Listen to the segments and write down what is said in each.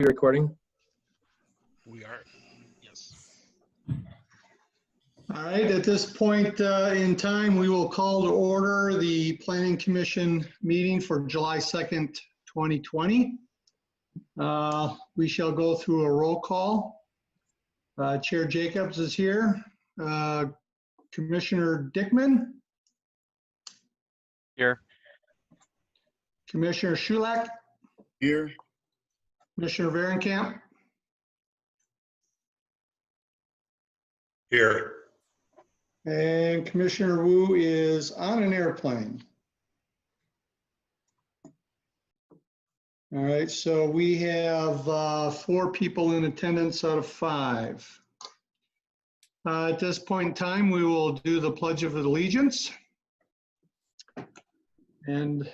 you recording? We are, yes. All right, at this point in time, we will call to order the Planning Commission meeting for July 2nd, 2020. We shall go through a roll call. Chair Jacobs is here. Commissioner Dickman. Here. Commissioner Schulak. Here. Commissioner Varenkamp. Here. And Commissioner Wu is on an airplane. All right, so we have 4 people in attendance out of 5. At this point in time, we will do the Pledge of Allegiance. And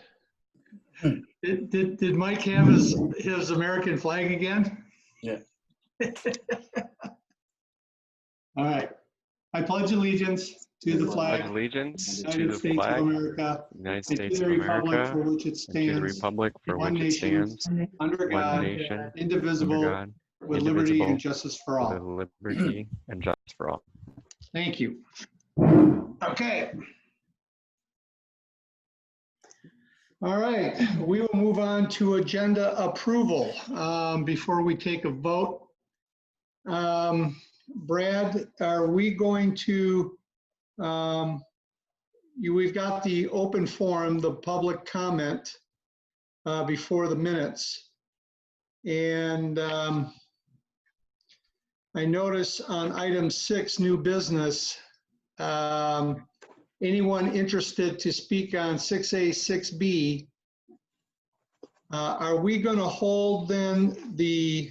did Mike have his American flag again? Yeah. All right. I pledge allegiance to the flag Pledge allegiance to United the States flag, of America, United and States to of the republic America, for which it and to the stands, republic for one which it nation, stands, under one God, nation, under indivisible, God, with liberty indivisible, and justice for all. with liberty and justice for all. Thank you. Okay. All right, we will move on to agenda approval. Before we take a vote, Brad, are we going to, we've got the open forum, the public comment before the minutes. And I notice on item 6, new business, anyone interested to speak on 6A, 6B, are we going to hold then the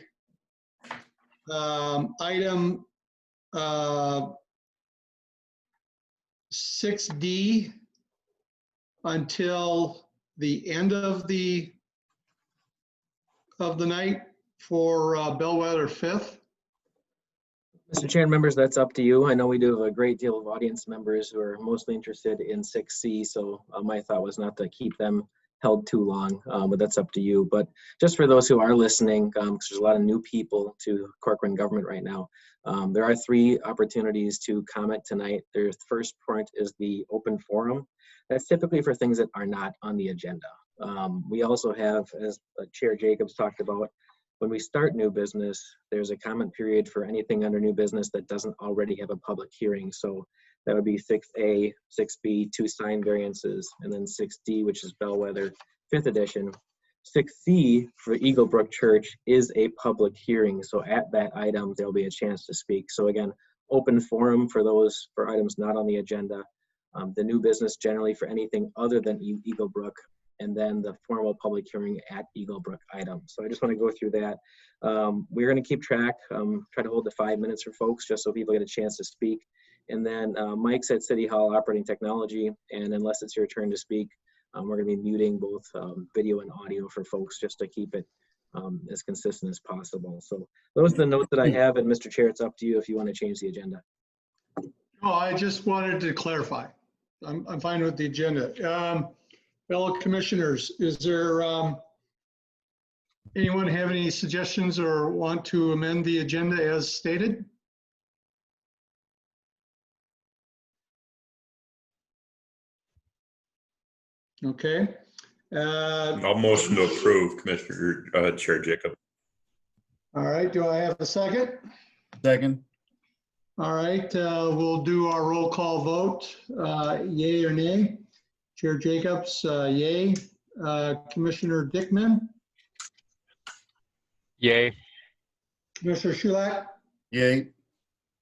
item 6D until the end of the night for Bellwether 5th? Mr. Chair and members, that's up to you. I know we do have a great deal of audience members who are mostly interested in 6C, so my thought was not to keep them held too long, but that's up to you. But just for those who are listening, because there's a lot of new people to Corcoran government right now, there are 3 opportunities to comment tonight. The first point is the open forum. That's typically for things that are not on the agenda. We also have, as Chair Jacobs talked about, when we start new business, there's a comment period for anything under new business that doesn't already have a public hearing. So that would be 6A, 6B, 2 sign variances, and then 6D, which is Bellwether 5th edition. 6C for Eagle Brook Church is a public hearing. So at that item, there'll be a chance to speak. So again, open forum for those for items not on the agenda. The new business generally for anything other than Eagle Brook, and then the formal public hearing at Eagle Brook item. So I just want to go through that. We're going to keep track, try to hold to 5 minutes for folks, just so people get a chance to speak. And then Mike's at City Hall operating technology, and unless it's your turn to speak, we're going to be muting both video and audio for folks just to keep it as consistent as possible. So those are the notes that I have, and Mr. Chair, it's up to you if you want to change the agenda. Oh, I just wanted to clarify. I'm fine with the agenda. Fellow commissioners, is there anyone have any suggestions or want to amend the agenda as stated? Okay. I'll motion to approve, Commissioner Chair Jacob. All right, do I have a second? Second. All right, we'll do our roll call vote, yay or nay. Chair Jacobs, yay. Commissioner Dickman? Yay. Commissioner Schulak? Yay.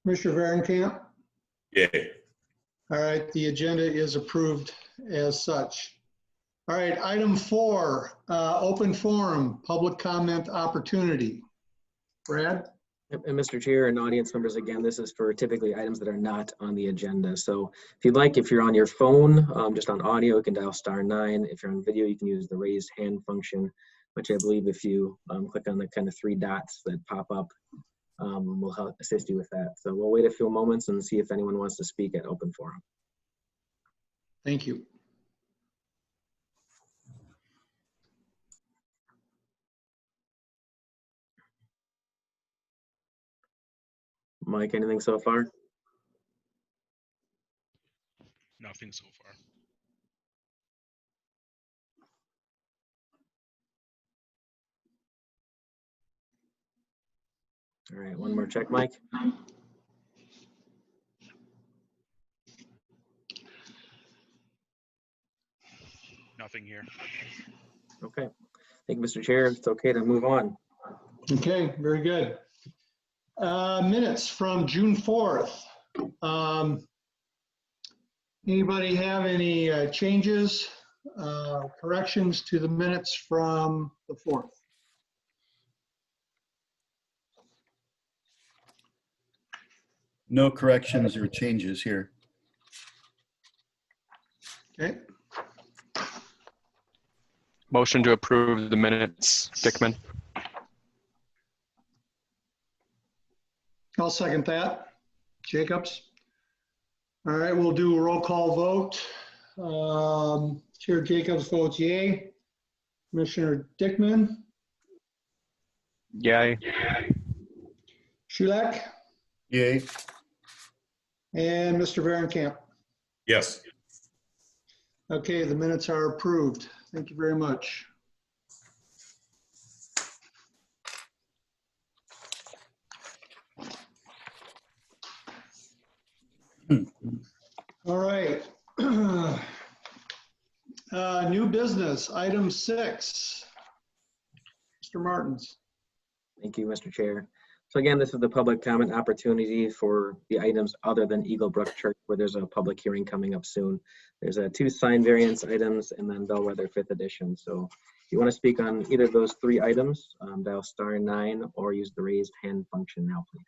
Commissioner Varenkamp? Yay. All right, the agenda is approved as such. All right, item 4, open forum, public comment opportunity. Brad? And Mr. Chair and audience members, again, this is for typically items that are not on the agenda. So if you'd like, if you're on your phone, just on audio, you can dial *9. If you're on video, you can use the raise hand function, which I believe if you click on the kind of 3 dots that pop up, will help assist you with that. So we'll wait a few moments and see if anyone wants to speak at open forum. Thank you. Mike, anything so far? Nothing so far. All right, one more check, Mike. Nothing here. Okay. Thank you, Mr. Chair. It's okay to move on. Okay, very good. Minutes from June 4th. Anybody have any changes, corrections to the minutes from the 4th? No corrections or changes here. Okay, Motion to approve the minutes, Dickman. I'll second that. Jacobs? All right, we'll do a roll call vote. Chair Jacobs votes yay. Commissioner Dickman? Yay. Shulak? Yay. And Mr. Varencamp? Yes. Okay, the minutes are approved. Thank you very much. All right. New business, item 6. Mr. Martins. Thank you, Mr. Chair. So again, this is the public comment opportunity for the items other than Eagle Brook Church, where there's a public hearing coming up soon. There's 2 sign variance items and then Bellwether 5th edition. So if you want to speak on either of those 3 items, dial *9 or use the raised hand function now, please.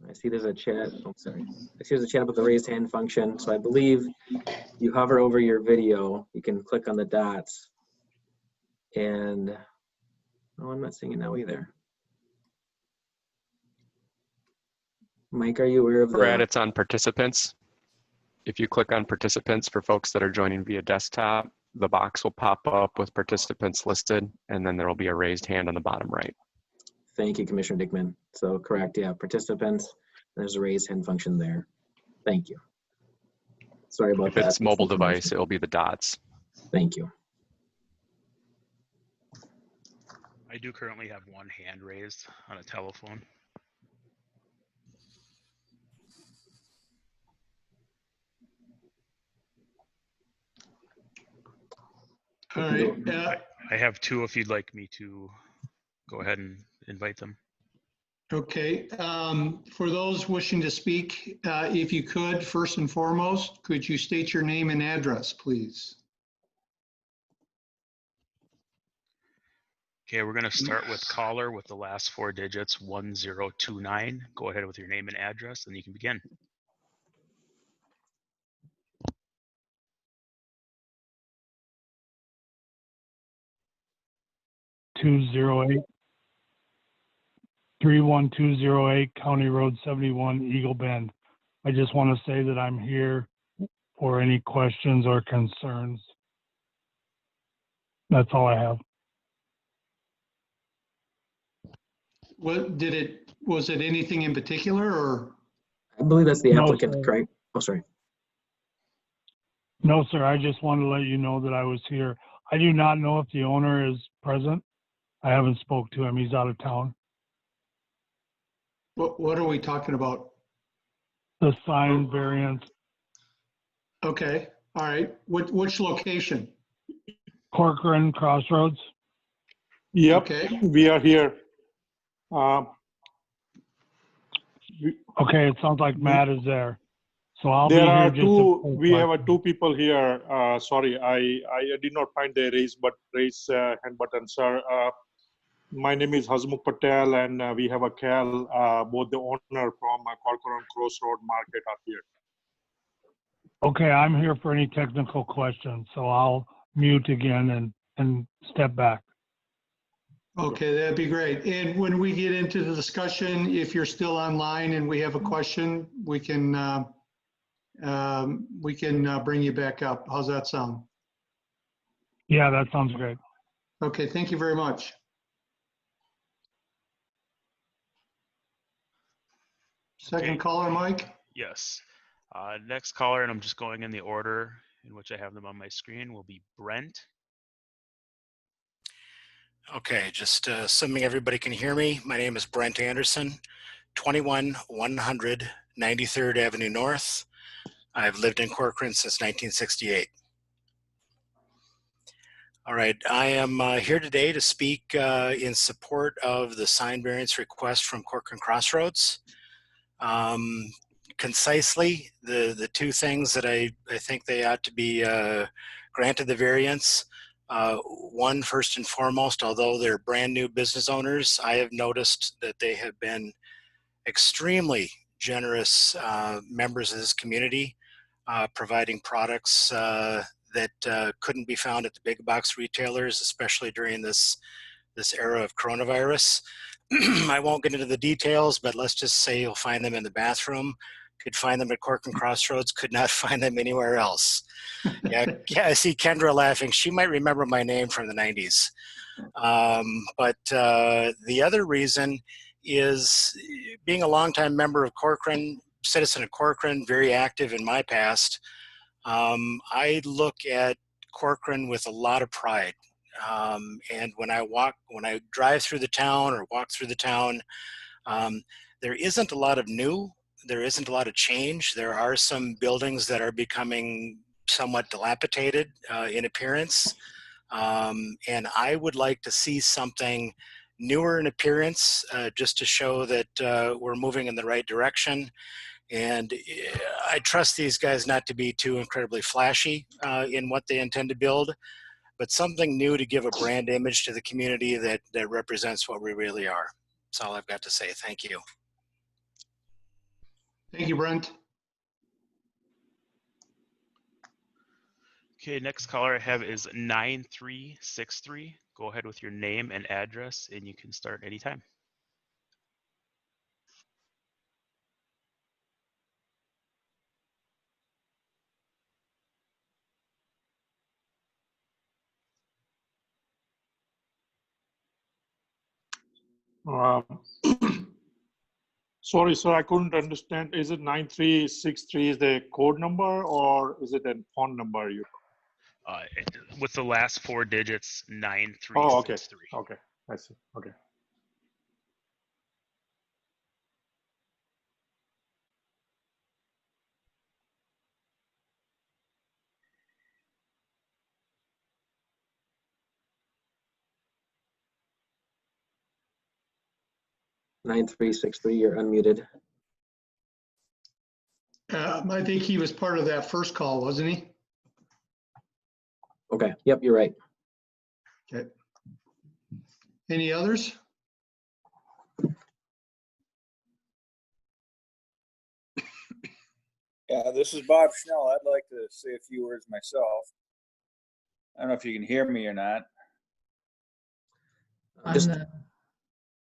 I see there's a chat. Oh, sorry. I see there's a chat about the raised hand function. So I believe you hover over your video, you can click on the dots. And oh, I'm not seeing it now either. Mike, are you aware of Brad, the? it's on participants. If you click on participants for folks that are joining via desktop, the box will pop up with participants listed, and then there will be a raised hand on the bottom right. Thank you, Commissioner Dickman. So correct, yeah, participants. There's a raised hand function there. Thank you. Sorry about If that. it's mobile device, it will be the dots. Thank you. I do currently have one hand raised on a telephone. All right. I have 2 if you'd like me to go ahead and invite them. Okay. For those wishing to speak, if you could, first and foremost, could you state your name and address, please? Okay, we're going to start with caller with the last 4 digits, 1029. Go ahead with your name and address, and you can begin. .208 31208 County Road 71, Eagle Bend. I just want to say that I'm here for any questions or concerns. That's all I have. Was it anything in particular, or? I believe that's the No, applicant, sir. correct? Oh, sorry. No, sir, I just wanted to let you know that I was here. I do not know if the owner is present. I haven't spoke to him. He's out of town. What are we talking about? The sign variance, Okay, all right. Which location? Corcoran Crossroads. Yep, Okay, we are here. Okay, it sounds like Matt is there. So I'll be There here are just two, to- we have 2 people here. Sorry, I did not find the raise hand button, sir. My name is Hasmukh Patel, and we have a Cal, both the owner from Corcoran Crossroad Market are here. Okay, I'm here for any technical questions, so I'll mute again and step back. Okay, that'd be great. And when we get into the discussion, if you're still online and we have a question, we can bring you back up. How's that sound? Yeah, that sounds great. Okay, thank you very much. Second Okay. caller, Mike? Yes. Next caller, and I'm just going in the order in which I have them on my screen, will be Brent. Okay, just assuming everybody can hear me. My name is Brent Anderson, 21100 93rd Avenue North. I've lived in Corcoran since 1968. All right, I am here today to speak in support of the sign variance request from Corcoran Crossroads. Concisely, the two things that I think they ought to be granted the variance. One, first and foremost, although they're brand new business owners, I have noticed that they have been extremely generous members of this community, providing products that couldn't be found at the big box retailers, especially during this era of coronavirus. I won't get into the details, but let's just say you'll find them in the bathroom. Could find them at Corcoran Crossroads, could not find them anywhere else. Yeah, I see Kendra laughing. She might remember my name from the 90s. But the other reason is being a longtime member of Corcoran, citizen of Corcoran, very active in my past. I look at Corcoran with a lot of pride. And when I drive through the town or walk through the town, there isn't a lot of new. There isn't a lot of change. There are some buildings that are becoming somewhat dilapidated in appearance. And I would like to see something newer in appearance just to show that we're moving in the right direction. And I trust these guys not to be too incredibly flashy in what they intend to build, but something new to give a brand image to the community that represents what we really are. That's all I've got to say. Thank you. Thank you, Brent. Okay, next caller I have is 9363. Go ahead with your name and address, and you can start anytime. Sorry, sir, I couldn't understand. Is it 9363 is the code number or is it a phone number? With the last four digits, 9363. Oh, okay. Okay, I see. Okay. Nine three six three. You're unmuted. I think he was part of that first call, wasn't he? Okay. Yep, you're right. Okay. Any others? Yeah, this is Bob Schnell. I'd like to say a few words myself. I don't know if you can hear me or not. Just,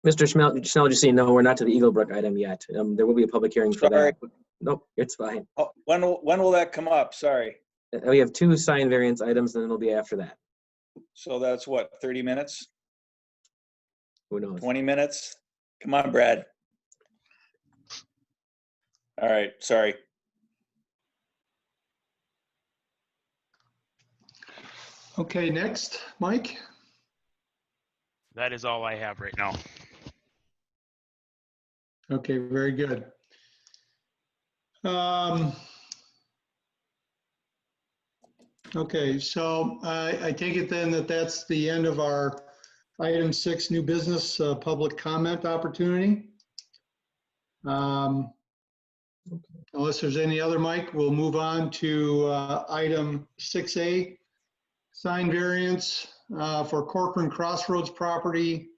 Mr. Schnell, just so you know, we're not to the Eaglebrook item yet. There will be a public hearing for Sorry. that. Nope, it's fine. Oh, when will that come up? Sorry. We have two sign variance items, and then it'll be after that. So that's what, 30 minutes? Who knows? 20 minutes? Come on, Brad. All right, sorry. Okay, next, Mike. That is all I have right now. Okay, very good. Okay, so I take it then that that's the end of our item 6, new business public comment opportunity. Unless there's any other, Mike, we'll move on to item 6A, sign variance for Corcoran Crossroads property.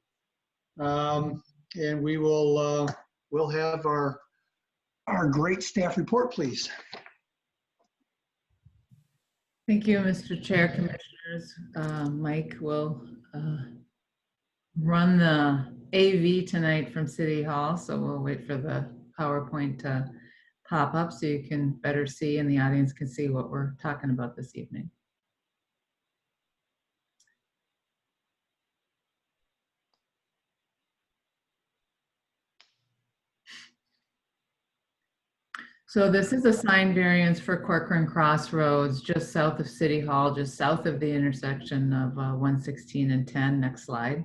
And we will we'll have our great staff report, please. Thank you, Mr. Chair, Commissioners. Mike will run the AV tonight from City Hall, so we'll wait for the PowerPoint to pop up so you can better see and the audience can see what we're talking about this evening. So this is a sign variance for Corcoran Crossroads, just south of City Hall, just south of the intersection of 116 and 10. Next slide.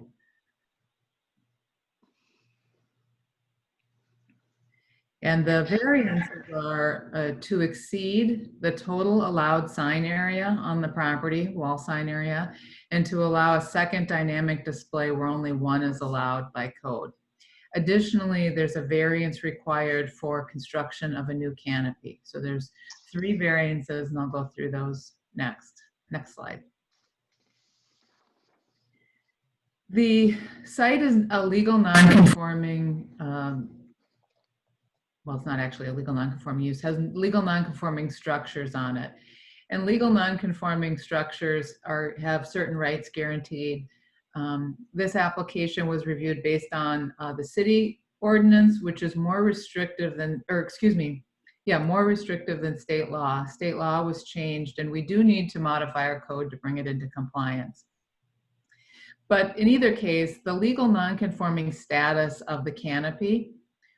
And the variances are to exceed the total allowed sign area on the property, wall sign area, and to allow a second dynamic display where only one is allowed by code. Additionally, there's a variance required for construction of a new canopy. So there's 3 variances, and I'll go through those next. Next slide. The site is a legal non-conforming, well, it's not actually a legal non-conforming use, has legal non-conforming structures on it. And legal non-conforming structures have certain rights guaranteed. This application was reviewed based on the city ordinance, which is more restrictive than, more restrictive than state law. State law was changed, and we do need to modify our code to bring it into compliance. But in either case, the legal non-conforming status of the canopy,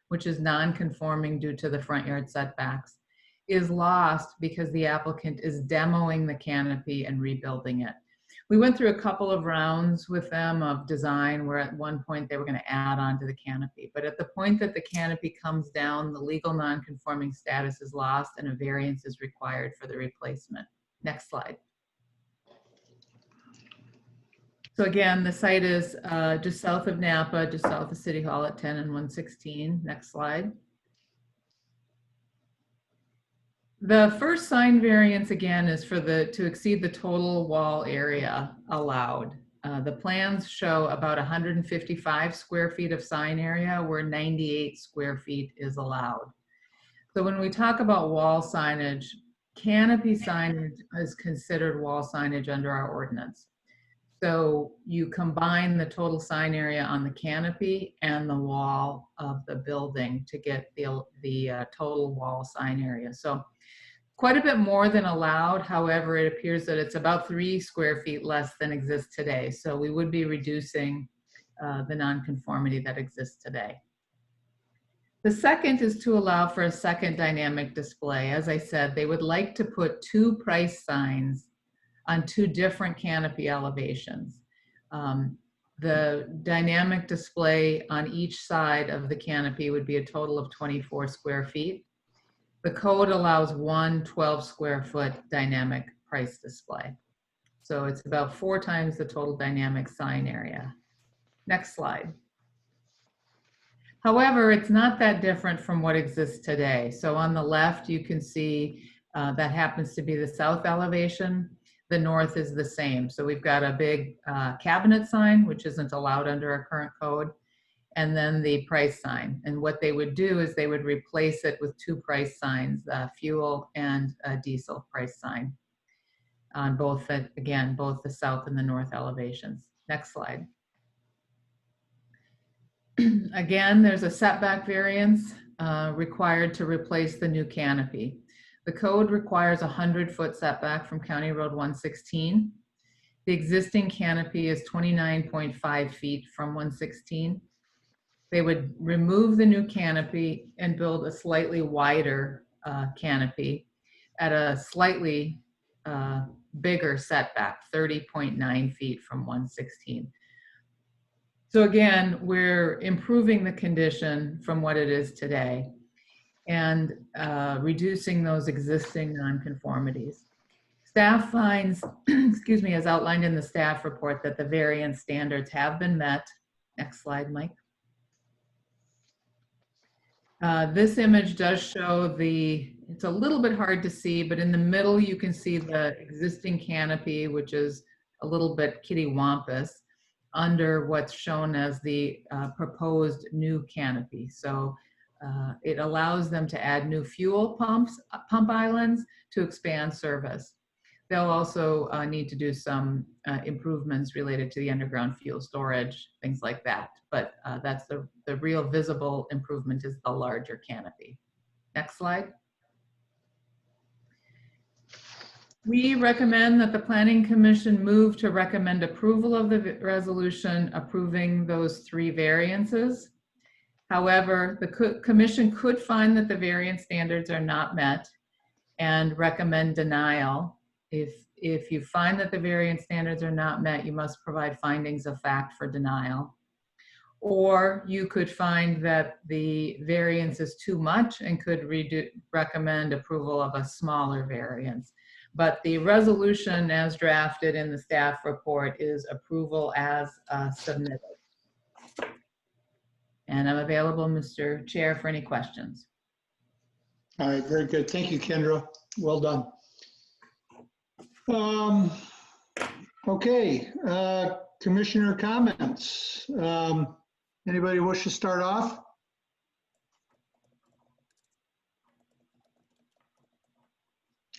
which is non-conforming due to the front yard setbacks, is lost because the applicant is demoing the canopy and rebuilding it. We went through a couple of rounds with them of design where at one point they were going to add on to the canopy. But at the point that the canopy comes down, the legal non-conforming status is lost and a variance is required for the replacement. Next slide. So again, the site is just south of Napa, just south of City Hall at 10 and 116. Next slide. The first sign variance again is for to exceed the total wall area allowed. The plans show about 155 square feet of sign area where 98 square feet is allowed. So when we talk about wall signage, canopy signage is considered wall signage under our ordinance. So you combine the total sign area on the canopy and the wall of the building to get the total wall sign area. So quite a bit more than allowed. However, it appears that it's about 3 square feet less than exists today. So we would be reducing the nonconformity that exists today. The second is to allow for a second dynamic display. As I said, they would like to put 2 price signs on 2 different canopy elevations. The dynamic display on each side of the canopy would be a total of 24 square feet. The code allows 1 12 square foot dynamic price display. So it's about 4 times the total dynamic sign area. Next slide. However, it's not that different from what exists today. So on the left, you can see that happens to be the south elevation. The north is the same. So we've got a big cabinet sign, which isn't allowed under our current code, and then the price sign. And what they would do is they would replace it with 2 price signs, fuel and a diesel price sign on both, again, both the south and the north elevations. Next slide. Again, there's a setback variance required to replace the new canopy. The code requires a 100-foot setback from County Road 116. The existing canopy is 29.5 feet from 116. They would remove the new canopy and build a slightly wider canopy at a slightly bigger setback, 30.9 feet from 116. So again, we're improving the condition from what it is today and reducing those existing nonconformities. Staff finds, excuse me, as outlined in the staff report, that the variance standards have been met. Next slide, Mike. This image does show it's a little bit hard to see, but in the middle you can see the existing canopy, which is a little bit kittywampus, under what's shown as the proposed new canopy. So it allows them to add new fuel pump islands to expand service. They'll also need to do some improvements related to the underground fuel storage, things like that. But that's the real visible improvement is the larger canopy. Next slide. We recommend that the Planning Commission move to recommend approval of the resolution approving those 3 variances. However, the commission could find that the variance standards are not met and recommend denial. If you find that the variance standards are not met, you must provide findings of fact for denial. Or you could find that the variance is too much and could recommend approval of a smaller variance. But the resolution as drafted in the staff report is approval as submitted. And I'm available, Mr. Chair, for any questions. All right, very good. Thank you, Kendra. Well done. Okay, commissioner comments. Anybody wish to start off?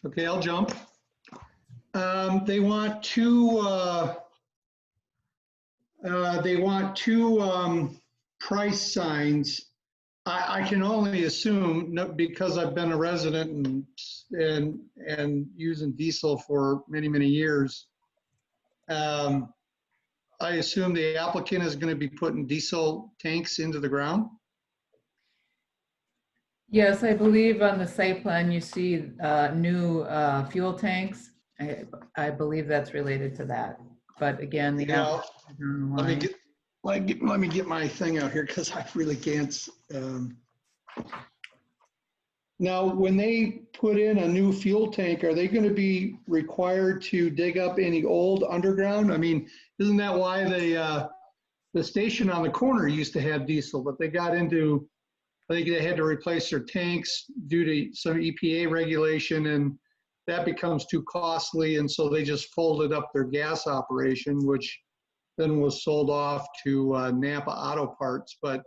Okay, I'll jump. They want two price signs. I can only assume, because I've been a resident and using diesel for many years. I assume the applicant is going to be putting diesel tanks into the ground. Yes, I believe on the site plan you see new fuel tanks. I believe that's related to that. But again, the let me get my thing out here because I really can't. Now, when they put in a new fuel tank, are they going to be required to dig up any old underground? I mean, isn't that why the station on the corner used to have diesel, but they got into, I think they had to replace their tanks due to some EPA regulation, and that becomes too costly, and so they just folded up their gas operation, which then was sold off to Napa Auto Parts. But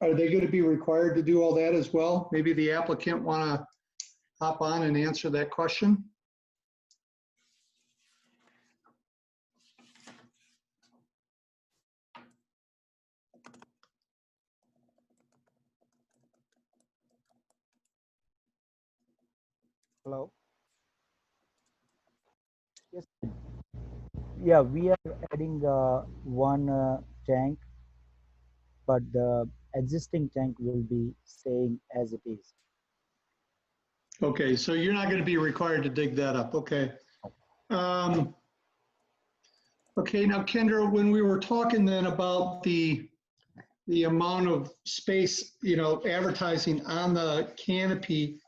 are they going to be required to do all that as well? Maybe the applicant want to hop on and answer that question. Hello. Yes. Yeah, we are adding one tank, but the existing tank will be staying as it is. Okay, so you're not going to be required to dig that up. Okay. Okay, now Kendra, when we were talking then about the amount of space, advertising on the canopy,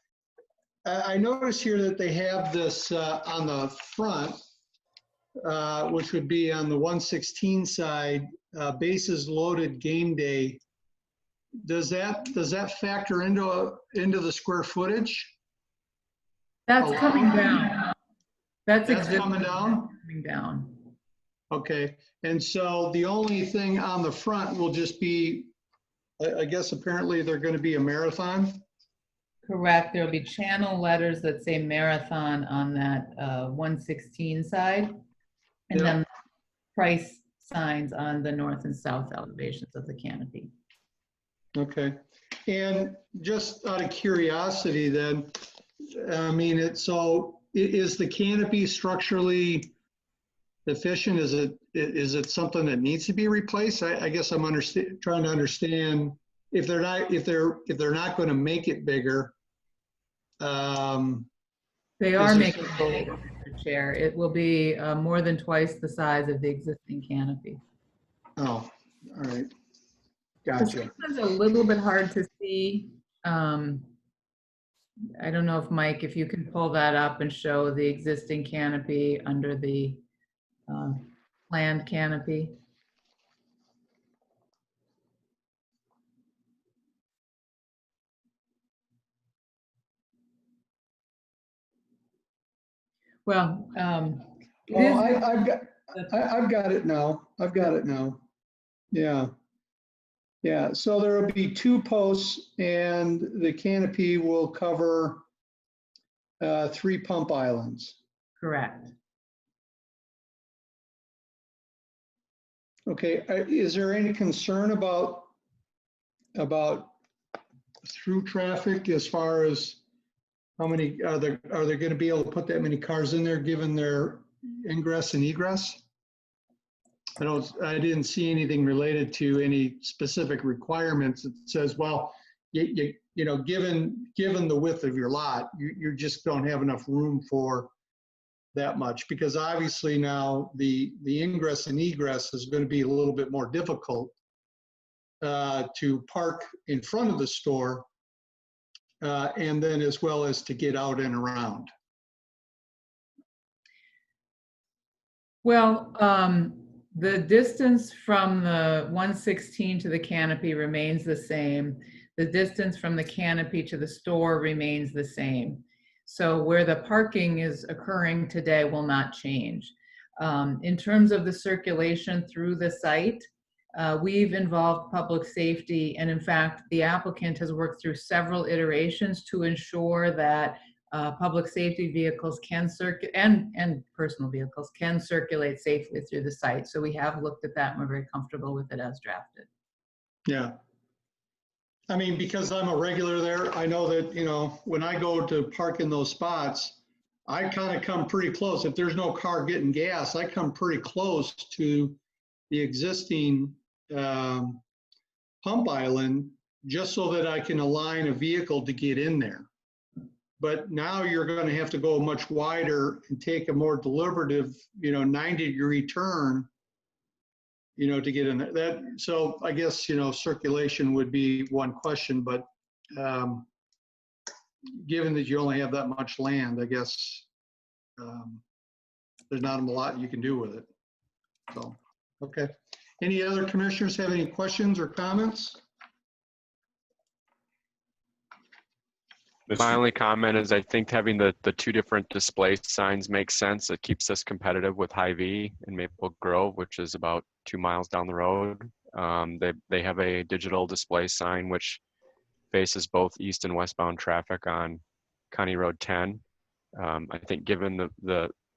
I noticed here that they have this on the front, which would be on the 116 side, bases loaded game day. Does that factor into the square footage? That's coming down. That's coming down? Coming down. Okay, and so the only thing on the front will just be, I guess apparently they're going to be a marathon? Correct. There'll be channel letters that say marathon on that 116 side, and then price signs on the north and south elevations of the canopy. Okay, and just out of curiosity then, I mean, is the canopy structurally deficient? Is it something that needs to be replaced? I guess I'm trying to understand if they're not going to make it bigger. They are making it bigger, Mr. Chair. It will be more than twice the size of the existing canopy. Oh, all right. Gotcha. It's a little bit hard to see. I don't know if Mike, if you can pull that up and show the existing canopy under the planned canopy. Well, I've got it now. I've got it now. Yeah. Yeah, so there will be 2 posts and the canopy will cover 3 pump islands. Correct. Okay, is there any concern about through traffic as far as how many, are they going to be able to put that many cars in there given their ingress and egress? I didn't see anything related to any specific requirements. It says, well, you know, given the width of your lot, you just don't have enough room for that much, because obviously now the ingress and egress is going to be a little bit more difficult to park in front of the store and then as well as to get out and around. Well, the distance from the 116 to the canopy remains the same. The distance from the canopy to the store remains the same. So where the parking is occurring today will not change. In terms of the circulation through the site, we've involved public safety, and in fact, the applicant has worked through several iterations to ensure that public safety vehicles can circulate and personal vehicles can circulate safely through the site. So we have looked at that and we're very comfortable with it as drafted. Yeah. I mean, because I'm a regular there, I know that, you know, when I go to park in those spots, I kind of come pretty close. If there's no car getting gas, I come pretty close to the existing pump island just so that I can align a vehicle to get in there. But now you're going to have to go much wider and take a more deliberative, you know, 90-degree turn, you know, to get in there. So I guess, you know, circulation would be one question, but given that you only have that much land, I guess there's not a lot you can do with it. So, okay. Any other commissioners have any questions or comments? My only comment is I think having the 2 different display signs makes sense. It keeps us competitive with Hy-Vee and Maple Grove, which is about 2 miles down the road. They have a digital display sign which faces both east and westbound traffic on County Road 10. I think given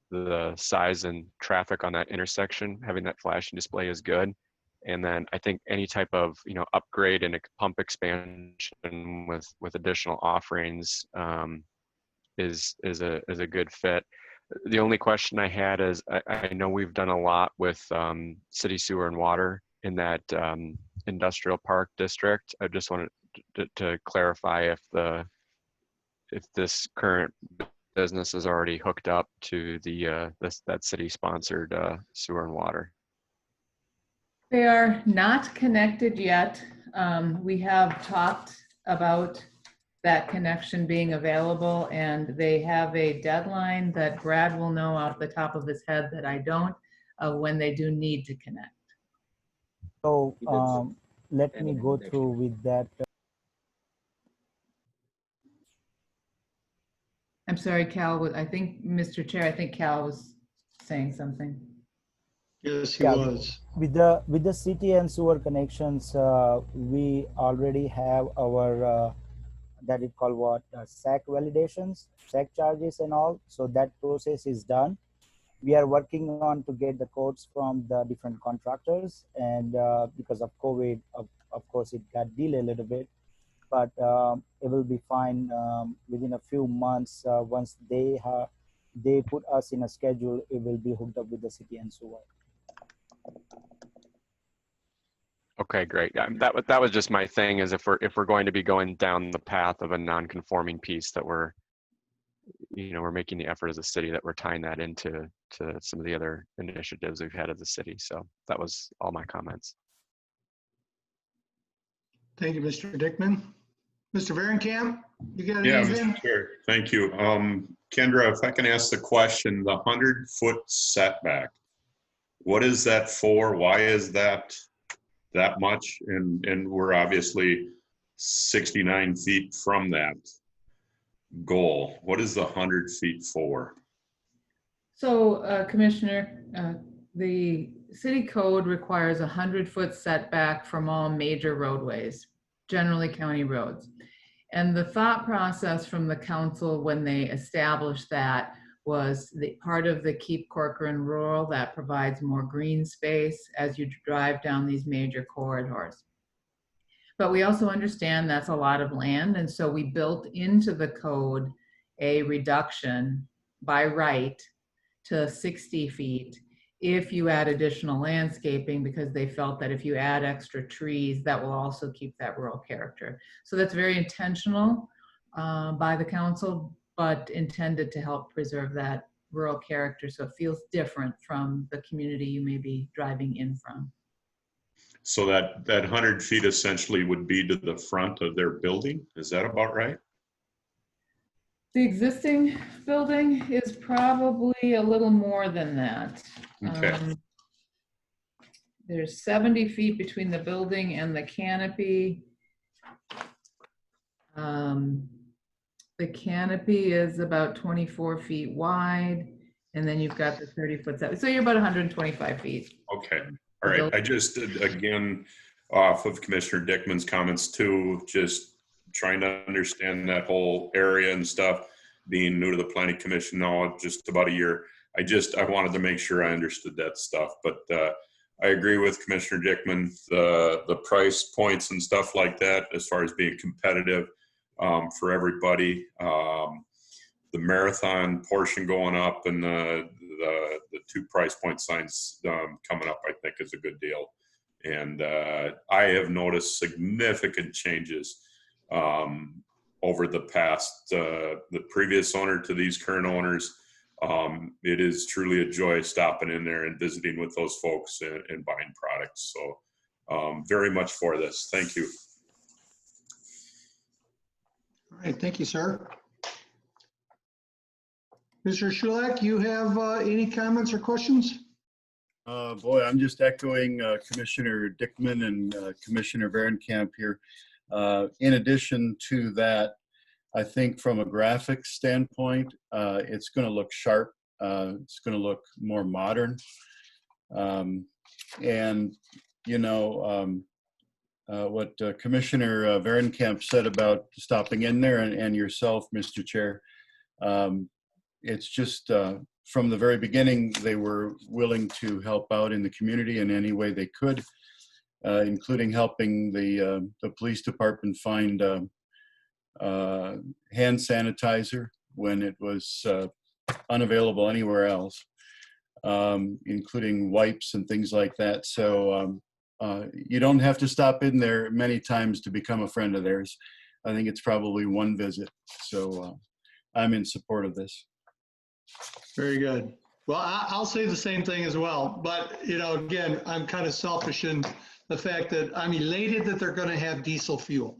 the size and traffic on that intersection, having that flashing display is good. And then I think any type of, you know, upgrade and pump expansion with additional offerings is a good fit. The only question I had is I know we've done a lot with city sewer and water in that industrial park district. I just wanted to clarify if this current business is already hooked up to that city sponsored sewer and water. They are not connected yet. We have talked about that connection being available, and they have a deadline that Brad will know off the top of his head that I don't, when they do need to connect. So let me go through with that. I'm sorry, Cal, I think, Mr. Chair, I think Cal was saying something. Yes, he was. With the city and sewer connections, we already have our that is called what SAC validations, SAC charges and all. So that process is done. We are working on to get the quotes from the different contractors, and because of COVID, of course, it got delayed a little bit, but it will be fine within a few months. Once they put us in a schedule, it will be hooked up with the city and sewer. Okay, great. That was just my thing, is if we're going to be going down the path of a non-conforming piece, that we're making the effort as a city that we're tying that into some of the other initiatives we've had as a city. So that was all my comments. Thank you, Mr. Dickman. Mr. Varenkamp, you got Yeah, anything? Mr. Chair, thank you. Kendra, if I can ask the question, the 100-foot setback, what is that for? Why is that much? And we're obviously 69 feet from that goal. What is the 100 feet for? So, Commissioner, the city code requires a 100-foot setback from all major roadways, generally county roads. And the thought process from the council when they established that was the part of the Keep Corcoran Rural that provides more green space as you drive down these major corridors. But we also understand that's a lot of land, and so we built into the code a reduction by right to 60 feet if you add additional landscaping, because they felt that if you add extra trees, that will also keep that rural character. So that's very intentional by the council, but intended to help preserve that rural character so it feels different from the community you may be driving in from. So that 100 feet essentially would be to the front of their building? Is that about right? The existing building is probably a little more than that. Okay. There's 70 feet between the building and the canopy. The canopy is about 24 feet wide, and then you've got the 30-foot setback. So you're about 125 feet. Okay. All right. I just, again, off of Commissioner Dickman's comments too, just trying to understand that whole area and stuff, being new to the Planning Commission now, just about a year. I wanted to make sure I understood that stuff, but I agree with Commissioner Dickman, the price points and stuff like that, as far as being competitive for everybody. The marathon portion going up and the 2 price point signs coming up, I think is a good deal. And I have noticed significant changes over the past, the previous owner to these current owners. It is truly a joy stopping in there and visiting with those folks and buying products. So very much for this. Thank you. All right, thank you, sir. Mr. Shulak, you have any comments or questions? Boy, I'm just echoing Commissioner Dickman and Commissioner Varenkamp here. In addition to that, I think from a graphics standpoint, it's going to look sharp. It's going to look more modern. And, you know, what Commissioner Varenkamp said about stopping in there and yourself, Mr. Chair, it's just from the very beginning, they were willing to help out in the community in any way they could, including helping the police department find hand sanitizer when it was unavailable anywhere else, including wipes and things like that. So you don't have to stop in there many times to become a friend of theirs. I think it's probably one visit. So I'm in support of this. Very good. Well, I'll say the same thing as well. But, you know, again, I'm kind of selfish in the fact that I'm elated that they're going to have diesel fuel.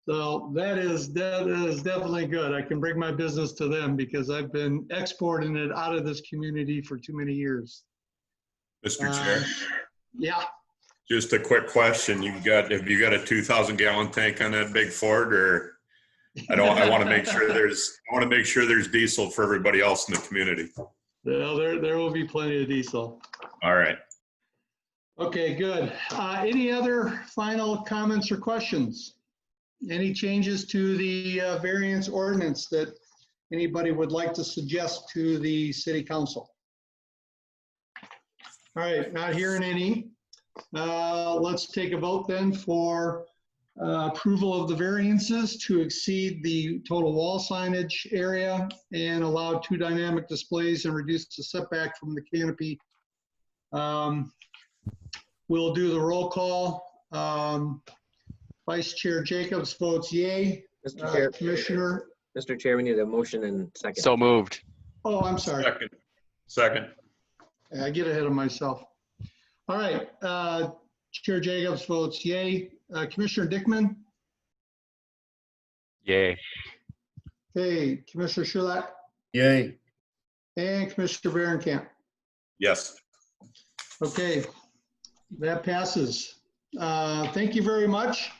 So that is definitely good. I can bring my business to them because I've been exporting it out of this community for too many years. Mr. Chair. Yeah. Just a quick question. Have you got a 2,000 gallon tank on that big Ford, or I want to make sure there's diesel for everybody else in the community. Well, there will be plenty of diesel. All right. Okay, good. Any other final comments or questions? Any changes to the variance ordinance that anybody would like to suggest to the city council? All right, not hearing any. Let's take a vote then for approval of the variances to exceed the total wall signage area and allow 2 dynamic displays and reduce the setback from the canopy. We'll do the roll call. Vice Chair Jacobs votes yay. Mr. Chair. Commissioner. Mr. Chair, we need a motion and second. So moved. Oh, I'm sorry. Second. I get ahead of myself. All right. Chair Jacobs votes yay. Commissioner Dickman. Yay. Okay. Commissioner Shulak. Yay. And Commissioner Varenkamp. Yes. Okay. That passes. Thank you very much.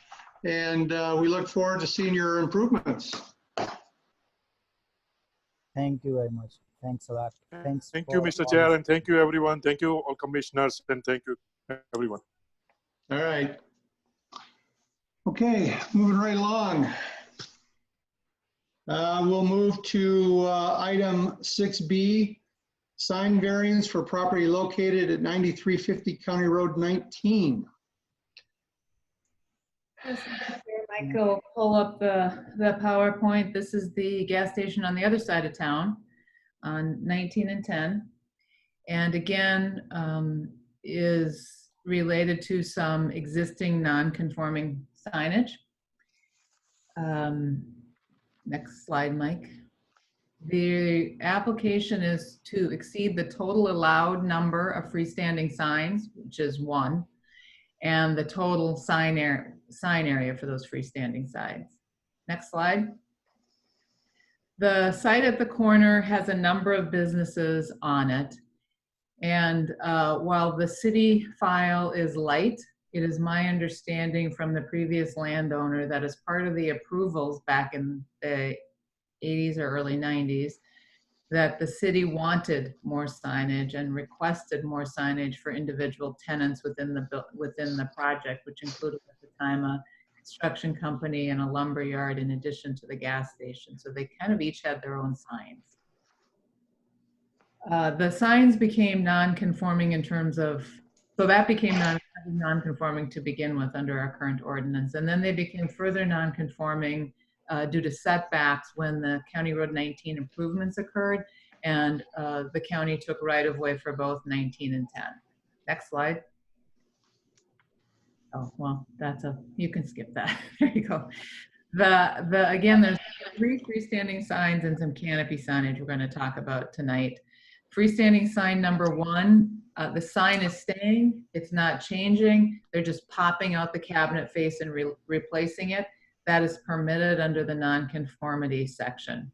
And we look forward to seeing your improvements. Thank you very much. Thanks a lot. Thanks. Thank you, Mr. Chair, and thank you, everyone. Thank you, all commissioners, and thank you, everyone. All right. Okay, moving right along. We'll move to item 6B, sign variance for property located at 9350 County Road 19. Michael, pull up the PowerPoint. This is the gas station on the other side of town on 19 and 10. And again, is related to some existing non-conforming signage. Next slide, Mike. The application is to exceed the total allowed number of freestanding signs, which is 1, and the total sign area for those freestanding signs. Next slide. The site at the corner has a number of businesses on it. And while the city file is light, it is my understanding from the previous landowner that as part of the approvals back in the 80s or early 90s, that the city wanted more signage and requested more signage for individual tenants within the project, which included at the time a construction company and a lumber yard in addition to the gas station. So they kind of each had their own signs. The signs became non-conforming in terms of, so that became non-conforming to begin with under our current ordinance. And then they became further non-conforming due to setbacks when the County Road 19 improvements occurred, and the county took right of way for both 19 and 10. Next slide. Oh, well, you can skip that. There you go. Again, there's 3 freestanding signs and some canopy signage we're going to talk about tonight. Freestanding sign number 1, the sign is staying, it's not changing. They're just popping out the cabinet face and replacing it. That is permitted under the nonconformity section.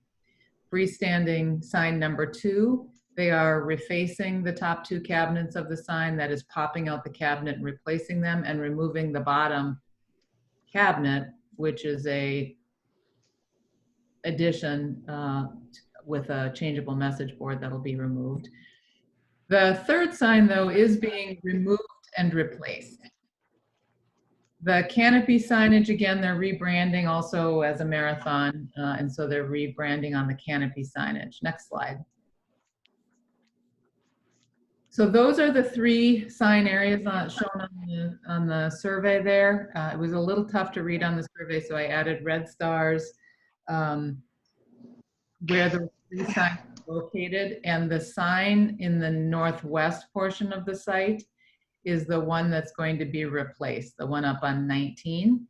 Freestanding sign number 2, they are refacing the top 2 cabinets of the sign, that is popping out the cabinet and replacing them and removing the bottom cabinet, which is a addition with a changeable message board that'll be removed. The 3rd sign, though, is being removed and replaced. The canopy signage, again, they're rebranding also as a marathon, and so they're rebranding on the canopy signage. Next slide. So those are the 3 sign areas shown on the survey there. It was a little tough to read on the survey, so I added red stars where the 3 signs are located, and the sign in the northwest portion of the site is the one that's going to be replaced, the one up on 19.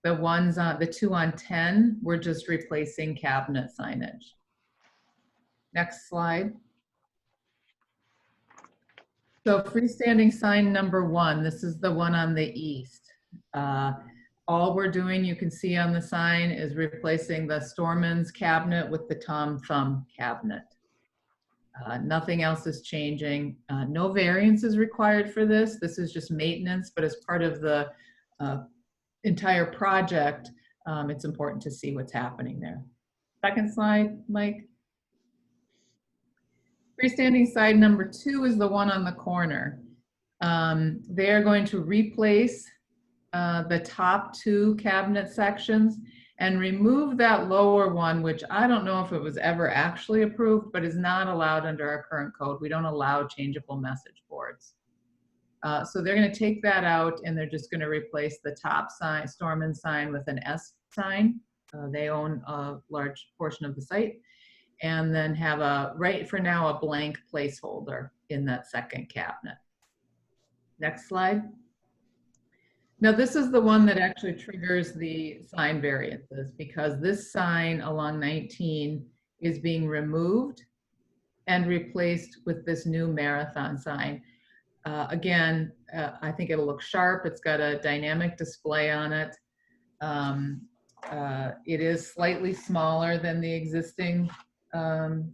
The 2 on 10, we're just replacing cabinet signage. Next slide. So freestanding sign number 1, this is the one on the east. All we're doing, you can see on the sign, is replacing the Storeman's cabinet with the Tom Thumb cabinet. Nothing else is changing. No variance is required for this. This is just maintenance, but as part of the entire project, it's important to see what's happening there. Second slide, Mike. Freestanding sign number 2 is the one on the corner. They are going to replace the top 2 cabinet sections and remove that lower one, which I don't know if it was ever actually approved, but is not allowed under our current code. We don't allow changeable message boards. So they're going to take that out, and they're just going to replace the top sign, Storman sign, with an S sign. They own a large portion of the site, and then have right for now, a blank placeholder in that 2nd cabinet. Next slide. Now this is the one that actually triggers the sign variances, because this sign along 19 is being removed and replaced with this new marathon sign. Again, I think it'll look sharp. It's got a dynamic display on it. It is slightly smaller than the existing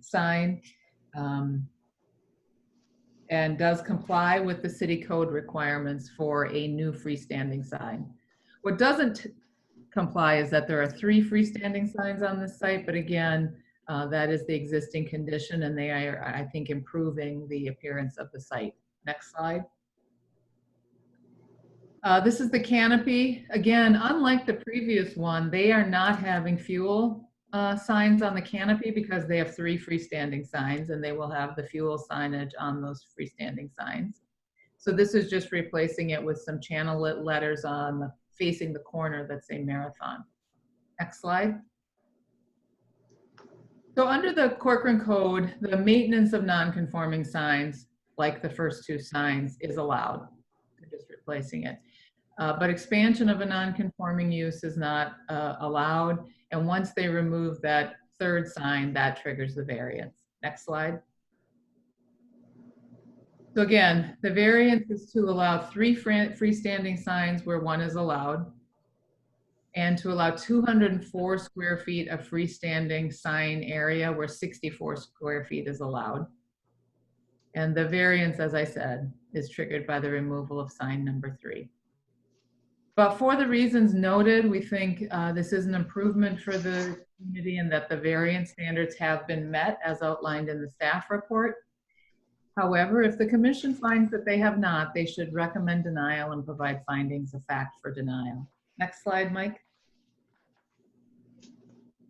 sign, and does comply with the city code requirements for a new freestanding sign. What doesn't comply is that there are 3 freestanding signs on this site, but again, that is the existing condition, and they are, I think, improving the appearance of the site. Next slide. This is the canopy. Again, unlike the previous one, they are not having fuel signs on the canopy because they have 3 freestanding signs, and they will have the fuel signage on those freestanding signs. So this is just replacing it with some channel letters on facing the corner that say Marathon. Next slide. So under the Corcoran code, the maintenance of non-conforming signs, like the first 2 signs, is allowed. They're just replacing it. But expansion of a non-conforming use is not allowed. And once they remove that 3rd sign, that triggers the variance. Next slide. So again, the variance is to allow 3 freestanding signs where 1 is allowed, and to allow 204 square feet of freestanding sign area where 64 square feet is allowed. And the variance, as I said, is triggered by the removal of sign number 3. But for the reasons noted, we think this is an improvement for the community and that the variance standards have been met as outlined in the staff report. However, if the commission finds that they have not, they should recommend denial and provide findings of fact for denial. Next slide, Mike.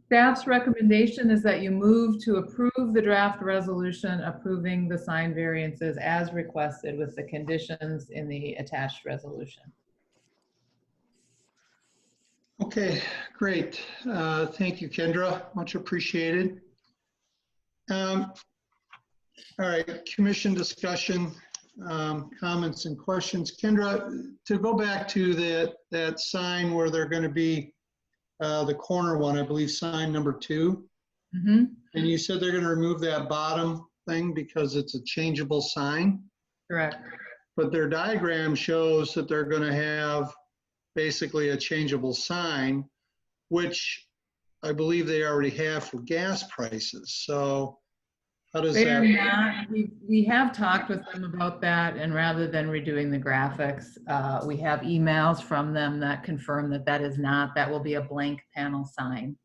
Staff's recommendation is that you move to approve the draft resolution approving the sign variances as requested with the conditions in the attached resolution. Okay, great. Thank you, Kendra. Much appreciated. All right, commission discussion, comments and questions. Kendra, to go back to that sign where they're going to be the corner one, I believe sign number 2. Mm-hmm. And you said they're going to remove that bottom thing because it's a changeable sign. Correct. But their diagram shows that they're going to have basically a changeable sign, which I believe they already have for gas prices. So how does They that? are not. We have talked with them about that, and rather than redoing the graphics, we have emails from them that confirm that that is not. That will be a blank panel sign.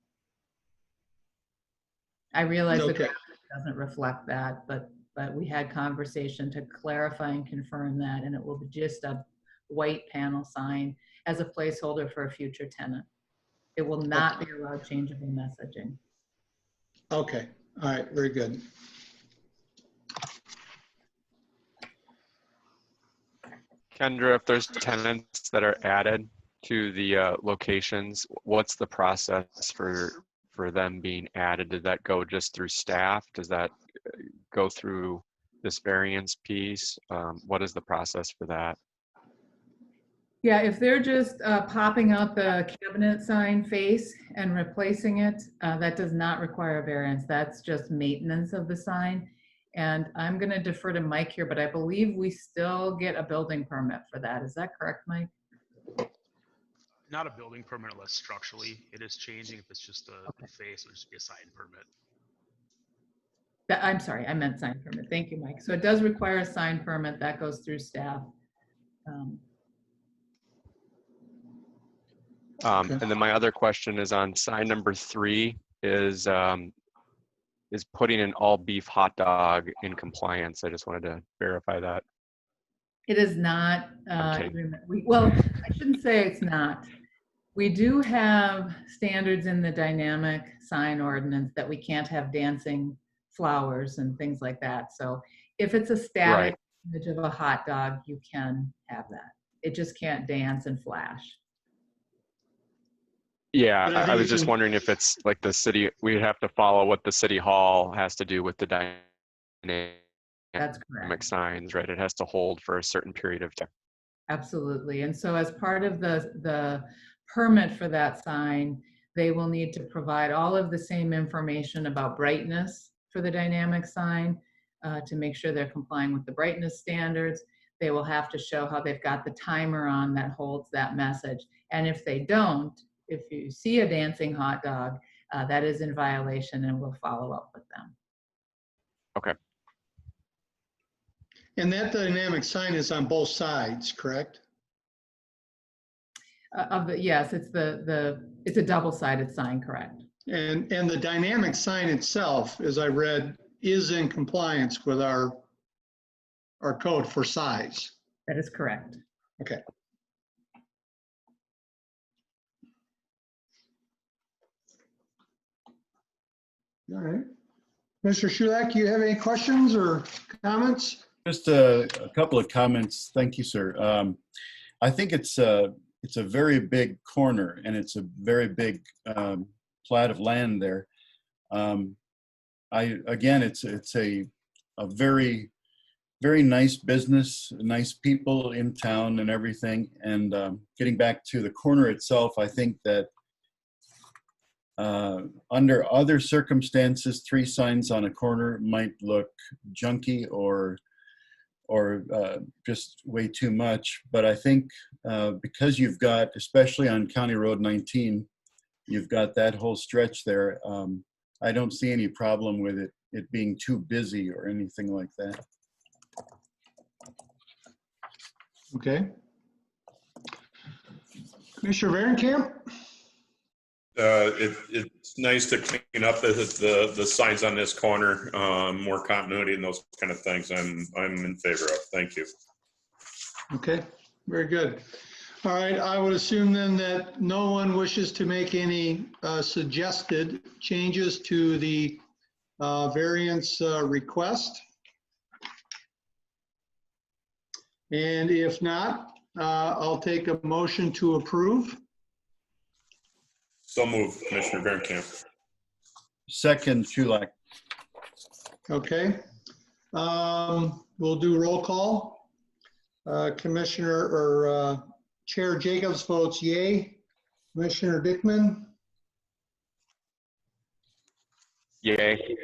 I realize the graphic doesn't reflect that, but we had conversation to clarify and confirm that, and it will be just a white panel sign as a placeholder for a future tenant. It will not be allowed changeable messaging. Okay, all right, very good. Kendra, if there's tenants that are added to the locations, what's the process for them being added? Did that go just through staff? Does that go through this variance piece? What is the process for that? Yeah, if they're just popping out the cabinet sign face and replacing it, that does not require a variance. That's just maintenance of the sign. And I'm going to defer to Mike here, but I believe we still get a building permit for that. Is that correct, Mike? Not a building permit unless structurally it is changing. If it's just a face, it would just be a sign permit. I'm sorry, I meant sign permit. Thank you, Mike. So it does require a sign permit that goes through staff. And then my other question is on sign number 3 is putting an all beef hot dog in compliance. I just wanted to verify that. It is not. Okay. Well, I shouldn't say it's not. We do have standards in the dynamic sign ordinance that we can't have dancing flowers and things like that. So if it's a static image of a hot dog, you can have that. It just can't dance and flash. Yeah, I was just wondering if it's like the city, we have to follow what the city hall has to do with the dynamic signs, right? It has to hold for a certain period of time. Absolutely. And so as part of the permit for that sign, they will need to provide all of the same information about brightness for the dynamic sign to make sure they're complying with the brightness standards. They will have to show how they've got the timer on that holds that message. And if they don't, if you see a dancing hot dog, that is in violation, and we'll follow up with them. Okay. And that dynamic sign is on both sides, correct? Yes, it's it's a double-sided sign, correct? And the dynamic sign itself, as I read, is in compliance with our code for size. That is correct. Okay. All right. Mr. Shulak, you have any questions or comments? Just a couple of comments. Thank you, sir. I think it's a very big corner, and it's a very big plat of land there. Again, it's a very, very nice business, nice people in town and everything. And getting back to the corner itself, I think that under other circumstances, 3 signs on a corner might look junky or just way too much. But I think because you've got, especially on County Road 19, you've got that whole stretch there. I don't see any problem with it being too busy or anything like that. Okay. Commissioner Varenkamp? It's nice to clean up the signs on this corner, more continuity and those kind of things. I'm in favor of. Thank you. Okay, very good. All right, I would assume then that no one wishes to make any suggested changes to the variance request. And if not, I'll take a motion to approve. So moved, Commissioner Varenkamp. Second, Shulak. Okay. We'll do roll call. Commissioner or Chair Jacobs votes yay. Commissioner Dickman? Yay.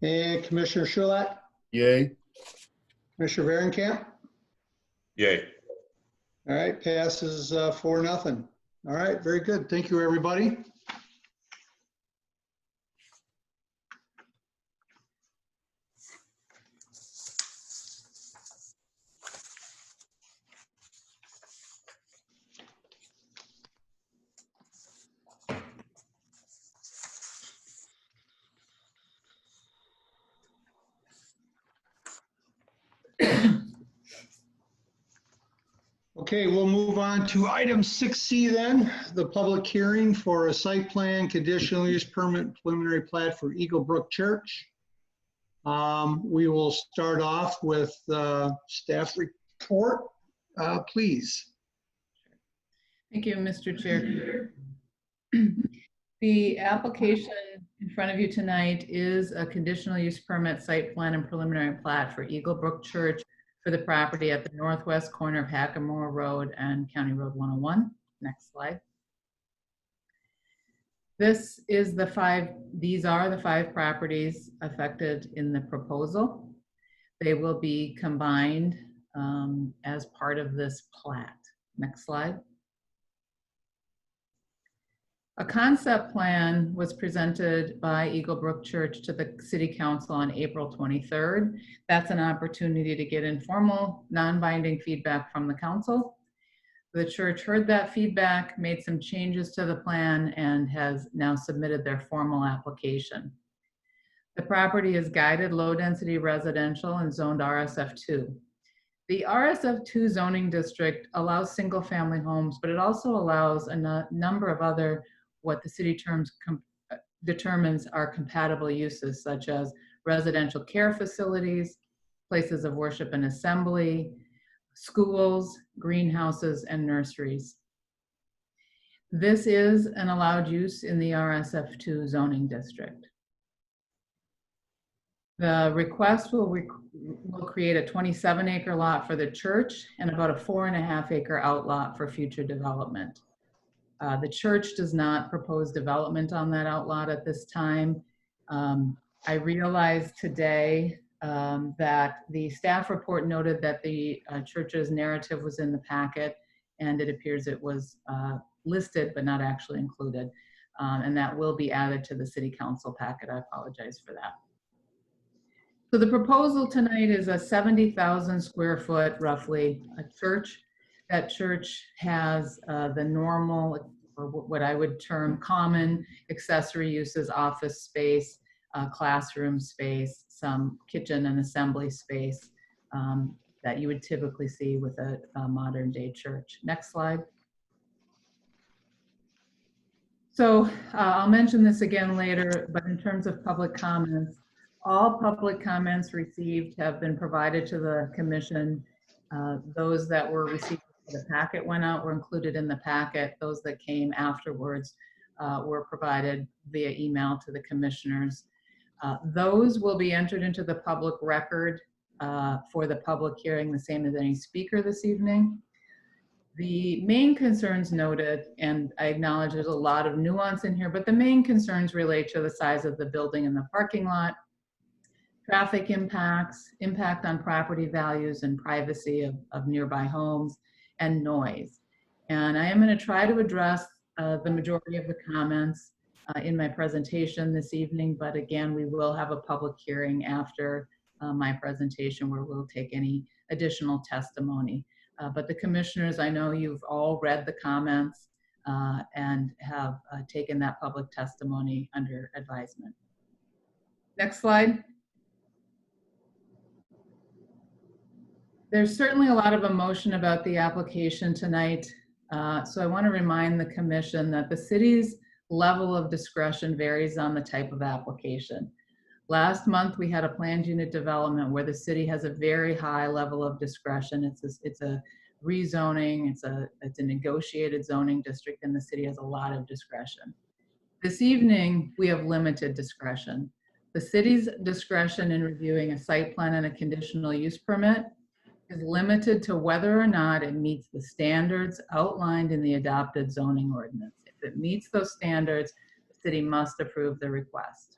And Commissioner Shulak? Yay. Commissioner Varenkamp? Yay. All right, passes 4-0. All right, very good. Thank you, everybody. Okay, we'll move on to item 6C then, the public hearing for a site plan, conditional use permit, preliminary plat for Eagle Brook Church. We will start off with staff report, please. Thank you, Mr. Chair. The application in front of you tonight is a conditional use permit, site plan, and preliminary plat for Eagle Brook Church for the property at the northwest corner of Hackamore Road and County Road 101. Next slide. These are the 5 properties affected in the proposal. They will be combined as part of this plat. Next slide. A concept plan was presented by Eagle Brook Church to the City Council on April 23rd. That's an opportunity to get informal, non-binding feedback from the council. The church heard that feedback, made some changes to the plan, and has now submitted their formal application. The property is guided low-density residential and zoned RSF2. The RSF2 zoning district allows single-family homes, but it also allows a number of other what the city determines are compatible uses, such as residential care facilities, places of worship and assembly, schools, greenhouses, and nurseries. This is an allowed use in the RSF2 zoning district. The request will create a 27-acre lot for the church and about a 4.5-acre outlot for future development. The church does not propose development on that outlot at this time. I realized today that the staff report noted that the church's narrative was in the packet, and it appears it was listed but not actually included. And that will be added to the City Council packet. I apologize for that. So the proposal tonight is a 70,000 square foot, roughly, a church. That church has the normal, or what I would term common accessory uses, office space, classroom space, some kitchen and assembly space that you would typically see with a modern day church. Next slide. So I'll mention this again later, but in terms of public comments, all public comments received have been provided to the commission. Those that were received, the packet went out, were included in the packet. Those that came afterwards were provided via email to the commissioners. Those will be entered into the public record for the public hearing, the same as any speaker this evening. The main concerns noted, and I acknowledge there's a lot of nuance in here, but the main concerns relate to the size of the building and the parking lot, traffic impacts, impact on property values and privacy of nearby homes, and noise. And I am going to try to address the majority of the comments in my presentation this evening, but again, we will have a public hearing after my presentation where we'll take any additional testimony. But the commissioners, I know you've all read the comments and have taken that public testimony under advisement. Next slide. There's certainly a lot of emotion about the application tonight. So I want to remind the commission that the city's level of discretion varies on the type of application. Last month, we had a planned unit development where the city has a very high level of discretion. It's a rezoning, it's a negotiated zoning district, and the city has a lot of discretion. This evening, we have limited discretion. The city's discretion in reviewing a site plan and a conditional use permit is limited to whether or not it meets the standards outlined in the adopted zoning ordinance. If it meets those standards, the city must approve the request.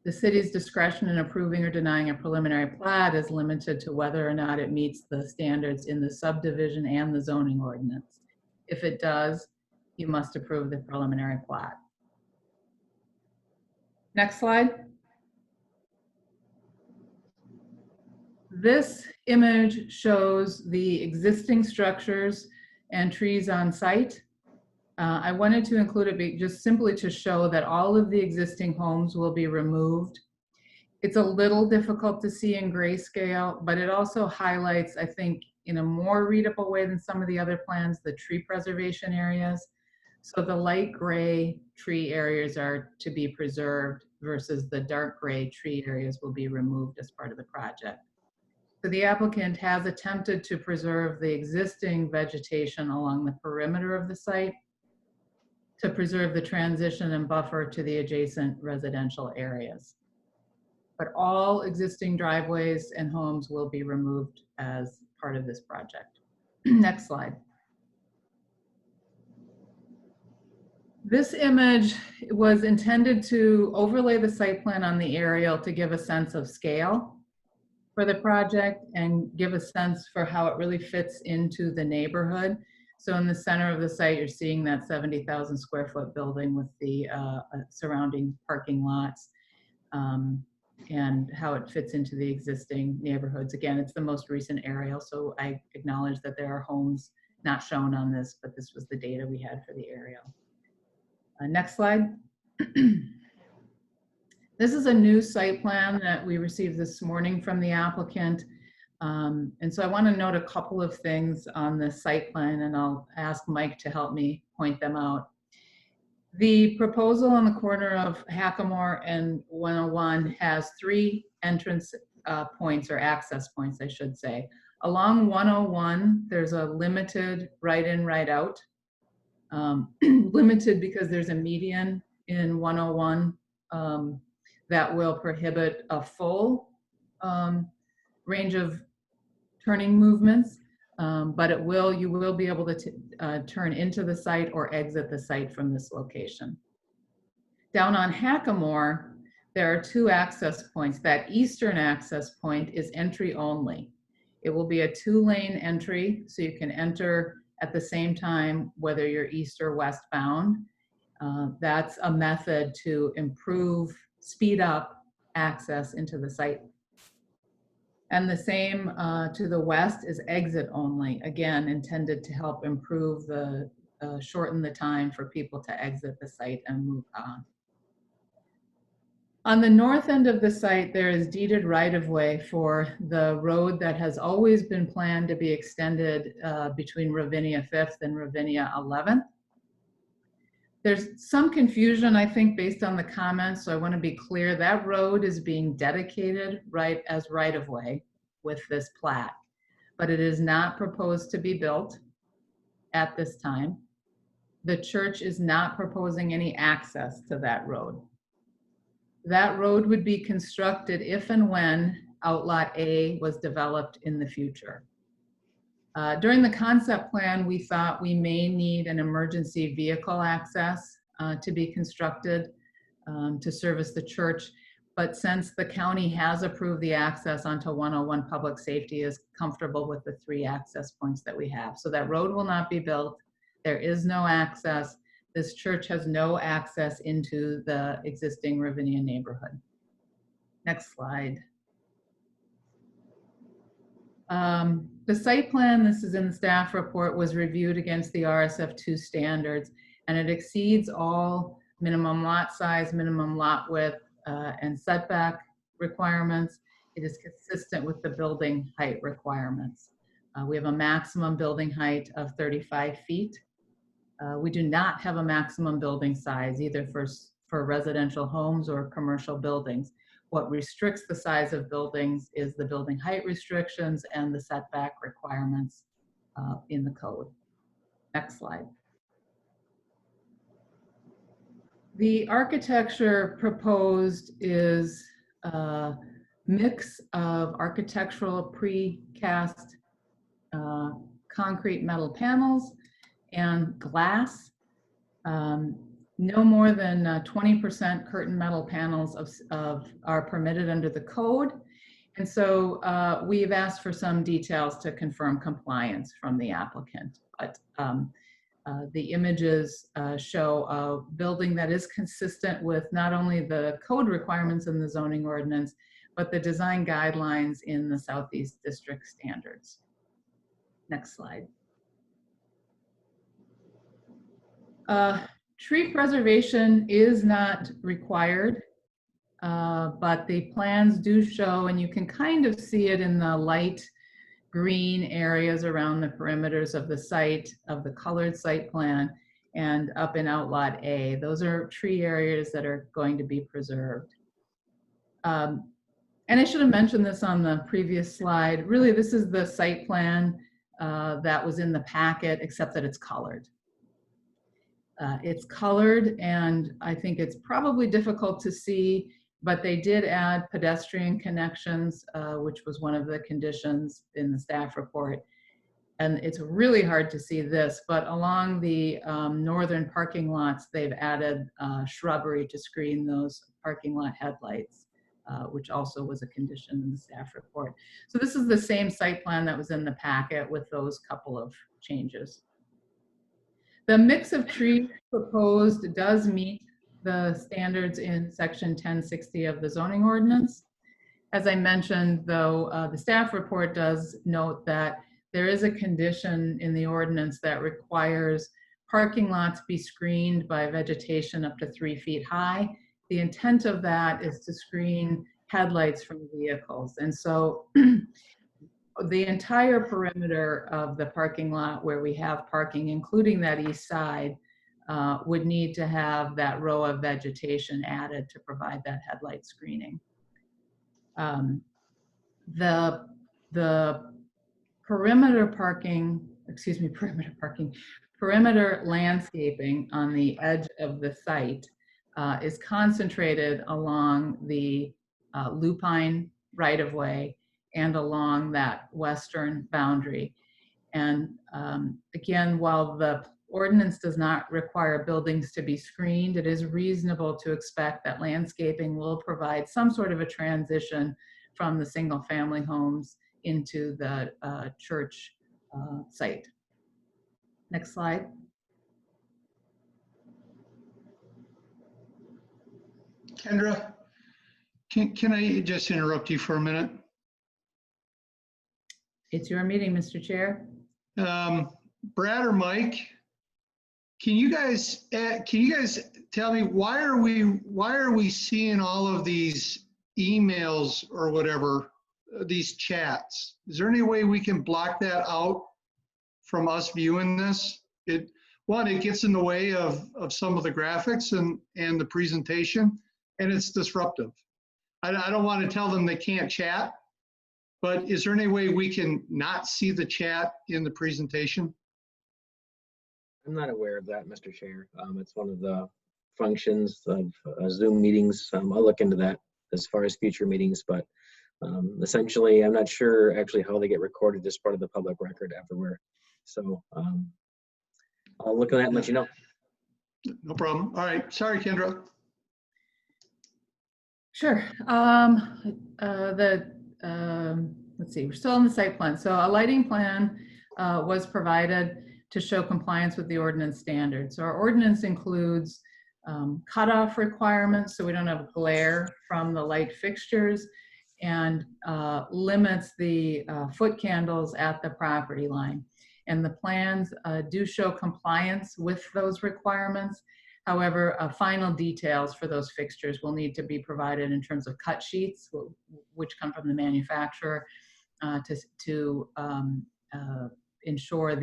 The city's discretion in approving or denying a preliminary plat is limited to whether or not it meets the standards in the subdivision and the zoning ordinance. If it does, you must approve the preliminary plat. Next slide. This image shows the existing structures and trees on site. I wanted to include it just simply to show that all of the existing homes will be removed. It's a little difficult to see in grayscale, but it also highlights, I think, in a more readable way than some of the other plans, the tree preservation areas. So the light gray tree areas are to be preserved versus the dark gray tree areas will be removed as part of the project. So the applicant has attempted to preserve the existing vegetation along the perimeter of the site to preserve the transition and buffer to the adjacent residential areas. But all existing driveways and homes will be removed as part of this project. Next slide. This image was intended to overlay the site plan on the aerial to give a sense of scale for the project and give a sense for how it really fits into the neighborhood. So in the center of the site, you're seeing that 70,000 square foot building with the surrounding parking lots and how it fits into the existing neighborhoods. Again, it's the most recent aerial, so I acknowledge that there are homes not shown on this, but this was the data we had for the aerial. Next slide. This is a new site plan that we received this morning from the applicant. And so I want to note a couple of things on the site plan, and I'll ask Mike to help me point them out. The proposal on the corner of Hackamore and 101 has 3 entrance points, or access points, I should say. Along 101, there's a limited right-in, right-out. Limited because there's a median in 101 that will prohibit a full range of turning movements, but you will be able to turn into the site or exit the site from this location. Down on Hackamore, there are 2 access points. That eastern access point is entry only. It will be a 2-lane entry, so you can enter at the same time whether you're east or west bound. That's a method to speed up access into the site. And the same to the west is exit only, again, intended to help improve shorten the time for people to exit the site and move on. On the north end of the site, there is deeded right-of-way for the road that has always been planned to be extended between Ravinia 5th and Ravinia 11th. There's some confusion, I think, based on the comments, so I want to be clear. That road is being dedicated as right-of-way with this plat, but it is not proposed to be built at this time. The church is not proposing any access to that road. That road would be constructed if and when Outlot A was developed in the future. During the concept plan, we thought we may need an emergency vehicle access to be constructed to service the church. But since the county has approved the access onto 101, public safety is comfortable with the 3 access points that we have. So that road will not be built. There is no access. This church has no access into the existing Ravinia neighborhood. Next slide. The site plan, this is in the staff report, was reviewed against the RSF2 standards, and it exceeds all minimum lot size, minimum lot width, and setback requirements. It is consistent with the building height requirements. We have a maximum building height of 35 feet. We do not have a maximum building size, either for residential homes or commercial buildings. What restricts the size of buildings is the building height restrictions and the setback requirements in the code. Next slide. The architecture proposed is a mix of architectural precast concrete metal panels and glass. No more than 20% curtain metal panels are permitted under the code. And so we've asked for some details to confirm compliance from the applicant. But the images show a building that is consistent with not only the code requirements in the zoning ordinance, but the design guidelines in the Southeast District standards. Next slide. Tree preservation is not required, but the plans do show, and you can kind of see it in the light green areas around the perimeters of the site, of the colored site plan, and up in Outlot A. Those are tree areas that are going to be preserved. And I should have mentioned this on the previous slide. Really, this is the site plan that was in the packet, except that it's colored. It's colored, and I think it's probably difficult to see, but they did add pedestrian connections, which was one of the conditions in the staff report. And it's really hard to see this, but along the northern parking lots, they've added shrubbery to screen those parking lot headlights, which also was a condition in the staff report. So this is the same site plan that was in the packet with those couple of changes. The mix of trees proposed does meet the standards in section 1060 of the zoning ordinance. As I mentioned, though, the staff report does note that there is a condition in the ordinance that requires parking lots be screened by vegetation up to 3 feet high. The intent of that is to screen headlights from vehicles. And so the entire perimeter of the parking lot where we have parking, including that east side, would need to have that row of vegetation added to provide that headlight screening. The perimeter landscaping on the edge of the site is concentrated along the lupine right-of-way and along that western boundary. And again, while the ordinance does not require buildings to be screened, it is reasonable to expect that landscaping will provide some sort of a transition from the single family homes into the church site. Next slide. Kendra, can I just interrupt you for a minute? It's your meeting, Mr. Chair. Brad or Mike, can you guys tell me why are we seeing all of these emails or whatever, these chats? Is there any way we can block that out from us viewing this? one, it gets in the way of some of the graphics and the presentation, and it's disruptive. I don't want to tell them they can't chat, but is there any way we can not see the chat in the presentation? I'm not aware of that, Mr. Chair. It's one of the functions of Zoom meetings. I'll look into that as far as future meetings, but essentially, I'm not sure actually how they get recorded as part of the public record everywhere. So I'll look at that and let you know. No problem. All right. Sorry, Kendra. Sure. Let's see, we're still on the site plan. So a lighting plan was provided to show compliance with the ordinance standards. So our ordinance includes cutoff requirements, so we don't have glare from the light fixtures, and limits the foot candles at the property line. And the plans do show compliance with those requirements. However, final details for those fixtures will need to be provided in terms of cut sheets, which come from the manufacturer, to ensure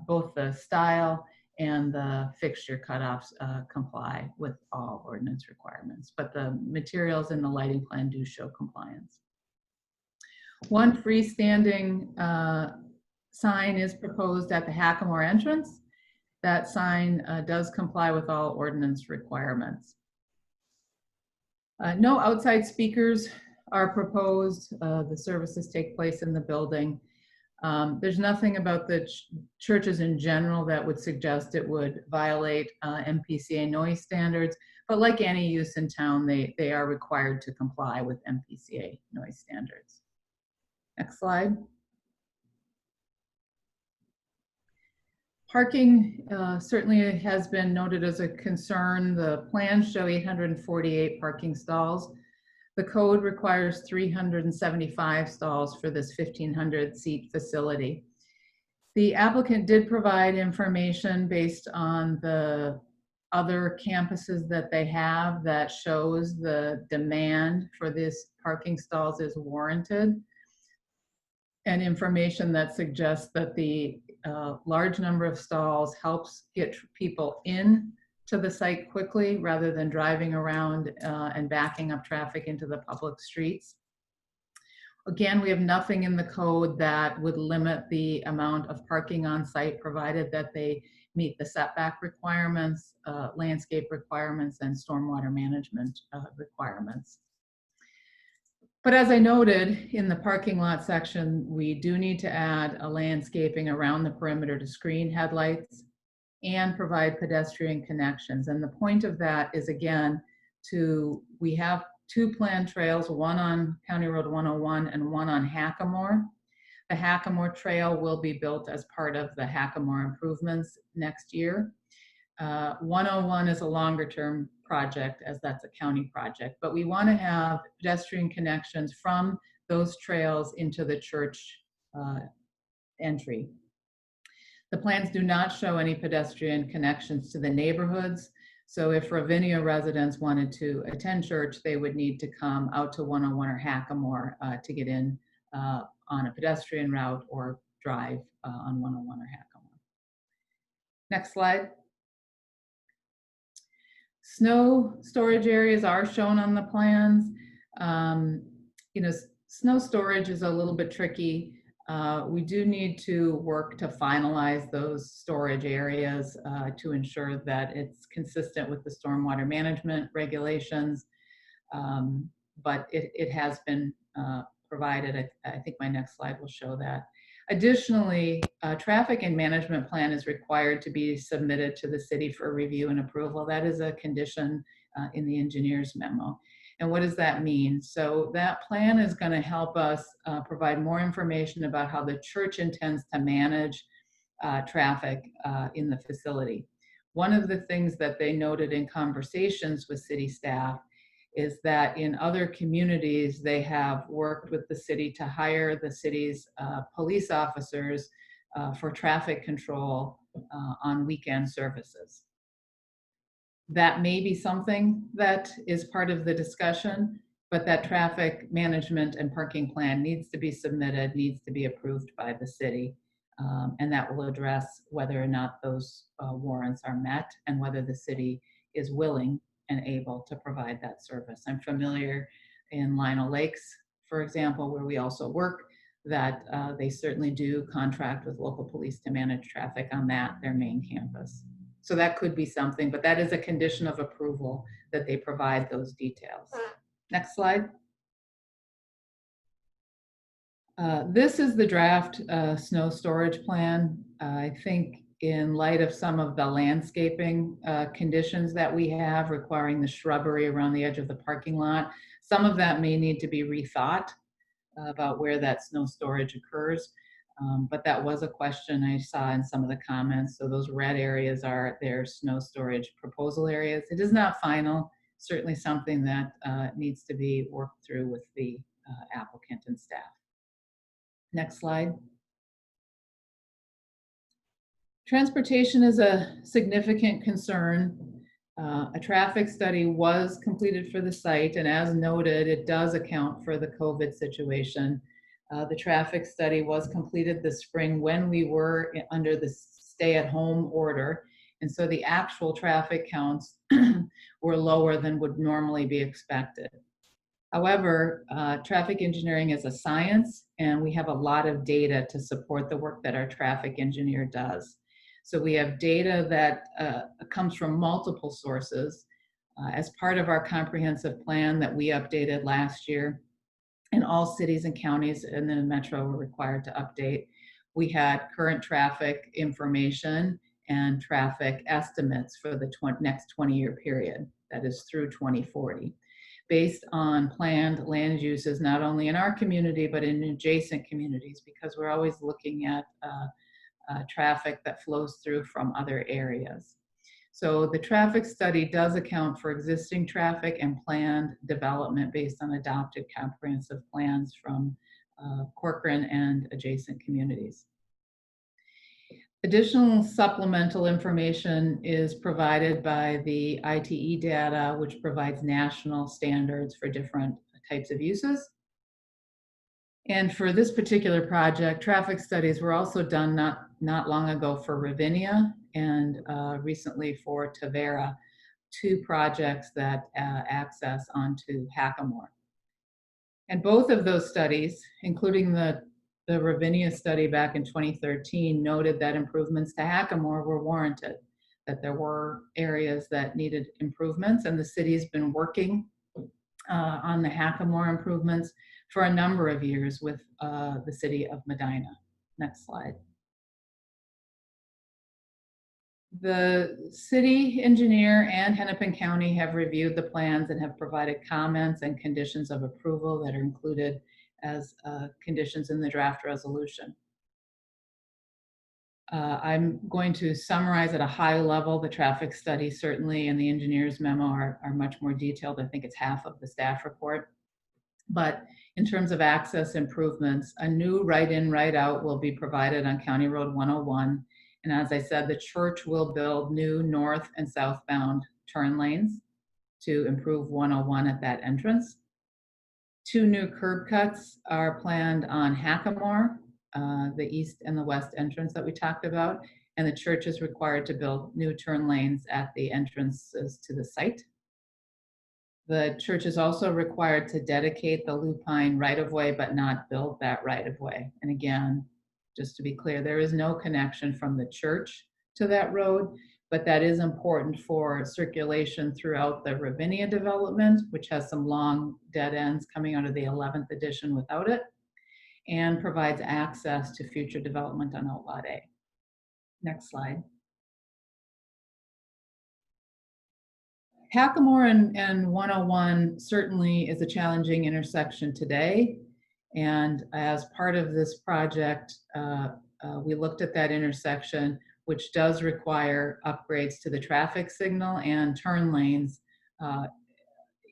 both the style and the fixture cutoffs comply with all ordinance requirements. But the materials in the lighting plan do show compliance. One freestanding sign is proposed at the Hackamore entrance. That sign does comply with all ordinance requirements. No outside speakers are proposed. The services take place in the building. There's nothing about the churches in general that would suggest it would violate MPCA noise standards, but like any use in town, they are required to comply with MPCA noise standards. Next slide. Parking certainly has been noted as a concern. The plans show 848 parking stalls. The code requires 375 stalls for this 1,500 seat facility. The applicant did provide information based on the other campuses that they have that shows the demand for this parking stalls is warranted, and information that suggests that the large number of stalls helps get people in to the site quickly rather than driving around and backing up traffic into the public streets. Again, we have nothing in the code that would limit the amount of parking on site, provided that they meet the setback requirements, landscape requirements, and stormwater management requirements. But as I noted in the parking lot section, we do need to add a landscaping around the perimeter to screen headlights and provide pedestrian connections. And the point of that is, again, we have two planned trails, one on County Road 101 and one on Hackamore. The Hackamore Trail will be built as part of the Hackamore improvements next year. 101 is a longer term project, as that's a county project, but we want to have pedestrian connections from those trails into the church entry. The plans do not show any pedestrian connections to the neighborhoods. So if Ravinia residents wanted to attend church, they would need to come out to 101 or Hackamore to get in on a pedestrian route or drive on 101 or Hackamore. Next slide. Snow storage areas are shown on the plans. Snow storage is a little bit tricky. We do need to work to finalize those storage areas to ensure that it's consistent with the stormwater management regulations. But it has been provided. I think my next slide will show that. Additionally, a traffic and management plan is required to be submitted to the city for review and approval. That is a condition in the engineer's memo. And what does that mean? So that plan is going to help us provide more information about how the church intends to manage traffic in the facility. One of the things that they noted in conversations with city staff is that in other communities, they have worked with the city to hire the city's police officers for traffic control on weekend services. That may be something that is part of the discussion, but that traffic management and parking plan needs to be submitted, needs to be approved by the city And that will address whether or not those warrants are met and whether the city is willing and able to provide that service. I'm familiar in Lionel Lakes, for example, where we also work, that they certainly do contract with local police to manage traffic on their main campus. So that could be something, but that is a condition of approval that they provide those details. Next slide. This is the draft snow storage plan. I think in light of some of the landscaping conditions that we have requiring the shrubbery around the edge of the parking lot, some of that may need to be rethought about where that snow storage occurs. But that was a question I saw in some of the comments. So those red areas are their snow storage proposal areas. It is not final, certainly something that needs to be worked through with the applicant and staff. Next slide. Transportation is a significant concern. A traffic study was completed for the site, and as noted, it does account for the COVID situation. The traffic study was completed this spring when we were under the stay-at-home order, and so the actual traffic counts were lower than would normally be expected. However, traffic engineering is a science, and we have a lot of data to support the work that our traffic engineer does. So we have data that comes from multiple sources. As part of our comprehensive plan that we updated last year, and all cities and counties in the metro were required to update, we had current traffic information and traffic estimates for the next 20-year period, that is through 2040. Based on planned land uses, not only in our community, but in adjacent communities, because we're always looking at traffic that flows through from other areas. So the traffic study does account for existing traffic and planned development based on adopted comprehensive plans from Corcoran and adjacent communities. Additional supplemental information is provided by the ITE data, which provides national standards for different types of uses. And for this particular project, traffic studies were also done not long ago for Ravinia and recently for Tavera, two projects that access onto Hackamore. And both of those studies, including the Ravinia study back in 2013, noted that improvements to Hackamore were warranted, that there were areas that needed improvements, and the city's been working on the Hackamore improvements for a number of years with the city of Medina. Next slide. The city engineer and Hennepin County have reviewed the plans and have provided comments and conditions of approval that are included as conditions in the draft resolution. I'm going to summarize at a high level. The traffic study certainly and the engineer's memo are much more detailed. I think it's half of the staff report. But in terms of access improvements, a new right-in, right-out will be provided on County Road 101. And as I said, the church will build new north and southbound turn lanes to improve 101 at that entrance. 2 new curb cuts are planned on Hackamore, the east and the west entrance that we talked about, and the church is required to build new turn lanes at the entrances to the site. The church is also required to dedicate the Lupine right-of-way, but not build that right-of-way. And again, just to be clear, there is no connection from the church to that road, but that is important for circulation throughout the Ravinia development, which has some long dead ends coming out of the 11th edition without it, and provides access to future development on Outlot A. Next slide. Hackamore and 101 certainly is a challenging intersection today. And as part of this project, we looked at that intersection, which does require upgrades to the traffic signal and turn lanes,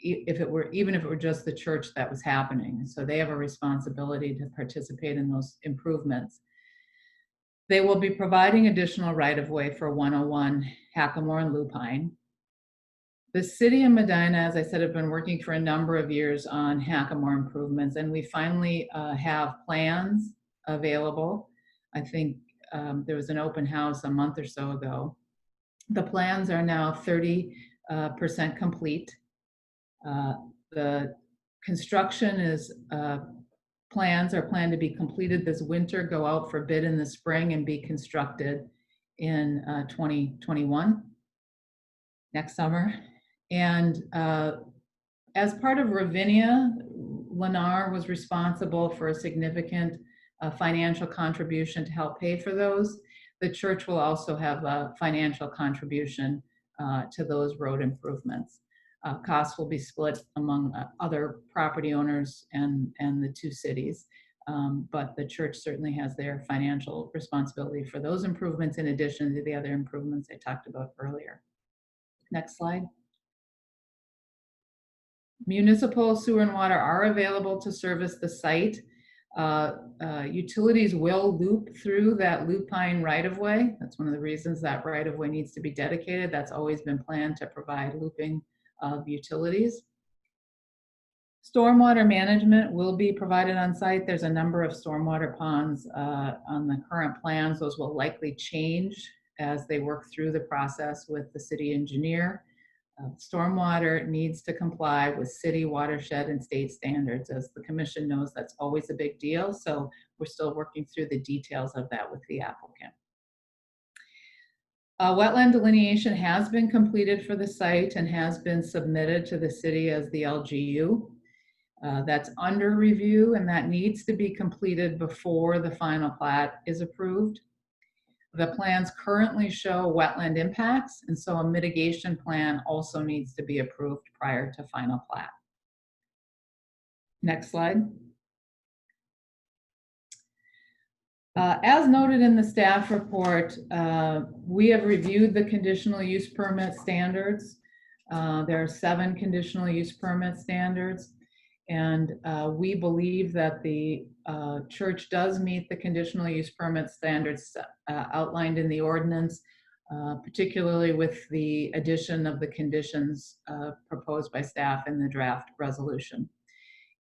even if it were just the church that was happening. So they have a responsibility to participate in those improvements. They will be providing additional right-of-way for 101, Hackamore and Lupine. The city of Medina, as I said, have been working for a number of years on Hackamore improvements, and we finally have plans available. I think there was an open house a month or so ago. The plans are now 30% complete. The construction is plans are planned to be completed this winter, go out for bid in the spring, and be constructed in 2021, next summer. And as part of Ravinia, Lennar was responsible for a significant financial contribution to help pay for those. The church will also have a financial contribution to those road improvements. Costs will be split among other property owners and the two cities. But the church certainly has their financial responsibility for those improvements in addition to the other improvements I talked about earlier. Next slide. Municipal sewer and water are available to service the site. Utilities will loop through that lupine right-of-way. That's one of the reasons that right-of-way needs to be dedicated. That's always been planned to provide looping of utilities. Stormwater management will be provided on site. There's a number of stormwater ponds on the current plans. Those will likely change as they work through the process with the city engineer. Stormwater needs to comply with city watershed and state standards. As the commission knows, that's always a big deal. So we're still working through the details of that with the applicant. Wetland delineation has been completed for the site and has been submitted to the city as the LGU. That's under review, and that needs to be completed before the final plat is approved. The plans currently show wetland impacts, and so a mitigation plan also needs to be approved prior to final plat. Next slide. As noted in the staff report, we have reviewed the conditional use permit standards. There are 7 conditional use permit standards, and we believe that the church does meet the conditional use permit standards outlined in the ordinance, particularly with the addition of the conditions proposed by staff in the draft resolution.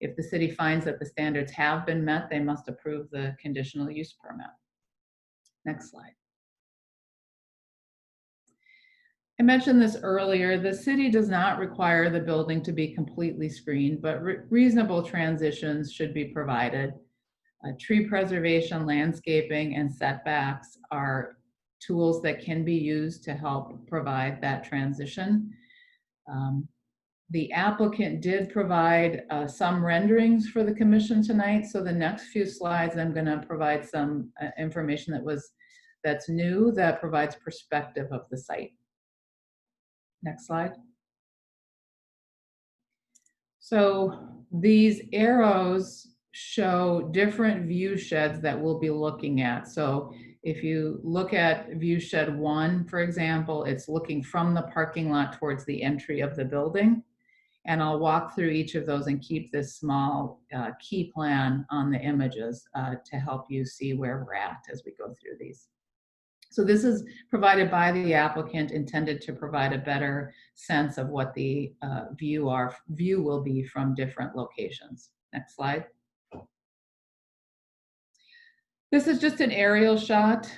If the city finds that the standards have been met, they must approve the conditional use permit. Next slide. I mentioned this earlier, the city does not require the building to be completely screened, but reasonable transitions should be provided. Tree preservation, landscaping, and setbacks are tools that can be used to help provide that transition. The applicant did provide some renderings for the commission tonight, so the next few slides I'm going to provide some information that's new, that provides perspective of the site. Next slide. So these arrows show different view sheds that we'll be looking at. So if you look at view shed 1, for example, it's looking from the parking lot towards the entry of the building. And I'll walk through each of those and keep this small key plan on the images to help you see where we're at as we go through these. So this is provided by the applicant, intended to provide a better sense of what the view will be from different locations. Next slide. This is just an aerial shot,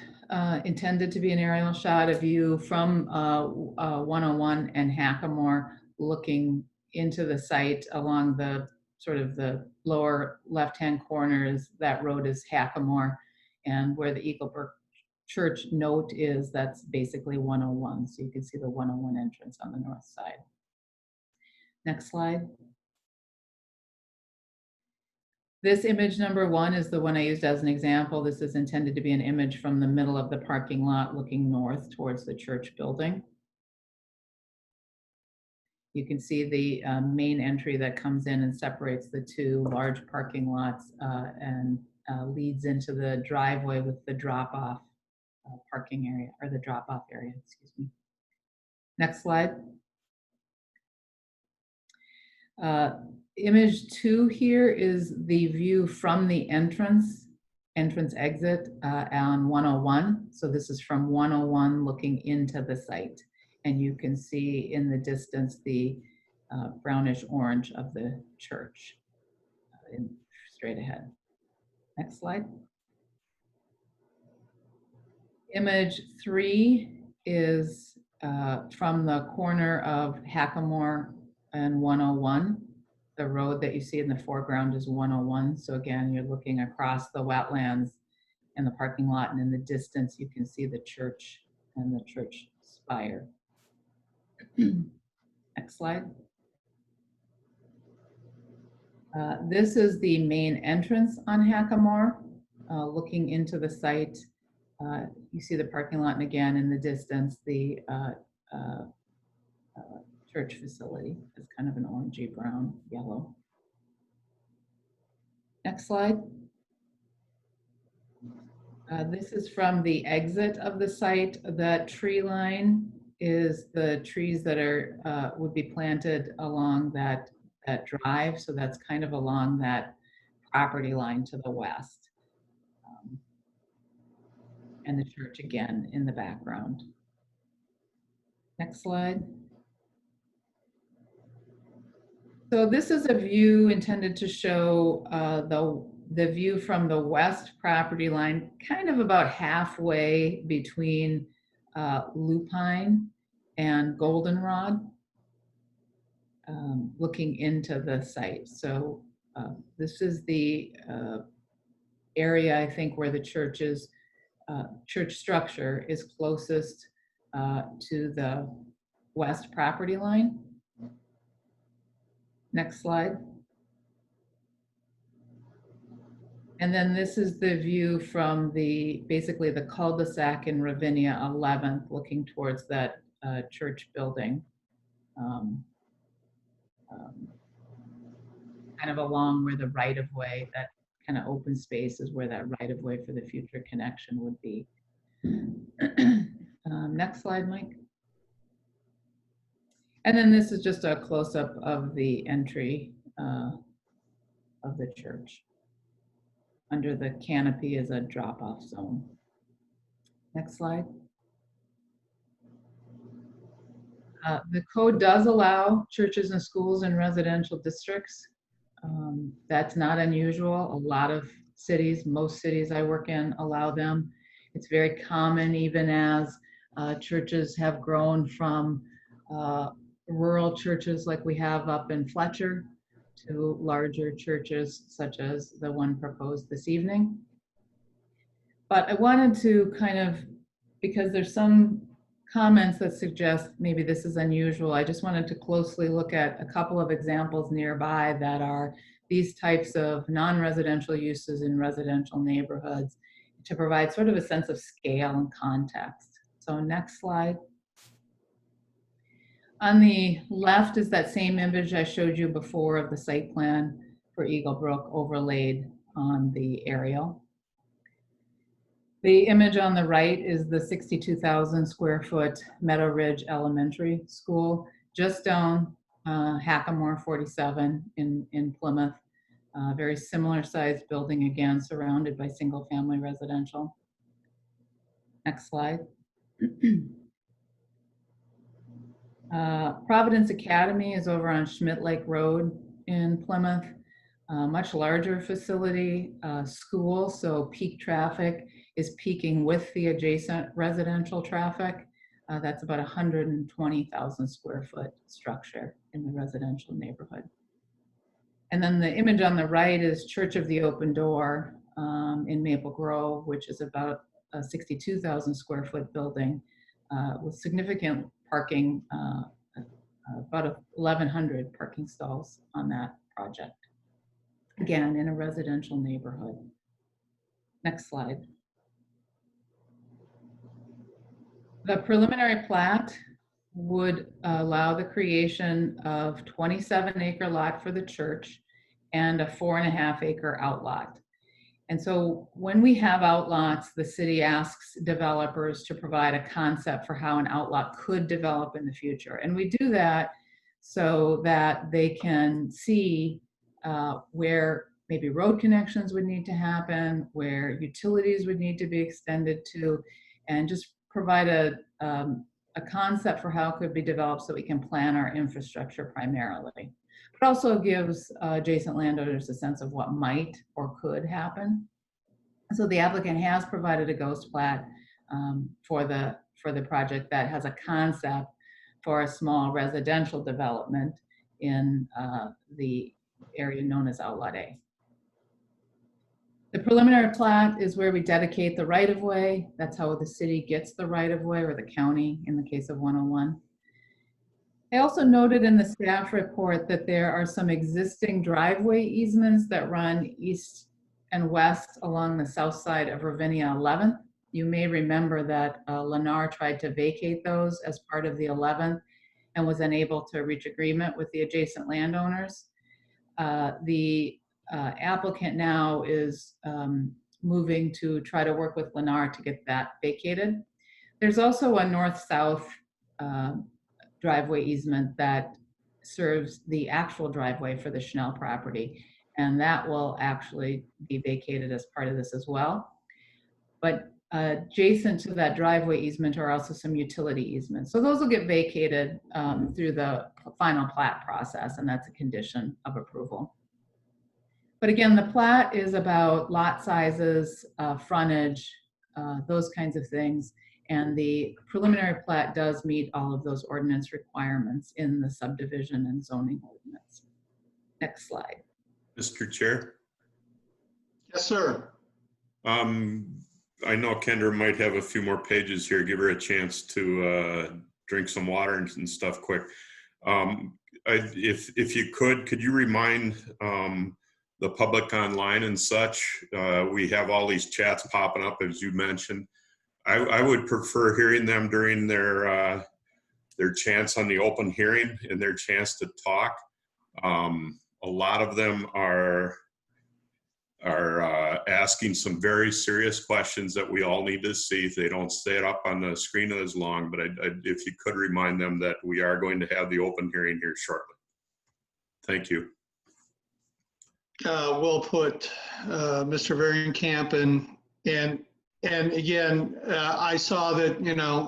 intended to be an aerial shot of view from 101 and Hackamore, looking into the site along the sort of the lower left-hand corners. That road is Hackamore, and where the Eaglebrook Church note is, that's basically 101. So you can see the 101 entrance on the north side. Next slide. This image number 1 is the one I used as an example. This is intended to be an image from the middle of the parking lot looking north towards the church building. You can see the main entry that comes in and separates the 2 large parking lots and leads into the driveway with the drop-off parking area, or the drop-off area, excuse me. Next slide. Image 2 here is the view from the entrance exit on 101. So this is from 101 looking into the site. And you can see in the distance the brownish orange of the church straight ahead. Next slide. Image 3 is from the corner of Hackamore and 101. The road that you see in the foreground is 101. So again, you're looking across the wetlands and the parking lot, and in the distance you can see the church and the church spire. Next slide. This is the main entrance on Hackamore. Looking into the site, you see the parking lot, and again in the distance the church facility is kind of an orangey brown yellow. Next slide. This is from the exit of the site. That tree line is the trees that are would be planted along that drive. So that's kind of along that property line to the west. And the church again in the background. Next slide. So this is a view intended to show the view from the west property line, kind of about halfway between Lupine and Goldenrod, looking into the site. So this is the area, I think, where the church structure is closest to the west property line. Next slide. And then this is the view from basically the cul-de-sac in Ravinia 11th, looking towards that church building. Kind of along where the right-of-way, that kind of open space is where that right-of-way for the future connection would be. Next slide, Mike. And then this is just a close-up of the entry of the church. Under the canopy is a drop-off zone. Next slide. The code does allow churches and schools in residential districts. That's not unusual. A lot of cities, most cities I work in, allow them. It's very common, even as churches have grown from rural churches like we have up in Fletcher to larger churches such as the one proposed this evening. But I wanted to kind of, because there's some comments that suggest maybe this is unusual, I just wanted to closely look at a couple of examples nearby that are these types of non-residential uses in residential neighborhoods to provide sort of a sense of scale and context. So next slide. On the left is that same image I showed you before of the site plan for Eagle Brook overlaid on the aerial. The image on the right is the 62,000 square foot Meadow Ridge Elementary School, just down Hackamore 47 in Plymouth. Very similar sized building, again, surrounded by single family residential. Next slide. Providence Academy is over on Schmidt Lake Road in Plymouth. Much larger facility, school, so peak traffic is peaking with the adjacent residential traffic. That's about 120,000 square foot structure in the residential neighborhood. And then the image on the right is Church of the Open Door in Maple Grove, which is about a 62,000 square foot building with significant parking, about 1,100 parking stalls on that project. Again, in a residential neighborhood. Next slide. The preliminary plat would allow the creation of 27-acre lot for the church and a 4.5-acre outlot. And so when we have outlots, the city asks developers to provide a concept for how an outlot could develop in the future. And we do that so that they can see where maybe road connections would need to happen, where utilities would need to be extended to, and just provide a concept for how it could be developed so we can plan our infrastructure primarily. But also gives adjacent landowners a sense of what might or could happen. So the applicant has provided a ghost plat for the project that has a concept for a small residential development in the area known as Outlet A. The preliminary plat is where we dedicate the right-of-way. That's how the city gets the right-of-way, or the county in the case of 101. I also noted in the staff report that there are some existing driveway easements that run east and west along the south side of Ravinia 11th. You may remember that Lennar tried to vacate those as part of the 11th and was unable to reach agreement with the adjacent landowners. The applicant now is moving to try to work with Lennar to get that vacated. There's also a north-south driveway easement that serves the actual driveway for the Schnell property, and that will actually be vacated as part of this as well. But adjacent to that driveway easement are also some utility easements. So those will get vacated through the final plat process, and that's a condition of approval. But again, the plat is about lot sizes, frontage, those kinds of things. And the preliminary plat does meet all of those ordinance requirements in the subdivision and zoning ordinance. Next slide. Mr. Chair. Yes, sir. I know Kendra might have a few more pages here. Give her a chance to drink some water and stuff quick. If you could you remind the public online and such, we have all these chats popping up, as you mentioned. I would prefer hearing them during their chance on the open hearing and their chance to talk. A lot of them are asking some very serious questions that we all need to see. They don't stay it up on the screen as long, but if you could remind them that we are going to have the open hearing here shortly. Thank you. We'll put Mr. Varienkamp and again, I saw that,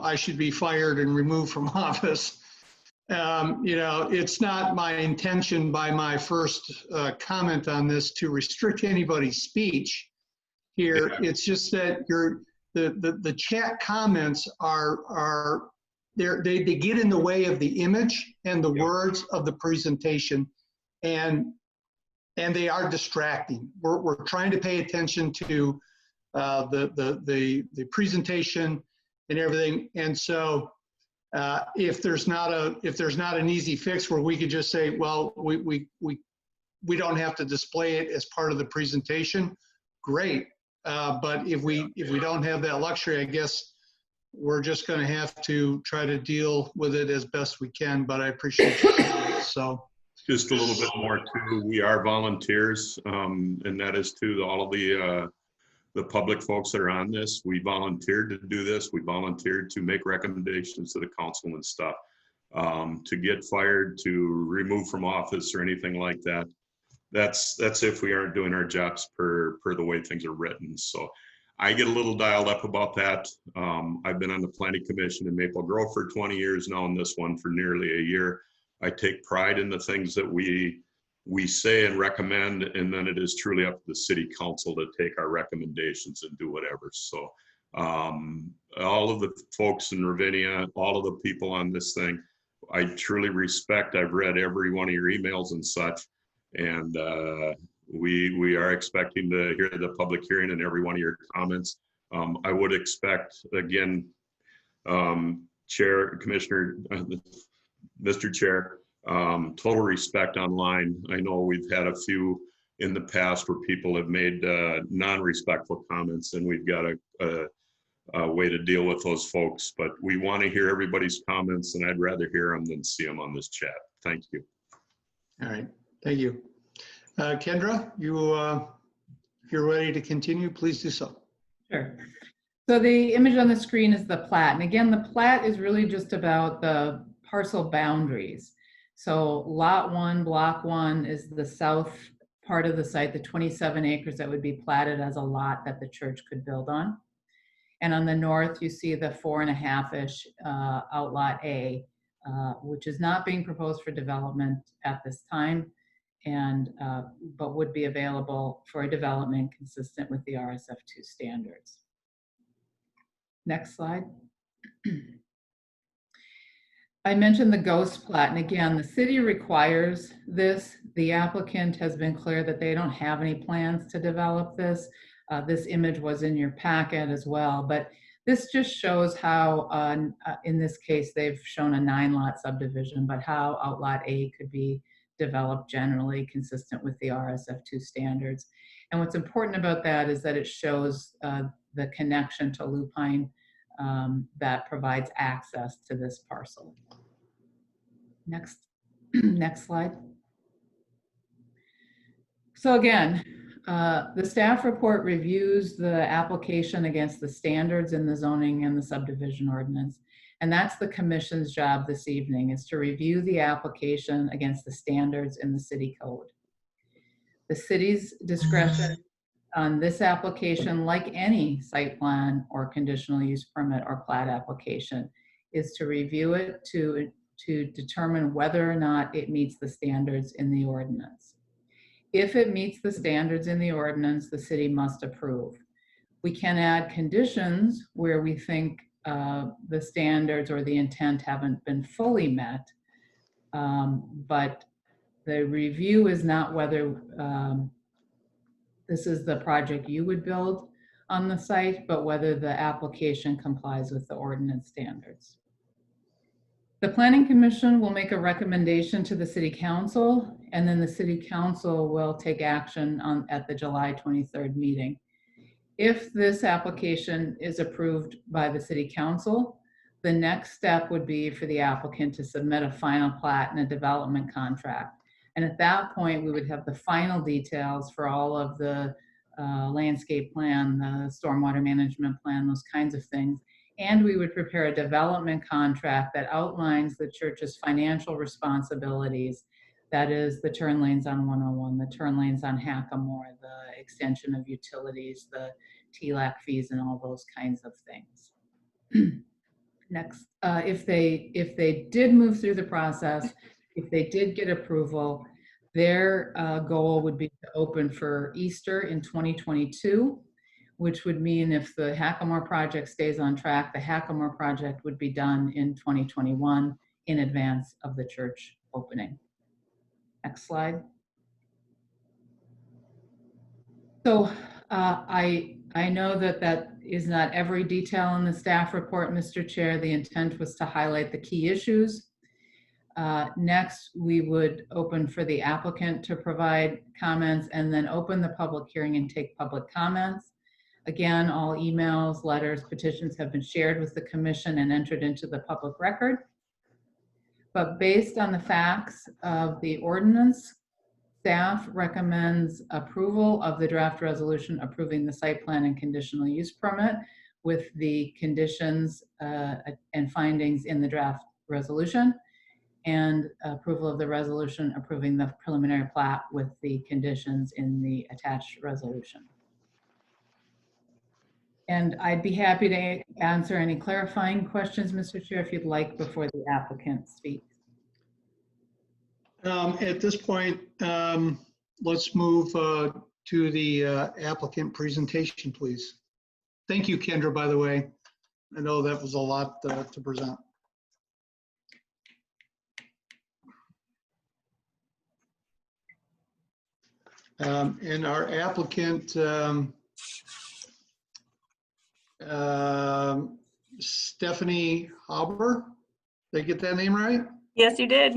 I should be fired and removed from office. It's not my intention by my first comment on this to restrict anybody's speech here. Yeah. It's just that the chat comments they get in the way of the image and the words of the presentation, and they are distracting. We're trying to pay attention to the presentation and everything, and so if there's not an easy fix where we could just say, well, we don't have to display it as part of the presentation, great. But if we don't have that luxury, I guess we're just going to have to try to deal with it as best we can. But I appreciate your comments. So just a little bit more too. We are volunteers, and that is to all of the public folks that are on this. We volunteered to do this. We volunteered to make recommendations to the council and stuff. To get fired, to remove from office or anything like that, that's if we aren't doing our jobs per the way things are written. So I get a little dialed up about that. I've been on the planning commission in Maple Grove for 20 years now, and this one for nearly a year. I take pride in the things that we say and recommend, and then it is truly up to the city council to take our recommendations and do whatever. So all of the folks in Ravinia, all of the people on this thing, I truly respect. I've read every one of your emails and such, and we are expecting to hear the public hearing and every one of your comments. I would expect, again, Chair, Commissioner, Mr. Chair, total respect online. I know we've had a few in the past where people have made non-respectful comments, and we've got a way to deal with those folks. But we want to hear everybody's comments, and I'd rather hear them than see them on this chat. Thank you. All right, thank you. Kendra, if you're ready to continue, please do so. Sure. So the image on the screen is the plat. And again, the plat is really just about the parcel boundaries. So lot 1, block 1 is the south part of the site, the 27 acres that would be platted as a lot that the church could build on. And on the north, you see the 4.5-ish outlot A, which is not being proposed for development at this time, and but would be available for a development consistent with the RSF2 standards. Next slide. I mentioned the ghost plat, and again, the city requires this. The applicant has been clear that they don't have any plans to develop this. This image was in your packet as well, but this just shows how, in this case, they've shown a 9-lot subdivision, but how Outlot A could be developed generally consistent with the RSF2 standards. And what's important about that is that it shows the connection to Lupine that provides access to this parcel. Next, next slide. So again, the staff report reviews the application against the standards in the zoning and the subdivision ordinance. And that's the commission's job this evening, is to review the application against the standards in the city code. The city's discretion on this application, like any site plan or conditional use permit or plat application, is to review it to determine whether or not it meets the standards in the ordinance. If it meets the standards in the ordinance, the city must approve. We can add conditions where we think the standards or the intent haven't been fully met, but the review is not whether this is the project you would build on the site, but whether the application complies with the ordinance standards. The Planning Commission will make a recommendation to the City Council, and then the City Council will take action at the July 23rd meeting. If this application is approved by the City Council, the next step would be for the applicant to submit a final plat and a development contract. And at that point, we would have the final details for all of the landscape plan, the stormwater management plan, those kinds of things. And we would prepare a development contract that outlines the church's financial responsibilities. That is the turn lanes on 101, the turn lanes on Hackamore, the extension of utilities, the TLAC fees, and all those kinds of things. Next, if they did move through the process, if they did get approval, their goal would be to open for Easter in 2022, which would mean if the Hackamore project stays on track, the Hackamore project would be done in 2021 in advance of the church opening. Next slide. So I know that is not every detail in the staff report, Mr. Chair. The intent was to highlight the key issues. Next, we would open for the applicant to provide comments and then open the public hearing and take public comments. Again, all emails, letters, petitions have been shared with the commission and entered into the public record. But based on the facts of the ordinance, staff recommends approval of the draft resolution approving the site plan and conditional use permit with the conditions and findings in the draft resolution, and approval of the resolution approving the preliminary plat with the conditions in the attached resolution. And I'd be happy to answer any clarifying questions, Mr. Chair, if you'd like, before the applicant speaks. At this point, let's move to the applicant presentation, please. Thank you, Kendra, by the way. I know that was a lot to present. And our applicant, Stephanie Hauber, did I get that name right? Yes, you did.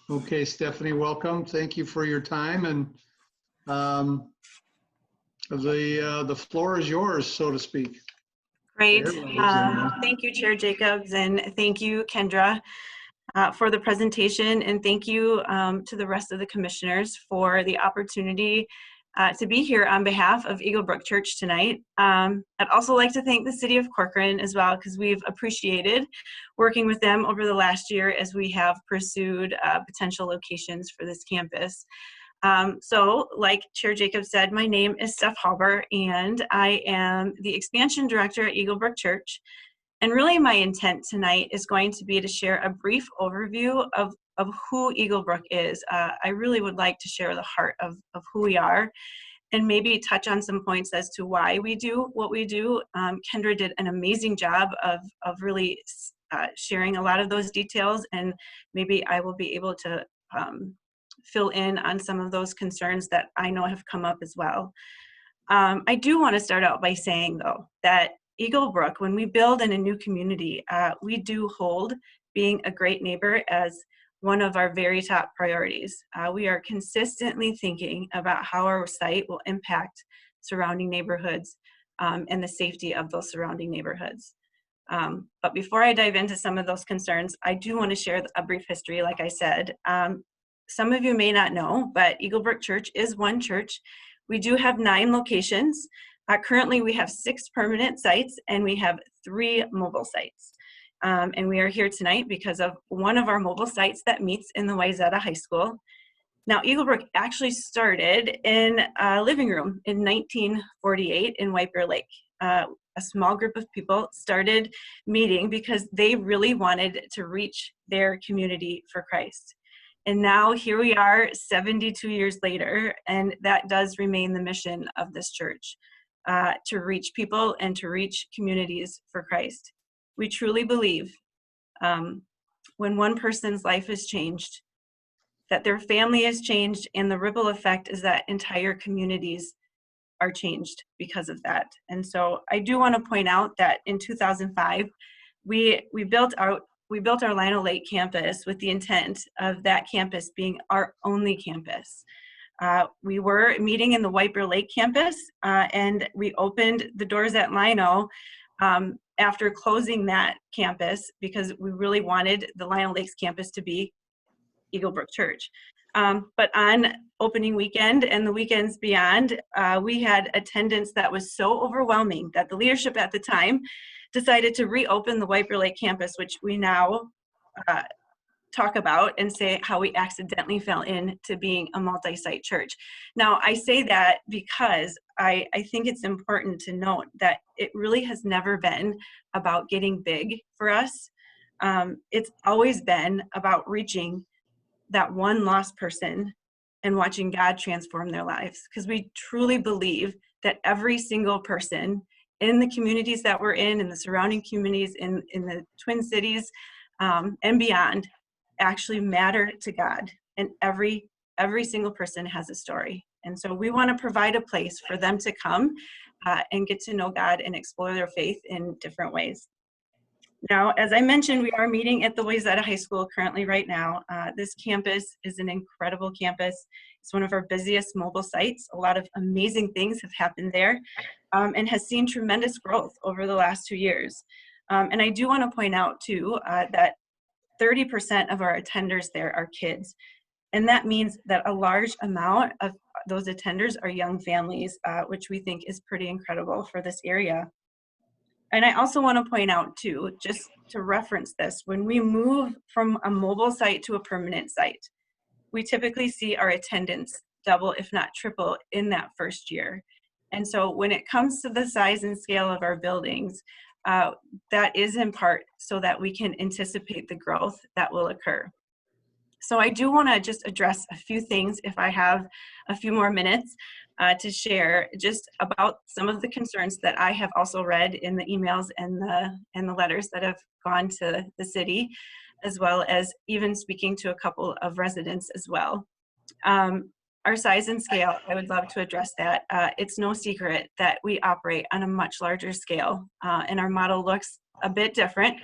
Okay, Stephanie, welcome. Thank you for your time, and the floor is yours, so to speak. Great. Thank you, Chair Jacobs, and thank you, Kendra, for the presentation, and thank you to the rest of the commissioners for the opportunity to be here on behalf of Eagle Brook Church tonight. I'd also like to thank the City of Corcoran as well, because we've appreciated working with them over the last year as we have pursued potential locations for this campus. So like Chair Jacobs said, my name is Steph Hauber, and I am the Expansion Director at Eagle Brook Church. And really my intent tonight is going to be to share a brief overview of who Eagle Brook is. I really would like to share the heart of who we are and maybe touch on some points as to why we do what we do. Kendra did an amazing job of really sharing a lot of those details, and maybe I will be able to fill in on some of those concerns that I know have come up as well. I do want to start out by saying, though, that Eagle Brook, when we build in a new community, we do hold being a great neighbor as one of our very top priorities. We are consistently thinking about how our site will impact surrounding neighborhoods and the safety of those surrounding neighborhoods. But before I dive into some of those concerns, I do want to share a brief history, like I said. Some of you may not know, but Eagle Brook Church is one church. We do have 9 locations. Currently, we have 6 permanent sites, and we have 3 mobile sites. And we are here tonight because of one of our mobile sites that meets in the Wayzata High School. Now, Eagle Brook actually started in a living room in 1948 in White Bear Lake. A small group of people started meeting because they really wanted to reach their community for Christ. And now here we are 72 years later, and that does remain the mission of this church, to reach people and to reach communities for Christ. We truly believe when one person's life is changed, that their family is changed, and the ripple effect is that entire communities are changed because of that. And so I do want to point out that in 2005, we built our Lino Lake campus with the intent of that campus being our only campus. We were meeting in the White Bear Lake campus, and we opened the doors at Lino after closing that campus because we really wanted the Lino Lakes campus to be Eagle Brook Church. But on opening weekend and the weekends beyond, we had attendance that was so overwhelming that the leadership at the time decided to reopen the White Bear Lake campus, which we now talk about and say how we accidentally fell into being a multi-site church. Now, I say that because I think it's important to note that it really has never been about getting big for us. It's always been about reaching that one lost person and watching God transform their lives, because we truly believe that every single person in the communities that we're in the surrounding communities, in the Twin Cities and beyond, actually matter to God. And every single person has a story. And so we want to provide a place for them to come and get to know God and explore their faith in different ways. Now, as I mentioned, we are meeting at the Wayzata High School currently right now. This campus is an incredible campus. It's one of our busiest mobile sites. A lot of amazing things have happened there and has seen tremendous growth over the last 2 years. And I do want to point out too that 30% of our attenders there are kids. And that means that a large amount of those attenders are young families, which we think is pretty incredible for this area. And I also want to point out too, just to reference this, when we move from a mobile site to a permanent site, we typically see our attendance double, if not triple, in that first year. And so when it comes to the size and scale of our buildings, that is in part so that we can anticipate the growth that will occur. So I do want to just address a few things, if I have a few more minutes, to share just about some of the concerns that I have also read in the emails and the letters that have gone to the city, as well as even speaking to a couple of residents as well. Our size and scale, I would love to address that. It's no secret that we operate on a much larger scale, and our model looks a bit different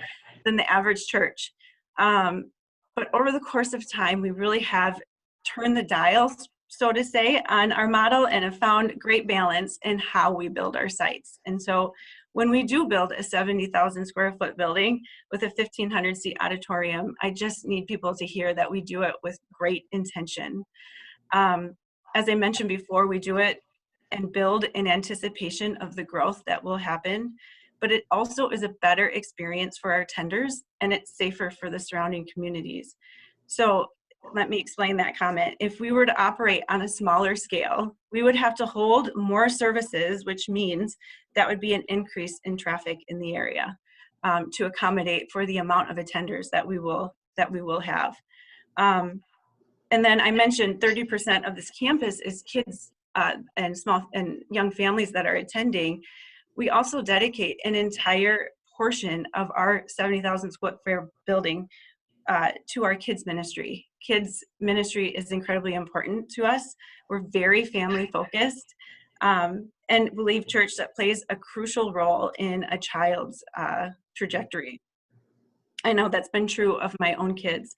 than the average church. But over the course of time, we really have turned the dials, so to say, on our model and have found great balance in how we build our sites. And so when we do build a 70,000 square foot building with a 1,500 seat auditorium, I just need people to hear that we do it with great intention. As I mentioned before, we do it and build in anticipation of the growth that will happen, but it also is a better experience for our attenders, and it's safer for the surrounding communities. So let me explain that comment. If we were to operate on a smaller scale, we would have to hold more services, which means that would be an increase in traffic in the area to accommodate for the amount of attenders that we will have. And then I mentioned 30% of this campus is kids and young families that are attending, we also dedicate an entire portion of our 70,000 square foot building to our kids ministry. Kids ministry is incredibly important to us. We're very family focused and believe church that plays a crucial role in a child's trajectory. I know that's been true of my own kids.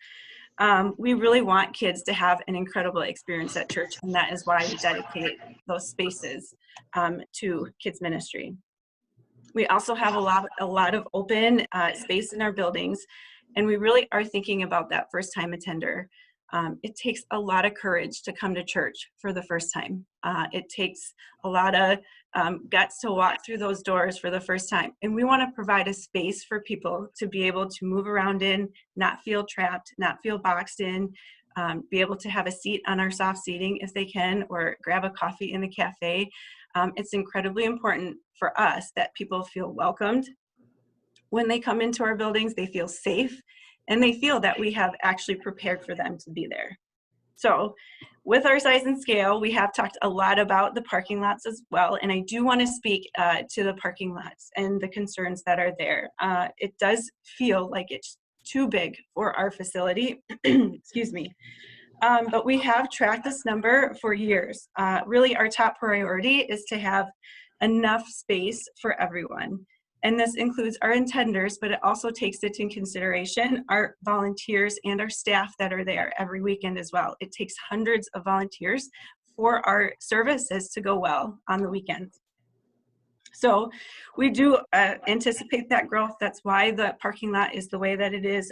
We really want kids to have an incredible experience at church, and that is why we dedicate those spaces to kids ministry. We also have a lot of open space in our buildings, and we really are thinking about that first time attender. It takes a lot of courage to come to church for the first time. It takes a lot of guts to walk through those doors for the first time. And we want to provide a space for people to be able to move around in, not feel trapped, not feel boxed in, be able to have a seat on our soft seating if they can, or grab a coffee in the cafe. It's incredibly important for us that people feel welcomed. When they come into our buildings, they feel safe, and they feel that we have actually prepared for them to be there. So with our size and scale, we have talked a lot about the parking lots as well, and I do want to speak to the parking lots and the concerns that are there. It does feel like it's too big for our facility, excuse me, but we have tracked this number for years. Really, our top priority is to have enough space for everyone. And this includes our attenders, but it also takes into consideration our volunteers and our staff that are there every weekend as well. It takes hundreds of volunteers for our services to go well on the weekends. So we do anticipate that growth. That's why the parking lot is the way that it is.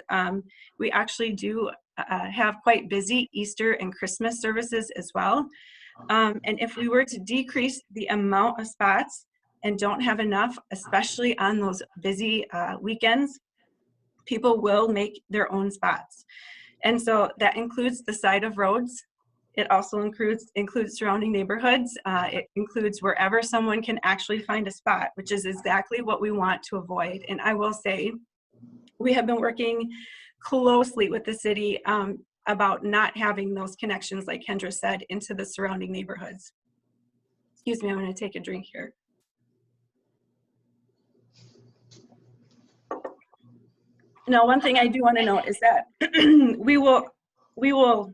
We actually do have quite busy Easter and Christmas services as well. And if we were to decrease the amount of spots and don't have enough, especially on those busy weekends, people will make their own spots. And so that includes the side of roads. It also includes surrounding neighborhoods. It includes wherever someone can actually find a spot, which is exactly what we want to avoid. And I will say, we have been working closely with the city about not having those connections, like Kendra said, into the surrounding neighborhoods. Excuse me, I'm going to take a drink here. Now, one thing I do want to note is that we will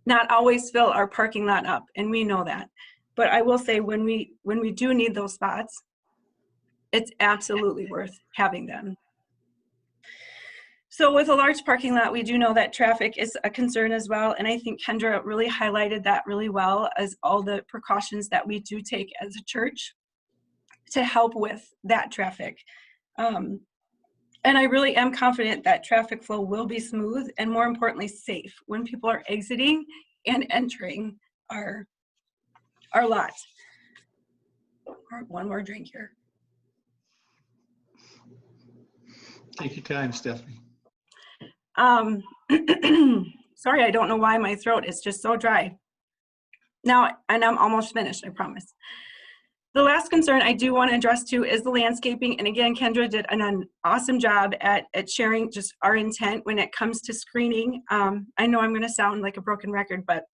not always fill our parking lot up, and we know that. But I will say, when we do need those spots, it's absolutely worth having them. So with a large parking lot, we do know that traffic is a concern as well, and I think Kendra really highlighted that really well, as all the precautions that we do take as a church to help with that traffic. And I really am confident that traffic flow will be smooth and, more importantly, safe when people are exiting and entering our lot. One more drink here. Take your time, Stephanie. Sorry, I don't know why my throat is just so dry. Now, and I'm almost finished, I promise. The last concern I do want to address too is the landscaping. And again, Kendra did an awesome job at sharing just our intent when it comes to screening. I know I'm going to sound like a broken record, but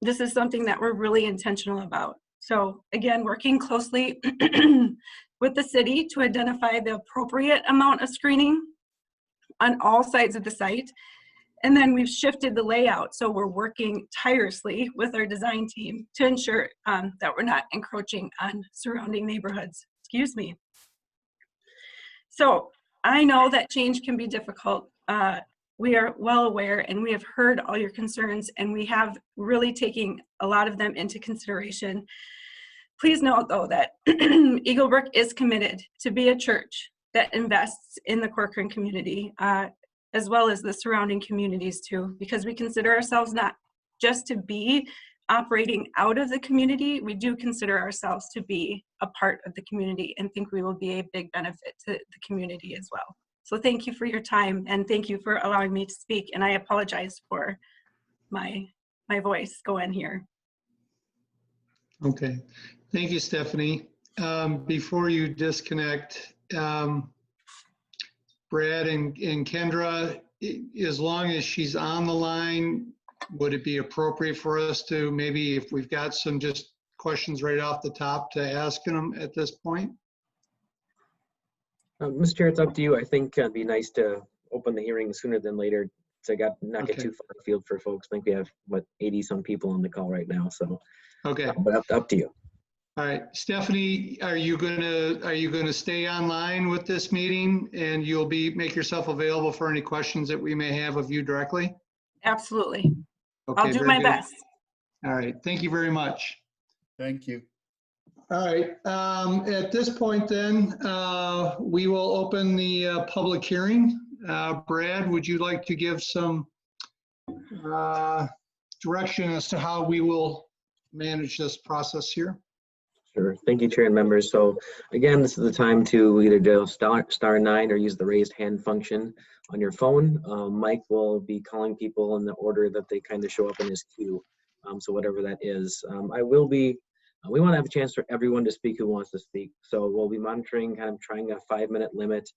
this is something that we're really intentional about. So again, working closely with the city to identify the appropriate amount of screening on all sides of the site. And then we've shifted the layout. So we're working tirelessly with our design team to ensure that we're not encroaching on surrounding neighborhoods. Excuse me. So I know that change can be difficult. We are well aware, and we have heard all your concerns, and we have really taken a lot of them into consideration. Please note though that Eaglebrook is committed to be a church that invests in the Corcoran community, as well as the surrounding communities too, because we consider ourselves not just to be operating out of the community, we do consider ourselves to be a part of the community and think we will be a big benefit to the community as well. So thank you for your time, and thank you for allowing me to speak, and I apologize for my voice going here. Okay, thank you, Stephanie. Before you disconnect, Brad and Kendra, as long as she's on the line, would it be appropriate for us to maybe, if we've got some just questions right off the top, to ask them at this point? Mr. Chair, it's up to you. I think it'd be nice to open the hearing sooner than later. So not get Okay. too far afield for folks. I think we have, what, 80 some people on the call right now. So, Okay. but up to you. All right, Stephanie, are you gonna stay online with this meeting, and you'll make yourself available for any questions that we may have of you directly? Absolutely. Okay, I'll do very my good. best. All right, thank you very much. Thank you. All right, at this point then, we will open the public hearing. Brad, would you like to give some direction as to how we will manage this process here? Sure. Thank you, Chair and members. So again, this is the time to either do *9 or use the raised hand function on your phone. Mike will be calling people in the order that they kind of show up in his queue. So whatever that is. We want to have a chance for everyone to speak who wants to speak. So we'll be monitoring, kind of trying a 5-minute limit.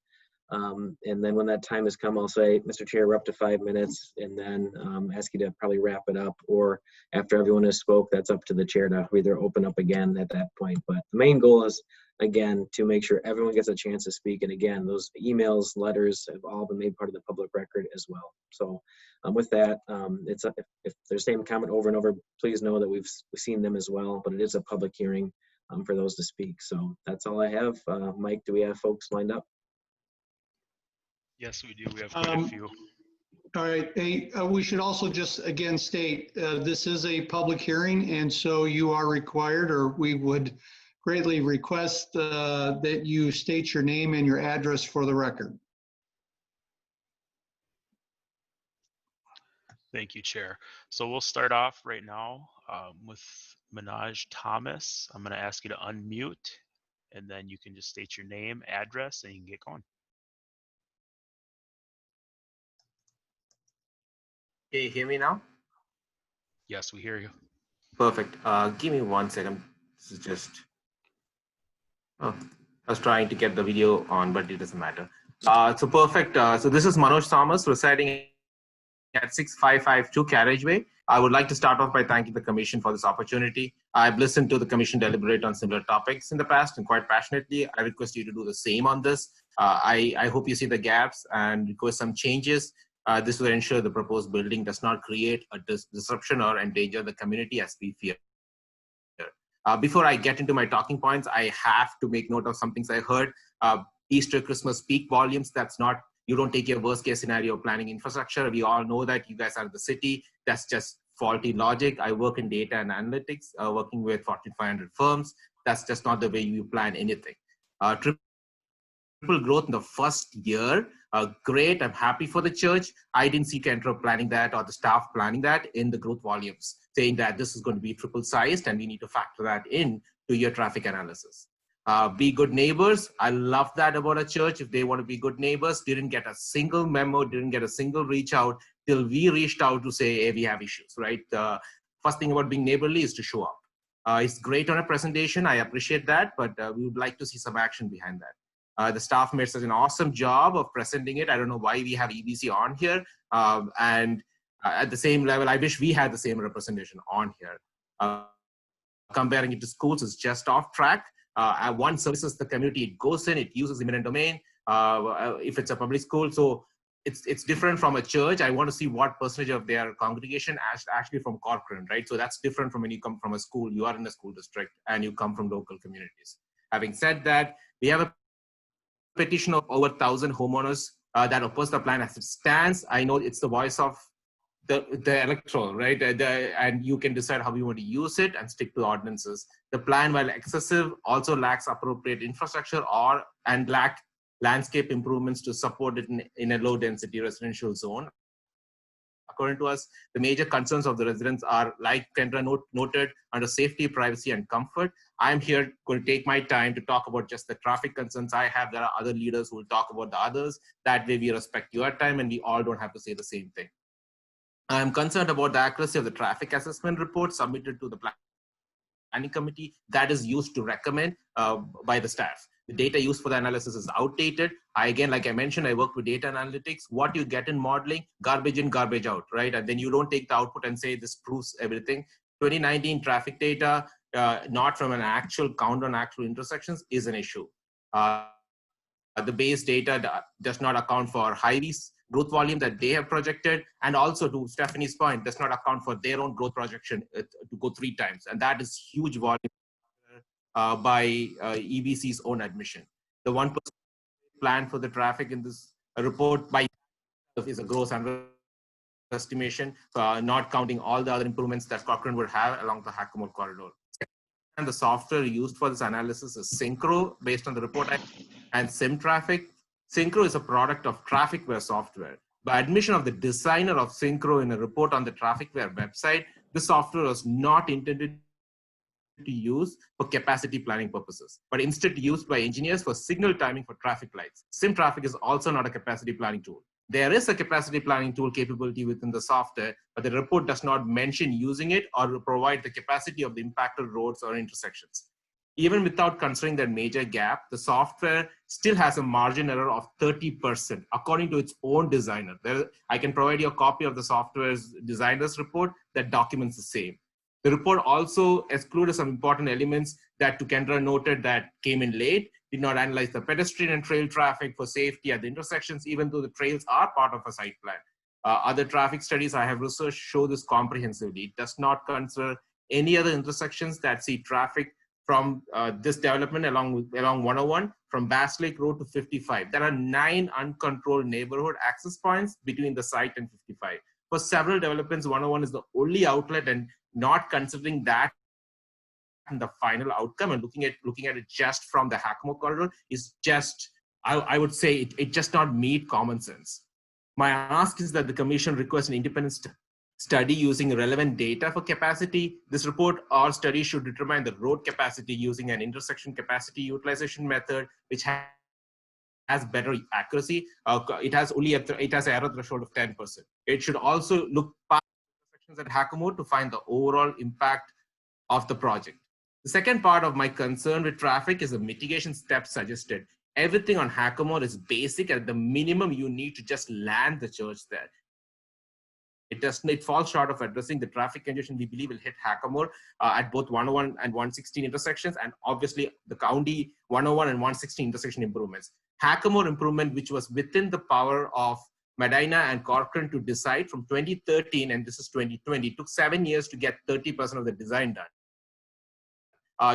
And then when that time has come, I'll say, Mr. Chair, we're up to 5 minutes, and then ask you to probably wrap it up, or after everyone has spoke, that's up to the chair to either open up again at that point. But the main goal is, again, to make sure everyone gets a chance to speak. And again, those emails, letters have all been made part of the public record as well. So with that, if they're same comment over and over, please know that we've seen them as well, but it is a public hearing for those to speak. So that's all I have. Mike, do we have folks lined up? Yes, we do. We have quite a few. All right, hey, we should also just again state, this is a public hearing, and so you are required, or we would greatly request that you state your name and your address for the record. Thank you, Chair. So we'll start off right now with Minaj Thomas. I'm going to ask you to unmute, and then you can just state your name, address, and you can get going. Can you hear me now? Yes, we hear you. Perfect. Give me 1 second. This is just, I was trying to get the video on, but it doesn't matter. So perfect. So this is Manoj Thomas residing at 6552 Carriageway. I would like to start off by thanking the Commission for this opportunity. I've listened to the Commission deliberate on similar topics in the past, and quite passionately, I request you to do the same on this. I hope you see the gaps and request some changes. This will ensure the proposed building does not create a disruption or endanger the community as we fear. Before I get into my talking points, I have to make note of some things I heard. Easter, Christmas peak volumes, that's not, you don't take your worst case scenario planning infrastructure. We all know that you guys are in the city. That's just faulty logic. I work in data and analytics, working with Fortune 500 firms. That's just not the way you plan anything. Triple growth in the first year, great. I'm happy for the church. I didn't see Kendra planning that or the staff planning that in the growth volumes, saying that this is going to be triple sized and we need to factor that in to your traffic analysis. Be good neighbors. I love that about a church. If they want to be good neighbors, didn't get a single memo, didn't get a single reach out till we reached out to say, hey, we have issues, right? The first thing about being neighborly is to show up. It's great on a presentation. I appreciate that, but we would like to see some action behind that. The staff made such an awesome job of presenting it. I don't know why we have EBC on here. At the same level, I wish we had the same representation on here. Comparing it to schools is just off track. One services the community, it goes in, it uses eminent domain. If it's a public school, so it's different from a church. I want to see what percentage of their congregation actually from Corcoran, right? So that's different from when you come from a school, you are in a school district and you come from local communities. Having said that, we have a petition of over 1,000 homeowners that oppose the plan as it stands. I know it's the voice of the electoral, right? And you can decide how you want to use it and stick to the ordinances. The plan, while excessive, also lacks appropriate infrastructure and lack landscape improvements to support it in a low density residential zone. According to us, the major concerns of the residents are, like Kendra noted, under safety, privacy, and comfort. I'm here going to take my time to talk about just the traffic concerns I have. There are other leaders who will talk about the others. That way we respect your time and we all don't have to say the same thing. I'm concerned about the accuracy of the traffic assessment report submitted to the planning committee that is used to recommend by the staff. The data used for the analysis is outdated. Again, like I mentioned, I work with data analytics. What you get in modeling, garbage in, garbage out, right? And then you don't take the output and say this proves everything. 2019 traffic data, not from an actual count on actual intersections, is an issue. The base data does not account for Hy-Vee's growth volume that they have projected, and also, to Stephanie's point, does not account for their own growth projection to go 3 times, and that is huge volume by EBC's own admission. The 1% plan for the traffic in this report by is a gross underestimation, not counting all the other improvements that Corcoran would have along the Hackamore corridor. And the software used for this analysis is Synchro, based on the report, and SimTraffic. Synchro is a product of TrafficWare software. By admission of the designer of Synchro in a report on the TrafficWare website, the software was not intended to use for capacity planning purposes, but instead used by engineers for signal timing for traffic lights. SimTraffic is also not a capacity planning tool. There is a capacity planning tool capability within the software, but the report does not mention using it or provide the capacity of the impacted roads or intersections. Even without considering that major gap, the software still has a margin error of 30%, according to its own designer. I can provide you a copy of the software's designer's report that documents the same. The report also excluded some important elements that, to Kendra noted, that came in late, did not analyze the pedestrian and trail traffic for safety at the intersections, even though the trails are part of a site plan. Other traffic studies I have researched show this comprehensively. It does not consider any other intersections that see traffic from this development along 101 from Bass Lake Road to 55. There are 9 uncontrolled neighborhood access points between the site and 55. For several developments, 101 is the only outlet, and not considering that and the final outcome and looking at it just from the Hackamore corridor is just, I would say it just not meet common sense. My ask is that the commission request an independent study using relevant data for capacity. This report or study should determine the road capacity using an intersection capacity utilization method, which has better accuracy. It has an error threshold of 10%. It should also look past intersections at Hackamore to find the overall impact of the project. The second part of my concern with traffic is the mitigation steps suggested. Everything on Hackamore is basic. At the minimum, you need to just land the church there. It falls short of addressing the traffic congestion we believe will hit Hackamore at both 101 and 116 intersections, and obviously the county 101 and 116 intersection improvements. Hackamore improvement, which was within the power of Medina and Corcoran to decide from 2013, and this is 2020, it took 7 years to get 30% of the design done.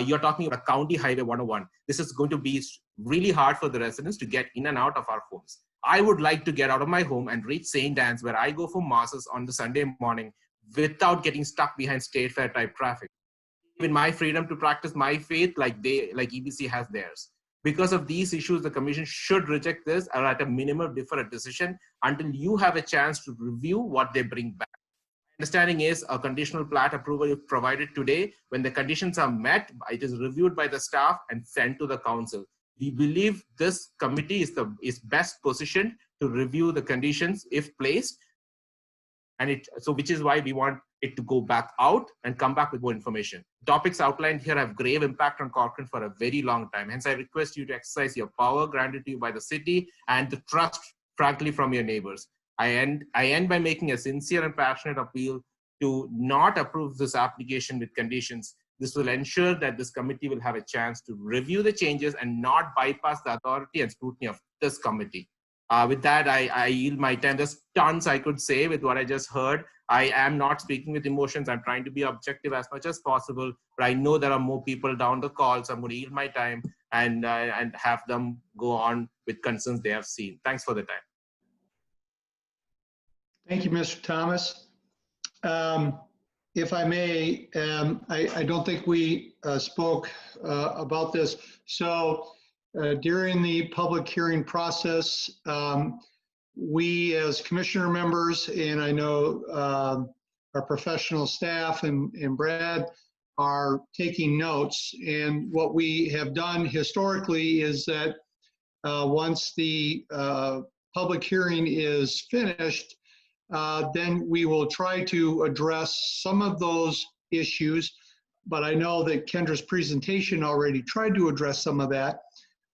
You're talking about a county highway 101. This is going to be really hard for the residents to get in and out of our homes. I would like to get out of my home and reach St. Anne's, where I go for masses on the Sunday morning, without getting stuck behind state fair type traffic. Even my freedom to practice my faith like EBC has theirs. Because of these issues, the commission should reject this, or at a minimum defer a decision until you have a chance to review what they bring back. Understanding is a conditional plat approval is provided today. When the conditions are met, it is reviewed by the staff and sent to the council. We believe this committee is best positioned to review the conditions if placed, and which is why we want it to go back out and come back with more information. Topics outlined here have grave impact on Corcoran for a very long time. Hence, I request you to exercise your power granted to you by the city and the trust, frankly, from your neighbors. I end by making a sincere and passionate appeal to not approve this application with conditions. This will ensure that this committee will have a chance to review the changes and not bypass the authority and scrutiny of this committee. With that, I yield my time. There's tons I could say with what I just heard. I am not speaking with emotions. I'm trying to be objective as much as possible, but I know there are more people down the call, so I'm going to yield my time and have them go on with concerns they have seen. Thanks for the time. Thank you, Mr. Thomas. If I may, I don't think we spoke about this. So during the public hearing process, we as commissioner members, and I know our professional staff and Brad are taking notes. And what we have done historically is that once the public hearing is finished, then we will try to address some of those issues. But I know that Kendra's presentation already tried to address some of that.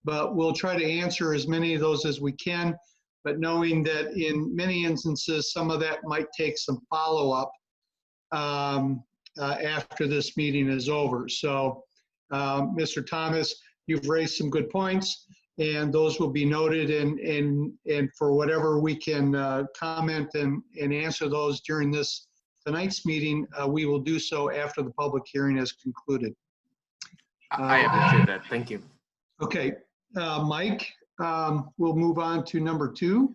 but we'll try to answer as many of those as we can, but knowing that in many instances, some of that might take some follow-up after this meeting is over. So, Mr. Thomas, you've raised some good points, and those will be noted, and for whatever we can comment and answer those during tonight's meeting, we will do so after the public hearing is concluded. I appreciate that. Thank you. Okay, Mike, we'll move on to number 2.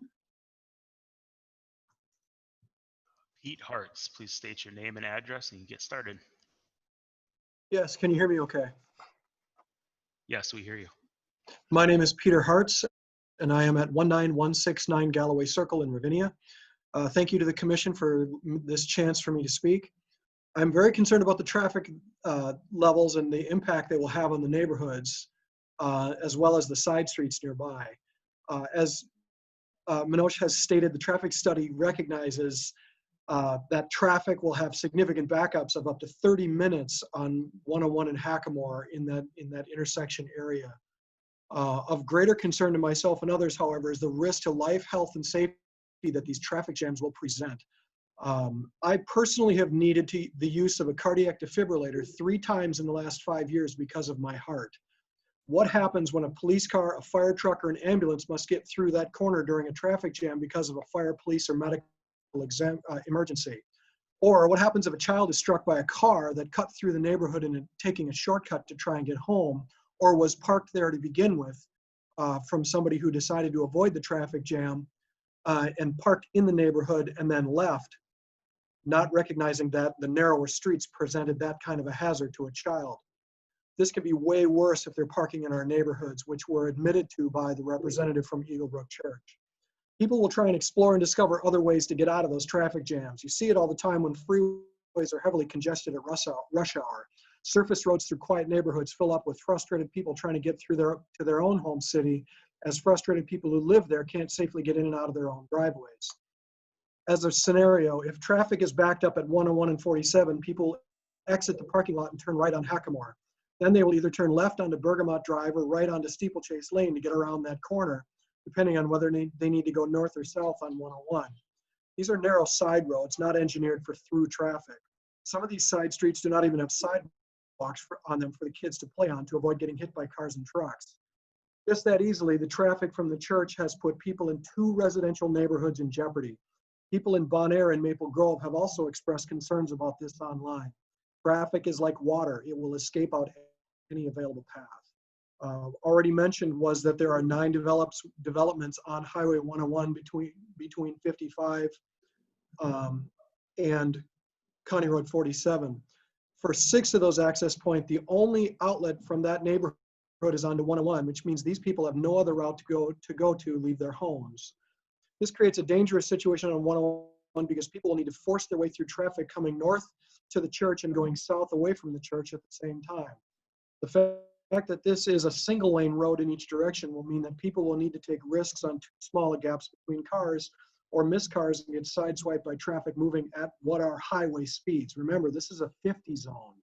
Pete Hartz, please state your name and address and get started. Yes, can you hear me okay? Yes, we hear you. My name is Peter Hartz, and I am at 19169 Galloway Circle in Ravinia. Thank you to the commission for this chance for me to speak. I'm very concerned about the traffic levels and the impact they will have on the neighborhoods, as well as the side streets nearby. As Manoj has stated, the traffic study recognizes that traffic will have significant backups of up to 30 minutes on 101 and Hackamore in that intersection area. Of greater concern to myself and others, however, is the risk to life, health, and safety that these traffic jams will present. I personally have needed the use of a cardiac defibrillator 3 times in the last 5 years because of my heart. What happens when a police car, a fire truck, or an ambulance must get through that corner during a traffic jam because of a fire, police, or medical emergency? Or what happens if a child is struck by a car that cut through the neighborhood and taking a shortcut to try and get home, or was parked there to begin with from somebody who decided to avoid the traffic jam and parked in the neighborhood and then left, not recognizing that the narrower streets presented that kind of a hazard to a child? This could be way worse if they're parking in our neighborhoods, which were admitted to by the representative from Eaglebrook Church. People will try and explore and discover other ways to get out of those traffic jams. You see it all the time when freeways are heavily congested at rush hour. Surface roads through quiet neighborhoods fill up with frustrated people trying to get through to their own home city, as frustrated people who live there can't safely get in and out of their own driveways. As a scenario, if traffic is backed up at 101 and 47, people exit the parking lot and turn right on Hackamore. Then they will either turn left onto Bergamot Drive or right onto Steeplechase Lane to get around that corner, depending on whether they need to go north or south on 101. These are narrow side roads, not engineered for through traffic. Some of these side streets do not even have sidewalks on them for the kids to play on to avoid getting hit by cars and trucks. Just that easily, the traffic from the church has put people in 2 residential neighborhoods in jeopardy. People in Bon Air and Maple Grove have also expressed concerns about this online. Traffic is like water. It will escape out any available path. Already mentioned was that there are 9 developments on Highway 101 between 55 and County Road 47. For 6 of those access points, the only outlet from that neighborhood is onto 101, which means these people have no other route to go to leave their homes. This creates a dangerous situation on 101 because people will need to force their way through traffic coming north to the church and going south away from the church at the same time. The fact that this is a single lane road in each direction will mean that people will need to take risks on too small gaps between cars or miss cars and get sideswiped by traffic moving at what are highway speeds. Remember, this is a 50 zone.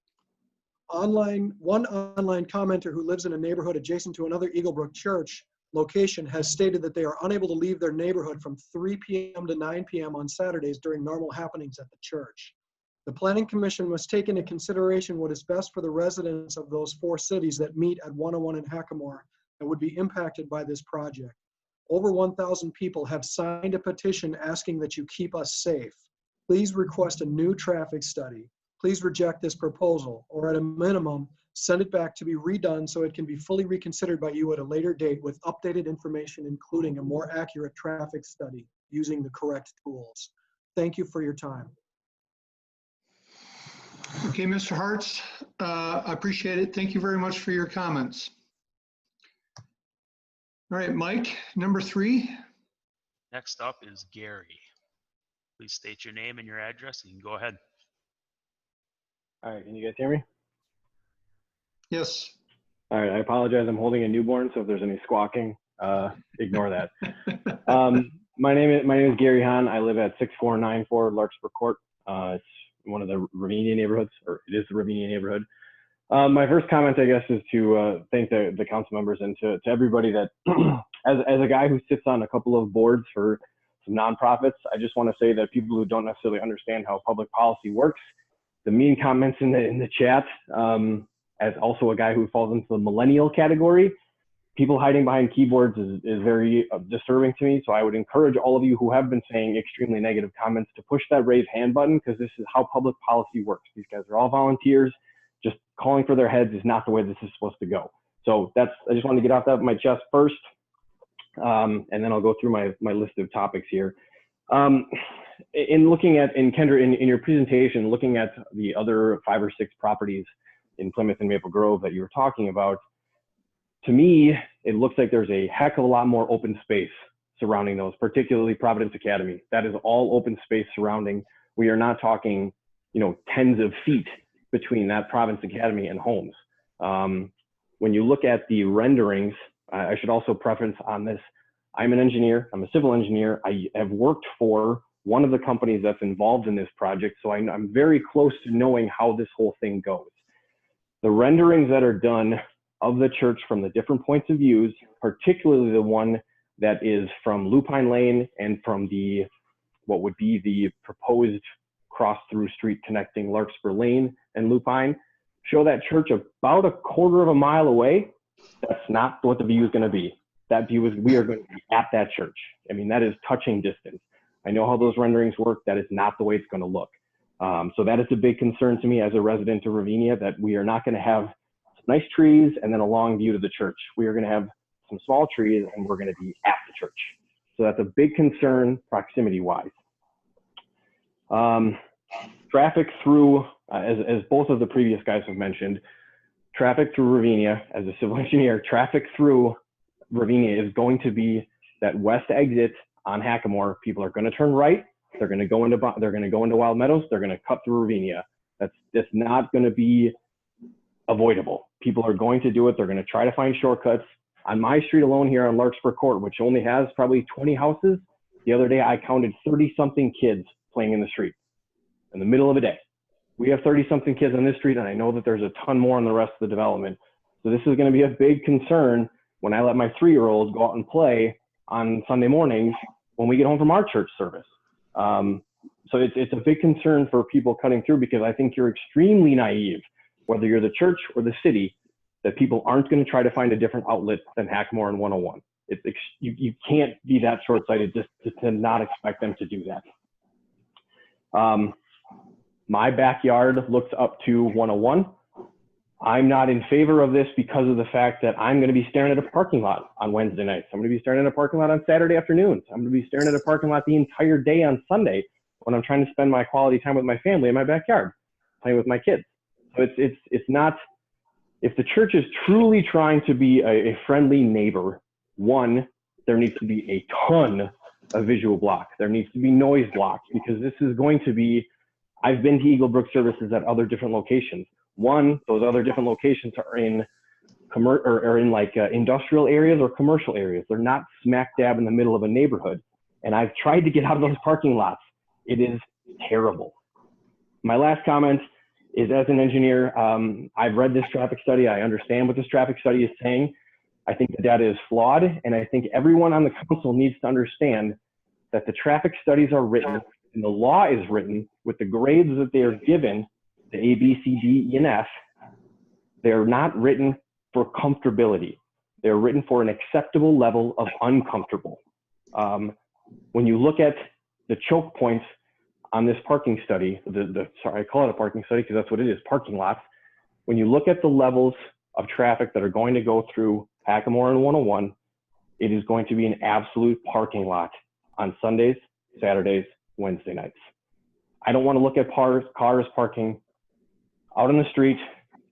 One online commenter who lives in a neighborhood adjacent to another Eaglebrook Church location has stated that they are unable to leave their neighborhood from 3 p.m. to 9 p.m. on Saturdays during normal happenings at the church. The Planning Commission must take into consideration what is best for the residents of those 4 cities that meet at 101 and Hackamore and would be impacted by this project. Over 1,000 people have signed a petition asking that you keep us safe. Please request a new traffic study. Please reject this proposal, or at a minimum, send it back to be redone so it can be fully reconsidered by you at a later date with updated information, including a more accurate traffic study using the correct tools. Thank you for your time. Okay, Mr. Hartz, I appreciate it. Thank you very much for your comments. All right, Mike, number 3. Next up is Gary. Please state your name and your address and you can go ahead. All right, can you guys hear me? Yes. All right, I apologize. I'm holding a newborn, so if there's any squawking, ignore that. My name is Gary Hahn. I live at 6494 Larkspur Court. It's one of the Ravinia neighborhoods, or it is the Ravinia neighborhood. My first comment, I guess, is to thank the council members and to everybody that, as a guy who sits on a couple of boards for some nonprofits, I just want to say that people who don't necessarily understand how public policy works, the mean comments in the chat, as also a guy who falls into the millennial category, people hiding behind keyboards is very disturbing to me. So I would encourage all of you who have been saying extremely negative comments to push that raise hand button, because this is how public policy works. These guys are all volunteers. Just calling for their heads is not the way this is supposed to go. So I just wanted to get off that of my chest first, and then I'll go through my list of topics here. In looking at, Kendra, in your presentation, looking at the other 5 or 6 properties in Plymouth and Maple Grove that you were talking about, to me, it looks like there's a heck of a lot more open space surrounding those, particularly Providence Academy. That is all open space surrounding. We are not talking, tens of feet between that Providence Academy and homes. When you look at the renderings, I should also preference on this, I'm an engineer, I'm a civil engineer. I have worked for one of the companies that's involved in this project, so I'm very close to knowing how this whole thing goes. The renderings that are done of the church from the different points of views, particularly the one that is from Lupine Lane and from what would be the proposed cross-through street connecting Larkspur Lane and Lupine, show that church about a quarter of a mile away. That's not what the view is going to be. That view is, we are going to be at that church. I mean, that is touching distance. I know how those renderings work. That is not the way it's going to look. So that is a big concern to me as a resident of Ravinia, that we are not going to have some nice trees and then a long view to the church. We are going to have some small trees and we're going to be at the church. So that's a big concern proximity-wise. Traffic through, as both of the previous guys have mentioned, traffic through Ravinia, as a civil engineer, traffic through Ravinia is going to be that west exit on Hackamore. People are going to turn right. They're going to go into Wild Meadows. They're going to cut through Ravinia. That's not going to be avoidable. People are going to do it. They're going to try to find shortcuts. On my street alone here on Larkspur Court, which only has probably 20 houses, the other day I counted 30-something kids playing in the street in the middle of a day. We have 30-something kids on this street, and I know that there's a ton more on the rest of the development. So this is going to be a big concern when I let my 3-year-olds go out and play on Sunday mornings when we get home from our church service. So it's a big concern for people cutting through, because I think you're extremely naive, whether you're the church or the city, that people aren't going to try to find a different outlet than Hackamore and 101. You can't be that short-sighted just to not expect them to do that. My backyard looks up to 101. I'm not in favor of this because of the fact that I'm going to be staring at a parking lot on Wednesday nights. I'm going to be staring at a parking lot on Saturday afternoons. I'm going to be staring at a parking lot the entire day on Sunday when I'm trying to spend my quality time with my family in my backyard, playing with my kids. So it's not, if the church is truly trying to be a friendly neighbor, one, there needs to be a ton of visual block. There needs to be noise blocks, because this is going to be, I've been to Eagle Brook services at other different locations. One, those other different locations are in industrial areas or commercial areas. They're not smack dab in the middle of a neighborhood. And I've tried to get out of those parking lots. It is terrible. My last comment is, as an engineer, I've read this traffic study. I understand what this traffic study is saying. I think the data is flawed. And I think everyone on the council needs to understand that the traffic studies are written and the law is written with the grades that they are given, the A, B, C, D, E, and F. They're not written for comfortability. They're written for an acceptable level of uncomfortable. When you look at the choke points on this parking study, sorry, I call it a parking study because that's what it is, parking lots. When you look at the levels of traffic that are going to go through Hackamore and 101, it is going to be an absolute parking lot on Sundays, Saturdays, Wednesday nights. I don't want to look at cars parking out on the street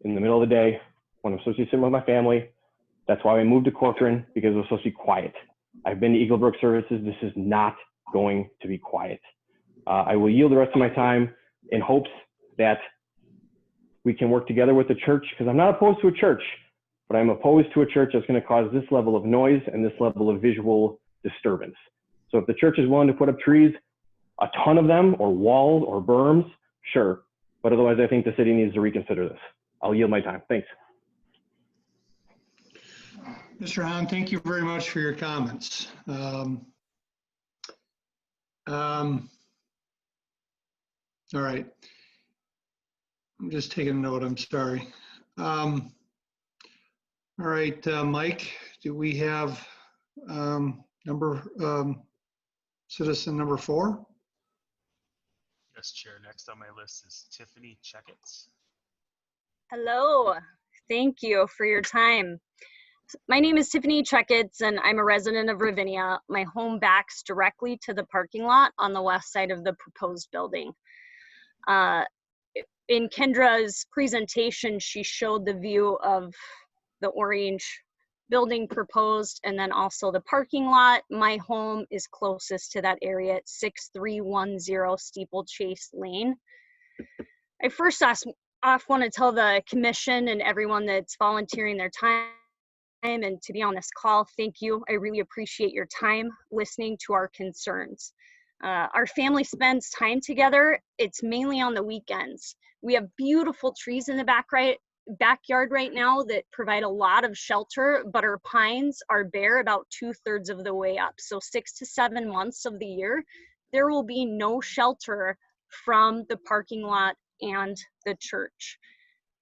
in the middle of the day when I'm supposed to be sitting with my family. That's why I moved to Corcoran, because it was supposed to be quiet. I've been to Eagle Brook services. This is not going to be quiet. I will yield the rest of my time in hopes that we can work together with the church, because I'm not opposed to a church, but I'm opposed to a church that's going to cause this level of noise and this level of visual disturbance. So if the church is willing to put up trees, a ton of them, or walls or berms, sure. But otherwise, I think the city needs to reconsider this. I'll yield my time. Thanks. Mr. Hahn, thank you very much for your comments. All right. I'm just taking a note, I'm sorry. All right, Mike, do we have citizen number 4? Yes, Chair. Next on my list is Tiffany Checketts. Hello, thank you for your time. My name is Tiffany Checketts and I'm a resident of Ravinia. My home backs directly to the parking lot on the west side of the proposed building. In Kendra's presentation, she showed the view of the orange building proposed and then also the parking lot. My home is closest to that area at 6310 Steeplechase Lane. I first want to tell the commission and everyone that's volunteering their time and to be on this call, thank you. I really appreciate your time listening to our concerns. Our family spends time together. It's mainly on the weekends. We have beautiful trees in the backyard right now that provide a lot of shelter, but our pines are bare about 2/3 of the way up. So 6 to 7 months of the year, there will be no shelter from the parking lot and the church.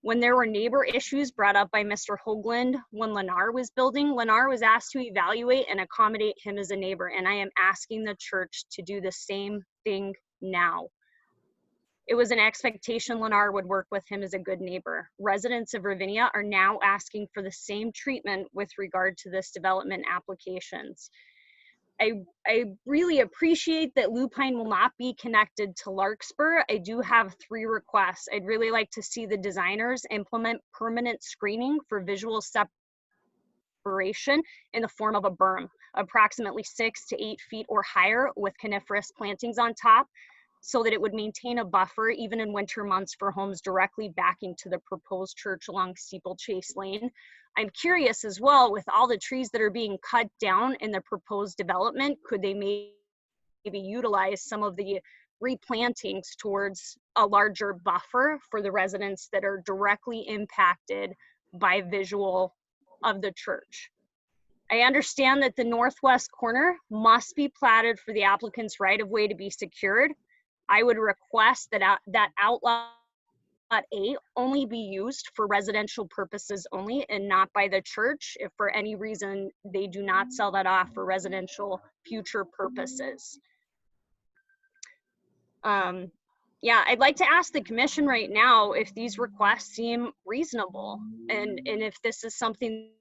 When there were neighbor issues brought up by Mr. Hoagland when Lennar was building, Lennar was asked to evaluate and accommodate him as a neighbor, and I am asking the church to do the same thing now. It was an expectation Lennar would work with him as a good neighbor. Residents of Ravinia are now asking for the same treatment with regard to this development applications. I really appreciate that Lupine will not be connected to Larkspur. I do have 3 requests. I'd really like to see the designers implement permanent screening for visual separation in the form of a berm, approximately 6 to 8 feet or higher with coniferous plantings on top, so that it would maintain a buffer even in winter months for homes directly backing to the proposed church along Steeplechase Lane. I'm curious as well, with all the trees that are being cut down in the proposed development, could they maybe utilize some of the replantings towards a larger buffer for the residents that are directly impacted by visual of the church? I understand that the northwest corner must be platted for the applicant's right-of-way to be secured. I would request that that outlet A only be used for residential purposes only and not by the church if for any reason they do not sell that off for residential future purposes. Yeah, I'd like to ask the commission right now if these requests seem reasonable and if this is something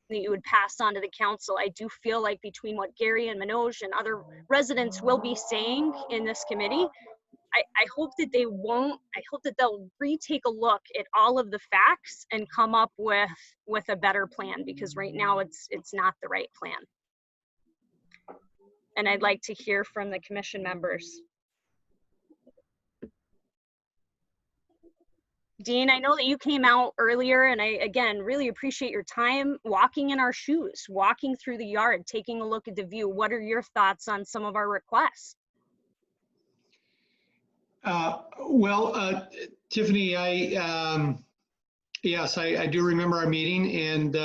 that you would pass on to the council. I do feel like between what Gary and Manoj and other residents will be saying in this committee, I hope that they won't, I hope that they'll retake a look at all of the facts and come up with a better plan, because right now it's not the right plan. And I'd like to hear from the commission members. Dean, I know that you came out earlier, and I, again, really appreciate your time walking in our shoes, walking through the yard, taking a look at the view. What are your thoughts on some of our requests? Tiffany, yes, I do remember our meeting, and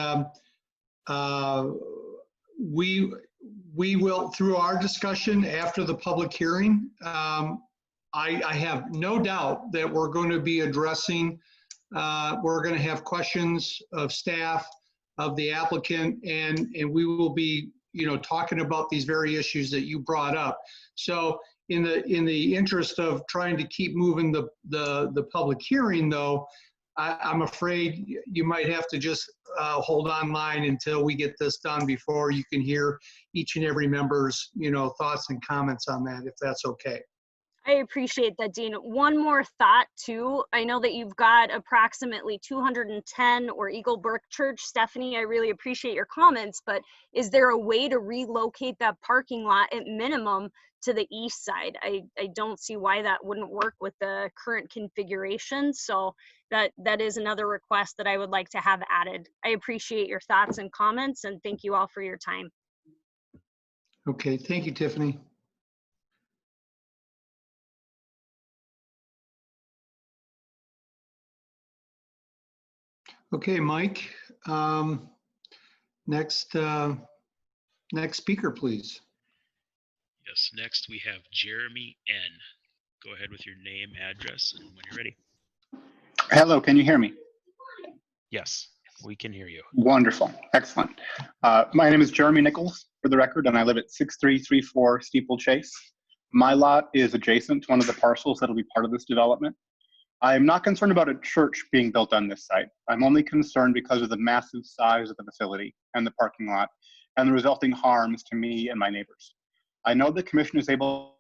we will, through our discussion after the public hearing, I have no doubt that we're going to be addressing, we're going to have questions of staff, of the applicant, and we will be, talking about these very issues that you brought up. So in the interest of trying to keep moving the public hearing, though, I'm afraid you might have to just hold online until we get this done before you can hear each and every member's, thoughts and comments on that, if that's okay. I appreciate that, Dean. One more thought too. I know that you've got approximately 210 or Eagle Brook Church. Stephanie, I really appreciate your comments, but is there a way to relocate that parking lot at minimum to the east side? I don't see why that wouldn't work with the current configuration. So that is another request that I would like to have added. I appreciate your thoughts and comments, and thank you all for your time. Okay, thank you, Tiffany. Okay, Mike. Next speaker, please. Yes, next we have Jeremy N. Go ahead with your name, address, and when you're ready. Hello, can you hear me? Yes, we can hear you. Wonderful, excellent. My name is Jeremy Nichols, for the record, and I live at 6334 Steeplechase. My lot is adjacent to one of the parcels that will be part of this development. I am not concerned about a church being built on this site. I'm only concerned because of the massive size of the facility and the parking lot and the resulting harms to me and my neighbors. I know the commission is able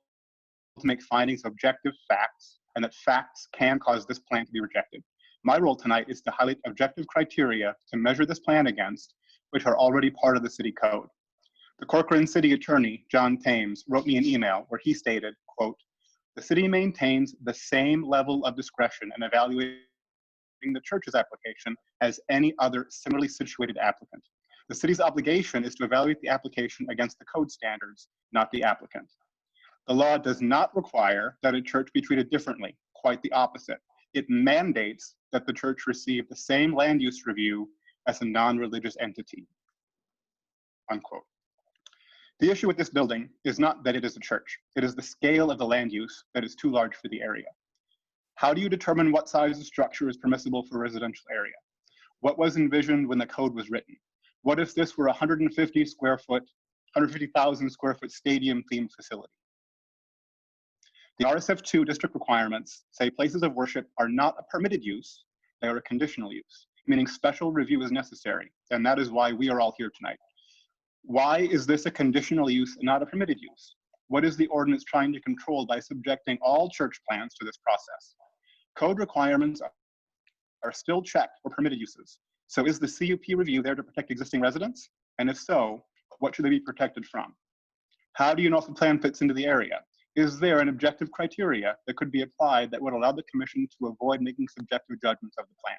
to make findings of objective facts and that facts can cause this plan to be rejected. My role tonight is to highlight objective criteria to measure this plan against, which are already part of the city code. The Corcoran city attorney, John Thames, wrote me an email where he stated, quote, "The city maintains the same level of discretion in evaluating the church's application as any other similarly situated applicant. The city's obligation is to evaluate the application against the code standards, not the applicant. The law does not require that a church be treated differently, quite the opposite. It mandates that the church receive the same land use review as a non-religious entity," unquote. The issue with this building is not that it is a church. It is the scale of the land use that is too large for the area. How do you determine what size of structure is permissible for a residential area? What was envisioned when the code was written? What if this were a 150,000 square foot stadium themed facility? The RSF2 district requirements say places of worship are not a permitted use, they are a conditional use, meaning special review is necessary, and that is why we are all here tonight. Why is this a conditional use and not a permitted use? What is the ordinance trying to control by subjecting all church plans to this process? Code requirements are still checked for permitted uses. So is the CUP review there to protect existing residents? And if so, what should they be protected from? How do you know if the plan fits into the area? Is there an objective criteria that could be applied that would allow the commission to avoid making subjective judgments of the plan?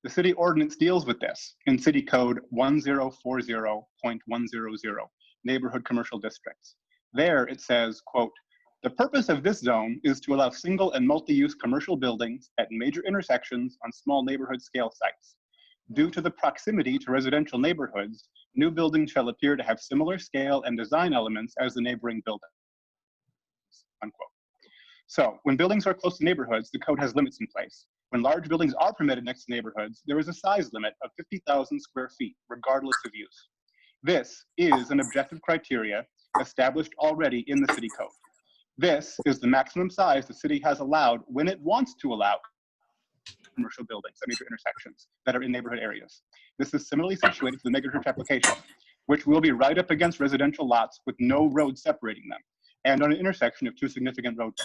The city ordinance deals with this in City Code 1040.100, Neighborhood Commercial Districts. There it says, quote, "The purpose of this zone is to allow single and multi-use commercial buildings at major intersections on small neighborhood scale sites. Due to the proximity to residential neighborhoods, new buildings shall appear to have similar scale and design elements as the neighboring buildings," unquote. So when buildings are close to neighborhoods, the code has limits in place. When large buildings are permitted next to neighborhoods, there is a size limit of 50,000 square feet, regardless of use. This is an objective criteria established already in the city code. This is the maximum size the city has allowed when it wants to allow commercial buildings at major intersections that are in neighborhood areas. This is similarly situated to the megachurch application, which will be right up against residential lots with no road separating them, and on an intersection of two significant roads.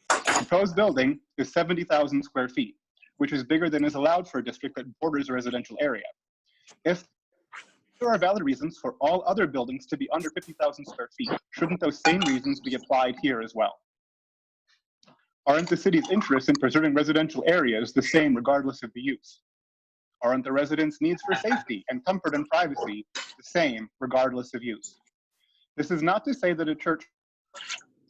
The proposed building is 70,000 square feet, which is bigger than is allowed for a district that borders a residential area. If there are valid reasons for all other buildings to be under 50,000 square feet, shouldn't those same reasons be applied here as well? Aren't the city's interests in preserving residential areas the same regardless of the use? Aren't the residents' needs for safety and comfort and privacy the same regardless of use? This is not to say that a church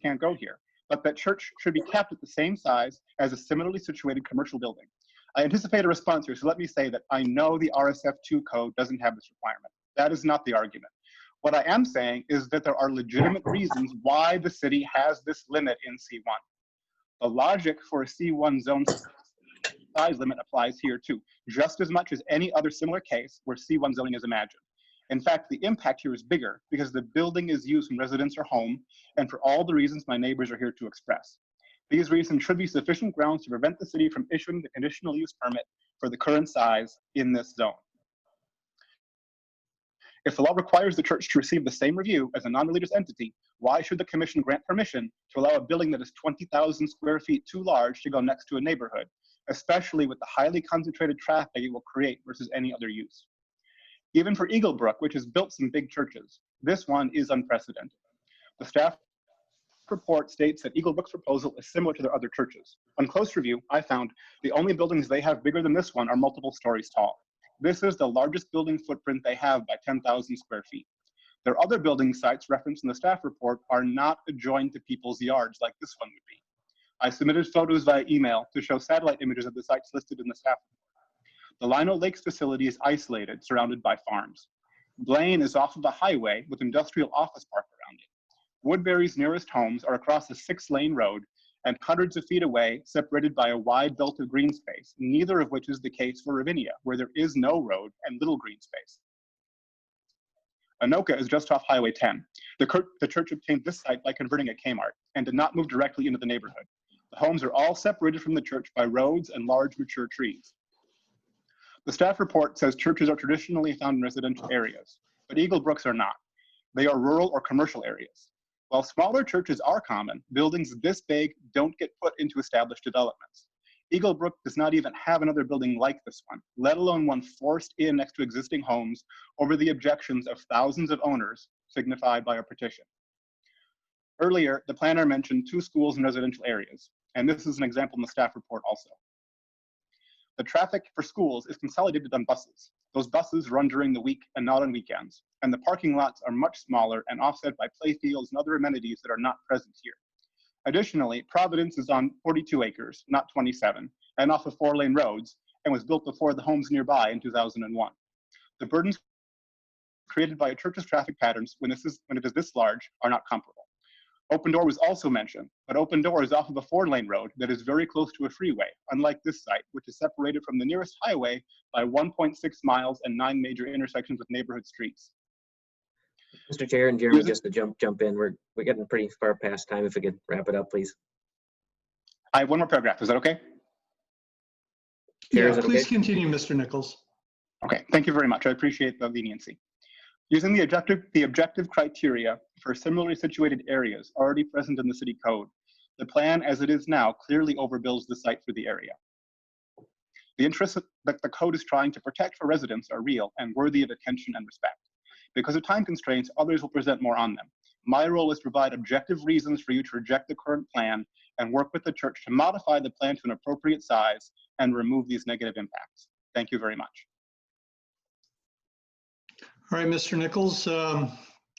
can't go here, but that church should be kept at the same size as a similarly situated commercial building. I anticipate a response here, so let me say that I know the RSF2 code doesn't have this requirement. That is not the argument. What I am saying is that there are legitimate reasons why the city has this limit in C1. The logic for a C1 zone size limit applies here too, just as much as any other similar case where C1 zoning is imagined. In fact, the impact here is bigger because the building is used when residents are home and for all the reasons my neighbors are here to express. These reasons should be sufficient grounds to prevent the city from issuing the conditional use permit for the current size in this zone. If the law requires the church to receive the same review as a non-religious entity, why should the commission grant permission to allow a building that is 20,000 square feet too large to go next to a neighborhood, especially with the highly concentrated traffic it will create versus any other use? Even for Eagle Brook, which has built some big churches, this one is unprecedented. The staff report states that Eagle Brook's proposal is similar to their other churches. On close review, I found the only buildings they have bigger than this one are multiple stories tall. This is the largest building footprint they have by 10,000 square feet. Their other building sites referenced in the staff report are not adjoined to people's yards like this one would be. I submitted photos via email to show satellite images of the sites listed in the staff report. The Lino Lakes facility is isolated, surrounded by farms. Blaine is off of the highway with industrial office park around it. Woodbury's nearest homes are across a 6-lane road and hundreds of feet away, separated by a wide belt of green space, neither of which is the case for Ravinia, where there is no road and little green space. Anoka is just off Highway 10. The church obtained this site by converting a Kmart and did not move directly into the neighborhood. The homes are all separated from the church by roads and large mature trees. The staff report says churches are traditionally found in residential areas, but Eagle Brooks are not. They are rural or commercial areas. While smaller churches are common, buildings this big don't get put into established developments. Eagle Brook does not even have another building like this one, let alone one forced in next to existing homes over the objections of thousands of owners signified by a petition. Earlier, the planner mentioned 2 schools in residential areas, and this is an example in the staff report also. The traffic for schools is consolidated on buses. Those buses run during the week and not on weekends, and the parking lots are much smaller and offset by playfields and other amenities that are not present here. Additionally, Providence is on 42 acres, not 27, and off of 4-lane roads, and was built before the homes nearby in 2001. The burdens created by a church's traffic patterns when it is this large are not comparable. Open Door was also mentioned, but Open Door is off of a 4-lane road that is very close to a freeway, unlike this site, which is separated from the nearest highway by 1.6 miles and 9 major intersections with neighborhood streets. Mr. Chair and Jeremy, just to jump in, we're getting pretty far past time. If we could wrap it up, please. I have one more paragraph. Is that okay? Chair, Yeah, is it please okay? continue, Mr. Nichols. Okay, thank you very much. I appreciate the leniency. Using the objective criteria for similarly situated areas already present in the city code, the plan as it is now clearly overbuilds the site for the area. The interests that the code is trying to protect for residents are real and worthy of attention and respect. Because of time constraints, others will present more on them. My role is to provide objective reasons for you to reject the current plan and work with the church to modify the plan to an appropriate size and remove these negative impacts. Thank you very much. All right, Mr. Nichols,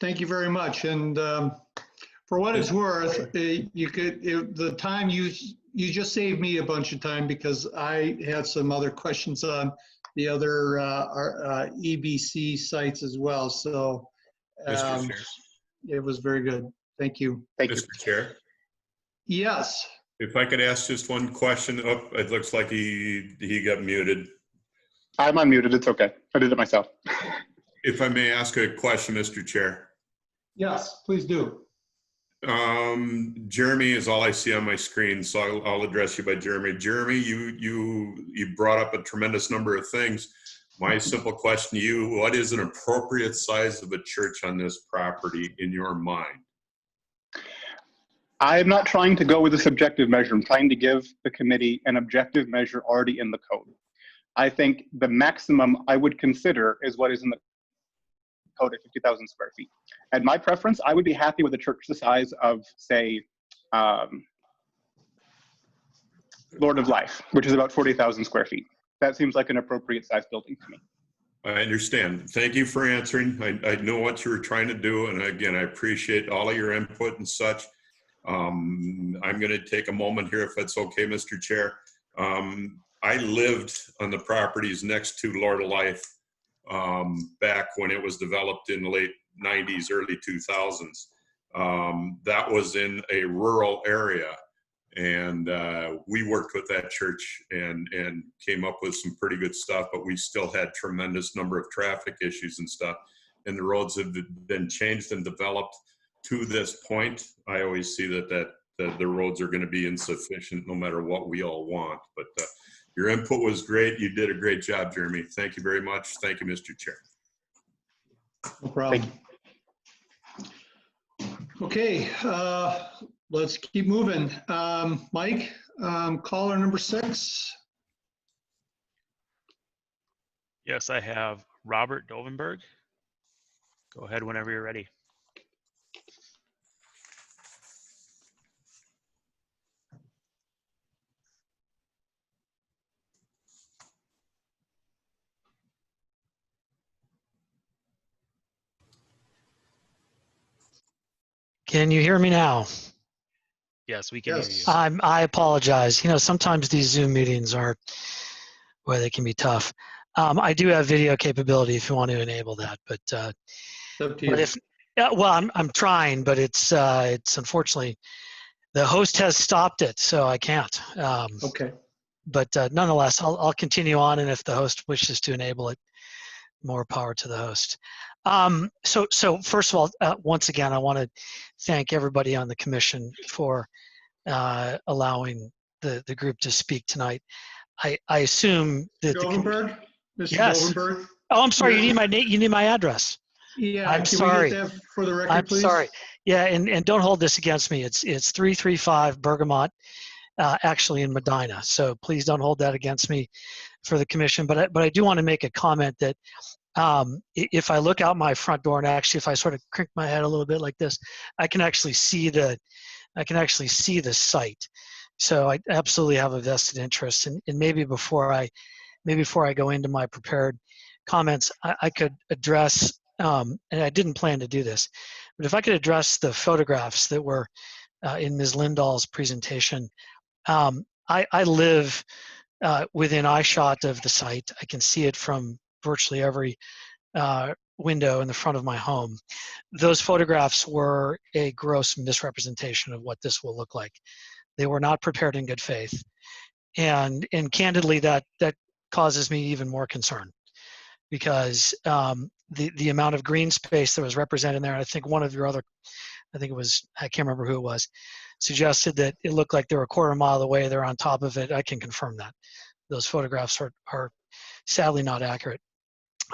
thank you very much. And for what it's worth, the time you just saved me a bunch of time because I had some other questions on the other EBC sites as well. So Mr. Chair. it was very good. Thank you. Mr. Chair. Yes. If I could ask just one question. Oh, it looks like he got muted. I'm unmuted. It's okay. I did it myself. If I may ask a question, Mr. Chair. Yes, please do. Jeremy is all I see on my screen, so I'll address you by Jeremy. Jeremy, you brought up a tremendous number of things. My simple question to you, what is an appropriate size of a church on this property in your mind? I'm not trying to go with a subjective measure. I'm trying to give the committee an objective measure already in the code. I think the maximum I would consider is what is in the code at 50,000 square feet. At my preference, I would be happy with a church the size of, say, Lord of Life, which is about 40,000 square feet. That seems like an appropriate size building to me. I understand. Thank you for answering. I know what you were trying to do. And again, I appreciate all of your input and such. I'm going to take a moment here, if that's okay, Mr. Chair. I lived on the properties next to Lord of Life back when it was developed in the late 90s, early 2000s. That was in a rural area. And we worked with that church and came up with some pretty good stuff, but we still had tremendous number of traffic issues and stuff. And the roads have been changed and developed to this point. I always see that the roads are going to be insufficient no matter what we all want. But your input was great. You did a great job, Jeremy. Thank you very much. Thank you, Mr. Chair. No problem. Okay, let's keep moving. Mike, caller number 6. Yes, I have Robert Dovenberg. Go ahead whenever you're ready. Can you hear me now? Yes, we can hear you. I apologize. You know, sometimes these Zoom meetings are where they can be tough. I do have video capability if you want to enable that, but Up to you. if well, I'm trying, but it's unfortunately the host has stopped it, so I can't. Okay. But nonetheless, I'll continue on, and if the host wishes to enable it, more power to the host. So first of all, once again, I want to thank everybody on the commission for allowing the group to speak tonight. I assume that Govenberg? Mr. Yes. Govenberg? Oh, I'm sorry. You're- You need my address. Yeah, I'm can sorry. we get that for the record, I'm please? sorry. Yeah, and don't hold this against me. It's 335 Bergamot, actually in Medina. So please don't hold that against me for the commission. But I do want to make a comment that if I look out my front door, and actually if I sort of crick my head a little bit like this, I can actually see the site. So I absolutely have a vested interest. And maybe before I go into my prepared comments, I could address, and I didn't plan to do this, but if I could address the photographs that were in Ms. Lindahl's presentation. I live within eyeshot of the site. I can see it from virtually every window in the front of my home. Those photographs were a gross misrepresentation of what this will look like. They were not prepared in good faith. And candidly, that causes me even more concern, because the amount of green space that was represented there, and I think one of your other, I can't remember who it was, suggested that it looked like they were a quarter mile away, they're on top of it. I can confirm that. Those photographs are sadly not accurate.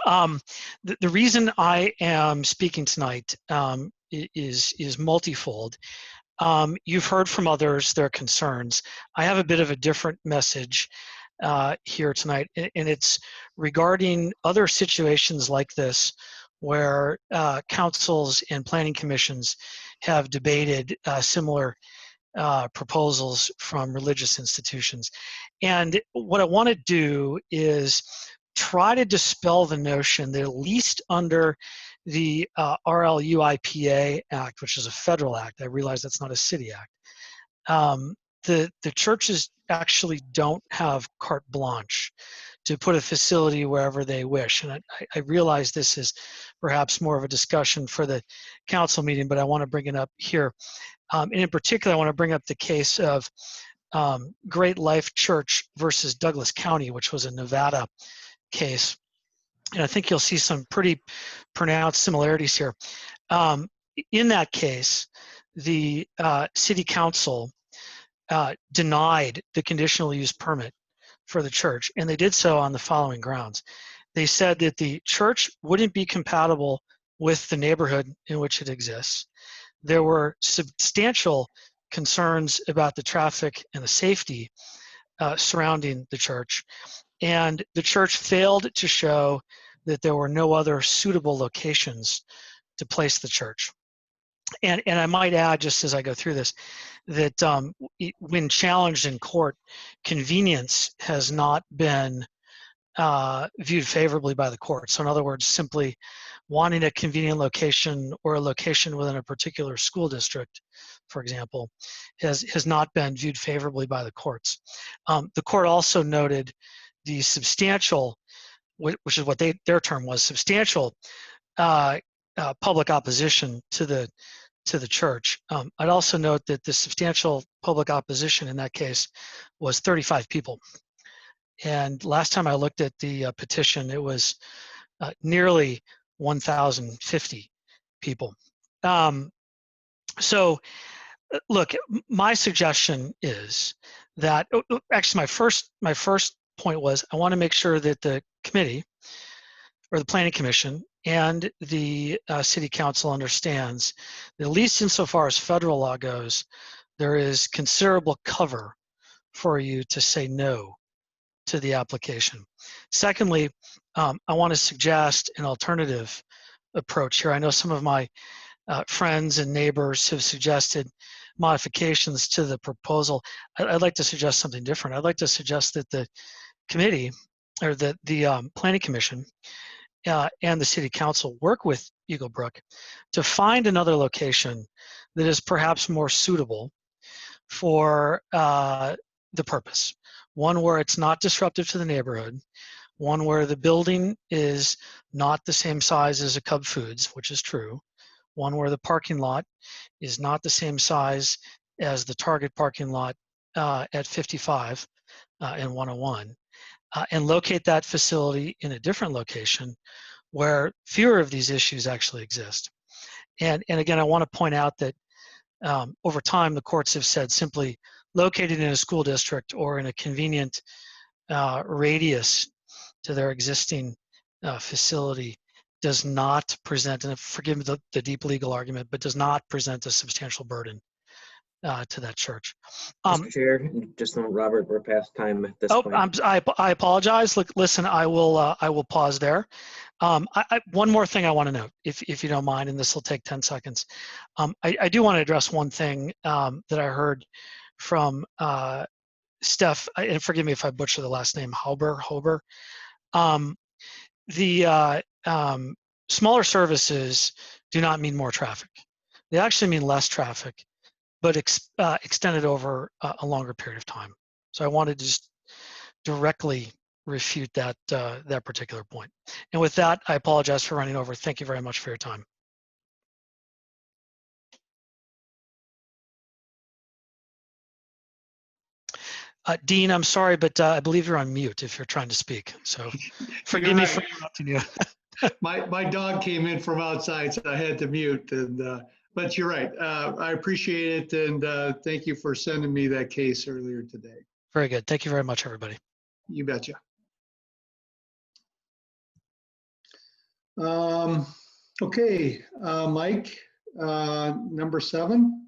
The reason I am speaking tonight is multifold. You've heard from others their concerns. I have a bit of a different message here tonight, and it's regarding other situations like this where councils and planning commissions have debated similar proposals from religious institutions. And what I want to do is try to dispel the notion that, at least under the RLUIPA Act, which is a federal act, I realize that's not a city act, the churches actually don't have carte blanche to put a facility wherever they wish. And I realize this is perhaps more of a discussion for the council meeting, but I want to bring it up here. And in particular, I want to bring up the case of Great Life Church versus Douglas County, which was a Nevada case. And I think you'll see some pretty pronounced similarities here. In that case, the city council denied the conditional use permit for the church, and they did so on the following grounds. They said that the church wouldn't be compatible with the neighborhood in which it exists. There were substantial concerns about the traffic and the safety surrounding the church, and the church failed to show that there were no other suitable locations to place the church. And I might add, just as I go through this, that when challenged in court, convenience has not been viewed favorably by the court. So in other words, simply wanting a convenient location or a location within a particular school district, for example, has not been viewed favorably by the courts. The court also noted the substantial, which is what their term was, substantial public opposition to the church. I'd also note that the substantial public opposition in that case was 35 people. And last time I looked at the petition, it was nearly 1,050 people. So look, my suggestion is that, actually my first point was, I want to make sure that the committee or the planning commission and the city council understands that, at least insofar as federal law goes, there is considerable cover for you to say no to the application. Secondly, I want to suggest an alternative approach here. I know some of my friends and neighbors have suggested modifications to the proposal. I'd like to suggest something different. I'd like to suggest that the committee, or the planning commission and the city council work with Eagle Brook to find another location that is perhaps more suitable for the purpose, one where it's not disruptive to the neighborhood, one where the building is not the same size as a Cub Foods, which is true, one where the parking lot is not the same size as the Target parking lot at 55 and 101, and locate that facility in a different location where fewer of these issues actually exist. And again, I want to point out that over time, the courts have said simply located in a school district or in a convenient radius to their existing facility does not present, and forgive me the deep legal argument, but does not present a substantial burden to that church. Mr. Chair, just so Robert, we're past time at this point. I apologize. Look, listen, I will pause there. One more thing I want to note, if you don't mind, and this will take 10 seconds. I do want to address one thing that I heard from Steph, and forgive me if I butcher the last name, Hober. The smaller services do not mean more traffic. They actually mean less traffic, but extended over a longer period of time. So I wanted to just directly refute that that particular point. And with that, I apologize for running over. Thank you very much for your time. Dean, I'm sorry, but I believe you're on mute if you're trying to speak. So forgive me for interrupting you. My dog came in from outside, so I had to mute. And but you're right. I appreciate it, and thank you for sending me that case earlier today. Very good. Thank you very much, everybody. You betcha. Okay, Mike, number 7.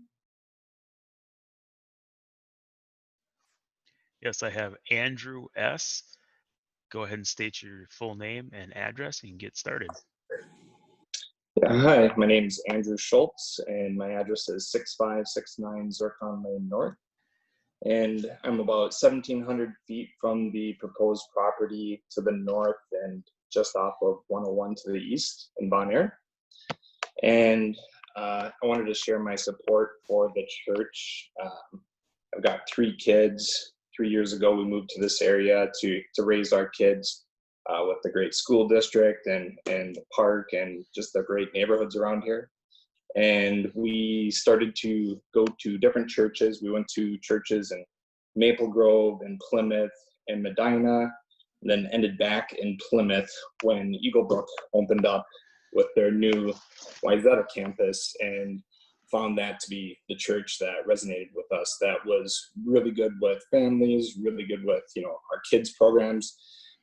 Yes, I have Andrew S. Go ahead and state your full name and address and get started. Yeah, hi, my name is Andrew Schultz, and my address is 6569 Zircon Lane North. And I'm about 1,700 feet from the proposed property to the north and just off of 101 to the east in Bon Air. And I wanted to share my support for the church. I've got 3 kids. 3 years ago, we moved to this area to raise our kids with the great school district and the park and just the great neighborhoods around here. And we started to go to different churches. We went to churches in Maple Grove and Plymouth and Medina, and then ended back in Plymouth when Eaglebrook opened up with their new Wayzata campus, and found that to be the church that resonated with us. That was really good with families, really good with, you know, our kids programs.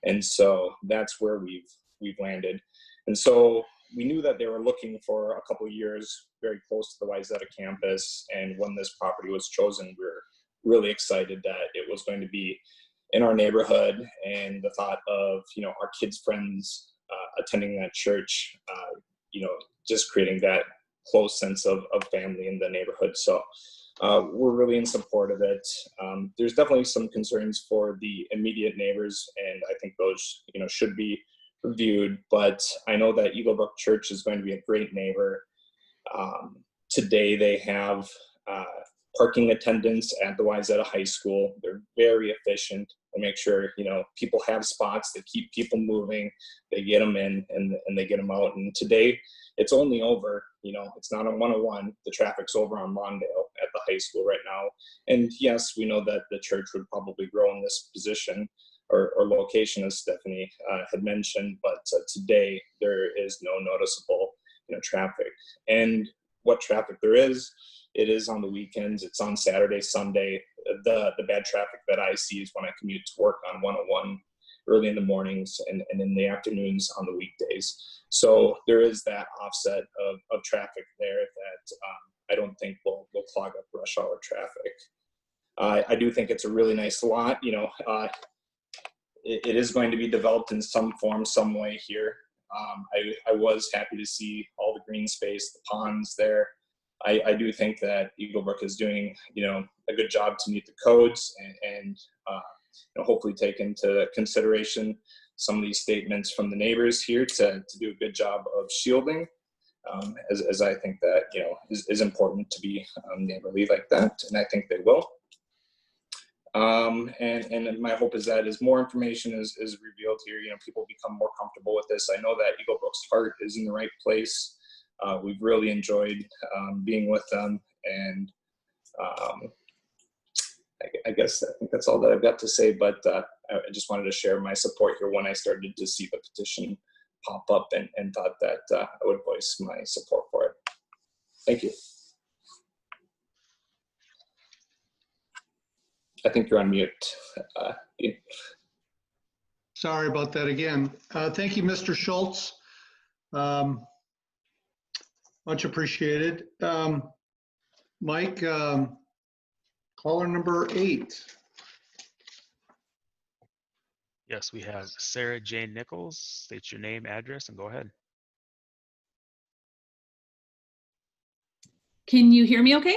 And so that's where we've landed. And so we knew that they were looking for a couple of years very close to the Wayzata campus. And when this property was chosen, we were really excited that it was going to be in our neighborhood, and the thought of, you know, our kids' friends attending that church, you know, just creating that close sense of family in the neighborhood. So we're really in support of it. There's definitely some concerns for the immediate neighbors, and I think those, you know, should be reviewed. But I know that Eaglebrook Church is going to be a great neighbor. Today they have parking attendants at the Wayzata High School. They're very efficient. They make sure, you know, people have spots. They keep people moving. They get them in and they get them out. And today it's only over, you know, it's not on 101. The traffic's over on Mondale at the high school right now. And yes, we know that the church would probably grow in this position or location, as Stephanie had mentioned, but today there is no noticeable, you know, traffic. And what traffic there is, it is on the weekends. It's on Saturday, Sunday. The bad traffic that I see is when I commute to work on 101 early in the mornings and in the afternoons on the weekdays. So there is that offset of traffic there that I don't think will clog up rush hour traffic. I do think it's a really nice lot. You know, it is going to be developed in some form, some way here. I was happy to see all the green space, the ponds there. I do think that Eaglebrook is doing, you know, a good job to meet the codes and you know, hopefully take into consideration some of these statements from the neighbors here to do a good job of shielding, as I think that, you know, is important to be neighborly like that, and I think they will. And my hope is that as more information is revealed here, people become more comfortable with this. I know that Eagle Brook's heart is in the right place. We've really enjoyed being with them, and I think that's all that I've got to say, but I just wanted to share my support here when I started to see the petition pop up, and thought that I would voice my support for it. Thank you. I think you're on mute. Sorry about that again. Thank you, Mr. Schultz. Much appreciated. Mike, caller number 8. Yes, we have Sarah Jane Nichols. State your name, address, and go ahead. Can you hear me okay?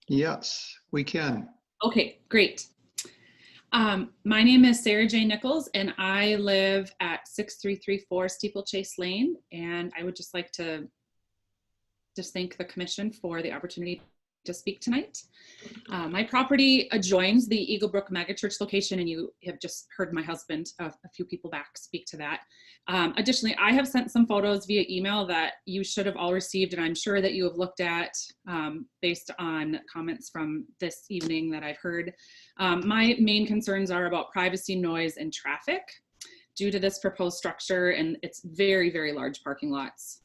Yes, we can. Okay, great. My name is Sarah J. Nichols, and I live at 6334 Steeplechase Lane, and I would just like to thank the commission for the opportunity to speak tonight. My property adjoins the Eagle Brook Megachurch location, and you have just heard my husband, a few people back, speak to that. Additionally, I have sent some photos via email that you should have all received, and I'm sure that you have looked at based on comments from this evening that I've heard. My main concerns are about privacy, noise, and traffic due to this proposed structure and its very, very large parking lots.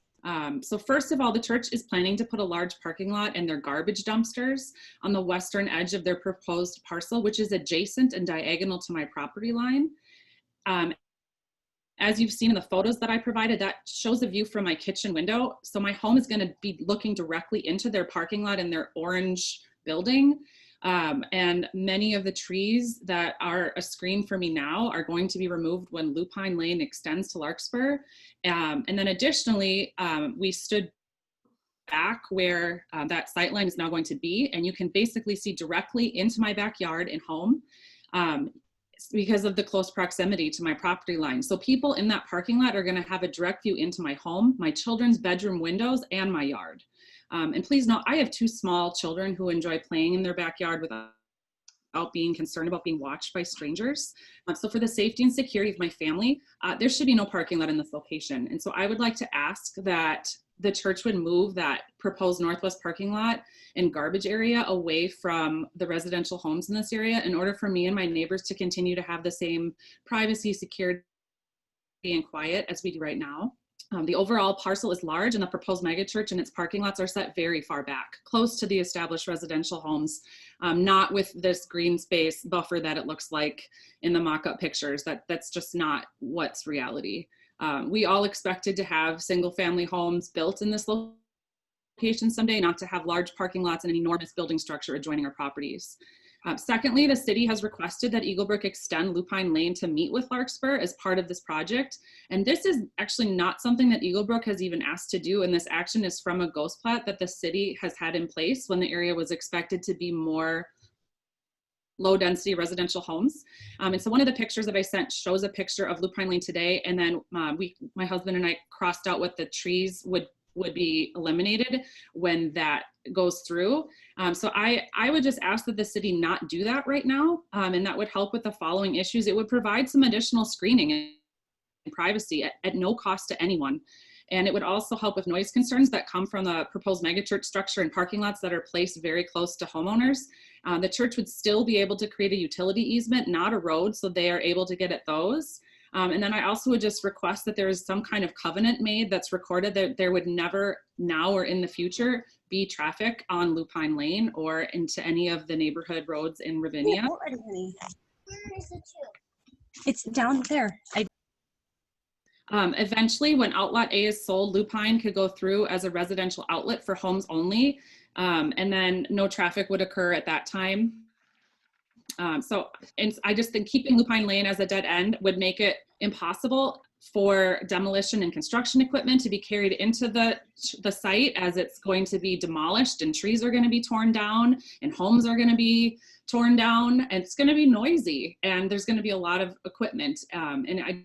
So first of all, the church is planning to put a large parking lot and their garbage dumpsters on the western edge of their proposed parcel, which is adjacent and diagonal to my property line. As you've seen in the photos that I provided, that shows a view from my kitchen window. So my home is going to be looking directly into their parking lot in their orange building. And many of the trees that are a screen for me now are going to be removed when Lupine Lane extends to Larkspur. And then additionally, we stood back where that sight line is now going to be, and you can basically see directly into my backyard and home because of the close proximity to my property line. So people in that parking lot are going to have a direct view into my home, my children's bedroom windows, and my yard. And please note, I have 2 small children who enjoy playing in their backyard without being concerned about being watched by strangers. So for the safety and security of my family, there should be no parking lot in this location. And so I would like to ask that the church would move that proposed northwest parking lot and garbage area away from the residential homes in this area in order for me and my neighbors to continue to have the same privacy, security, and quiet as we do right now. The overall parcel is large, and the proposed megachurch and its parking lots are set very far back, close to the established residential homes, not with this green space buffer that it looks like in the mock-up pictures. That's just not what's reality. We all expected to have single-family homes built in this location someday, not to have large parking lots and an enormous building structure adjoining our properties. Secondly, the city has requested that Eagle Brook extend Lupine Lane to meet with Larkspur as part of this project. And this is actually not something that Eagle Brook has even asked to do. And this action is from a ghost plat that the city has had in place when the area was expected to be more low density residential homes. And so one of the pictures that I sent shows a picture of Lupine Lane today. And then my husband and I crossed out what the trees would be eliminated when that goes through. So I would just ask that the city not do that right now. And that would help with the following issues. It would provide some additional screening and privacy at no cost to anyone. And it would also help with noise concerns that come from the proposed megachurch structure and parking lots that are placed very close to homeowners. The church would still be able to create a utility easement, not a road, so they are able to get at those. And then I also would just request that there is some kind of covenant made that's recorded that there would never now or in the future be traffic on Lupine Lane or into any of the neighborhood roads in Ravinia. It's down there. Eventually, when Outlot A is sold, Lupine could go through as a residential outlet for homes only, and then no traffic would occur at that time. And I just think keeping Lupine Lane as a dead end would make it impossible for demolition and construction equipment to be carried into the site, as it's going to be demolished and trees are going to be torn down and homes are going to be torn down, and it's going to be noisy and there's going to be a lot of equipment. And I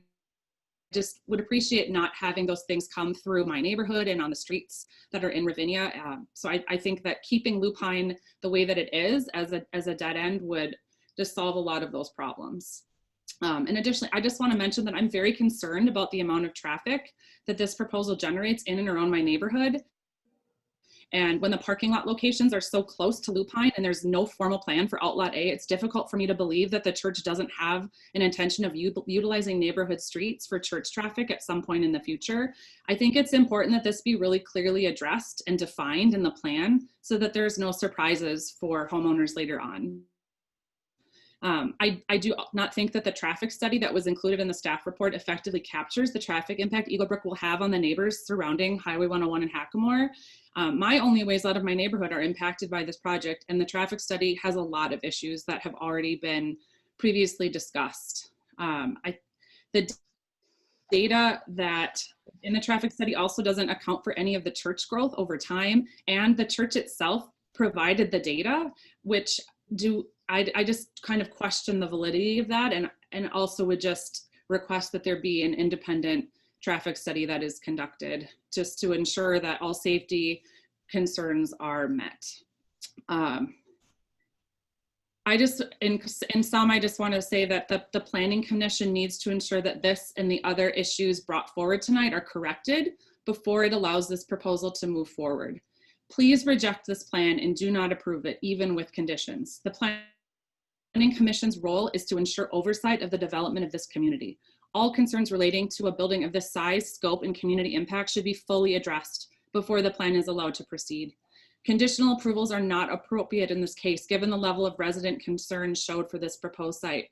just would appreciate not having those things come through my neighborhood and on the streets that are in Ravinia. So I think that keeping Lupine the way that it is as a dead end would just solve a lot of those problems. And additionally, I just want to mention that I'm very concerned about the amount of traffic that this proposal generates in and around my neighborhood. And when the parking lot locations are so close to Lupine and there's no formal plan for Outlot A, it's difficult for me to believe that the church doesn't have an intention of utilizing neighborhood streets for church traffic at some point in the future. I think it's important that this be really clearly addressed and defined in the plan so that there's no surprises for homeowners later on. I do not think that the traffic study that was included in the staff report effectively captures the traffic impact Eagle Brook will have on the neighbors surrounding Highway 101 in Hackamore. My only ways out of my neighborhood are impacted by this project, and the traffic study has a lot of issues that have already been previously discussed. The data that in the traffic study also doesn't account for any of the church growth over time, and the church itself provided the data, which I just kind of question the validity of that, and also would just request that there be an independent traffic study that is conducted just to ensure that all safety concerns are met. I just, in sum, I just want to say that the Planning Commission needs to ensure that this and the other issues brought forward tonight are corrected before it allows this proposal to move forward. Please reject this plan and do not approve it, even with conditions. The Planning Commission's role is to ensure oversight of the development of this community. All concerns relating to a building of this size, scope, and community impact should be fully addressed before the plan is allowed to proceed. Conditional approvals are not appropriate in this case, given the level of resident concern showed for this proposed site.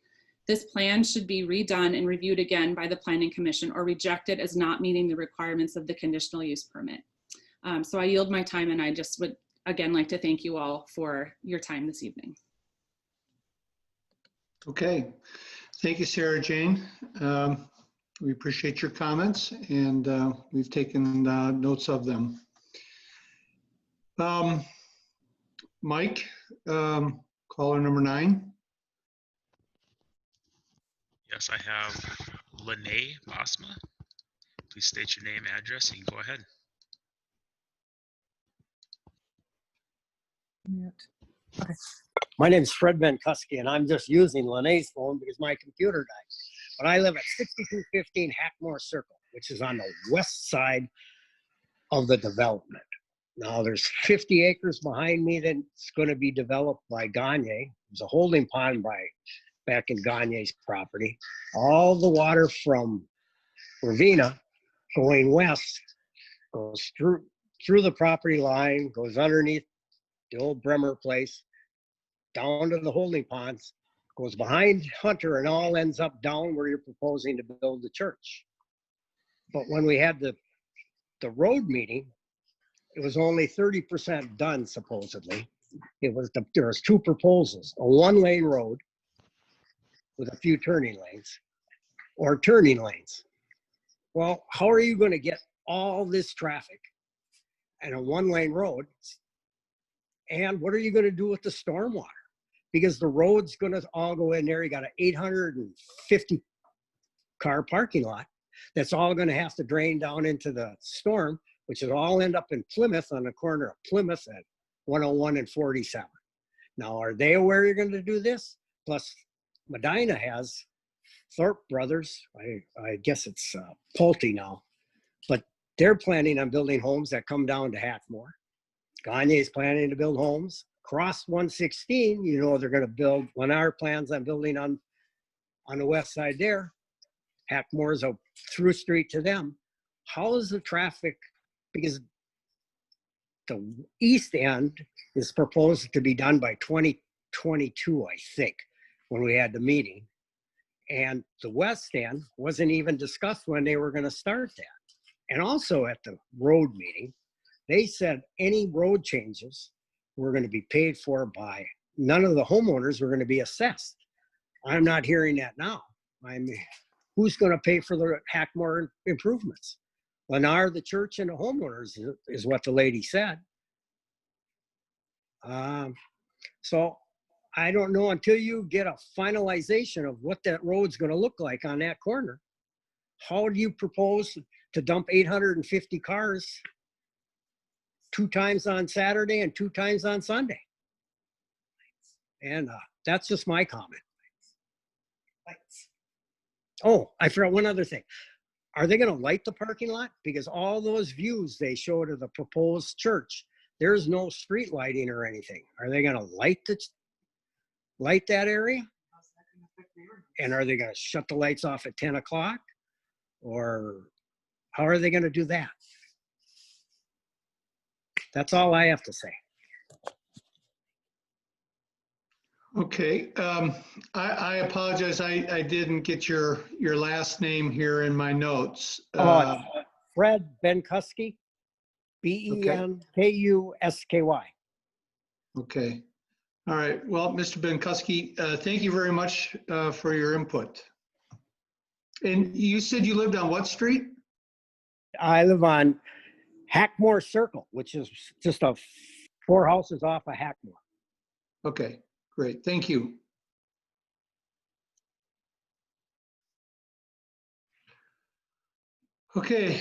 This plan should be redone and reviewed again by the Planning Commission or rejected as not meeting the requirements of the conditional use permit. So I yield my time, and I just would again like to thank you all for your time this evening. Okay, thank you, Sarah Jane. We appreciate your comments, and we've taken notes of them. Mike, caller number 9. Yes, I have Lene Basma. Please state your name, address, and you can go ahead. Okay. My name is Fred Benkuski, and I'm just using Lene's phone because my computer died. But I live at 6215 Hackmore Circle, which is on the west side of the development. Now, there's 50 acres behind me that's going to be developed by Gagne. There's a holding pond back in Gagne's property. All the water from Ravinia going west goes through the property line, goes underneath the old Bremer place, down to the holding ponds, goes behind Hunter, and all ends up down where you're proposing to build the church. But when we had the road meeting, it was only 30% done, supposedly. There was 2 proposals, a 1-lane road with a few turning lanes, or turning lanes. Well, how are you going to get all this traffic and a 1-lane road? And what are you going to do with the stormwater? Because the road's going to all go in there. You got an 850 car parking lot that's all going to have to drain down into the storm, which will all end up in Plymouth, on the corner of Plymouth at 101 and 47. Now, are they aware you're going to do this? Plus, Medina has Thorpe Brothers. I guess it's Pulte now, but they're planning on building homes that come down to Hackmore. Gagne is planning to build homes. Cross 116, you know they're going to build. Lennar plans on building on the west side there. Hackmore's a through street to them. How is the traffic? Because the east end is proposed to be done by 2022, I think, when we had the meeting. And the west end wasn't even discussed when they were going to start that. And also at the road meeting, they said any road changes were going to be paid for by, none of the homeowners were going to be assessed. I'm not hearing that now. Who's going to pay for the Hackmore improvements? Lennar, the church, and the homeowners is what the lady said. So I don't know, until you get a finalization of what that road's going to look like on that corner, how do you propose to dump 850 cars 2 times on Saturday and 2 times on Sunday? And that's just my comment. Oh, I forgot one other thing. Are they going to light the parking lot? Because all those views they showed of the proposed church, there's no street lighting or anything. Are they going to light that area? And are they going to shut the lights off at 10 o'clock? Or how are they going to do that? That's all I have to say. Okay, I apologize. I didn't get your last name here in my notes. Fred Benkusky, Benkusky. Okay. All right. Well, Mr. Benkusky, thank you very much for your input. And you said you lived on what street? I live on Hackmore Circle, which is just 4 houses off of Hackmore. Okay, great. Thank you. Okay.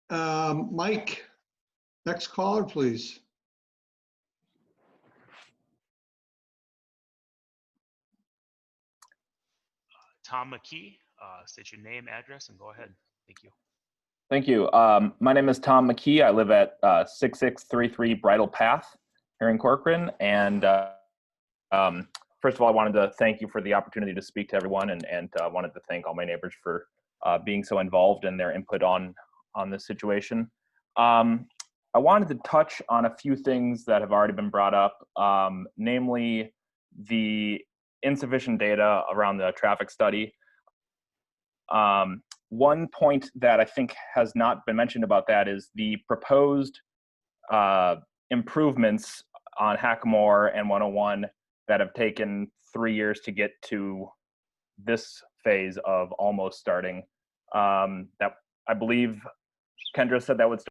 Mike, next caller, please. Tom McKee, state your name, address, and go ahead. Thank you. Thank you. My name is Tom McKee. I live at 6633 Bridle Path here in Corcoran. And first of all, I wanted to thank you for the opportunity to speak to everyone, and wanted to thank all my neighbors for being so involved in their input on this situation. I wanted to touch on a few things that have already been brought up, namely the insufficient data around the traffic study. One point that I think has not been mentioned about that is the proposed improvements on Hackmore and 101 that have taken 3 years to get to this phase of almost starting. That I believe Kendra said that would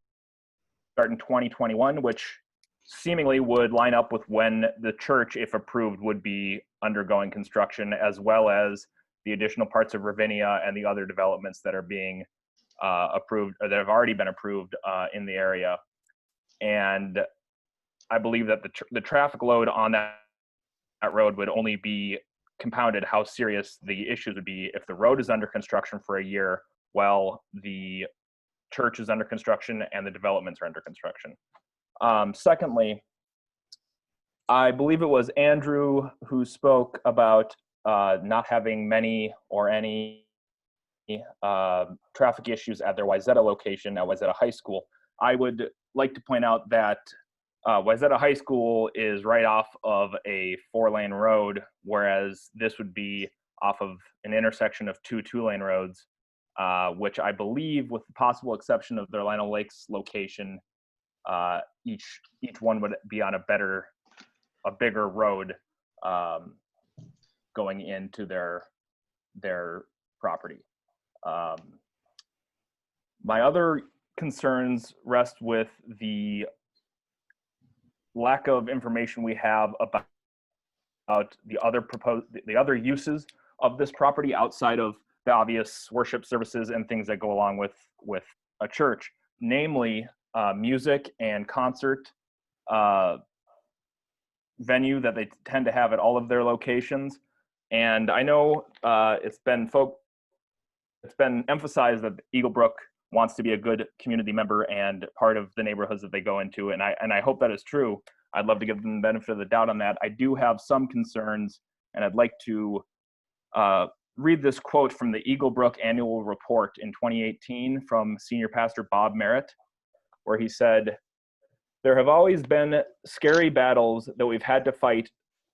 start in 2021, which seemingly would line up with when the church, if approved, would be undergoing construction, as well as the additional parts of Ravinia and the other developments that are being approved, or that have already been approved in the area. And I believe that the traffic load on that road would only be compounded how serious the issues would be if the road is under construction for a year while the church is under construction and the developments are under construction. Secondly, I believe it was Andrew who spoke about not having many or any traffic issues at their Wayzata location at Wayzata High School. I would like to point out that Wayzata High School is right off of a 4-lane road, whereas this would be off of an intersection of 2 2-lane roads, which I believe, with the possible exception of their Lino Lakes location, each one would be on a bigger road going into their property. My other concerns rest with the lack of information we have about the other uses of this property outside of the obvious worship services and things that go along with a church, namely music and concert venue that they tend to have at all of their locations. And I know it's been emphasized that Eagle Brook wants to be a good community member and part of the neighborhoods that they go into, and I hope that is true. I'd love to give them the benefit of the doubt on that. I do have some concerns, and I'd like to read this quote from the Eagle Brook annual report in 2018 from Senior Pastor Bob Merritt, where he said, "There have always been scary battles that we've had to fight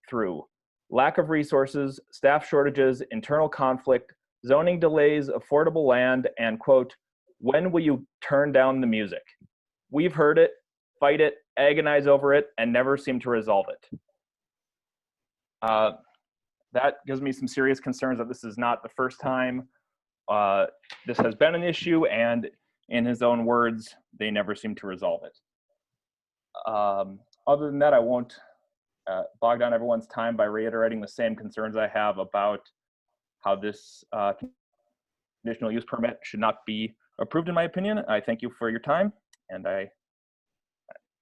through. Lack of resources, staff shortages, internal conflict, zoning delays, affordable land, and, quote, when will you turn down the music? We've heard it, fight it, agonize over it, and never seem to resolve it." That gives me some serious concerns that this is not the first time this has been an issue, and in his own words, they never seem to resolve it. Other than that, I won't bog down everyone's time by reiterating the same concerns I have about how this conditional use permit should not be approved, in my opinion. I thank you for your time, and I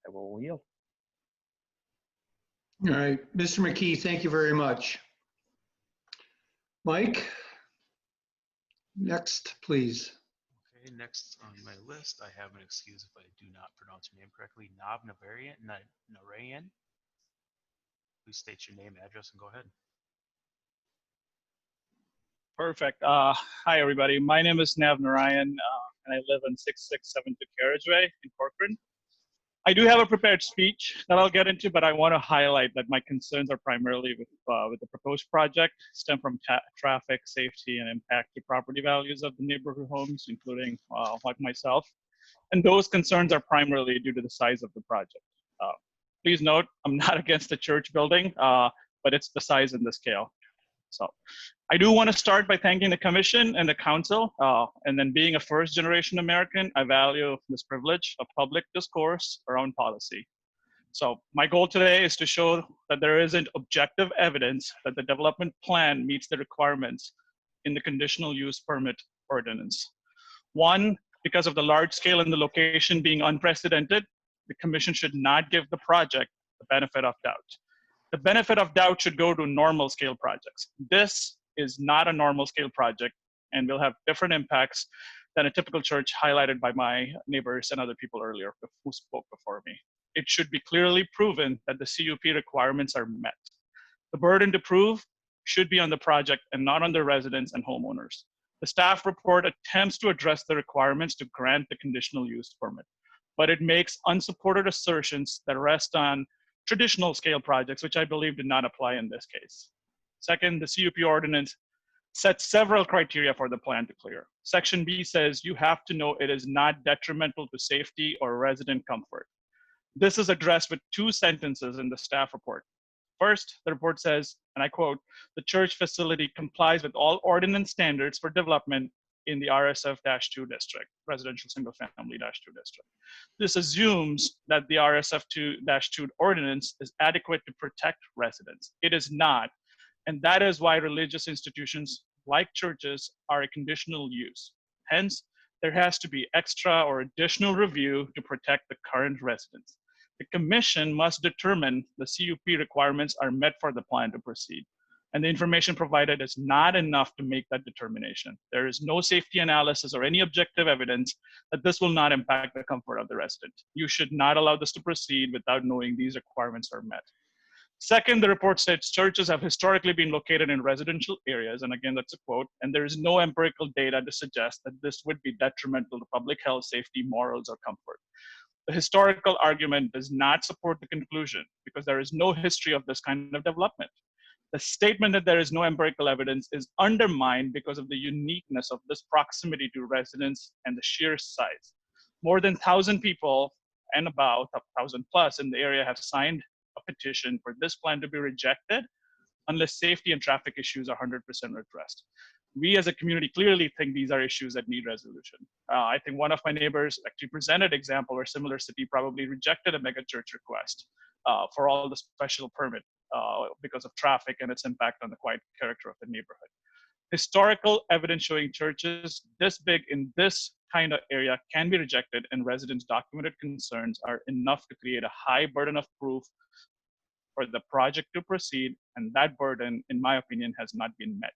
will yield. All right, Mr. McKee, thank you very much. Mike, next, please. Okay, next on my list, I have an excuse if I do not pronounce your name correctly. Narayan. Please state your name, address, and go ahead. Perfect. Hi, everybody. My name is Nav Narayan, and I live in 6672 Carriageway in Corcoran. I do have a prepared speech that I'll get into, but I want to highlight that my concerns are primarily with the proposed project, stem from traffic, safety, and impact to property values of the neighborhood homes, including like myself. And those concerns are primarily due to the size of the project. Please note, I'm not against the church building, but it's the size and the scale. So I do want to start by thanking the commission and the council, and then being a first-generation American, I value this privilege of public discourse around policy. So my goal today is to show that there isn't objective evidence that the development plan meets the requirements in the conditional use permit ordinance. One, because of the large scale and the location being unprecedented, the commission should not give the project the benefit of doubt. The benefit of doubt should go to normal scale projects. This is not a normal scale project and will have different impacts than a typical church highlighted by my neighbors and other people earlier who spoke before me. It should be clearly proven that the CUP requirements are met. The burden to prove should be on the project and not on the residents and homeowners. The staff report attempts to address the requirements to grant the conditional use permit, but it makes unsupported assertions that rest on traditional scale projects, which I believe did not apply in this case. Second, the CUP ordinance sets several criteria for the plan to clear. Section B says you have to know it is not detrimental to safety or resident comfort. This is addressed with 2 sentences in the staff report. First, the report says, and I quote, "The church facility complies with all ordinance standards for development in the RSF-2 district, residential single-family -2 district." This assumes that the RSF-2 ordinance is adequate to protect residents. It is not, and that is why religious institutions like churches are a conditional use. Hence, there has to be extra or additional review to protect the current residents. The commission must determine the CUP requirements are met for the plan to proceed, and the information provided is not enough to make that determination. There is no safety analysis or any objective evidence that this will not impact the comfort of the resident. You should not allow this to proceed without knowing these requirements are met. Second, the report states churches have historically been located in residential areas, and again, that's a quote, and there is no empirical data to suggest that this would be detrimental to public health, safety, morals, or comfort. The historical argument does not support the conclusion because there is no history of this kind of development. The statement that there is no empirical evidence is undermined because of the uniqueness of this proximity to residents and the sheer size. More than 1,000 people and about 1,000 plus in the area have signed a petition for this plan to be rejected unless safety and traffic issues are 100% addressed. We as a community clearly think these are issues that need resolution. I think one of my neighbors actually presented an example where similar city probably rejected a mega church request for all the special permit because of traffic and its impact on the quiet character of the neighborhood. Historical evidence showing churches this big in this kind of area can be rejected, and residents' documented concerns are enough to create a high burden of proof for the project to proceed, and that burden, in my opinion, has not been met.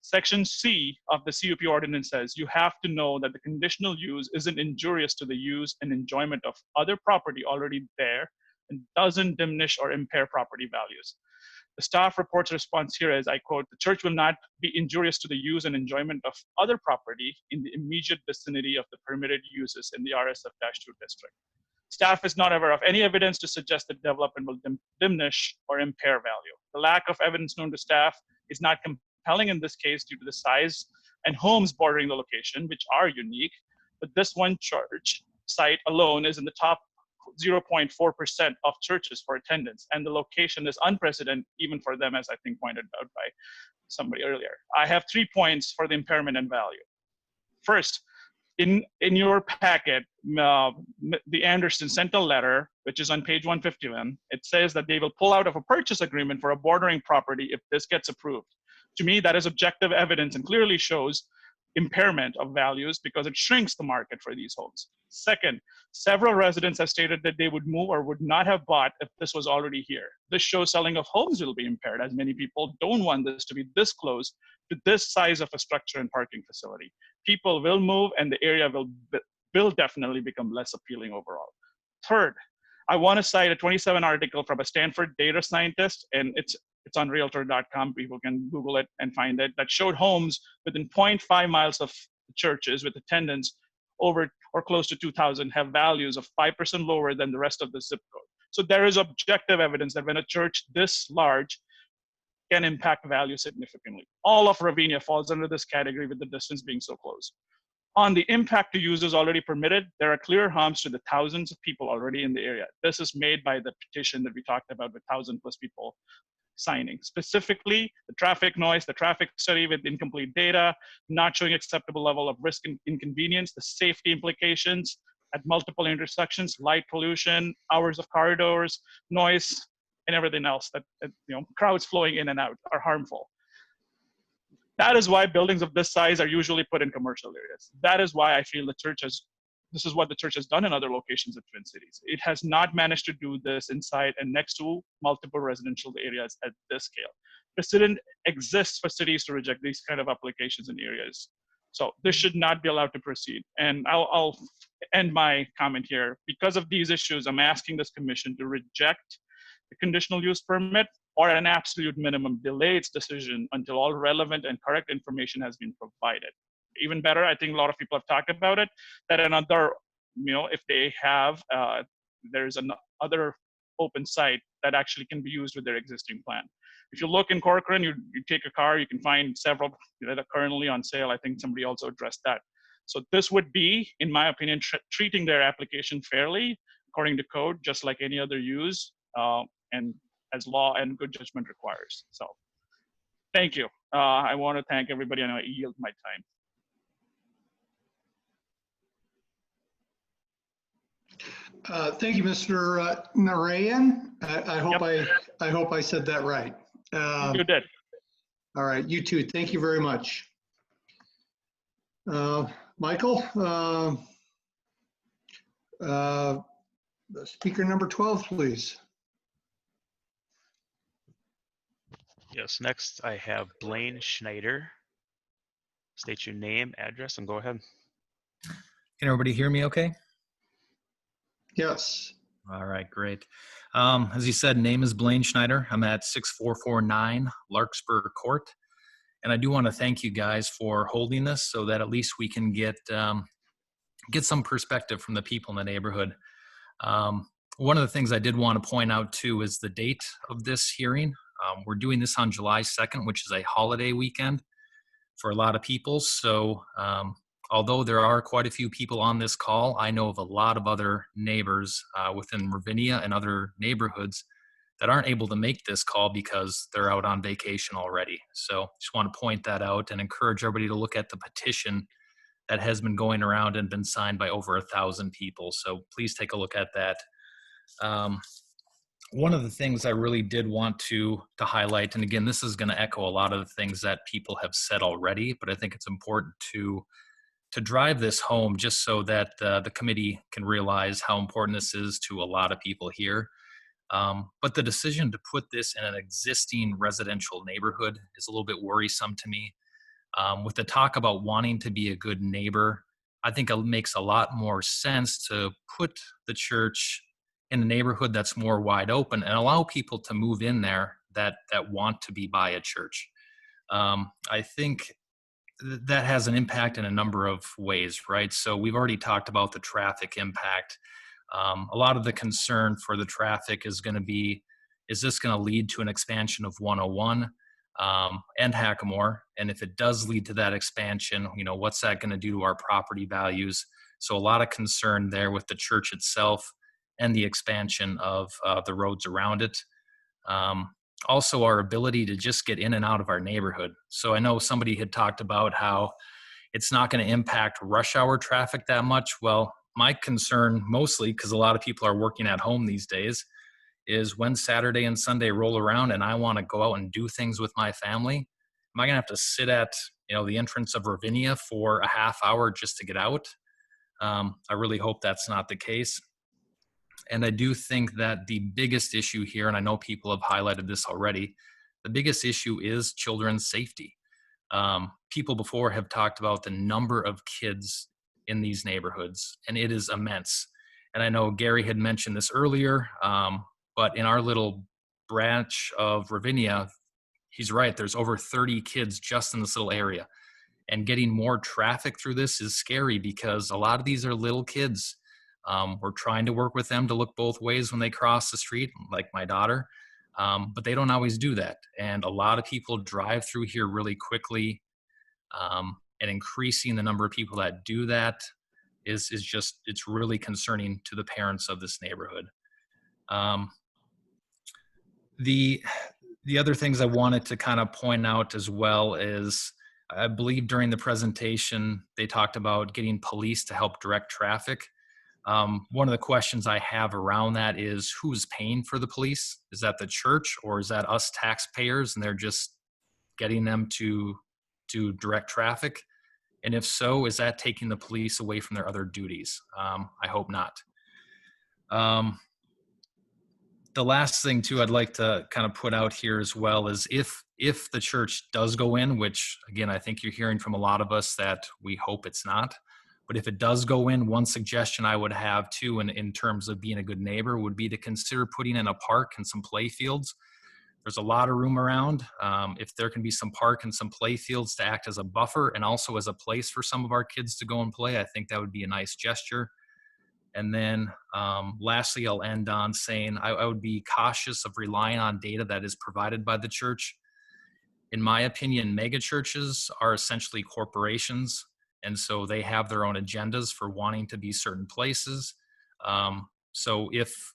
Section C of the CUP ordinance says you have to know that the conditional use isn't injurious to the use and enjoyment of other property already there and doesn't diminish or impair property values. The staff report's response here is, I quote, "The church will not be injurious to the use and enjoyment of other property in the immediate vicinity of the permitted uses in the RSF-2 district. Staff is not aware of any evidence to suggest that development will diminish or impair value. The lack of evidence known to staff is not compelling in this case due to the size and homes bordering the location, which are unique, but this one church site alone is in the top 0.4% of churches for attendance, and the location is unprecedented even for them, as I think pointed out by somebody earlier. I have 3 points for the impairment and value. First, in your packet, the Anderson sent a letter, which is on page 151. It says that they will pull out of a purchase agreement for a bordering property if this gets approved. To me, that is objective evidence and clearly shows impairment of values because it shrinks the market for these homes. Second, several residents have stated that they would move or would not have bought if this was already here. This shows selling of homes will be impaired, as many people don't want this to be this close to this size of a structure and parking facility. People will move and the area will definitely become less appealing overall. Third, I want to cite a 27 article from a Stanford data scientist, and it's on realtor.com. People can Google it and find it, that showed homes within 0.5 miles of churches with attendance over or close to 2,000 have values of 5% lower than the rest of the zip code. So there is objective evidence that when a church this large can impact value significantly. All of Ravinia falls under this category with the distance being so close. On the impact to users already permitted, there are clear harms to the thousands of people already in the area. This is made by the petition that we talked about with 1,000+ people signing. Specifically, the traffic noise, the traffic study with incomplete data, not showing acceptable level of risk and inconvenience, the safety implications at multiple intersections, light pollution, hours of corridors, noise, and everything else that crowds flowing in and out are harmful. That is why buildings of this size are usually put in commercial areas. That is why I feel this is what the church has done in other locations of Twin Cities. It has not managed to do this inside and next to multiple residential areas at this scale. Precedent exists for cities to reject these kind of applications in areas. So this should not be allowed to proceed. And I'll end my comment here. Because of these issues, I'm asking this commission to reject the conditional use permit, or at an absolute minimum, delay its decision until all relevant and correct information has been provided. Even better, I think a lot of people have talked about it, that another, if they have, there's another open site that actually can be used with their existing plan. If you look in Corcoran, you take a car, you can find several that are currently on sale. I think somebody also addressed that. So this would be, in my opinion, treating their application fairly, according to code, just like any other use, and as law and good judgment requires. So thank you. I want to thank everybody, and I yield my time. Thank you, Mr. Narayan. I hope I said that right. You did. All right, you too. Thank you very much. Michael, speaker number 12, please. Yes, next I have Blaine Schneider. State your name, address, and go ahead. Can everybody hear me okay? Yes. All right, great. As you said, name is Blaine Schneider. I'm at 6449 Larkspur Court. And I do want to thank you guys for holding this so that at least we can get some perspective from the people in the neighborhood. One of the things I did want to point out too is the date of this hearing. We're doing this on July 2nd, which is a holiday weekend for a lot of people. So although there are quite a few people on this call, I know of a lot of other neighbors within Ravinia and other neighborhoods that aren't able to make this call because they're out on vacation already. So just want to point that out and encourage everybody to look at the petition that has been going around and been signed by over 1,000 people. So please take a look at that. One of the things I really did want to highlight, and again, this is going to echo a lot of the things that people have said already, but I think it's important to drive this home just so that the committee can realize how important this is to a lot of people here. But the decision to put this in an existing residential neighborhood is a little bit worrisome to me. With the talk about wanting to be a good neighbor, I think it makes a lot more sense to put the church in a neighborhood that's more wide open and allow people to move in there that want to be by a church. I think that has an impact in a number of ways, right? So we've already talked about the traffic impact. A lot of the concern for the traffic is going to be, is this going to lead to an expansion of 101 and Hackamore? And if it does lead to that expansion, what's that going to do to our property values? So a lot of concern there with the church itself and the expansion of the roads around it. Also, our ability to just get in and out of our neighborhood. So I know somebody had talked about how it's not going to impact rush hour traffic that much. Well, my concern mostly, because a lot of people are working at home these days, is when Saturday and Sunday roll around and I want to go out and do things with my family, am I going to have to sit at, the entrance of Ravinia for a half hour just to get out? I really hope that's not the case. And I do think that the biggest issue here, and I know people have highlighted this already, the biggest issue is children's safety. People before have talked about the number of kids in these neighborhoods, and it is immense. And I know Gary had mentioned this earlier, but in our little branch of Ravinia, he's right, there's over 30 kids just in this little area. And getting more traffic through this is scary because a lot of these are little kids. We're trying to work with them to look both ways when they cross the street, like my daughter, but they don't always do that. And a lot of people drive through here really quickly, and increasing the number of people that do that is just, it's really concerning to the parents of this neighborhood. The other things I wanted to kind of point out as well is, I believe during the presentation, they talked about getting police to help direct traffic. One of the questions I have around that is, who's paying for the police? Is that the church, or is that us taxpayers and they're just getting them to direct traffic? And if so, is that taking the police away from their other duties? I hope not. The last thing too I'd like to kind of put out here as well is, if the church does go in, which again, I think you're hearing from a lot of us that we hope it's not, but if it does go in, one suggestion I would have too, in terms of being a good neighbor, would be to consider putting in a park and some play fields. There's a lot of room around. If there can be some park and some play fields to act as a buffer and also as a place for some of our kids to go and play, I think that would be a nice gesture. And then lastly, I'll end on saying I would be cautious of relying on data that is provided by the church. In my opinion, mega churches are essentially corporations, and so they have their own agendas for wanting to be certain places. So if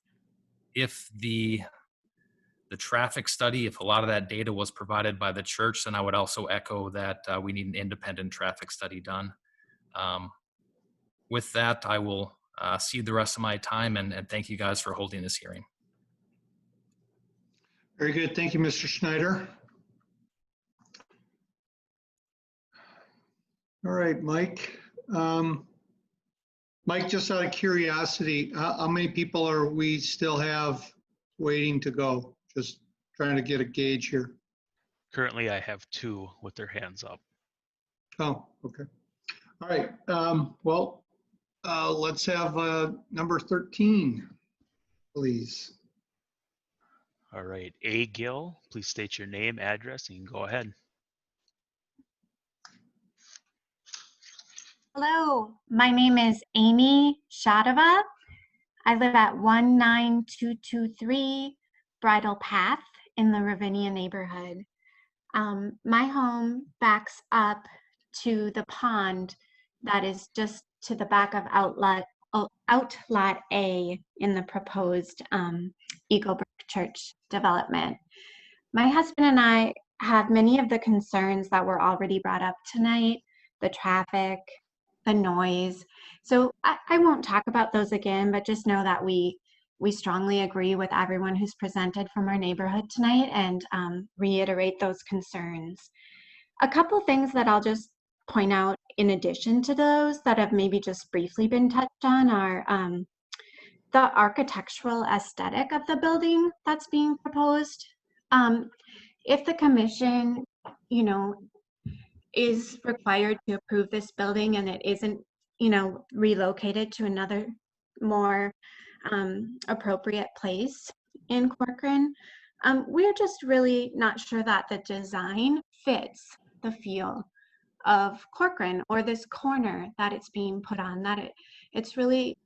the traffic study, if a lot of that data was provided by the church, then I would also echo that we need an independent traffic study done. With that, I will cede the rest of my time, and thank you guys for holding this hearing. Very good. Thank you, Mr. Schneider. All right, Mike. Mike, just out of curiosity, how many people are we still have waiting to go? Just trying to get a gauge here. Currently, I have 2 with their hands up. Oh, okay. All right. Well, let's have number 13, please. All right, A. Gill, please state your name, address, and you can go ahead. Hello, my name is Amy Shadova. I live at 19223 Bridle Path in the Ravinia neighborhood. My home backs up to the pond that is just to the back of Outlot A in the proposed Eaglebrook Church development. My husband and I have many of the concerns that were already brought up tonight, the traffic, the noise. So I won't talk about those again, but just know that we strongly agree with everyone who's presented from our neighborhood tonight and reiterate those concerns. A couple things that I'll just point out in addition to those that have maybe just briefly been touched on are the architectural aesthetic of the building that's being proposed. If the commission, is required to approve this building and it isn't, relocated to another more appropriate place in Corcoran, we're just really not sure that the design fits the feel of Corcoran or this corner that it's being put on, that it's really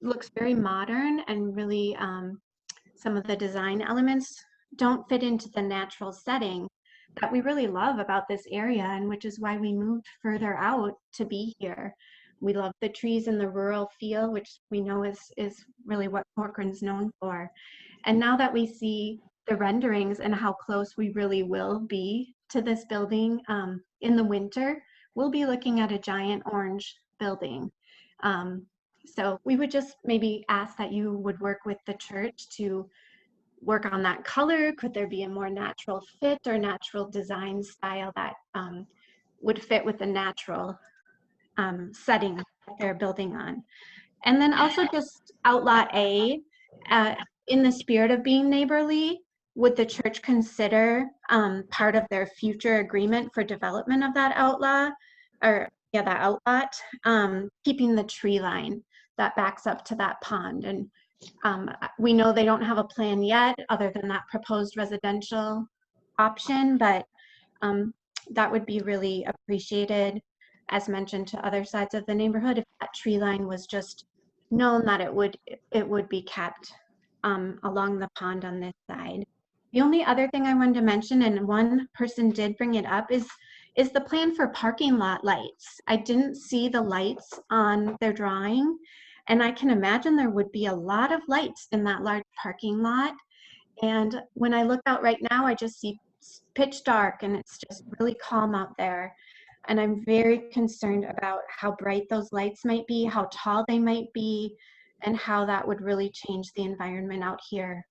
looks very modern and really some of the design elements don't fit into the natural setting that we really love about this area, and which is why we moved further out to be here. We love the trees and the rural feel, which we know is really what Corcoran's known for. And now that we see the renderings and how close we really will be to this building in the winter, we'll be looking at a giant orange building. So we would just maybe ask that you would work with the church to work on that color? Could there be a more natural fit or natural design style that would fit with the natural setting that they're building on? And then also just Outlot A, in the spirit of being neighborly, would the church consider part of their future agreement for development of that outlot, or yeah, that outlot, keeping the tree line that backs up to that pond? And we know they don't have a plan yet other than that proposed residential option, but that would be really appreciated, as mentioned, to other sides of the neighborhood, if that tree line was just known that it would be kept along the pond on this side. The only other thing I wanted to mention, and one person did bring it up, is the plan for parking lot lights. I didn't see the lights on their drawing, and I can imagine there would be a lot of lights in that large parking lot. And when I look out right now, I just see pitch dark, and it's just really calm out there. And I'm very concerned about how bright those lights might be, how tall they might be, and how that would really change the environment out here.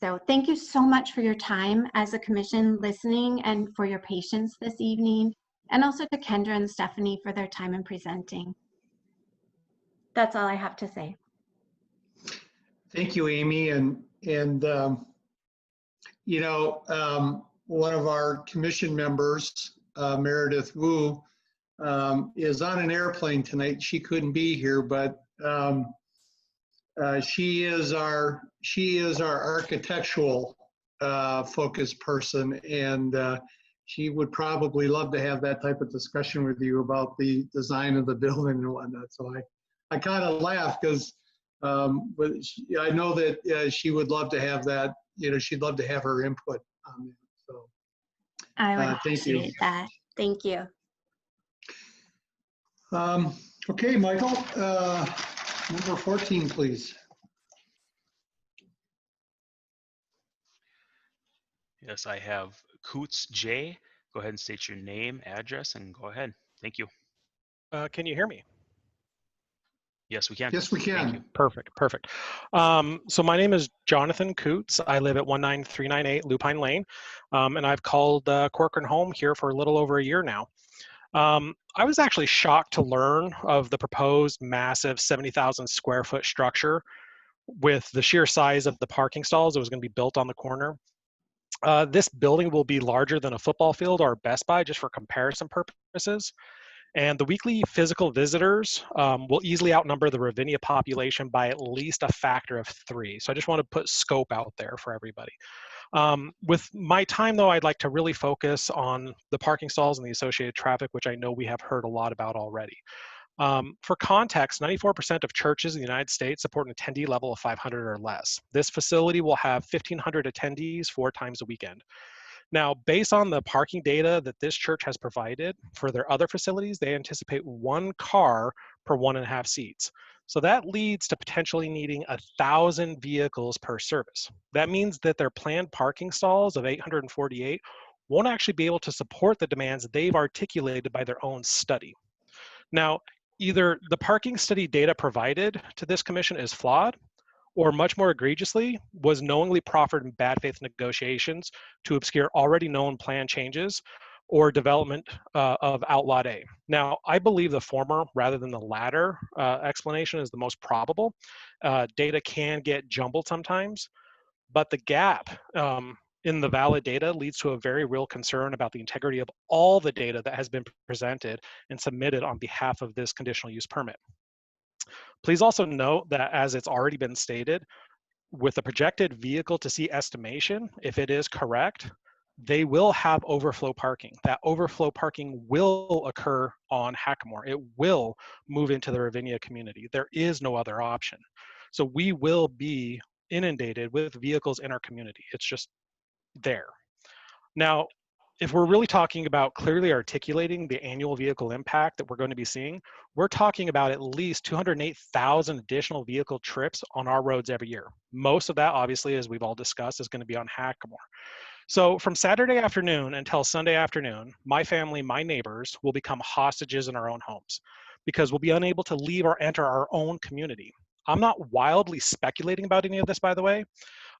So thank you so much for your time as a commission listening, and for your patience this evening, and also to Kendra and Stephanie for their time in presenting. That's all I have to say. Thank you, Amy. And you know, one of our commission members, Meredith Wu, is on an airplane tonight. She couldn't be here, but she is our architectural focused person, and she would probably love to have that type of discussion with you about the design of the building and whatnot. So I kind of laugh because but I know that she would love to have that. You know, she'd love to have her input on that. So I would thank you. appreciate that. Thank you. Okay, Michael, number 14, please. Yes, I have Coots J. Go ahead and state your name, address, and go ahead. Thank you. Can you hear me? Yes, we can. Yes, we Thank can. you. Perfect, perfect. So my name is Jonathan Coots. I live at 19398 Lupine Lane, and I've called Corcoran home here for a little over a year now. I was actually shocked to learn of the proposed massive 70,000 square foot structure with the sheer size of the parking stalls that was going to be built on the corner. This building will be larger than a football field or Best Buy, just for comparison purposes. And the weekly physical visitors will easily outnumber the Ravinia population by at least a factor of 3. So I just want to put scope out there for everybody. With my time, though, I'd like to really focus on the parking stalls and the associated traffic, which I know we have heard a lot about already. For context, 94% of churches in the United States support an attendee level of 500 or less. This facility will have 1,500 attendees 4 times a weekend. Now, based on the parking data that this church has provided for their other facilities, they anticipate 1 car per 1.5 seats. So that leads to potentially needing 1,000 vehicles per service. That means that their planned parking stalls of 848 won't actually be able to support the demands they've articulated by their own study. Now, either the parking study data provided to this commission is flawed, or much more egregiously, was knowingly proffered in bad faith negotiations to obscure already known plan changes or development of Outlot A. Now, I believe the former rather than the latter explanation is the most probable. Data can get jumbled sometimes, but the gap in the valid data leads to a very real concern about the integrity of all the data that has been presented and submitted on behalf of this conditional use permit. Please also note that, as it's already been stated, with the projected vehicle to seat estimation, if it is correct, they will have overflow parking. That overflow parking will occur on Hackamore. It will move into the Ravinia community. There is no other option. So we will be inundated with vehicles in our community. It's just there. Now, if we're really talking about clearly articulating the annual vehicle impact that we're going to be seeing, we're talking about at least 208,000 additional vehicle trips on our roads every year. Most of that, obviously, as we've all discussed, is going to be on Hackamore. So from Saturday afternoon until Sunday afternoon, my family, my neighbors, will become hostages in our own homes because we'll be unable to leave or enter our own community. I'm not wildly speculating about any of this, by the way.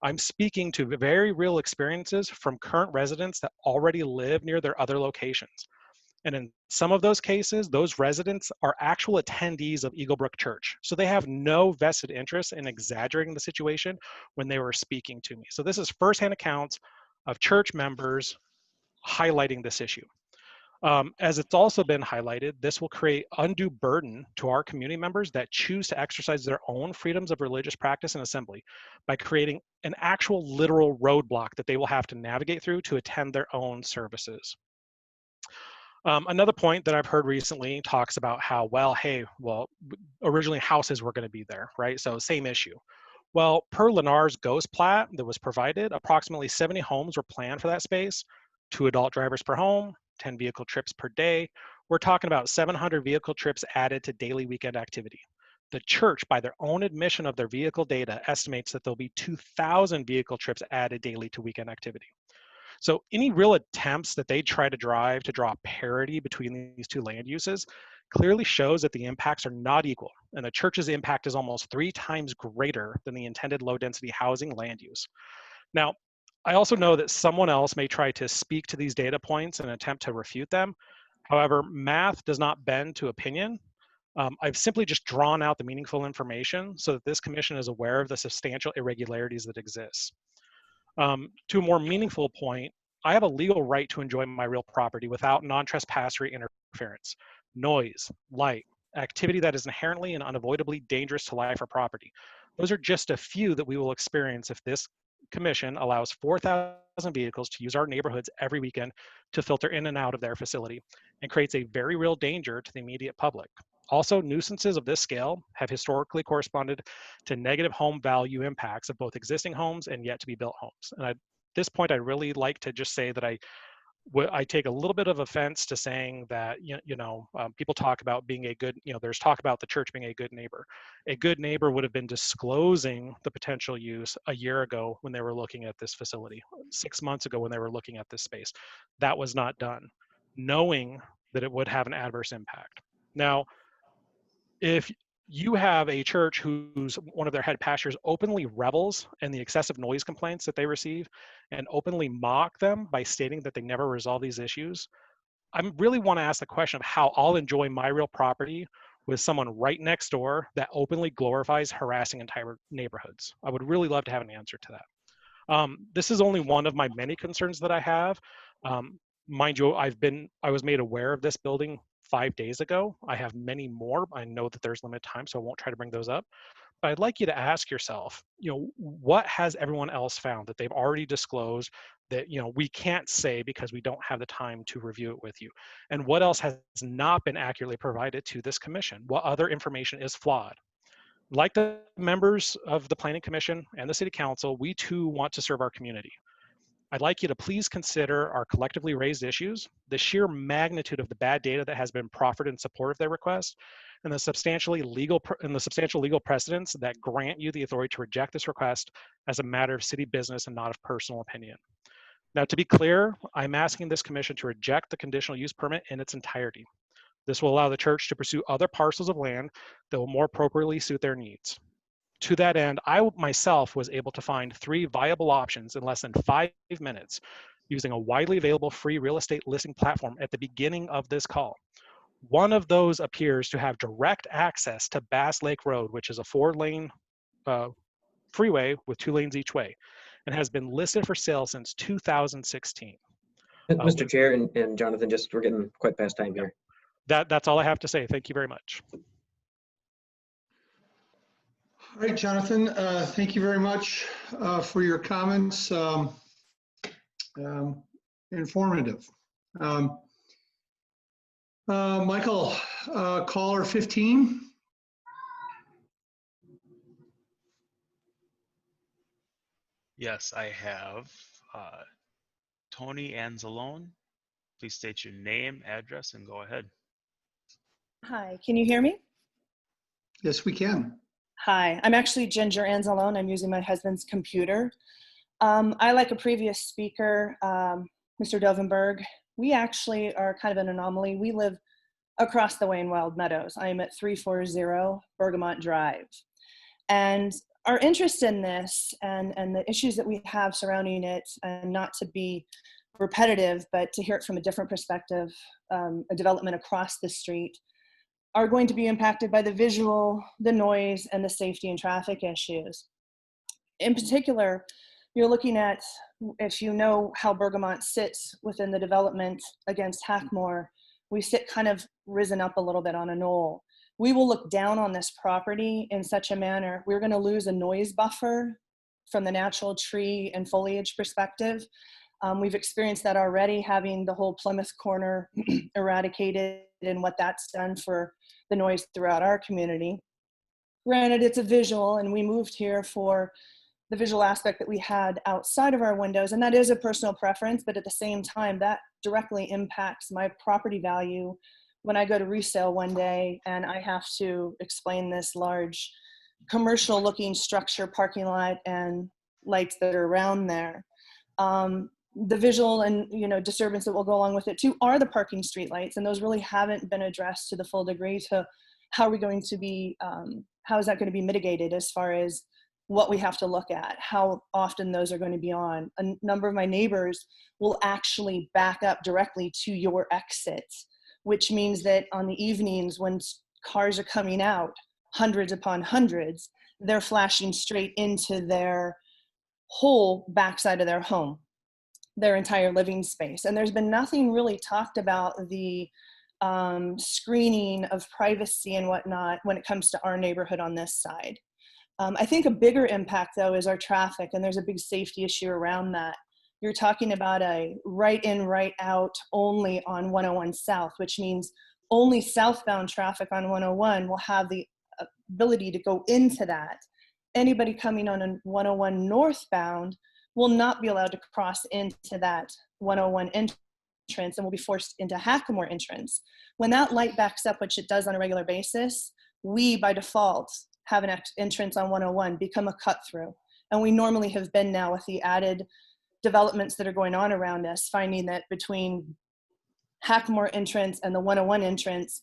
I'm speaking to very real experiences from current residents that already live near their other locations. And in some of those cases, those residents are actual attendees of Eaglebrook Church. So they have no vested interest in exaggerating the situation when they were speaking to me. So this is firsthand accounts of church members highlighting this issue. As it's also been highlighted, this will create undue burden to our community members that choose to exercise their own freedoms of religious practice and assembly by creating an actual literal roadblock that they will have to navigate through to attend their own services. Another point that I've heard recently talks about how, well, originally houses were going to be there, right? So same issue. Well, per Lennar's ghost plat that was provided, approximately 70 homes were planned for that space, 2 adult drivers per home, 10 vehicle trips per day. We're talking about 700 vehicle trips added to daily weekend activity. The church, by their own admission of their vehicle data, estimates that there'll be 2,000 vehicle trips added daily to weekend activity. So any real attempts that they try to drive to draw parity between these two land uses clearly shows that the impacts are not equal, and the church's impact is almost 3 times greater than the intended low density housing land use. Now, I also know that someone else may try to speak to these data points and attempt to refute them. However, math does not bend to opinion. I've simply just drawn out the meaningful information so that this commission is aware of the substantial irregularities that exist. To a more meaningful point, I have a legal right to enjoy my real property without non-trespassory interference, noise, light, activity that is inherently and unavoidably dangerous to life or property. Those are just a few that we will experience if this commission allows 4,000 vehicles to use our neighborhoods every weekend to filter in and out of their facility and creates a very real danger to the immediate public. Also, nuisances of this scale have historically corresponded to negative home value impacts of both existing homes and yet to be built homes. And at this point, I'd really like to just say that I take a little bit of offense to saying that, people talk about being a good, there's talk about the church being a good neighbor. A good neighbor would have been disclosing the potential use a year ago when they were looking at this facility, 6 months ago when they were looking at this space. That was not done, knowing that it would have an adverse impact. Now, if you have a church whose one of their head pastors openly revels in the excessive noise complaints that they receive and openly mock them by stating that they never resolve these issues, I really want to ask the question of how I'll enjoy my real property with someone right next door that openly glorifies harassing entire neighborhoods. I would really love to have an answer to that. This is only one of my many concerns that I have. Mind you, I was made aware of this building 5 days ago. I have many more. I know that there's limited time, so I won't try to bring those up. But I'd like you to ask yourself, what has everyone else found that they've already disclosed that, we can't say because we don't have the time to review it with you? And what else has not been accurately provided to this commission? What other information is flawed? Like the members of the Planning Commission and the City Council, we too want to serve our community. I'd like you to please consider our collectively raised issues, the sheer magnitude of the bad data that has been proffered in support of their request, and the substantial legal precedents that grant you the authority to reject this request as a matter of city business and not of personal opinion. Now, to be clear, I'm asking this commission to reject the conditional use permit in its entirety. This will allow the church to pursue other parcels of land that will more appropriately suit their needs. To that end, I myself was able to find 3 viable options in less than 5 minutes using a widely available free real estate listing platform at the beginning of this call. One of those appears to have direct access to Bass Lake Road, which is a 4-lane freeway with 2 lanes each way, and has been listed for sale since 2016. Mr. Chair and Jonathan, we're getting quite past time here. That's all I have to say. Thank you very much. All right, Jonathan, thank you very much for your comments. Informative. Michael, caller 15. Yes, I have Tony Anzalone. Please state your name, address, and go ahead. Hi, can you hear me? Yes, we can. Hi, I'm actually Ginger Anzalone. I'm using my husband's computer. I, like a previous speaker, Mr. Dovenberg, we actually are kind of an anomaly. We live across the way in Wild Meadows. I am at 340 Bergamot Drive. And our interest in this and the issues that we have surrounding it, and not to be repetitive, but to hear it from a different perspective, a development across the street, are going to be impacted by the visual, the noise, and the safety and traffic issues. In particular, you're looking at, if you know how Bergamot sits within the development against Hackmore, we sit kind of risen up a little bit on a knoll. We will look down on this property in such a manner, we're going to lose a noise buffer from the natural tree and foliage perspective. We've experienced that already, having the whole Plymouth corner eradicated and what that's done for the noise throughout our community. Granted, it's a visual, and we moved here for the visual aspect that we had outside of our windows, and that is a personal preference, but at the same time, that directly impacts my property value when I go to resale one day and I have to explain this large commercial looking structure, parking lot, and lights that are around there. The visual and disturbance that will go along with it too are the parking street lights, and those really haven't been addressed to the full degree to how are we going to be, how is that going to be mitigated as far as what we have to look at, how often those are going to be on. A number of my neighbors will actually back up directly to your exit, which means that on the evenings when cars are coming out, hundreds upon hundreds, they're flashing straight into their whole backside of their home, their entire living space. And there's been nothing really talked about the screening of privacy and whatnot when it comes to our neighborhood on this side. I think a bigger impact though is our traffic, and there's a big safety issue around that. You're talking about a right in, right out only on 101 South, which means only southbound traffic on 101 will have the ability to go into that. Anybody coming on a 101 northbound will not be allowed to cross into that 101 entrance and will be forced into Hackamore entrance. When that light backs up, which it does on a regular basis, we by default have an entrance on 101 become a cut through. And we normally have been now with the added developments that are going on around us, finding that between Hackamore entrance and the 101 entrance,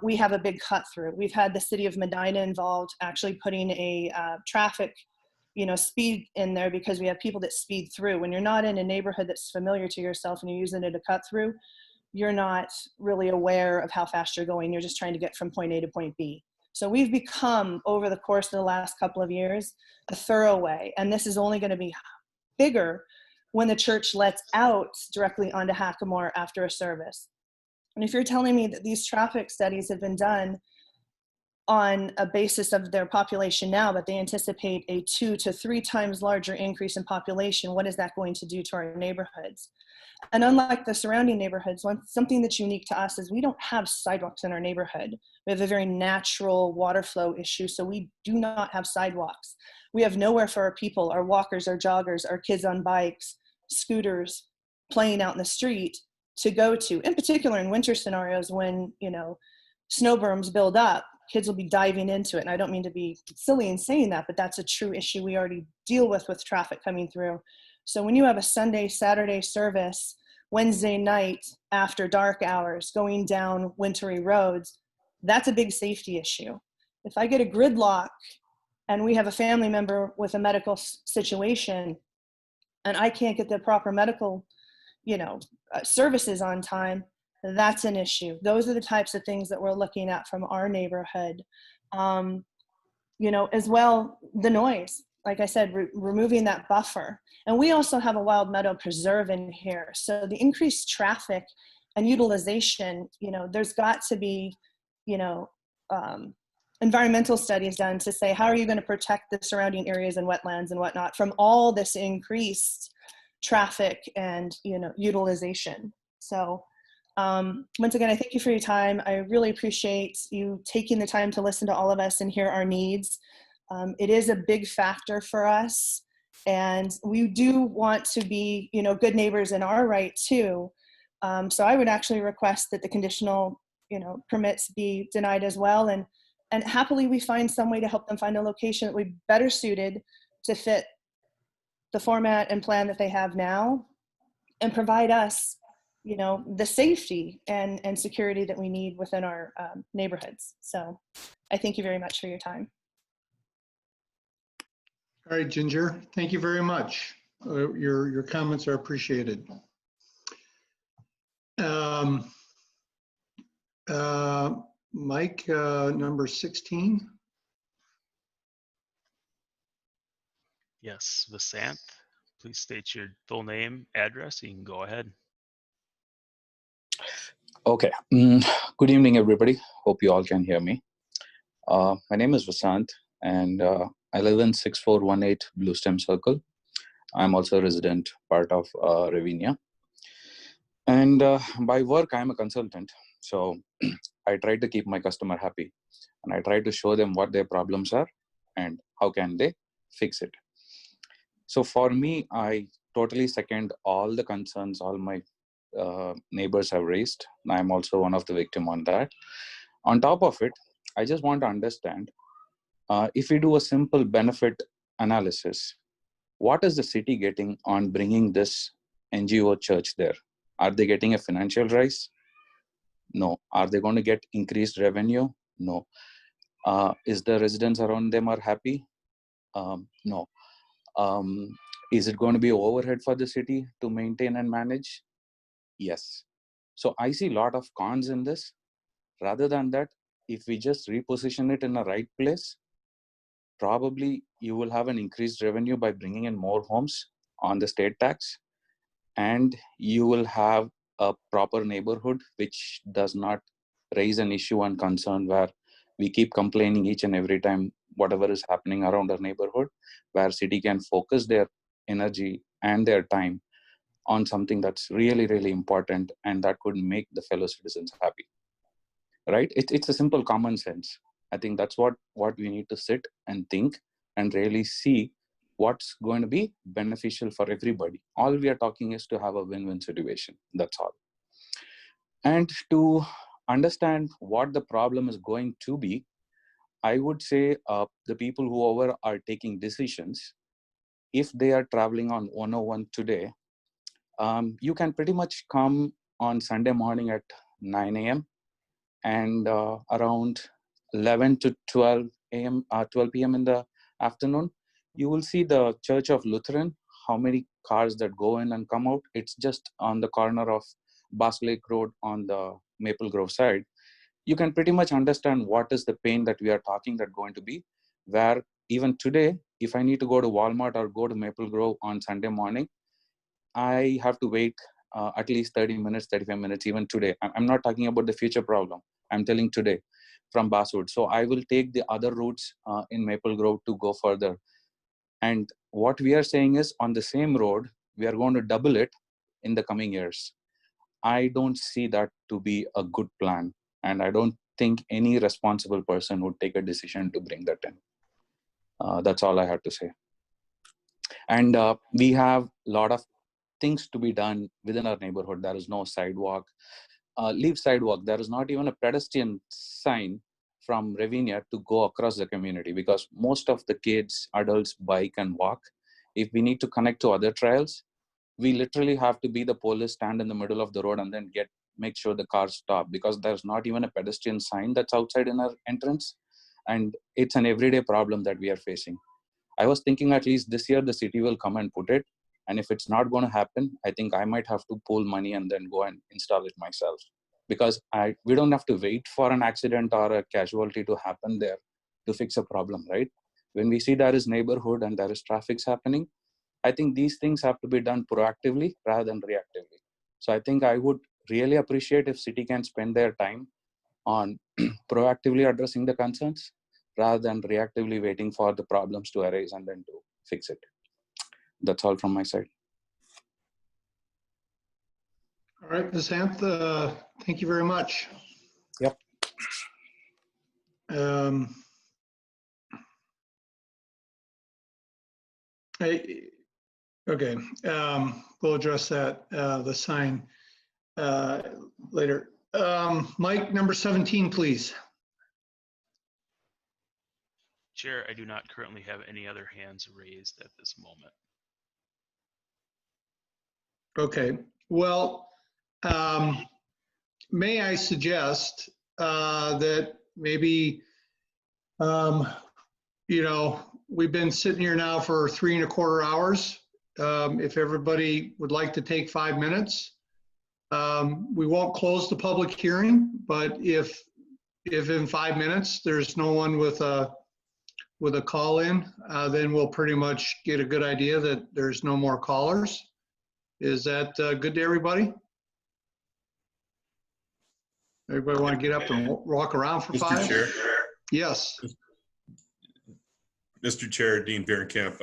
we have a big cut through. We've had the city of Medina involved, actually putting a traffic speed in there, because we have people that speed through. When you're not in a neighborhood that's familiar to yourself and you're using it to cut through, you're not really aware of how fast you're going. You're just trying to get from point A to point B. So we've become, over the course of the last couple of years, a thoroughway. And this is only going to be bigger when the church lets out directly onto Hackamore after a service. And if you're telling me that these traffic studies have been done on a basis of their population now, but they anticipate a 2 to 3 times larger increase in population, what is that going to do to our neighborhoods? And unlike the surrounding neighborhoods, something that's unique to us is we don't have sidewalks in our neighborhood. We have a very natural water flow issue, so we do not have sidewalks. We have nowhere for our people, our walkers, our joggers, our kids on bikes, scooters, playing out in the street to go to. In particular, in winter scenarios when, snow berms build up, kids will be diving into it. And I don't mean to be silly in saying that, but that's a true issue we already deal with traffic coming through. So when you have a Sunday, Saturday service, Wednesday night after dark hours, going down wintry roads, that's a big safety issue. If I get a gridlock and we have a family member with a medical situation and I can't get the proper medical, services on time, that's an issue. Those are the types of things that we're looking at from our neighborhood. As well, the noise. Like I said, removing that buffer. And we also have a wild meadow preserve in here. So the increased traffic and utilization, there's got to be, environmental studies done to say, how are you going to protect the surrounding areas and wetlands and whatnot from all this increased traffic and, utilization. So once again, I thank you for your time. I really appreciate you taking the time to listen to all of us and hear our needs. It is a big factor for us, and we do want to be, good neighbors in our right too. So I would actually request that the conditional, permits be denied as well, and happily we find some way to help them find a location that would be better suited to fit the format and plan that they have now, and provide us, the safety and security that we need within our neighborhoods. So I thank you very much for your time. All right, Ginger, thank you very much. Your comments are appreciated. Mike, number 16. Yes, Vasanth, please state your full name, address. You can go ahead. Okay. Good evening, everybody. Hope you all can hear me. My name is Vasanth, and I live in 6418 Bluestem Circle. I'm also a resident part of Ravinia. And by work, I'm a consultant. So I try to keep my customer happy. And I try to show them what their problems are and how can they fix it. So for me, I totally second all the concerns all my neighbors have raised. I'm also one of the victim on that. On top of it, I just want to understand, if we do a simple benefit analysis, what is the city getting on bringing this NGO church there? Are they getting a financial rise? No. Are they going to get increased revenue? No. Is the residents around them are happy? No. Is it going to be overhead for the city to maintain and manage? Yes. So I see a lot of cons in this. Rather than that, if we just reposition it in the right place, probably you will have an increased revenue by bringing in more homes on the state tax, and you will have a proper neighborhood which does not raise an issue and concern where we keep complaining each and every time whatever is happening around our neighborhood, where city can focus their energy and their time on something that's really, really important and that could make the fellow citizens happy. Right? It's a simple common sense. I think that's what we need to sit and think and really see what's going to be beneficial for everybody. All we are talking is to have a win-win situation. That's all. And to understand what the problem is going to be, I would say the people who are taking decisions, if they are traveling on 101 today, you can pretty much come on Sunday morning at 9 a.m. and around 11 to 12 a.m., 12 p.m. in the afternoon, you will see the Church of Lutheran, how many cars that go in and come out. It's just on the corner of Bass Lake Road on the Maple Grove side. You can pretty much understand what is the pain that we are talking that going to be, where even today, if I need to go to Walmart or go to Maple Grove on Sunday morning, I have to wait at least 30 minutes, 35 minutes, even today. I'm not talking about the future problem. I'm telling today from Basswood. So I will take the other routes in Maple Grove to go further. And what we are saying is on the same road, we are going to double it in the coming years. I don't see that to be a good plan. And I don't think any responsible person would take a decision to bring that in. That's all I have to say. And we have a lot of things to be done within our neighborhood. There is no sidewalk. Leave sidewalk. There is not even a pedestrian sign from Ravinia to go across the community because most of the kids, adults bike and walk. If we need to connect to other trails, we literally have to be the police, stand in the middle of the road and then make sure the cars stop because there's not even a pedestrian sign that's outside in our entrance. And it's an everyday problem that we are facing. I was thinking at least this year the city will come and put it. And if it's not going to happen, I think I might have to pool money and then go and install it myself. Because we don't have to wait for an accident or a casualty to happen there to fix a problem, right? When we see there is neighborhood and there is traffic happening, I think these things have to be done proactively rather than reactively. So I think I would really appreciate if city can spend their time on proactively addressing the concerns rather than reactively waiting for the problems to arise and then to fix it. That's all from my side. All right, Vasanth, thank you very much. Yep. Okay, we'll address that, the sign later. Mike, number 17, please. Chair, I do not currently have any other hands raised at this moment. Okay, well, may I suggest that maybe you know, we've been sitting here now for 3¼ hours. If everybody would like to take 5 minutes, we won't close the public hearing, but if in 5 minutes there's no one with a call in, then we'll pretty much get a good idea that there's no more callers. Is that good to everybody? Everybody want to get up and walk around for 5? Mr. Chair. Yes. Mr. Chair, Dean Bierenkamp.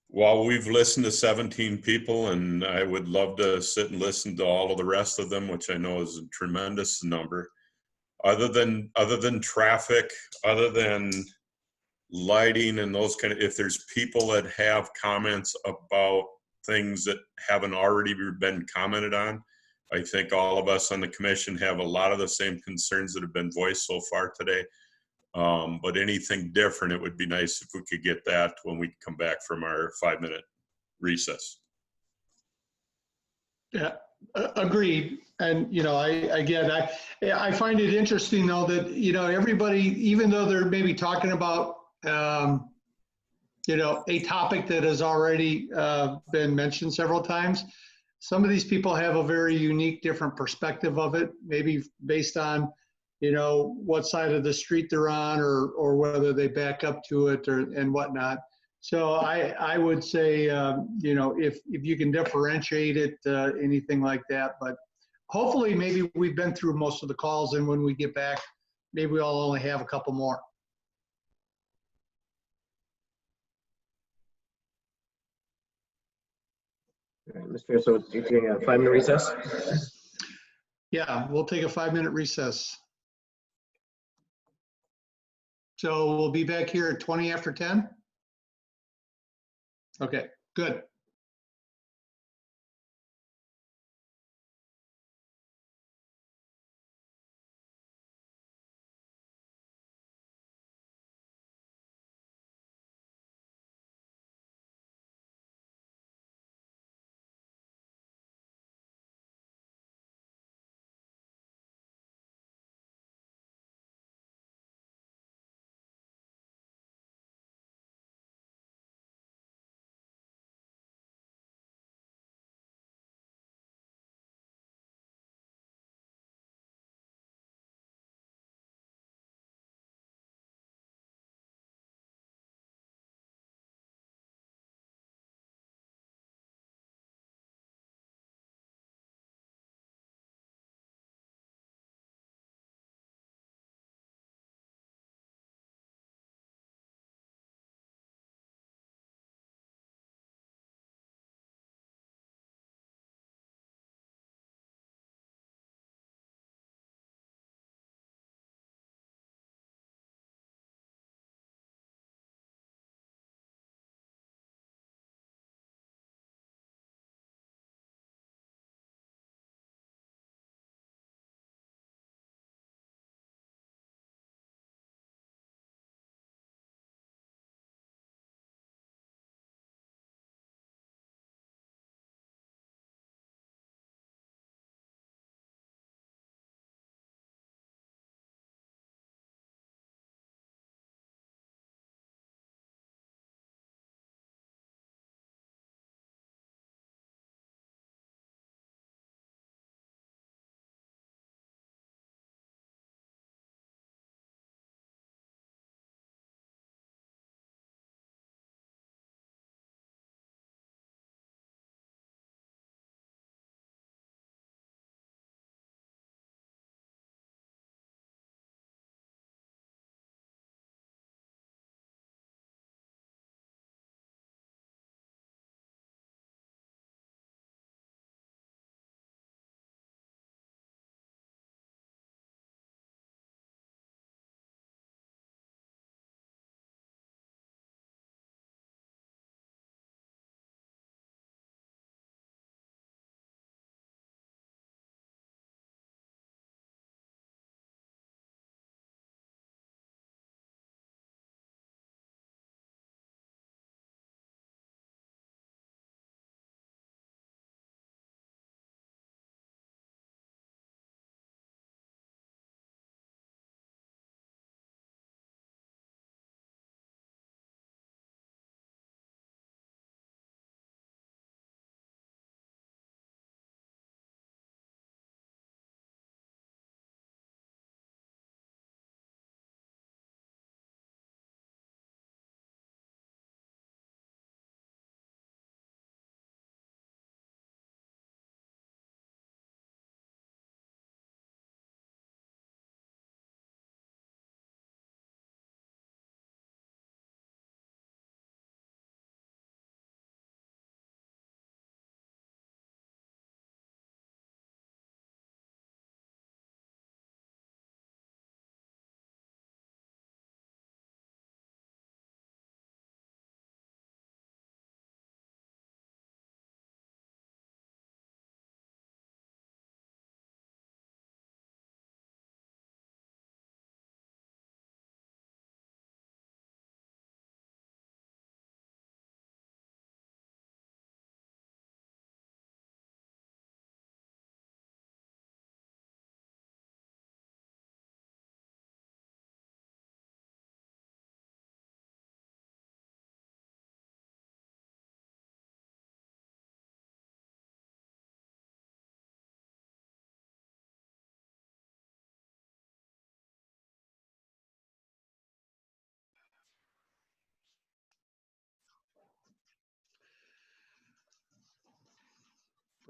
While we've listened to 17 people, and I would love to sit and listen to all of the rest of them, which I know is a tremendous number, other than traffic, other than lighting and those kind of, if there's people that have comments about things that haven't already been commented on, I think all of us on the commission have a lot of the same concerns that have been voiced so far today. But anything different, it would be nice if we could get that when we come back from our 5-minute recess. Yeah, agreed. And, you know, I find it interesting though that, you know, everybody, even though they're maybe talking about, you know, a topic that has already been mentioned several times, some of these people have a very unique, different perspective of it, maybe based on, you know, what side of the street they're on or whether they back up to it and whatnot. So I would say, you know, if you can differentiate it, anything like that, but hopefully maybe we've been through most of the calls, and when we get back, maybe we'll only have a couple more. Mr. Chair, so you taking a 5-minute recess? Yeah, we'll take a 5-minute recess. So we'll be back here at 20 after 10? Okay, good.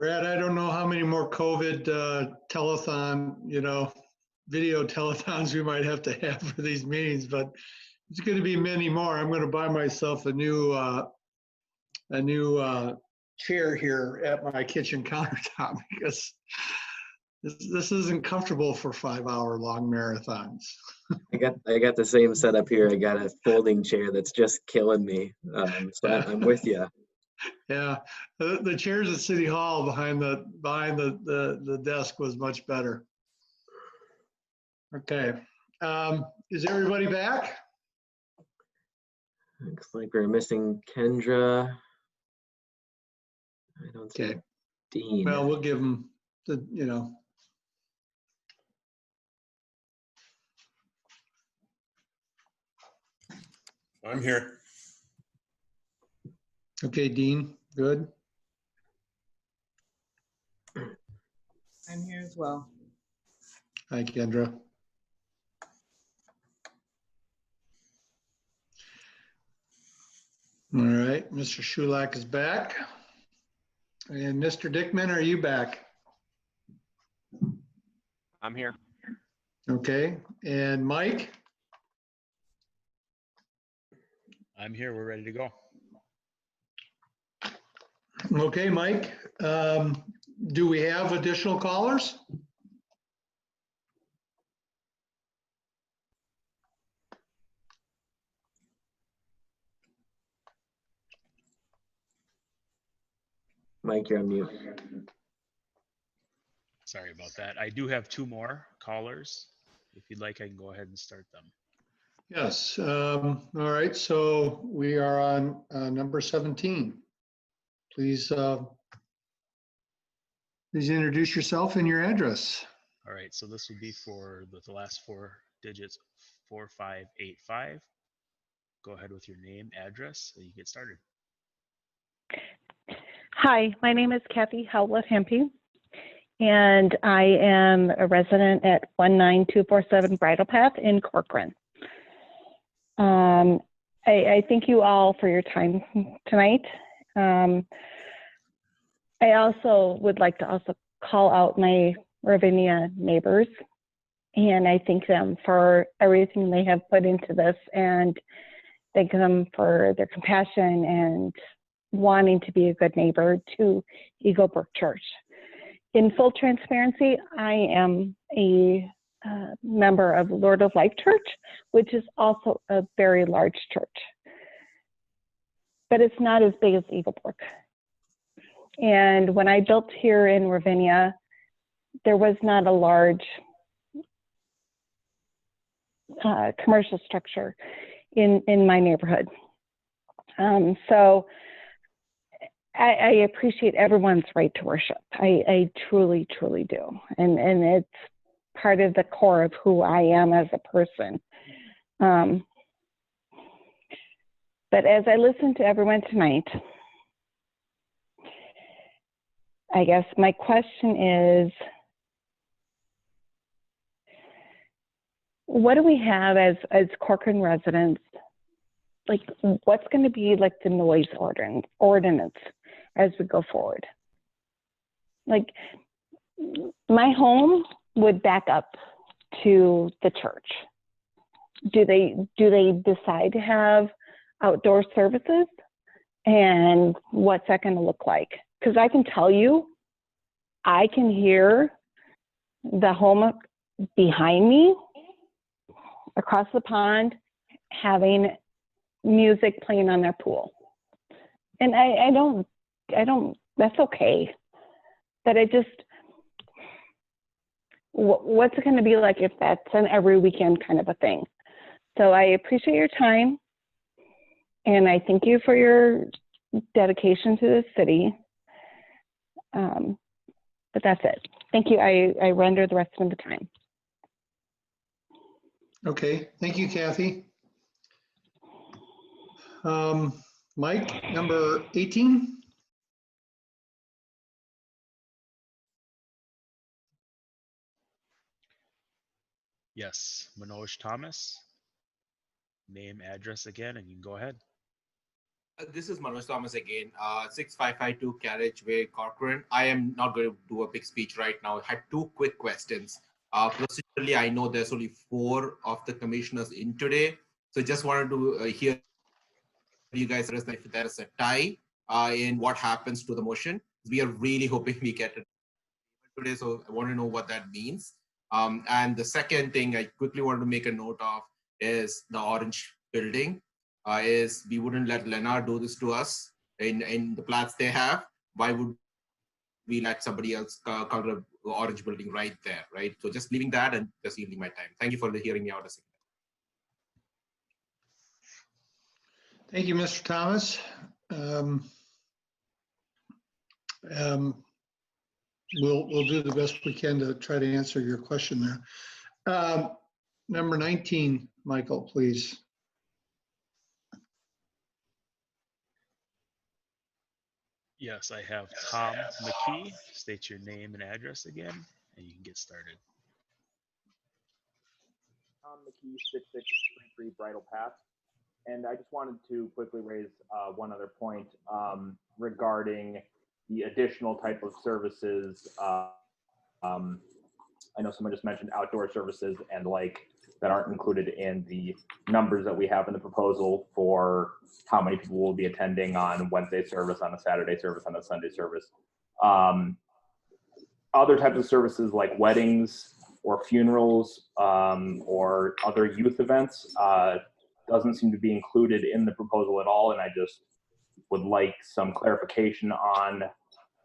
Brad, I don't know how many more COVID telethon, video telethons we might have to have for these meetings, but it's going to be many more. I'm going to buy myself a new chair here at my kitchen countertop because this isn't comfortable for 5-hour-long marathons. I got the same setup here. I got a folding chair that's just killing me. So I'm with you. Yeah, the chairs at City Hall behind the desk was much better. Okay, is everybody back? Looks like we're missing Kendra. I don't see Okay. Dean. Well, we'll give them the, I'm here. Okay, Dean, good. I'm here as well. Hi, Kendra. All right, Mr. Shulak is back. And Mr. Dickman, are you back? I'm here. Okay, and Mike? I'm here. We're ready to go. Okay, Mike, do we have additional callers? Mike, you're on mute. Sorry about that. I do have 2 more callers. If you'd like, I can go ahead and start them. Yes, all right, so we are on number 17. Please introduce yourself and your address. All right, so this would be for the last 4 digits, 4585. Go ahead with your name, address, and you get started. Hi, my name is Kathy Howlett Hempy, and I am a resident at 19247 Bridle Path in Corcoran. I thank you all for your time tonight. I also would like to also call out my Ravinia neighbors, and I thank them for everything they have put into this, and thank them for their compassion and wanting to be a good neighbor to Eagle Brook Church. In full transparency, I am a member of Lord of Life Church, which is also a very large church, but it's not as big as Eagle Brook. And when I built here in Ravinia, there was not a large commercial structure in my neighborhood. So I appreciate everyone's right to worship. I truly, truly do. And it's part of the core of who I am as a person. But as I listen to everyone tonight, I guess my question is, what do we have as Corcoran residents? Like, what's going to be like the noise ordinance as we go forward? Like, my home would back up to the church. Do they decide to have outdoor services? And what's that going to look like? Because I can tell you, I can hear the home behind me across the pond having music playing on their pool. And I don't, that's okay. But I just, what's it going to be like if that's an every weekend kind of a thing? So I appreciate your time, and I thank you for your dedication to the city. But that's it. Thank you. I render the rest of the time. Okay, thank you, Kathy. Mike, number 18. Yes, Manoj Thomas. Name, address again, and you can go ahead. This is Manoj Thomas again, 6552 Carriageway, Corcoran. I am not going to do a big speech right now. I had two quick questions. Procedurally, I know there's only 4 of the commissioners in today. So just wanted to hear you guys address if there is a tie in what happens to the motion. We are really hoping we get it today, so I want to know what that means. And the second thing I quickly want to make a note of is the orange building. Is we wouldn't let Lennar do this to us in the plats they have. Why would we let somebody else color the orange building right there, right? So just leaving that and just yielding my time. Thank you for hearing me out a second. Thank you, Mr. Thomas. We'll do the best we can to try to answer your question there. Number 19, Michael, please. Yes, I have Tom McKee. State your name and address again, and you can get started. Tom McKee, 6633 Bridle Path. And I just wanted to quickly raise one other point regarding the additional type of services. I know someone just mentioned outdoor services and like that aren't included in the numbers that we have in the proposal for how many people will be attending on Wednesday service, on a Saturday service, on a Sunday service. Other types of services like weddings or funerals or other youth events doesn't seem to be included in the proposal at all. And I just would like some clarification on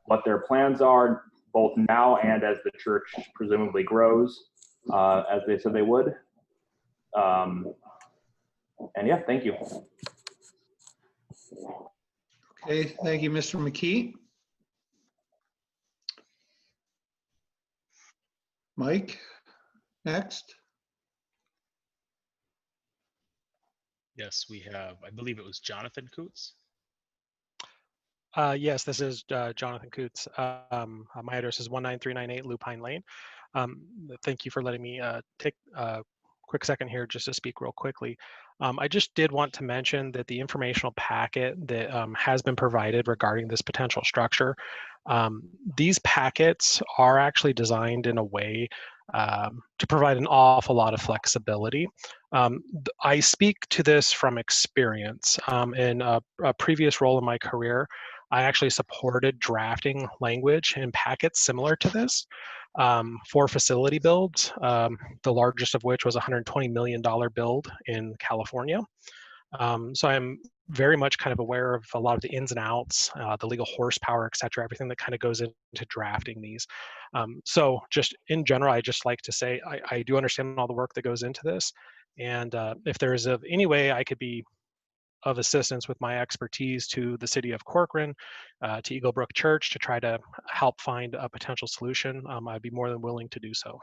what their plans are, both now and as the church presumably grows, as they said they would. And yeah, thank you. Okay, thank you, Mr. McKee. Mike, next. Yes, we have, I believe it was Jonathan Coots. Yes, this is Jonathan Coots. My address is 19398 Lupine Lane. Thank you for letting me take a quick second here just to speak real quickly. I just did want to mention that the informational packet that has been provided regarding this potential structure, these packets are actually designed in a way to provide an awful lot of flexibility. I speak to this from experience. In a previous role in my career, I actually supported drafting language in packets similar to this for facility builds, the largest of which was a $120 million build in California. So I'm very much kind of aware of a lot of the ins and outs, the legal horsepower, et cetera, everything that kind of goes into drafting these. So just in general, I just like to say I do understand all the work that goes into this. And if there is any way I could be of assistance with my expertise to the city of Corcoran, to Eagle Brook Church to try to help find a potential solution, I'd be more than willing to do so.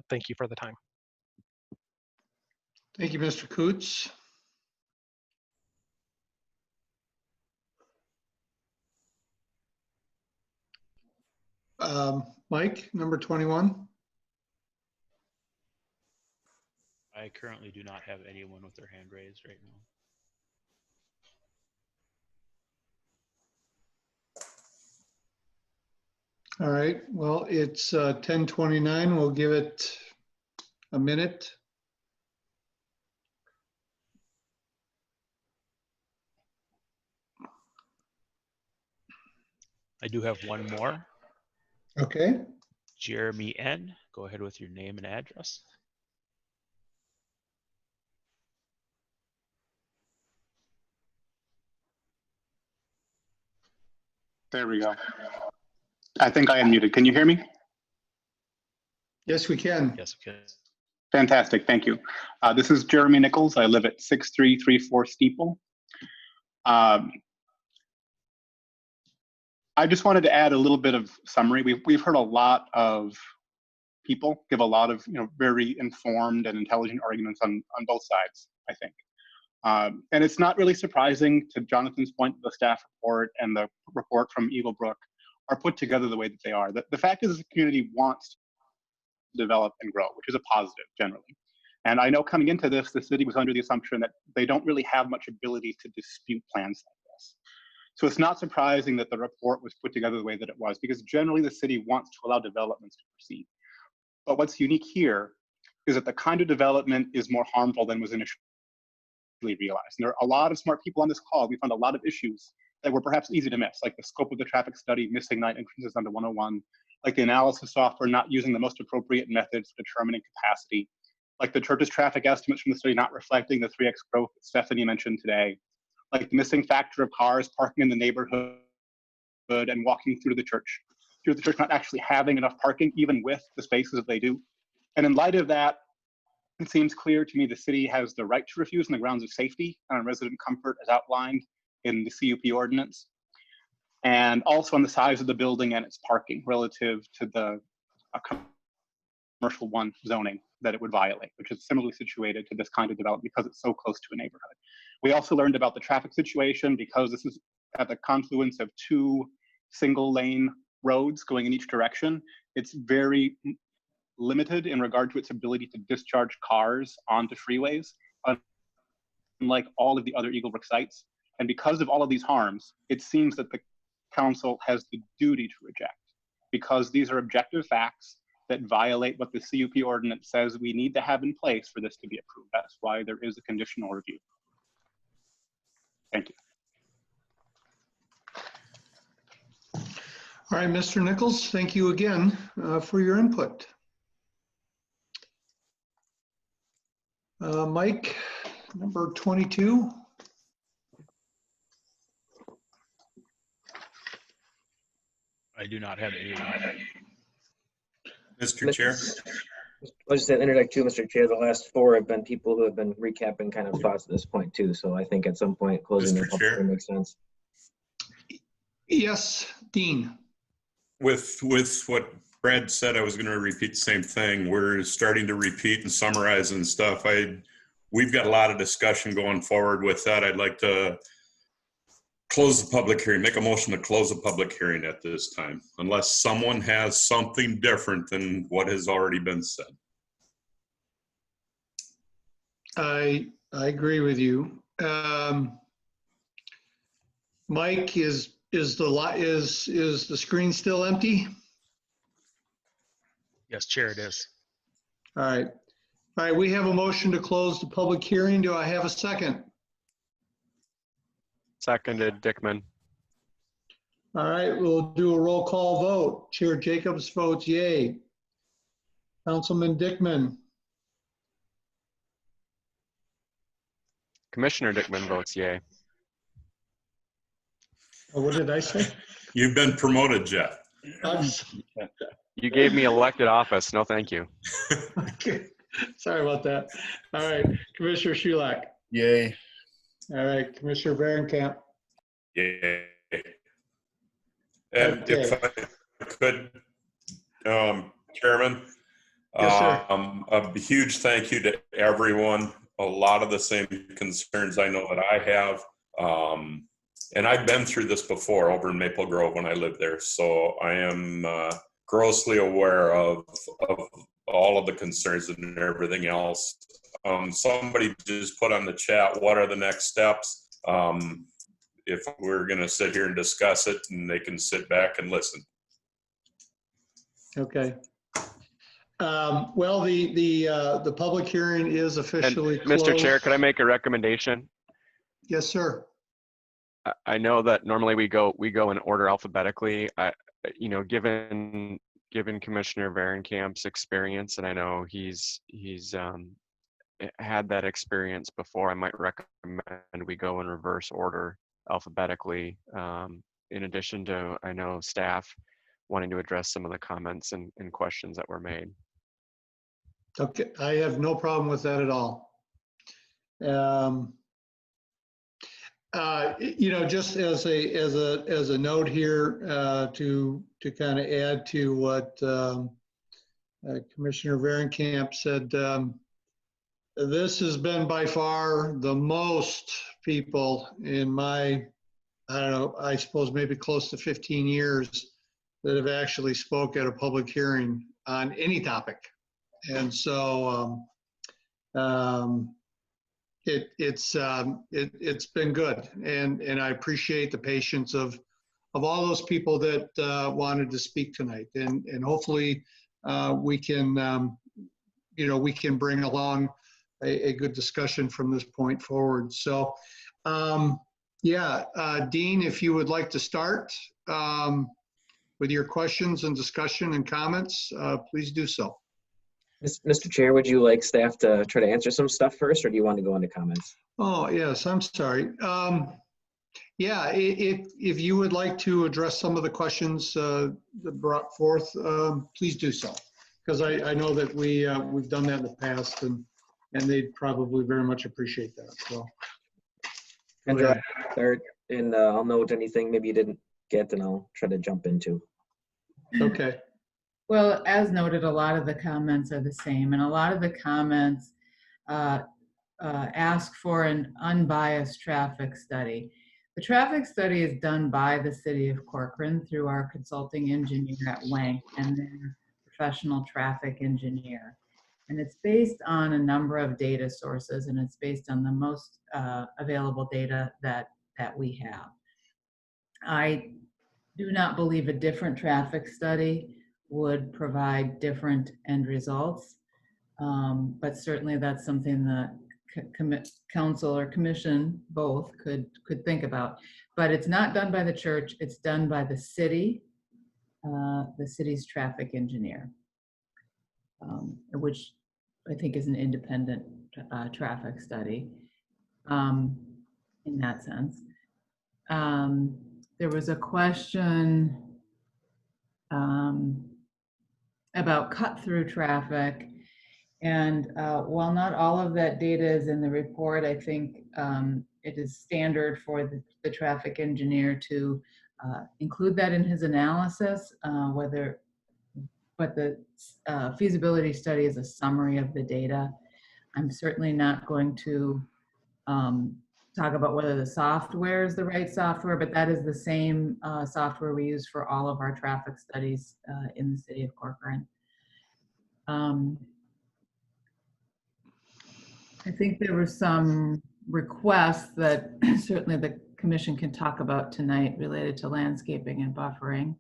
Thank you for the time. Thank you, Mr. Coots. Mike, number 21. I currently do not have anyone with their hand raised right now. All right, well, it's 10:29. We'll give it a minute. I do have one more. Okay. Jeremy N. Go ahead with your name and address. There we go. I think I am muted. Can you hear me? Yes, we can. Yes, we can. Fantastic. Thank you. This is Jeremy Nichols. I live at 6334 Steeple. I just wanted to add a little bit of summary. We've heard a lot of people give a lot of very informed and intelligent arguments on both sides, I think. And it's not really surprising, to Jonathan's point, the staff report and the report from Eagle Brook are put together the way that they are. The fact is the community wants to develop and grow, which is a positive generally. And I know coming into this, the city was under the assumption that they don't really have much ability to dispute plans like So it's not surprising that the report was put together the way that it was, because generally the city wants to allow developments to proceed. But what's unique here is that the kind of development is more harmful than was initially realized. And there are a lot of smart people on this call. We found a lot of issues that were perhaps easy to miss, like the scope of the traffic study, missing 9 entrances onto 101, like the analysis software not using the most appropriate methods for determining capacity, like the church's traffic estimates from the study not reflecting the 3x growth that Stephanie mentioned today, like the missing factor of cars parking in the neighborhood and walking through the church not actually having enough parking, even with the spaces that they do. And in light of that, it seems clear to me the city has the right to refuse on the grounds of safety and on resident comfort as outlined in the CUP ordinance, and also on the size of the building and its parking relative to the commercial 1 zoning that it would violate, which is similarly situated to this kind of development because it's so close to a neighborhood. We also learned about the traffic situation because this is at the confluence of 2 single-lane roads going in each direction. It's very limited in regard to its ability to discharge cars onto freeways, unlike all of the other Eagle Brook sites. And because of all of these harms, it seems that the council has the duty to reject, because these are objective facts that violate what the CUP ordinance says we need to have in place for this to be approved. That's why there is a conditional review. Thank you. All right, Mr. Nichols, thank you again for your input. Mike, number 22. I do not have any. Mr. Chair. I'll just interject too, Mr. Chair. The last 4 have been people who have been recapping kind of thoughts at this point too. So I think at some point closing the public hearing makes sense. Yes, Dean. With what Brad said, I was going to repeat the same thing. We're starting to repeat and summarize and stuff. We've got a lot of discussion going forward with that. I'd like to close the public hearing, make a motion to close the public hearing at this time, unless someone has something different than what has already been said. I agree with you. Mike, is the screen still empty? Yes, Chair, it is. All right. All right, we have a motion to close the public hearing. Do I have a second? Seconded, Dickman. All right, we'll do a roll call vote. Chair Jacobs votes yay. Councilman Dickman. Commissioner Dickman votes yay. Oh, what did I say? You've been promoted, Jeff. You gave me elected office. No, thank you. Okay. Sorry about that. All right, Commissioner Shulak. Yay. All right, Commissioner Varenkamp. Yeah. And Okay. if I could, Chairman, Yes, sir. a huge thank you to everyone. A lot of the same concerns I know that I have. And I've been through this before over in Maple Grove when I lived there. So I am grossly aware of all of the concerns and everything else. Somebody just put on the chat, what are the next steps? If we're going to sit here and discuss it, and they can sit back and listen. Okay. Well, the public hearing is officially closed. Mr. Chair, could I make a recommendation? Yes, sir. I know that normally we go in order alphabetically. Given Commissioner Varenkamp's experience, and I know he's had that experience before, I might recommend we go in reverse order alphabetically. In addition to, I know, staff wanting to address some of the comments and questions that were made. Okay, I have no problem with that at all. Just as a note here to kind of add to what Commissioner Varenkamp said, this has been by far the most people in my, I don't know, I suppose maybe close to 15 years that have actually spoke at a public hearing on any topic. And so it's been good, and I appreciate the patience of all those people that wanted to speak tonight, and hopefully we can we can bring along a good discussion from this point forward. So yeah, Dean, if you would like to start with your questions and discussion and comments, please do so. Mr. Chair, would you like staff to try to answer some stuff first, or do you want to go into comments? Oh, yes, I'm sorry. Yeah, if you would like to address some of the questions that brought forth, please do so. Because I know that we've done that in the past, and they'd probably very much appreciate that. So, And start, and I'll note anything maybe you didn't get, and I'll try to jump into. Okay. Well, as noted, a lot of the comments are the same, and a lot of the comments ask for an unbiased traffic study. The traffic study is done by the City of Corcoran through our consulting engineer at Wank and their professional traffic engineer. And it's based on a number of data sources, and it's based on the most available data that we have. I do not believe a different traffic study would provide different end results, but certainly that's something that council or commission both could think about. But it's not done by the church, it's done by the city, the city's traffic engineer, which I think is an independent traffic study in that sense. There was a question about cut-through traffic. And while not all of that data is in the report, I think it is standard for the traffic engineer to include that in his analysis, but the feasibility study is a summary of the data. I'm certainly not going to talk about whether the software is the right software, but that is the same software we use for all of our traffic studies in the city of Corcoran. I think there were some requests that certainly the commission can talk about tonight related to landscaping and buffering.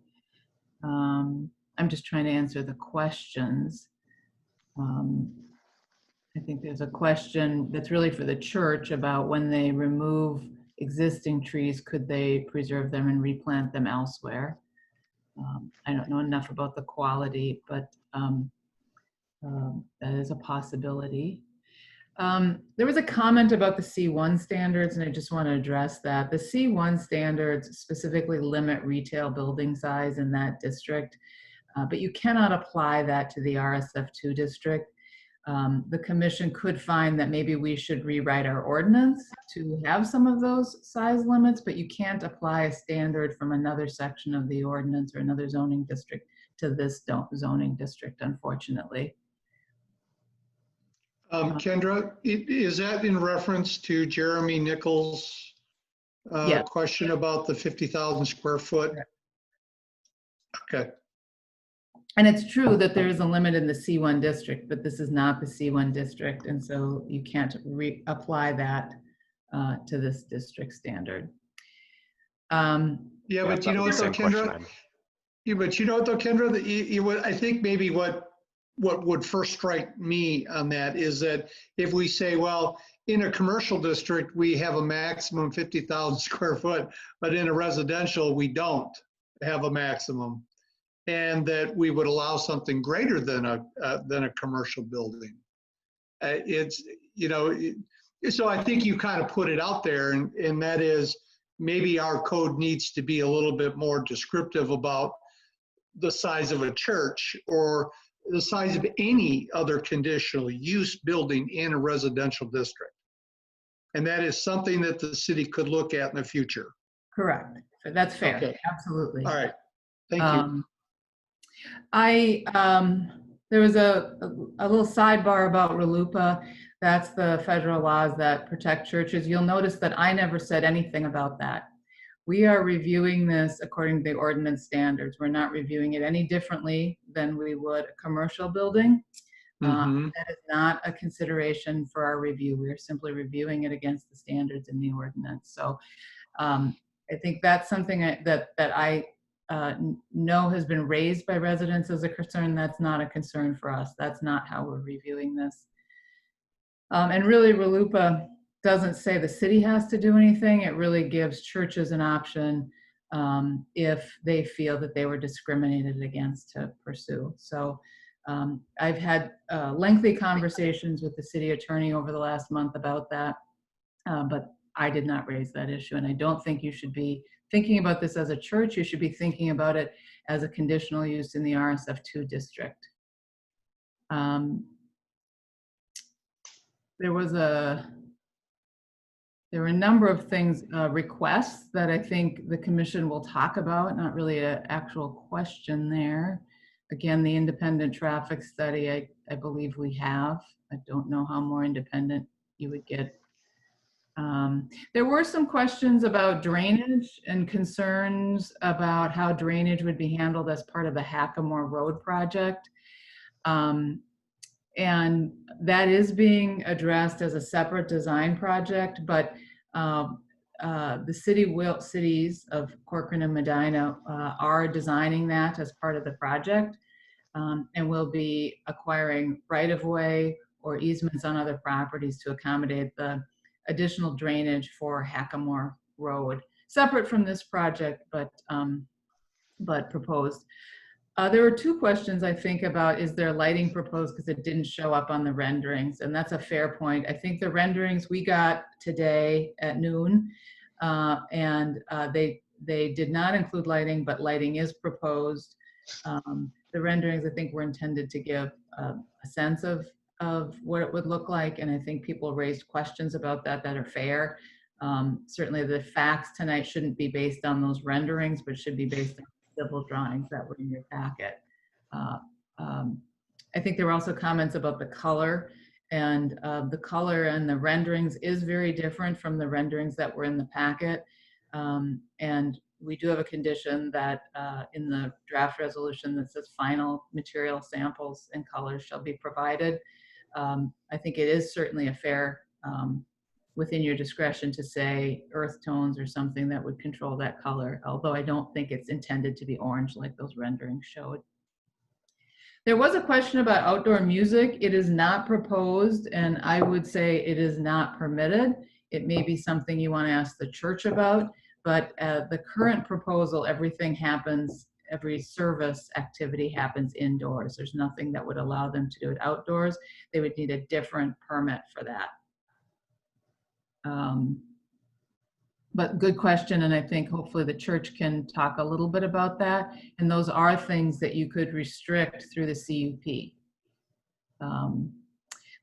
I'm just trying to answer the questions. I think there's a question that's really for the church about when they remove existing trees, could they preserve them and replant them elsewhere? I don't know enough about the quality, but that is a possibility. There was a comment about the C1 standards, and I just want to address that. The C1 standards specifically limit retail building size in that district, but you cannot apply that to the RSF2 district. The commission could find that maybe we should rewrite our ordinance to have some of those size limits, but you can't apply a standard from another section of the ordinance or another zoning district to this zoning district, unfortunately. Kendra, is that in reference to Jeremy Nichols' question about the 50,000 square foot? Okay. And it's true that there is a limit in the C1 district, but this is not the C1 district, and so you can't reapply that to this district standard. Yeah, but you know what though, Kendra? Yeah, but you know what though, Kendra? I think maybe what would first strike me on that is that if we say, well, in a commercial district, we have a maximum 50,000 square foot, but in a residential, we don't have a maximum, and that we would allow something greater than a commercial building. It's, you know, so I think you kind of put it out there, and that is maybe our code needs to be a little bit more descriptive about the size of a church or the size of any other conditional use building in a residential district. And that is something that the city could look at in the future. Correct. That's fair. Okay. Absolutely. All right. Thank you. There was a little sidebar about RLUIPA. That's the federal laws that protect churches. You'll notice that I never said anything about that. We are reviewing this according to the ordinance standards. We're not reviewing it any differently than we would a commercial building. That is not a consideration for our review. We're simply reviewing it against the standards in the ordinance. So I think that's something that I know has been raised by residents as a concern. That's not a concern for us. That's not how we're reviewing this. And really, RLUIPA doesn't say the city has to do anything. It really gives churches an option if they feel that they were discriminated against to pursue. So I've had lengthy conversations with the city attorney over the last month about that, but I did not raise that issue. And I don't think you should be thinking about this as a church. You should be thinking about it as a conditional use in the RSF2 district. There were a number of things, requests that I think the commission will talk about, not really an actual question there. Again, the independent traffic study, I believe we have. I don't know how more independent you would get. There were some questions about drainage and concerns about how drainage would be handled as part of the Hackamore Road project. And that is being addressed as a separate design project, but the cities of Corcoran and Medina are designing that as part of the project, and will be acquiring right-of-way or easements on other properties to accommodate the additional drainage for Hackamore Road, separate from this project, but proposed. There were two questions I think about, is there lighting proposed, because it didn't show up on the renderings, and that's a fair point. I think the renderings we got today at noon, and they did not include lighting, but lighting is proposed. The renderings I think were intended to give a sense of what it would look like, and I think people raised questions about that are fair. Certainly the facts tonight shouldn't be based on those renderings, but should be based on civil drawings that were in your packet. I think there were also comments about the color, and the color and the renderings is very different from the renderings that were in the packet. And we do have a condition that in the draft resolution that says final material samples and colors shall be provided. I think it is certainly a fair, within your discretion to say earth tones or something that would control that color, although I don't think it's intended to be orange like those renderings showed. There was a question about outdoor music. It is not proposed, and I would say it is not permitted. It may be something you want to ask the church about, but the current proposal, everything happens, every service activity happens indoors. There's nothing that would allow them to do it outdoors. They would need a different permit for that. But good question, and I think hopefully the church can talk a little bit about that. And those are things that you could restrict through the CUP.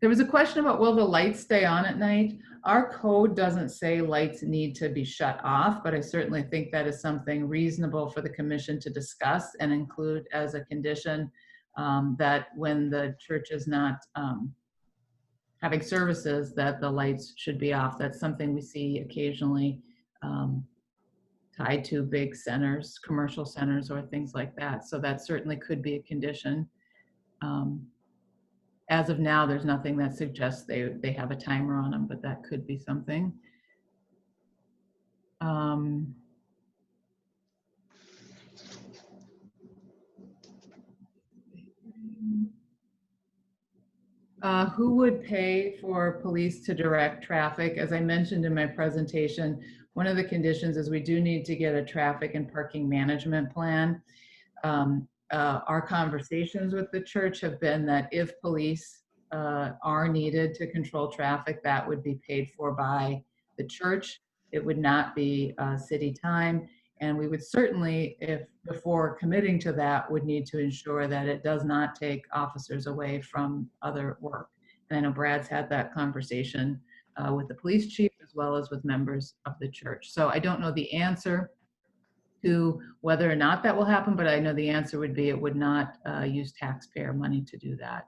There was a question about, will the lights stay on at night? Our code doesn't say lights need to be shut off, but I certainly think that is something reasonable for the commission to discuss and include as a condition, that when the church is not having services, that the lights should be off. That's something we see occasionally tied to big centers, commercial centers, or things like that. So that certainly could be a condition. As of now, there's nothing that suggests they have a timer on them, but that could be something. Who would pay for police to direct traffic? As I mentioned in my presentation, one of the conditions is we do need to get a traffic and parking management plan. Our conversations with the church have been that if police are needed to control traffic, that would be paid for by the church. It would not be city time. And we would certainly, if before committing to that, would need to ensure that it does not take officers away from other work. And I know Brad's had that conversation with the police chief as well as with members of the church. So I don't know the answer to whether or not that will happen, but I know the answer would be it would not use taxpayer money to do that.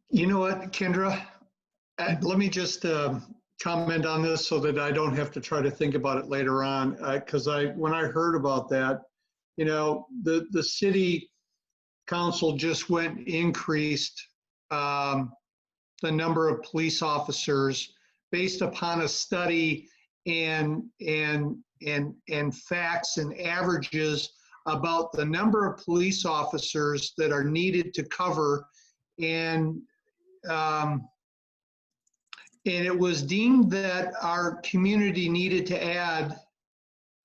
You know what, Kendra? Let me just comment on this so that I don't have to try to think about it later on. Because when I heard about that, you know, the city council just increased the number of police officers based upon a study and facts and averages about the number of police officers that are needed to cover, and it was deemed that our community needed to add,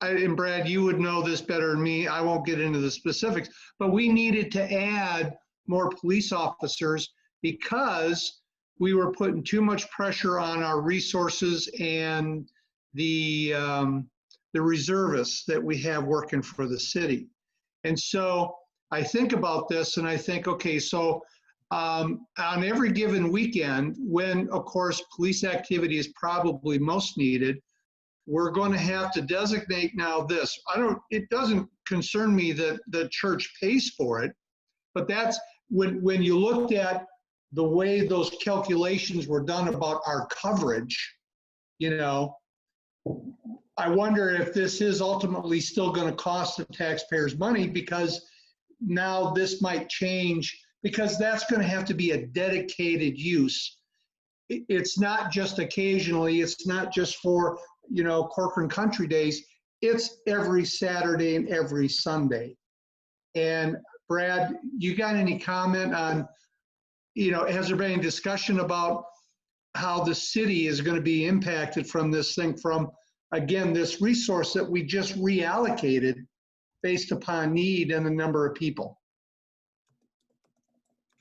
and Brad, you would know this better than me, I won't get into the specifics, but we needed to add more police officers because we were putting too much pressure on our resources and the reservists that we have working for the city. And so I think about this and I think, okay, so on every given weekend, when of course police activity is probably most needed, we're going to have to designate now this. It doesn't concern me that the church pays for it, but that's when you looked at the way those calculations were done about our coverage, you know, I wonder if this is ultimately still going to cost the taxpayers money, because now this might change, because that's going to have to be a dedicated use. It's not just occasionally, it's not just for, you know, Corcoran Country Days, it's every Saturday and every Sunday. And Brad, you got any comment on, you know, has there been any discussion about how the city is going to be impacted from this thing, from, again, this resource that we just reallocated based upon need and the number of people?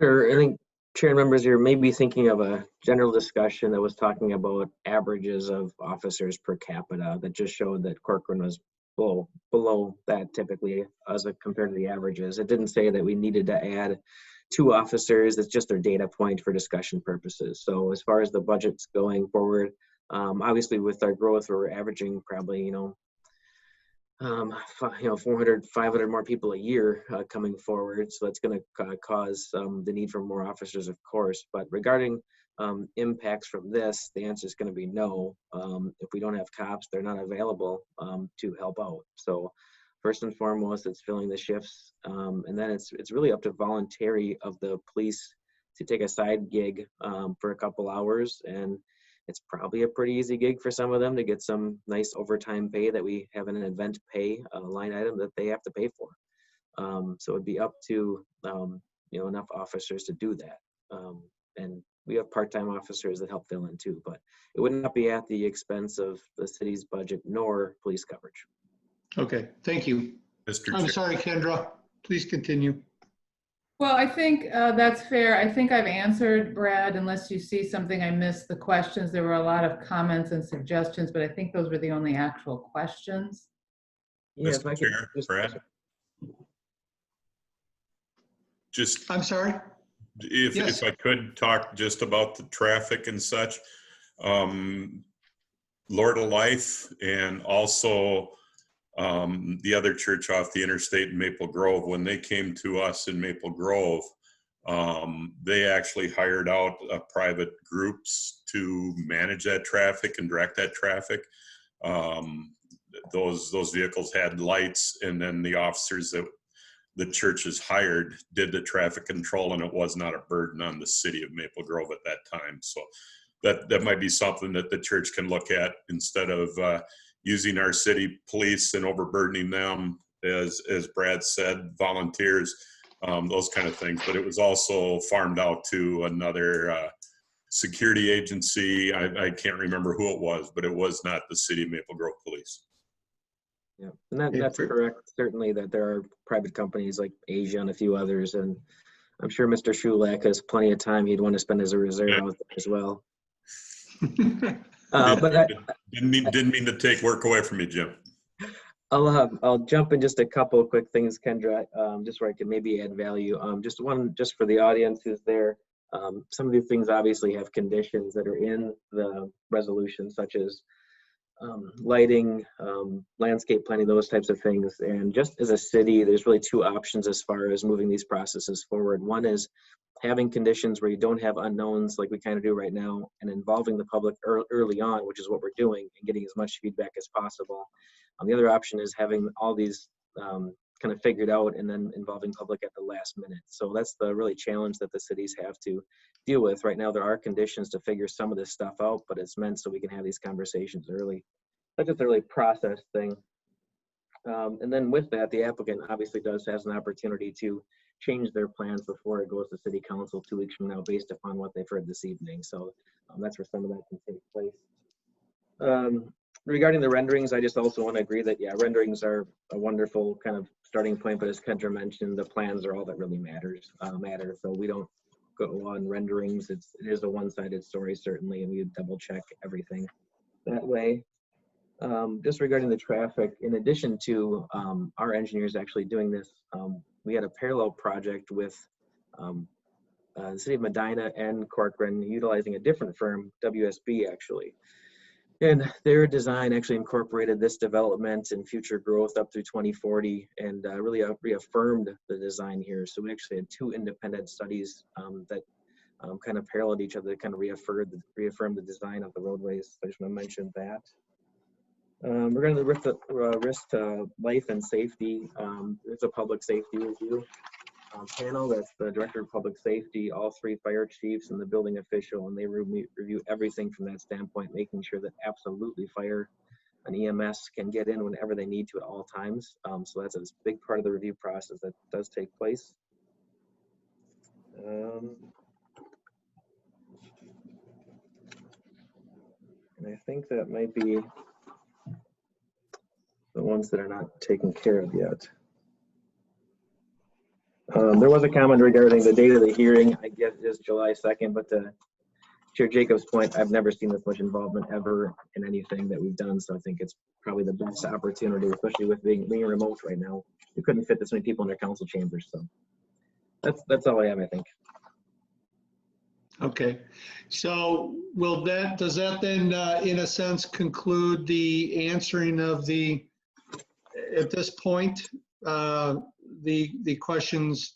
Sure. I think, Chair and members, you're maybe thinking of a general discussion that was talking about averages of officers per capita that just showed that Corcoran was below that typically as compared to the averages. It didn't say that we needed to add 2 officers. It's just their data point for discussion purposes. So as far as the budget's going forward, obviously with our growth, we're averaging probably, 400, 500 more people a year coming forward. So that's going to cause the need for more officers, of course. But regarding impacts from this, the answer is going to be no. If we don't have cops, they're not available to help out. So first and foremost, it's filling the shifts. And then it's really up to voluntary of the police to take a side gig for a couple hours. And it's probably a pretty easy gig for some of them to get some nice overtime pay that we have an event pay line item that they have to pay for. So it'd be up to enough officers to do that. And we have part-time officers that help fill in too, but it would not be at the expense of the city's budget nor police coverage. Okay, thank you. I'm sorry, Kendra, please continue. Well, I think that's fair. I think I've answered, Brad, unless you see something I missed the questions. There were a lot of comments and suggestions, but I think those were the only actual questions. Yes, Mr. Chair, Brad. I'm sorry? If I could talk just about the traffic and such. Lord of Life and also the other church off the interstate in Maple Grove, when they came to us in Maple Grove, they actually hired out private groups to manage that traffic and direct that traffic. Those vehicles had lights, and then the officers that the churches hired did the traffic control, and it was not a burden on the city of Maple Grove at that time. So that might be something that the church can look at instead of using our city police and overburdening them, as Brad said, volunteers, those kind of things. But it was also farmed out to another security agency. I can't remember who it was, but it was not the city of Maple Grove Police. Yeah, and that's correct. Certainly that there are private companies like Asia and a few others, and I'm sure Mr. Shulak has plenty of time he'd want to spend as a reserve out there as well. But didn't mean to take work away from you, Jim. I'll jump in just a couple of quick things, Kendra, just where I can maybe add value. Just for the audience who's there. Some of these things obviously have conditions that are in the resolution, such as lighting, landscape planning, those types of things. And just as a city, there's really two options as far as moving these processes forward. One is having conditions where you don't have unknowns like we kind of do right now, and involving the public early on, which is what we're doing, and getting as much feedback as possible. The other option is having all these kind of figured out and then involving public at the last minute. So that's the really challenge that the cities have to deal with. Right now, there are conditions to figure some of this stuff out, but it's meant so we can have these conversations early. That's just a really process thing. And then with that, the applicant obviously has an opportunity to change their plans before it goes to city council 2 weeks from now based upon what they've heard this evening. So that's where some of that can take place. Regarding the renderings, I just also want to agree that, yeah, renderings are a wonderful kind of starting point, but as Kendra mentioned, the plans are all that really matter. So we don't go on renderings. It is a one-sided story, certainly, and we double check everything that way. Just regarding the traffic, in addition to our engineers actually doing this, we had a parallel project with the city of Medina and Corcoran utilizing a different firm, WSB actually. And their design actually incorporated this development and future growth up through 2040 and really reaffirmed the design here. So we actually had two independent studies that kind of paralleled each other, kind of reaffirmed the design of the roadways. So I just want to mention that. Regarding the risk to life and safety, there's a public safety review panel. That's the director of public safety, all three fire chiefs, and the building official, and they review everything from that standpoint, making sure that absolutely fire and EMS can get in whenever they need to at all times. So that's a big part of the review process that does take place. And I think that might be the ones that are not taken care of yet. There was a comment regarding the date of the hearing. I guess it is July 2nd, but to Chair Jacobs' point, I've never seen this much involvement ever in anything that we've done. So I think it's probably the best opportunity, especially with being remote right now. We couldn't fit this many people in their council chambers. So that's all I have, I think. Okay, so does that then, in a sense, conclude the answering of at this point, the questions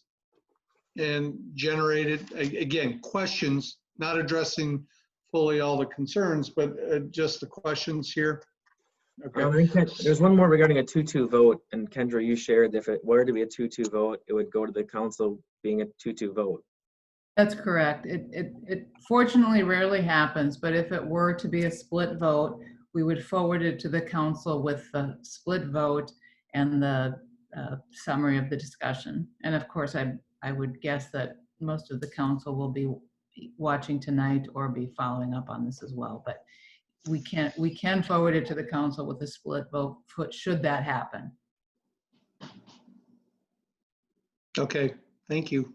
and generated, again, questions, not addressing fully all the concerns, but just the questions here? Okay. There's one more regarding a 2-2 vote, and Kendra, you shared if it were to be a 2-2 vote, it would go to the council being a 2-2 vote. That's correct. It fortunately rarely happens, but if it were to be a split vote, we would forward it to the council with the split vote and the summary of the discussion. And of course, I would guess that most of the council will be watching tonight or be following up on this as well. But we can forward it to the council with a split vote should that happen. Okay, thank you.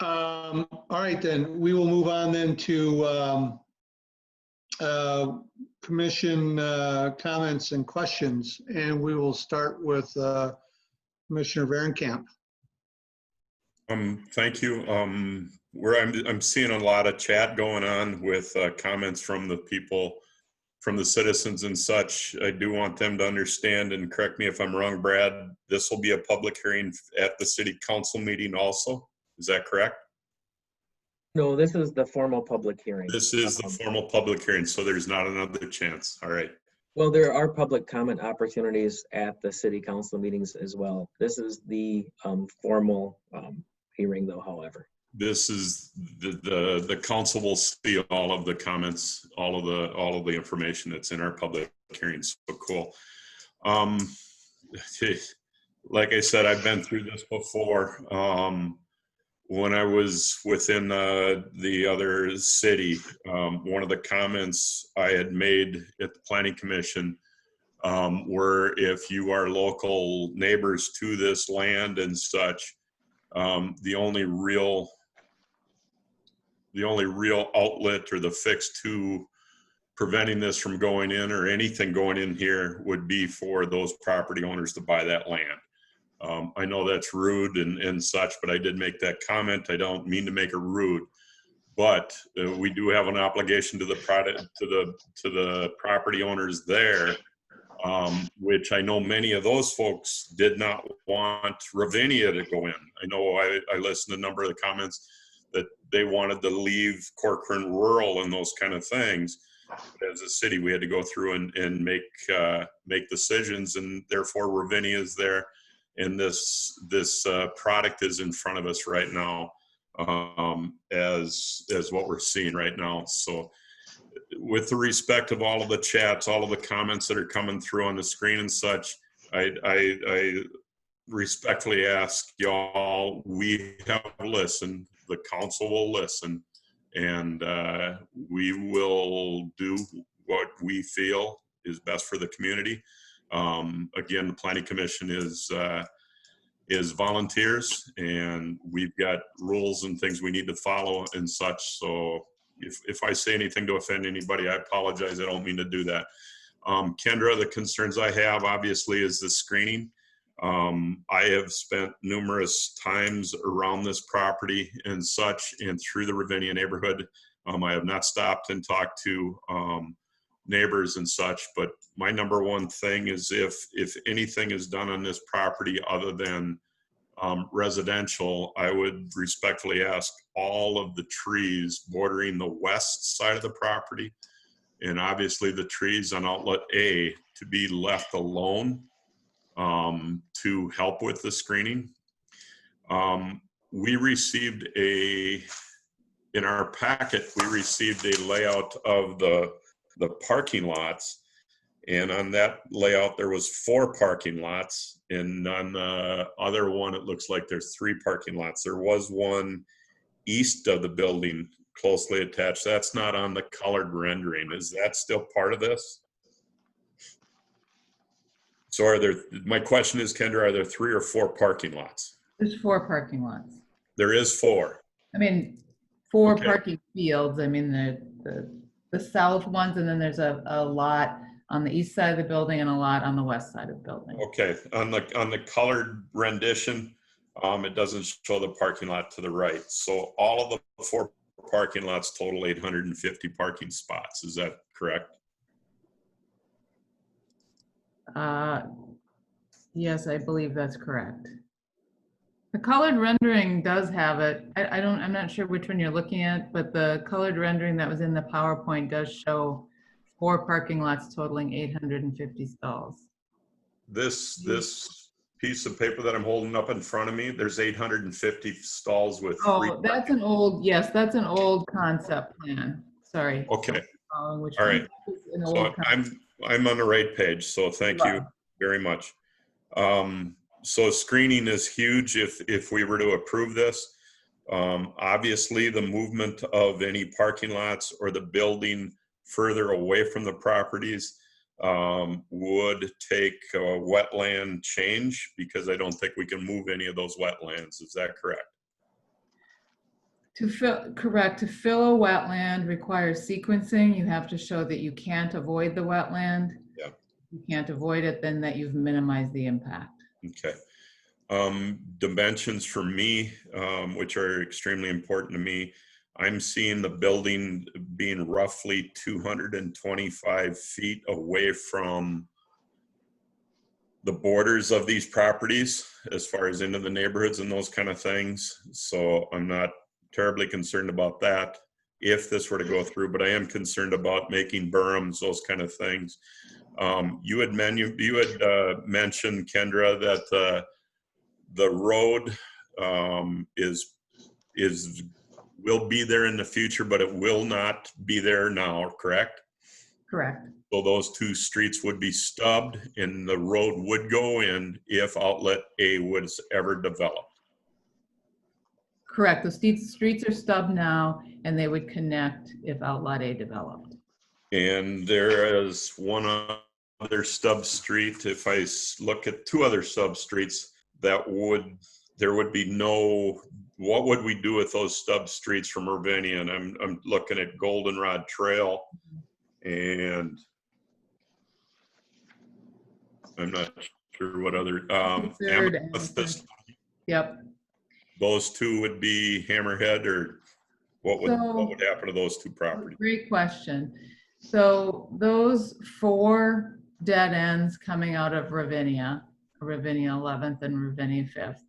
All right, then we will move on then to commission comments and questions, and we will start with Commissioner Varenkamp. Thank you. I'm seeing a lot of chat going on with comments from the people, from the citizens and such. I do want them to understand, and correct me if I'm wrong, Brad, this will be a public hearing at the city council meeting also. Is that correct? No, this is the formal public hearing. This is the formal public hearing, so there's not another chance. All right. Well, there are public comment opportunities at the city council meetings as well. This is the formal hearing though, however. This is the council will see all of the comments, all of the information that's in our public hearings. So cool. Like I said, I've been through this before. When I was within the other city, one of the comments I had made at the Planning Commission were if you are local neighbors to this land and such, the only real outlet or the fix to preventing this from going in or anything going in here would be for those property owners to buy that land. I know that's rude and such, but I did make that comment. I don't mean to make it rude, but we do have an obligation to the product, to the property owners there, which I know many of those folks did not want Ravinia to go in. I know I listened to a number of the comments that they wanted to leave Corcoran rural and those kind of things. But as a city, we had to go through and make decisions, and therefore Ravinia is there, and this product is in front of us right now, as what we're seeing right now. So with the respect of all of the chats, all of the comments that are coming through on the screen and such, I respectfully ask y'all, we have listened, the council will listen, and we will do what we feel is best for the community. Again, the Planning Commission is volunteers, and we've got rules and things we need to follow and such. So if I say anything to offend anybody, I apologize. I don't mean to do that. Kendra, the concerns I have obviously is the screening. I have spent numerous times around this property and such, and through the Ravinia neighborhood. I have not stopped and talked to neighbors and such, but my number one thing is if anything is done on this property other than residential, I would respectfully ask all of the trees bordering the west side of the property, and obviously the trees on outlet A, to be left alone to help with the screening. We received in our packet, we received a layout of the parking lots, and on that layout there was 4 parking lots, and on the other one it looks like there's 3 parking lots. There was one east of the building closely attached. That's not on the colored rendering. Is that still part of this? So my question is, Kendra, are there 3 or 4 parking lots? There's 4 parking lots. There is 4. I mean, 4 Okay. parking fields. I mean, the south ones, and then there's a lot on the east side of the building and a lot on the west side of the building. Okay, on the colored rendition, it doesn't show the parking lot to the right. So all of the 4 parking lots total 850 parking spots. Is that correct? Yes, I believe that's correct. The colored rendering does have it. I'm not sure which one you're looking at, but the colored rendering that was in the PowerPoint does show 4 parking lots totaling 850 stalls. This piece of paper that I'm holding up in front of me, there's 850 stalls with 3. Oh, that's an old, yes, that's an old concept plan. Sorry. Okay. All right. So I'm on the right page, so thank you very much. So screening is huge if we were to approve this. Obviously, the movement of any parking lots or the building further away from the properties would take a wetland change, because I don't think we can move any of those wetlands. Is that correct? Correct. To fill a wetland requires sequencing. You have to show that you can't avoid the wetland. Yeah. You can't avoid it, then that you've minimized the impact. Okay. Dimensions for me, which are extremely important to me, I'm seeing the building being roughly 225 feet away from the borders of these properties as far as into the neighborhoods and those kind of things. So I'm not terribly concerned about that if this were to go through, but I am concerned about making berms, those kind of things. You had mentioned, Kendra, that the road will be there in the future, but it will not be there now, correct? Correct. So those 2 streets would be stubbed and the road would go in if outlet A was ever developed. Correct. The streets are stubbed now, and they would connect if outlet A developed. And there is one other stub street. If I look at 2 other sub streets, there would be no. What would we do with those stub streets from Ravinia? And I'm looking at Goldenrod Trail, and I'm not sure what other Amethyst. Yep. Those 2 would be Hammerhead or What So- would happen to those two properties? Great question. So those 4 dead ends coming out of Ravinia 11th and Ravinia 5th,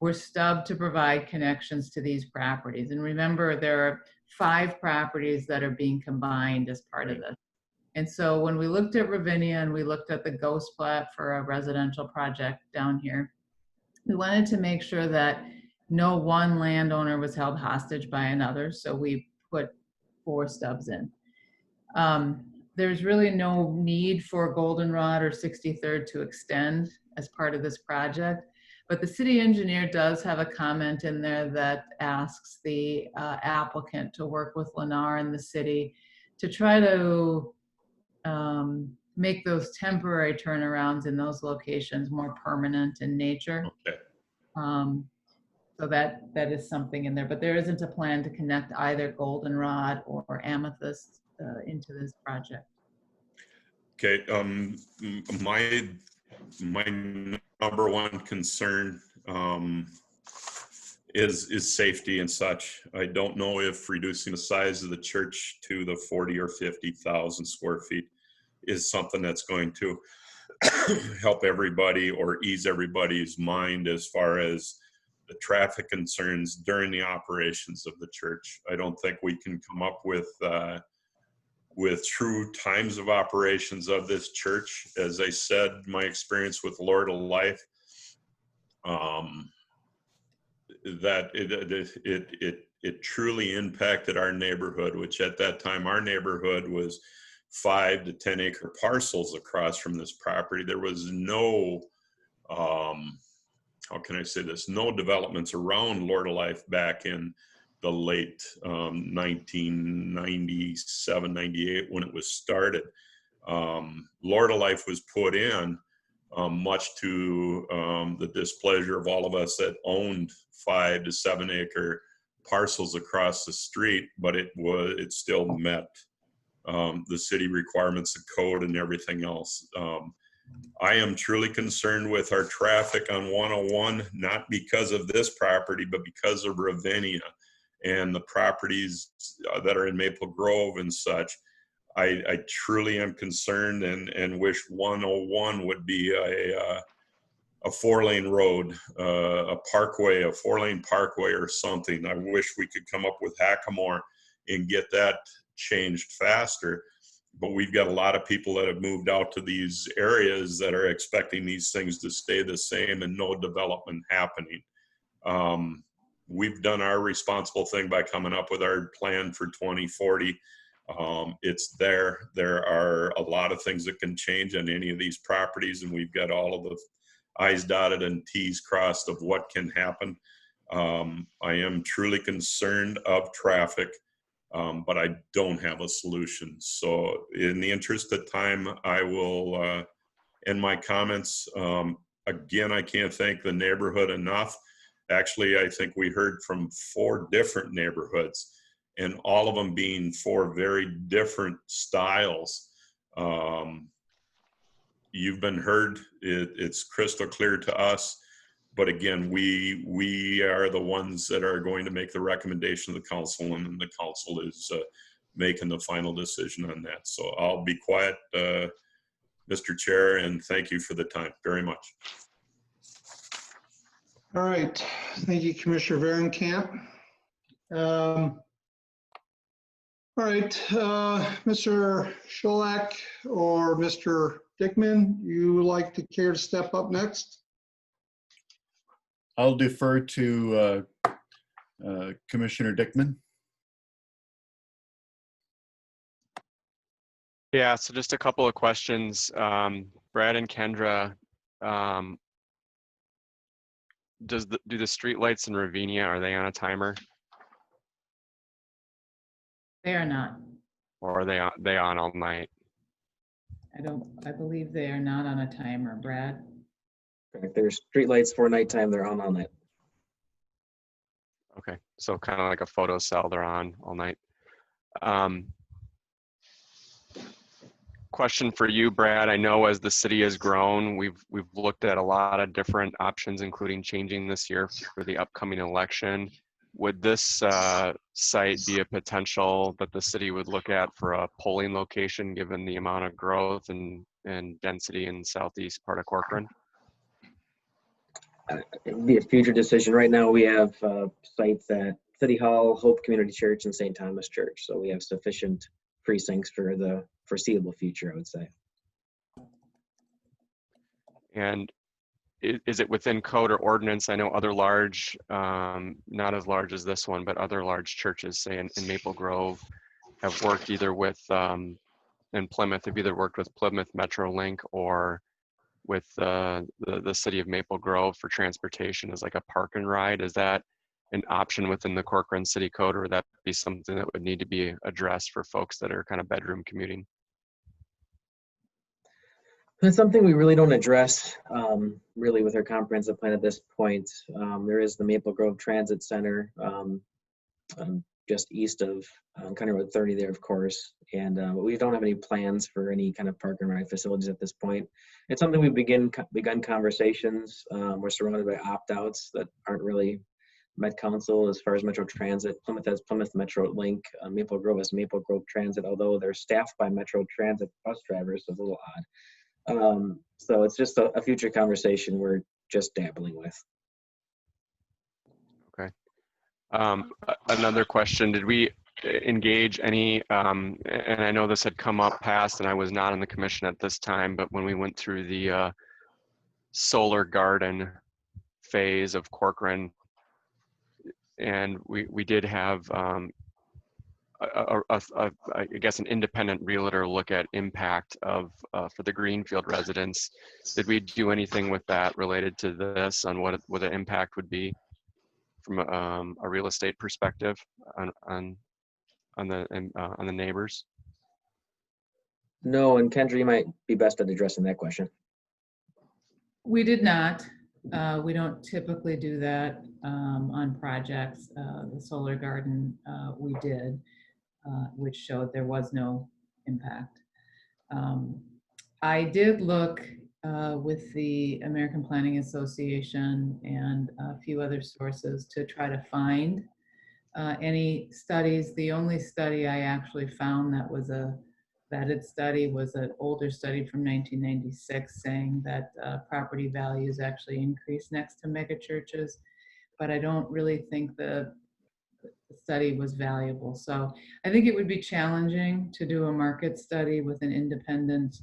were stubbed to provide connections to these properties. And remember, there are 5 properties that are being combined as part of this. And so when we looked at Ravinia and we looked at the ghost plat for a residential project down here, we wanted to make sure that no one landowner was held hostage by another. So we put 4 stubs in. There's really no need for Goldenrod or 63rd to extend as part of this project, but the city engineer does have a comment in there that asks the applicant to work with Lennar and the city to try to make those temporary turnarounds in those locations more permanent in nature. Okay. So that is something in there, but there isn't a plan to connect either Goldenrod or Amethyst into this project. Okay, my number one concern is safety and such. I don't know if reducing the size of the church to the 40 or 50,000 square feet is something that's going to help everybody or ease everybody's mind as far as the traffic concerns during the operations of the church. I don't think we can come up with true times of operations of this church. As I said, my experience with Lord of Life, that it truly impacted our neighborhood, which at that time our neighborhood was 5 to 10 acre parcels across from this property. There was no, how can I say this? No developments around Lord of Life back in the late 1997, 98 when it was started. Lord of Life was put in much to the displeasure of all of us that owned 5 to 7 acre parcels across the street, but it still met the city requirements of code and everything else. I am truly concerned with our traffic on 101, not because of this property, but because of Ravinia and the properties that are in Maple Grove and such. I truly am concerned and wish 101 would be a 4-lane road, a parkway, a 4-lane parkway or something. I wish we could come up with Hackamore and get that changed faster. But we've got a lot of people that have moved out to these areas that are expecting these things to stay the same and no development happening. We've done our responsible thing by coming up with our plan for 2040. It's there. There are a lot of things that can change on any of these properties, and we've got all of the I's dotted and T's crossed of what can happen. I am truly concerned of traffic, but I don't have a solution. So in the interest of time, I will end my comments. Again, I can't thank the neighborhood enough. Actually, I think we heard from 4 different neighborhoods, and all of them being 4 very different styles. You've been heard. It's crystal clear to us. But again, we are the ones that are going to make the recommendation of the council, and the council is making the final decision on that. So I'll be quiet, Mr. Chair, and thank you for the time very much. All right, thank you, Commissioner Varenkamp. All right, Mr. Scholak or Mr. Dickman, you would like to care to step up next? I'll defer to Commissioner Dickman. Yeah, so just a couple of questions. Brad and Kendra, do the street lights in Ravinia, are they on a timer? They are not. Or are they on all night? I believe they are not on a timer, Brad. If there's streetlights for nighttime, they're on all night. Okay, so kind of like a photo cell, they're on all night. Question for you, Brad. I know as the city has grown, we've looked at a lot of different options, including changing this year for the upcoming election. would this site be a potential that the city would look at for a polling location given the amount of growth and density in southeast part of Corcoran? It'd be a future decision. Right now we have sites at City Hall, Hope Community Church, and St. Thomas Church. So we have sufficient precincts for the foreseeable future, I would say. And is it within code or ordinance? I know other large, not as large as this one, but other large churches, say in Maple Grove, have worked either with, in Plymouth, have either worked with Plymouth Metrolink or with the city of Maple Grove for transportation as like a park and ride. Is that an option within the Corcoran City Code, or would that be something that would need to be addressed for folks that are kind of bedroom commuting? It's something we really don't address really with our comprehensive plan at this point. There is the Maple Grove Transit Center just east of County Road 30 there, of course. And we don't have any plans for any kind of park and ride facilities at this point. It's something we've begun conversations. We're surrounded by opt-outs that aren't really Met Council as far as Metro Transit. Plymouth has Plymouth Metro Link. Maple Grove has Maple Grove Transit, although they're staffed by Metro Transit bus drivers, so it's a little odd. So it's just a future conversation we're just dabbling with. Okay. Another question, did we engage any, and I know this had come up past and I was not on the commission at this time, but when we went through the solar garden phase of Corcoran, and we did have I guess an independent realtor look at impact of for the Greenfield residents. Did we do anything with that related to this on what the impact would be from a real estate perspective on the neighbors? No, and Kendra, you might be best at addressing that question. We did not. We don't typically do that on projects. The solar garden we did, which showed there was no impact. I did look with the American Planning Association and a few other sources to try to find any studies. The only study I actually found that was a vetted study was an older study from 1996 saying that property values actually increase next to megachurches, but I don't really think the study was valuable. So I think it would be challenging to do a market study with an independent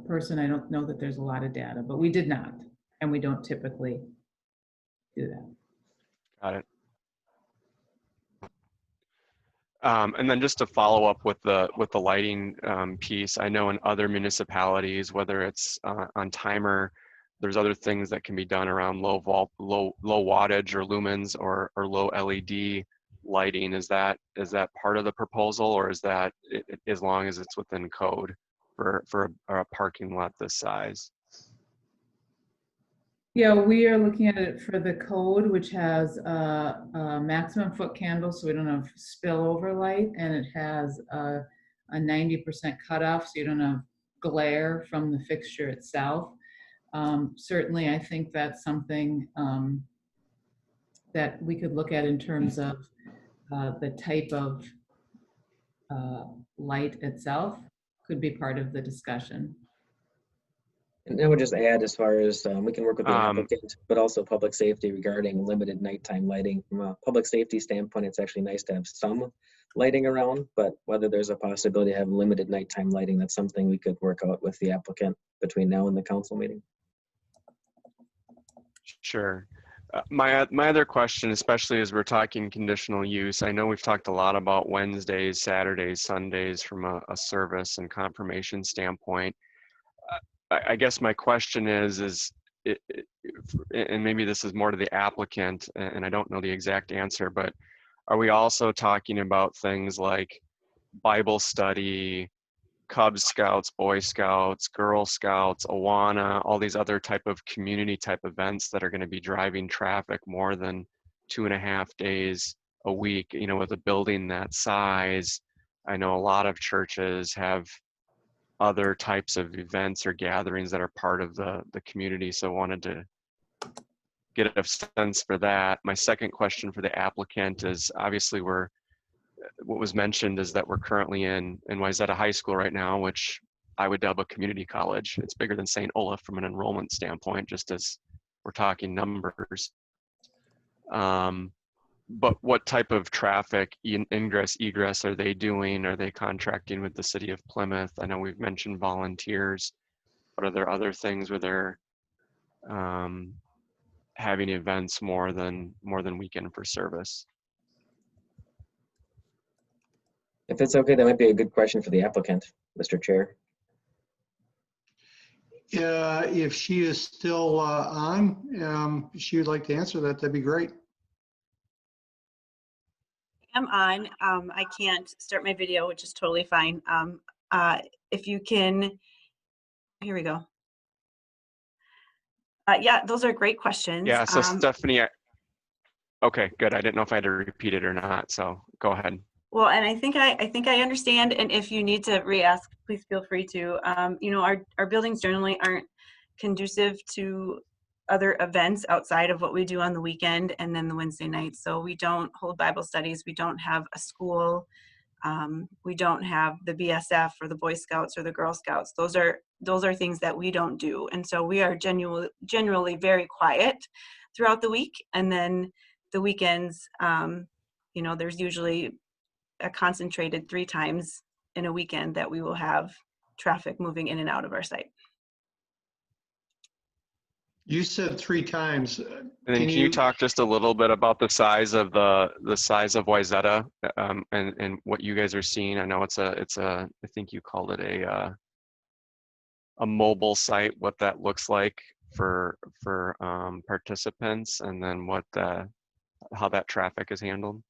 person. I don't know that there's a lot of data, but we did not, and we don't typically do that. Got it. And then just to follow up with the lighting piece, I know in other municipalities, whether it's on timer, there's other things that can be done around low wattage or lumens or low LED lighting. Is that part of the proposal, or is that as long as it's within code for a parking lot this size? Yeah, we are looking at it for the code, which has a maximum foot candle, so we don't have spillover light, and it has a 90% cutoff, so you don't have glare from the fixture itself. Certainly, I think that's something that we could look at in terms of the type of light itself could be part of the discussion. And I would just add, as far as we can work with the applicant, but also public safety regarding limited nighttime lighting. From a public safety standpoint, it's actually nice to have some lighting around, but whether there's a possibility to have limited nighttime lighting, that's something we could work out with the applicant between now and the council meeting. Sure. My other question, especially as we're talking conditional use, I know we've talked a lot about Wednesdays, Saturdays, Sundays from a service and confirmation standpoint. I guess my question is and maybe this is more to the applicant, and I don't know the exact answer, but are we also talking about things like Bible study, Cub Scouts, Boy Scouts, Girl Scouts, Awana, all these other type of community type events that are going to be driving traffic more than 2.5 days a week, you know, with a building that size? I know a lot of churches have other types of events or gatherings that are part of the community. So I wanted to get a sense for that. My second question for the applicant is, obviously what was mentioned is that we're currently in Wayzata High School right now, which I would dub a community college. It's bigger than St. Olaf from an enrollment standpoint, just as we're talking numbers. But what type of traffic ingress, egress are they doing? Are they contracting with the city of Plymouth? I know we've mentioned volunteers, but are there other things where they're having events more than weekend for service? If it's okay, that might be a good question for the applicant, Mr. Chair. If she is still on, if she would like to answer that, that'd be great. I'm on. I can't start my video, which is totally fine. If you can, here we go. Yeah, those are great questions. Yeah, so Stephanie, okay, good. I didn't know if I had to repeat it or not, so go ahead. Well, and I think I understand, and if you need to re-ask, please feel free to. You know, our buildings generally aren't conducive to other events outside of what we do on the weekend and then the Wednesday night. So we don't hold Bible studies. We don't have a school. We don't have the BSF or the Boy Scouts or the Girl Scouts. Those are things that we don't do. And so we are generally very quiet throughout the week. And then the weekends, you know, there's usually a concentrated 3 times in a weekend that we will have traffic moving in and out of our site. You said 3 times. And then can you talk just a little bit about the size of the size of Wayzata and what you guys are seeing? I know it's a I think you called it a mobile site, what that looks like for participants, and then how that traffic is handled.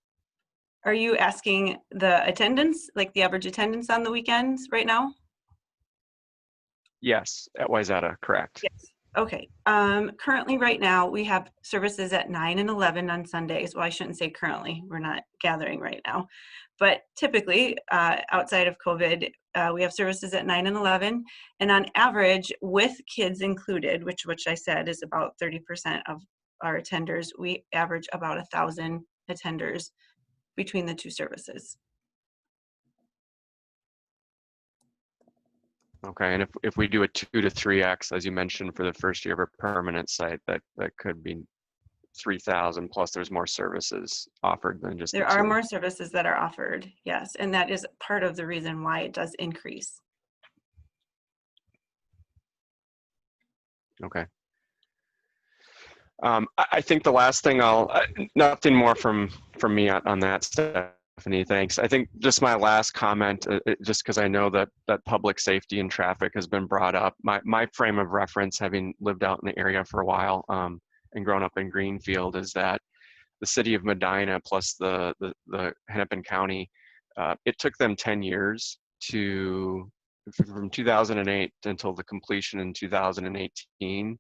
Are you asking the attendance, like the average attendance on the weekends right now? Yes, at Wayzata, correct. Yes. Okay. Currently right now we have services at 9 and 11 on Sundays. Well, I shouldn't say currently, we're not gathering right now, but typically outside of COVID, we have services at 9 and 11, and on average with kids included, which I said is about 30% of our attenders, we average about 1,000 attenders between the 2 services. Okay, and if we do a 2 to 3x, as you mentioned, for the first year of a permanent site, that could be 3,000 plus. There's more services offered than just there are more services that are offered, yes, and that is part of the reason why it does increase. Okay. I think the last thing nothing more from me on that, Stephanie, thanks. I think just my last comment, just because I know that public safety and traffic has been brought up, my frame of reference, having lived out in the area for a while and grown up in Greenfield, is that the city of Medina plus the Hennepin County, it took them 10 years from 2008 until the completion in 2018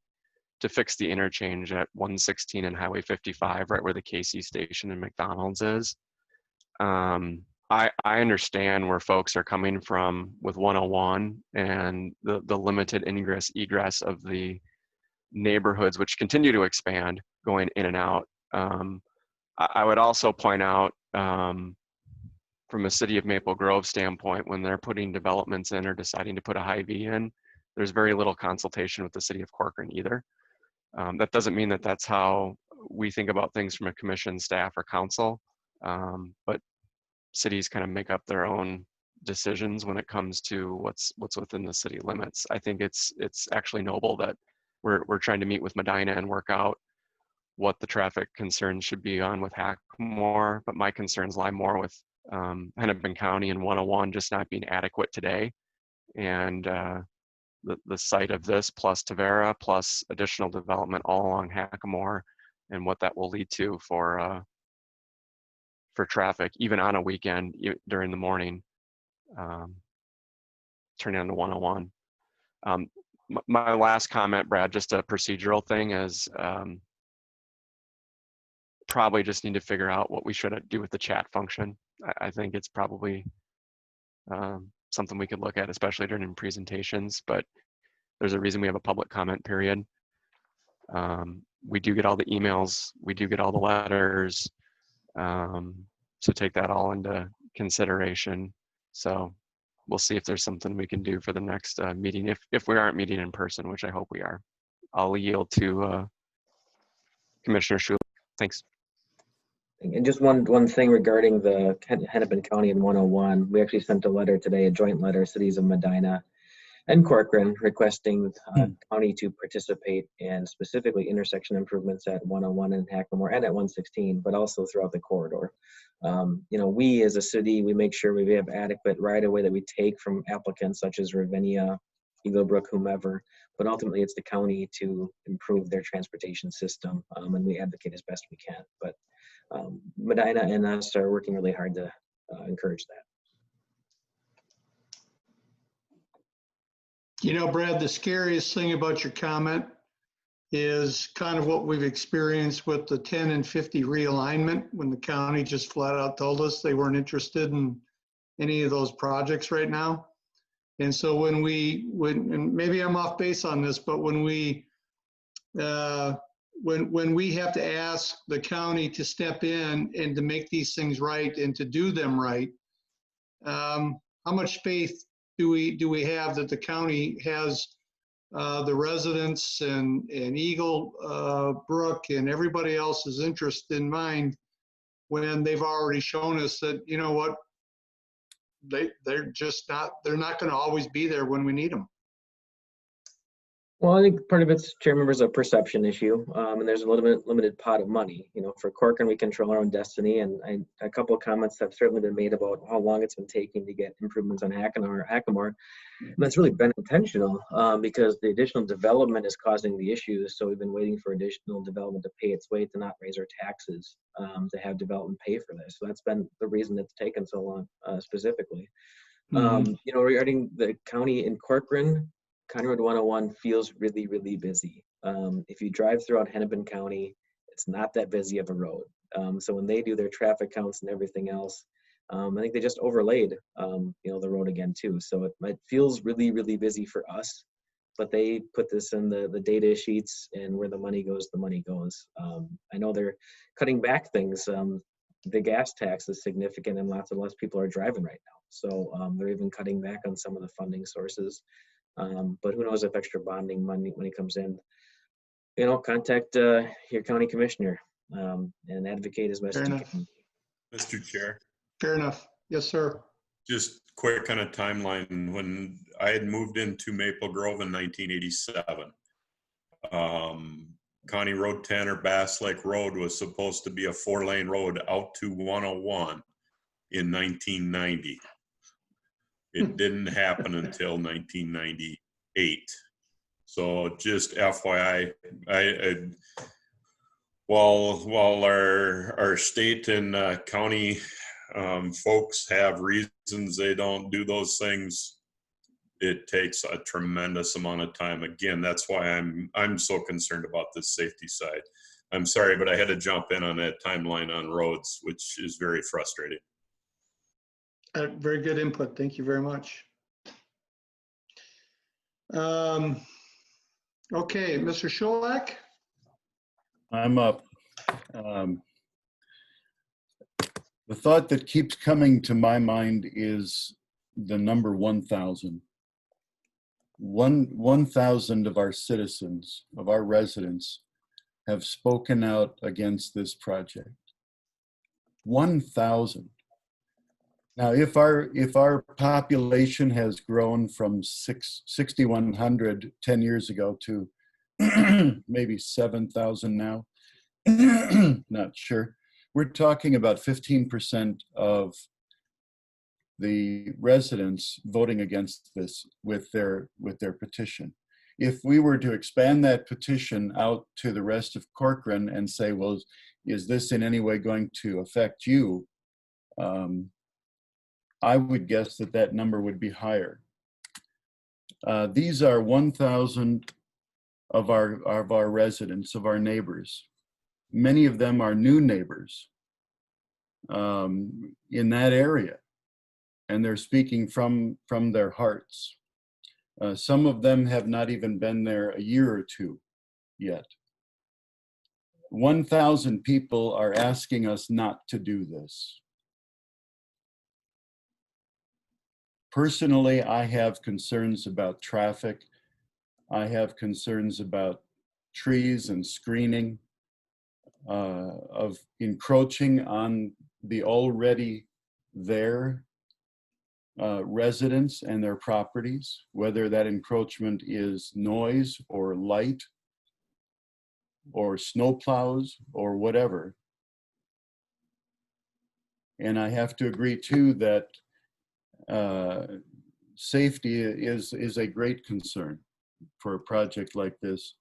to fix the interchange at 116 and Highway 55, right where the KC station and McDonald's is. I understand where folks are coming from with 101 and the limited ingress egress of the neighborhoods, which continue to expand, going in and out. I would also point out from a city of Maple Grove standpoint, when they're putting developments in or deciding to put a Hy-Vee in, there's very little consultation with the city of Corcoran either. That doesn't mean that that's how we think about things from a commission, staff, or council, but cities kind of make up their own decisions when it comes to what's within the city limits. I think it's actually noble that we're trying to meet with Medina and work out what the traffic concerns should be on with Hackamore, but my concerns lie more with Hennepin County and 101 just not being adequate today, and the site of this plus Tavera plus additional development all along Hackamore, and what that will lead to for traffic, even on a weekend during the morning, turning on to 101. My last comment, Brad, just a procedural thing, is probably just need to figure out what we should do with the chat function. I think it's probably something we could look at, especially during presentations, but there's a reason we have a public comment period. we do get all the emails, we do get all the letters. So take that all into consideration. So we'll see if there's something we can do for the next meeting, if we aren't meeting in person, which I hope we are. I'll yield to Commissioner Schuler. Thanks. And just one thing regarding the Hennepin County and 101, we actually sent a letter today, a joint letter, cities of Medina and Corcoran, requesting county to participate in specifically intersection improvements at 101 and Hackamore and at 116, but also throughout the corridor. We as a city, we make sure we have adequate right-of-way that we take from applicants such as Ravinia, Eagle Brook, whomever, but ultimately it's the county to improve their transportation system, and we advocate as best we can. But Medina and us are working really hard to encourage that. Brad, the scariest thing about your comment is kind of what we've experienced with the 10 and 50 realignment, when the county just flat out told us they weren't interested in any of those projects right now. And so and maybe I'm off base on this, but when we have to ask the county to step in and to make these things right and to do them right, how much faith do we have that the county has the residents and Eagle Brook and everybody else's interest in mind, when they've already shown us that, you know what, they're not going to always be there when we need them? Well, I think part of it's, chair members, a perception issue, and there's a limited pot of money. For Corcoran, we control our own destiny, and a couple of comments have certainly been made about how long it's been taking to get improvements on Hackamore. And that's really been intentional, because the additional development is causing the issues. So we've been waiting for additional development to pay its way, to not raise our taxes, to have development pay for this. So that's been the reason it's taken so long, specifically. Regarding the county in Corcoran, County Road 101 feels really, really busy. If you drive throughout Hennepin County, it's not that busy of a road. So when they do their traffic counts and everything else, I think they just overlaid, the road again too. So it feels really, really busy for us, but they put this in the data sheets, and where the money goes, the money goes. I know they're cutting back things. The gas tax is significant, and lots of less people are driving right now. So they're even cutting back on some of the funding sources. But who knows if extra bonding money, when it comes in, contact your county commissioner and advocate as best you can. Mr. Chair. Fair enough. Yes, sir. Just quick on a timeline. When I had moved into Maple Grove in 1987, County Road 10 or Bass Lake Road was supposed to be a 4-lane road out to 101 in 1990. It didn't happen until 1998. So just FYI, while our state and county folks have reasons they don't do those things, it takes a tremendous amount of time. Again, that's why I'm so concerned about this safety side. I'm sorry, but I had to jump in on that timeline on roads, which is very frustrating. Very good input. Thank you very much. Okay, Mr. Scholak. I'm up. The thought that keeps coming to my mind is the number 1,000. 1,000 of our citizens, of our residents, have spoken out against this project. 1,000. Now, if our population has grown from 6,100 10 years ago to maybe 7,000 now, not sure. We're talking about 15% of the residents voting against this with their petition. If we were to expand that petition out to the rest of Corcoran and say, well, is this in any way going to affect you? I would guess that number would be higher. These are 1,000 of our residents, of our neighbors. Many of them are new neighbors in that area, and they're speaking from their hearts. Some of them have not even been there a year or two yet. 1,000 people are asking us not to do this. Personally, I have concerns about traffic. I have concerns about trees and screening, of encroaching on the already there residents and their properties, whether that encroachment is noise or light or snowplows or whatever. And I have to agree too that safety is a great concern for a project like this.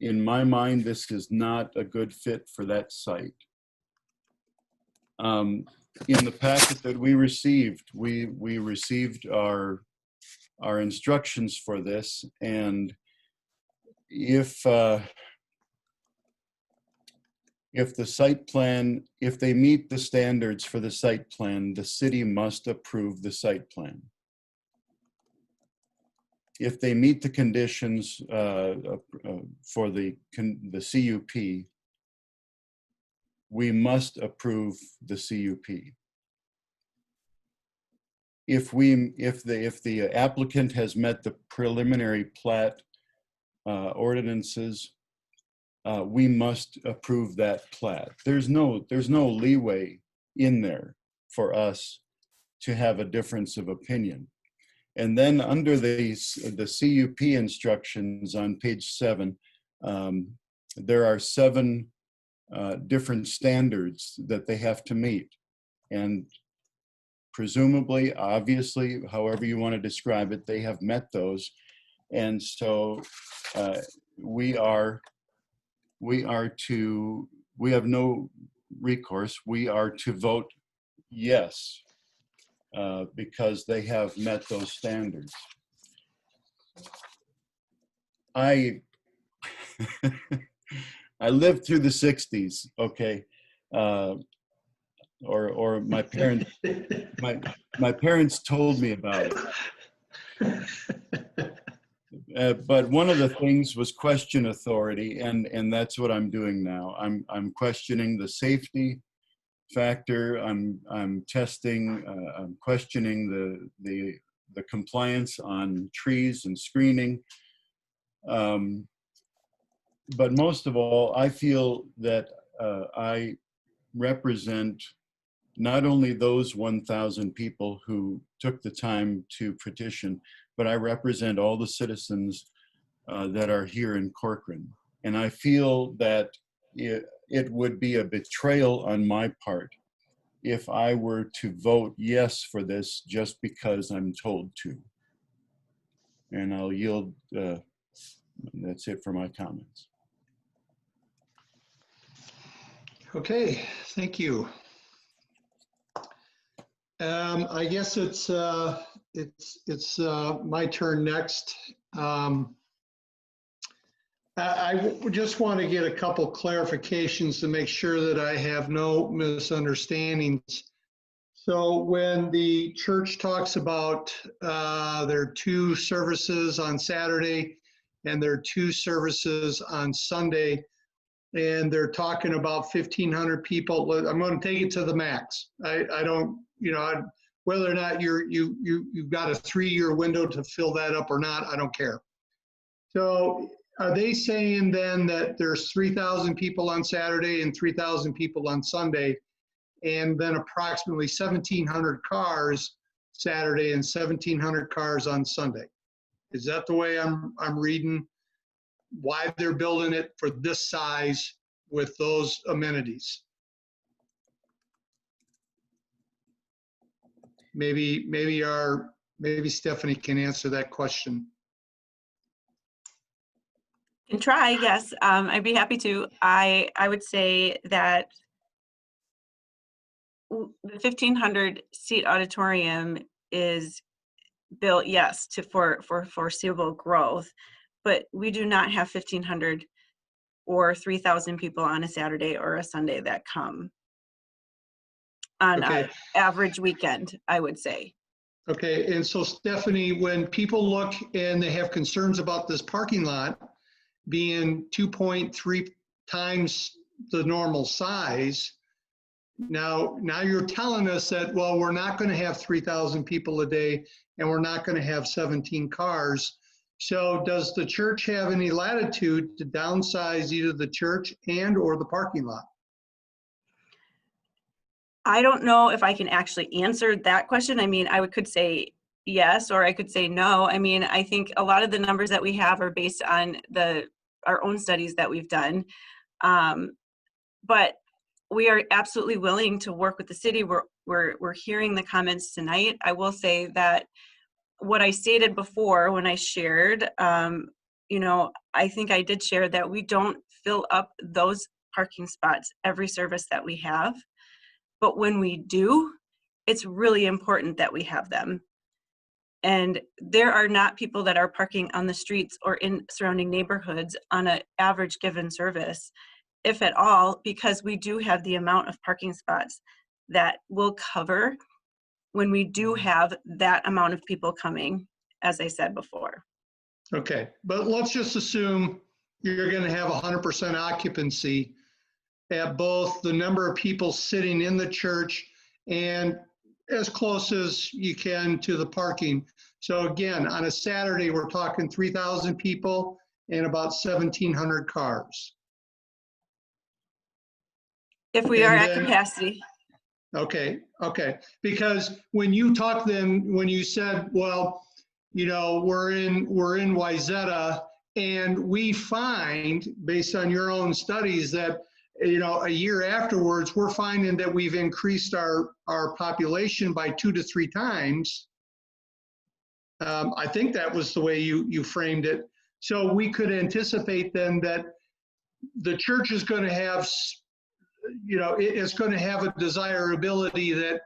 In my mind, this is not a good fit for that site. In the packet that we received, we received our instructions for this, and if the site plan, if they meet the standards for the site plan, the city must approve the site plan. If they meet the conditions for the CUP, we must approve the CUP. If the applicant has met the preliminary plat ordinances, we must approve that plat. There's no leeway in there for us to have a difference of opinion. And then under the CUP instructions on page 7, there are 7 different standards that they have to meet. And presumably, obviously, however you want to describe it, they have met those. And so we have no recourse. We are to vote yes, because they have met those standards. I lived through the 60s, okay, or my parents, my parents told me about it. But one of the things was question authority, and that's what I'm doing now. I'm questioning the safety factor. I'm testing. I'm questioning the compliance on trees and screening. But most of all, I feel that I represent not only those 1,000 people who took the time to petition, but I represent all the citizens that are here in Corcoran. And I feel that it would be a betrayal on my part if I were to vote yes for this just because I'm told to. And I'll yield, that's it for my comments. Okay, thank you. I guess it's my turn next. I just want to get a couple clarifications to make sure that I have no misunderstandings. So when the church talks about there are 2 services on Saturday and there are 2 services on Sunday, and they're talking about 1,500 people, I'm going to take it to the max. I don't, whether or not you've got a 3-year window to fill that up or not, I don't care. So are they saying then that there's 3,000 people on Saturday and 3,000 people on Sunday, and then approximately 1,700 cars Saturday and 1,700 cars on Sunday? Is that the way I'm reading why they're building it for this size with those amenities? Maybe Stephanie can answer that question. Can try, yes. I'd be happy to. I would say that the 1,500 seat auditorium is built, yes, for foreseeable growth, but we do not have 1,500 or 3,000 people on a Saturday or a Sunday that come on an average weekend, I would say. Okay, and so Stephanie, when people look and they have concerns about this parking lot being 2.3 times the normal size. Now you're telling us that, well, we're not going to have 3,000 people a day and we're not going to have 17 cars. So does the church have any latitude to downsize either the church and or the parking lot? I don't know if I can actually answer that question. I mean, could say yes, or I could say no. I mean, I think a lot of the numbers that we have are based on our own studies that we've done. But we are absolutely willing to work with the city. We're hearing the comments tonight. I will say that what I stated before when I shared, you know, I think I did share that we don't fill up those parking spots every service that we have. But when we do, it's really important that we have them. And there are not people that are parking on the streets or in surrounding neighborhoods on an average given service, if at all, because we do have the amount of parking spots that will cover when we do have that amount of people coming, as I said before. Okay, but let's just assume you're going to have 100% occupancy at both the number of people sitting in the church and as close as you can to the parking. So again, on a Saturday, we're talking 3,000 people and about 1,700 cars. If we are at capacity. Okay, because when you talk when you said, well, you know, we're in Wayzata, and we find, based on your own studies, that, you know, a year afterwards, we're finding that we've increased our population by 2 to 3 times. I think that was the way you framed it. So we could anticipate then that the church is going to have, you know, it's going to have a desirability that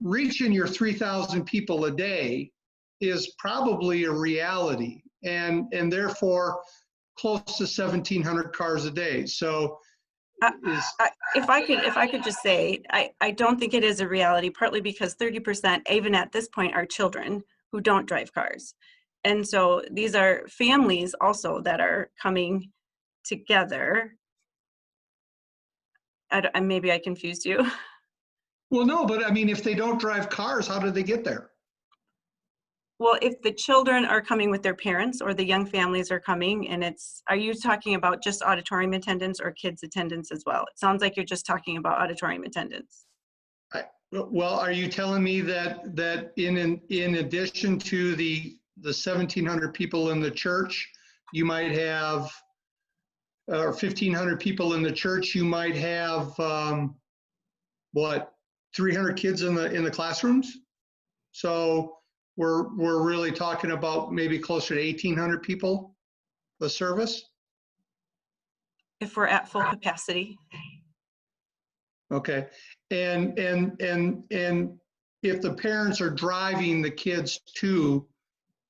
reaching your 3,000 people a day is probably a reality, and therefore close to 1,700 cars a day. So if I could just say, I don't think it is a reality, partly because 30%, even at this point, are children who don't drive cars. And so these are families also that are coming together. Maybe I confused you. Well, no, but I mean, if they don't drive cars, how do they get there? Well, if the children are coming with their parents or the young families are coming, and are you talking about just auditorium attendance or kids attendance as well? It sounds like you're just talking about auditorium attendance. Well, are you telling me that in addition to the 1,700 people in the church, you might have, or 1,500 people in the church, you might have, what, 300 kids in the classrooms? So we're really talking about maybe closer to 1,800 people a service? If we're at full capacity. Okay, and if the parents are driving the kids to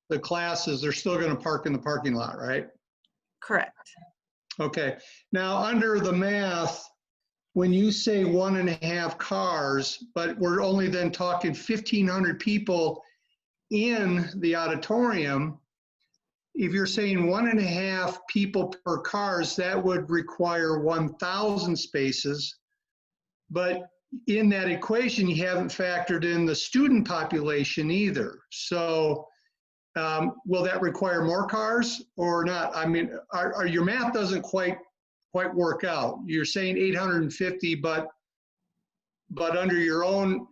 the classes, they're still going to park in the parking lot, right? Correct. Okay, now under the math, when you say 1.5 cars, but we're only then talking 1,500 people in the auditorium, if you're saying 1.5 people per cars, that would require 1,000 spaces. But in that equation, you haven't factored in the student population either. So will that require more cars or not? I mean, your math doesn't quite work out. You're saying 850, but under your own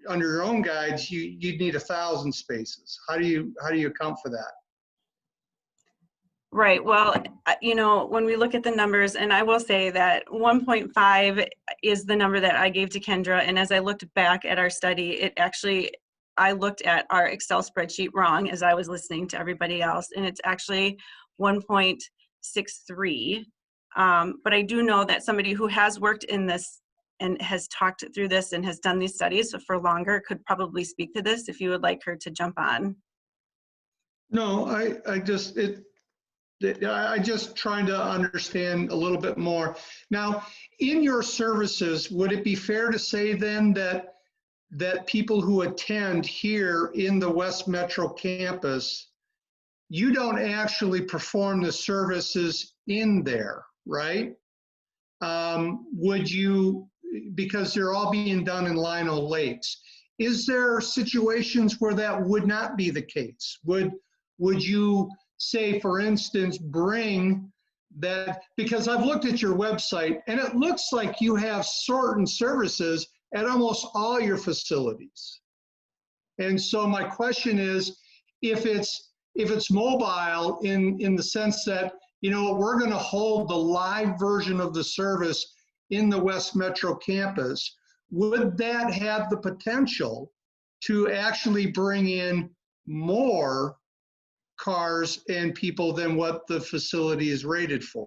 guides, you'd need 1,000 spaces. How do you account for that? Right. Well, you know, when we look at the numbers, and I will say that 1.5 is the number that I gave to Kendra. And as I looked back at our study, I looked at our Excel spreadsheet wrong as I was listening to everybody else. And it's actually 1.63. But I do know that somebody who has worked in this and has talked through this and has done these studies for longer could probably speak to this if you would like her to jump on. No, I'm just trying to understand a little bit more. Now, in your services, would it be fair to say then that people who attend here in the West Metro campus, you don't actually perform the services in there, right? would you, because they're all being done in Lino Lakes, is there situations where that would not be the case? Would you say, for instance, bring that, because I've looked at your website and it looks like you have certain services at almost all your facilities. And so my question is, if it's mobile in the sense that, you know, we're going to hold the live version of the service in the West Metro campus, would that have the potential to actually bring in more cars and people than what the facility is rated for?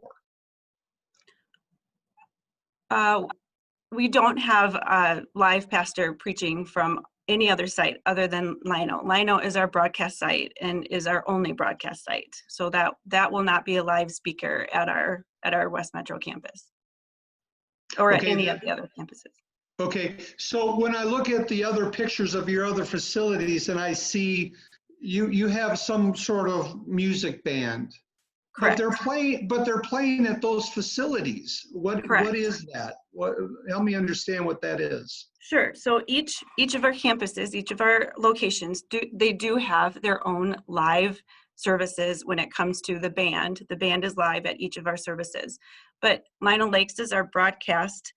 We don't have a live pastor preaching from any other site other than Lino. Lino is our broadcast site and is our only broadcast site. So that will not be a live speaker at our West Metro campus or at any of the other campuses. Okay, so when I look at the other pictures of your other facilities and I see you have some sort of music band. Correct. But they're playing at those facilities. What is that? Help me understand what that is. Sure. So each of our campuses, each of our locations, they do have their own live services when it comes to the band. The band is live at each of our services. But Lino Lakes is our broadcast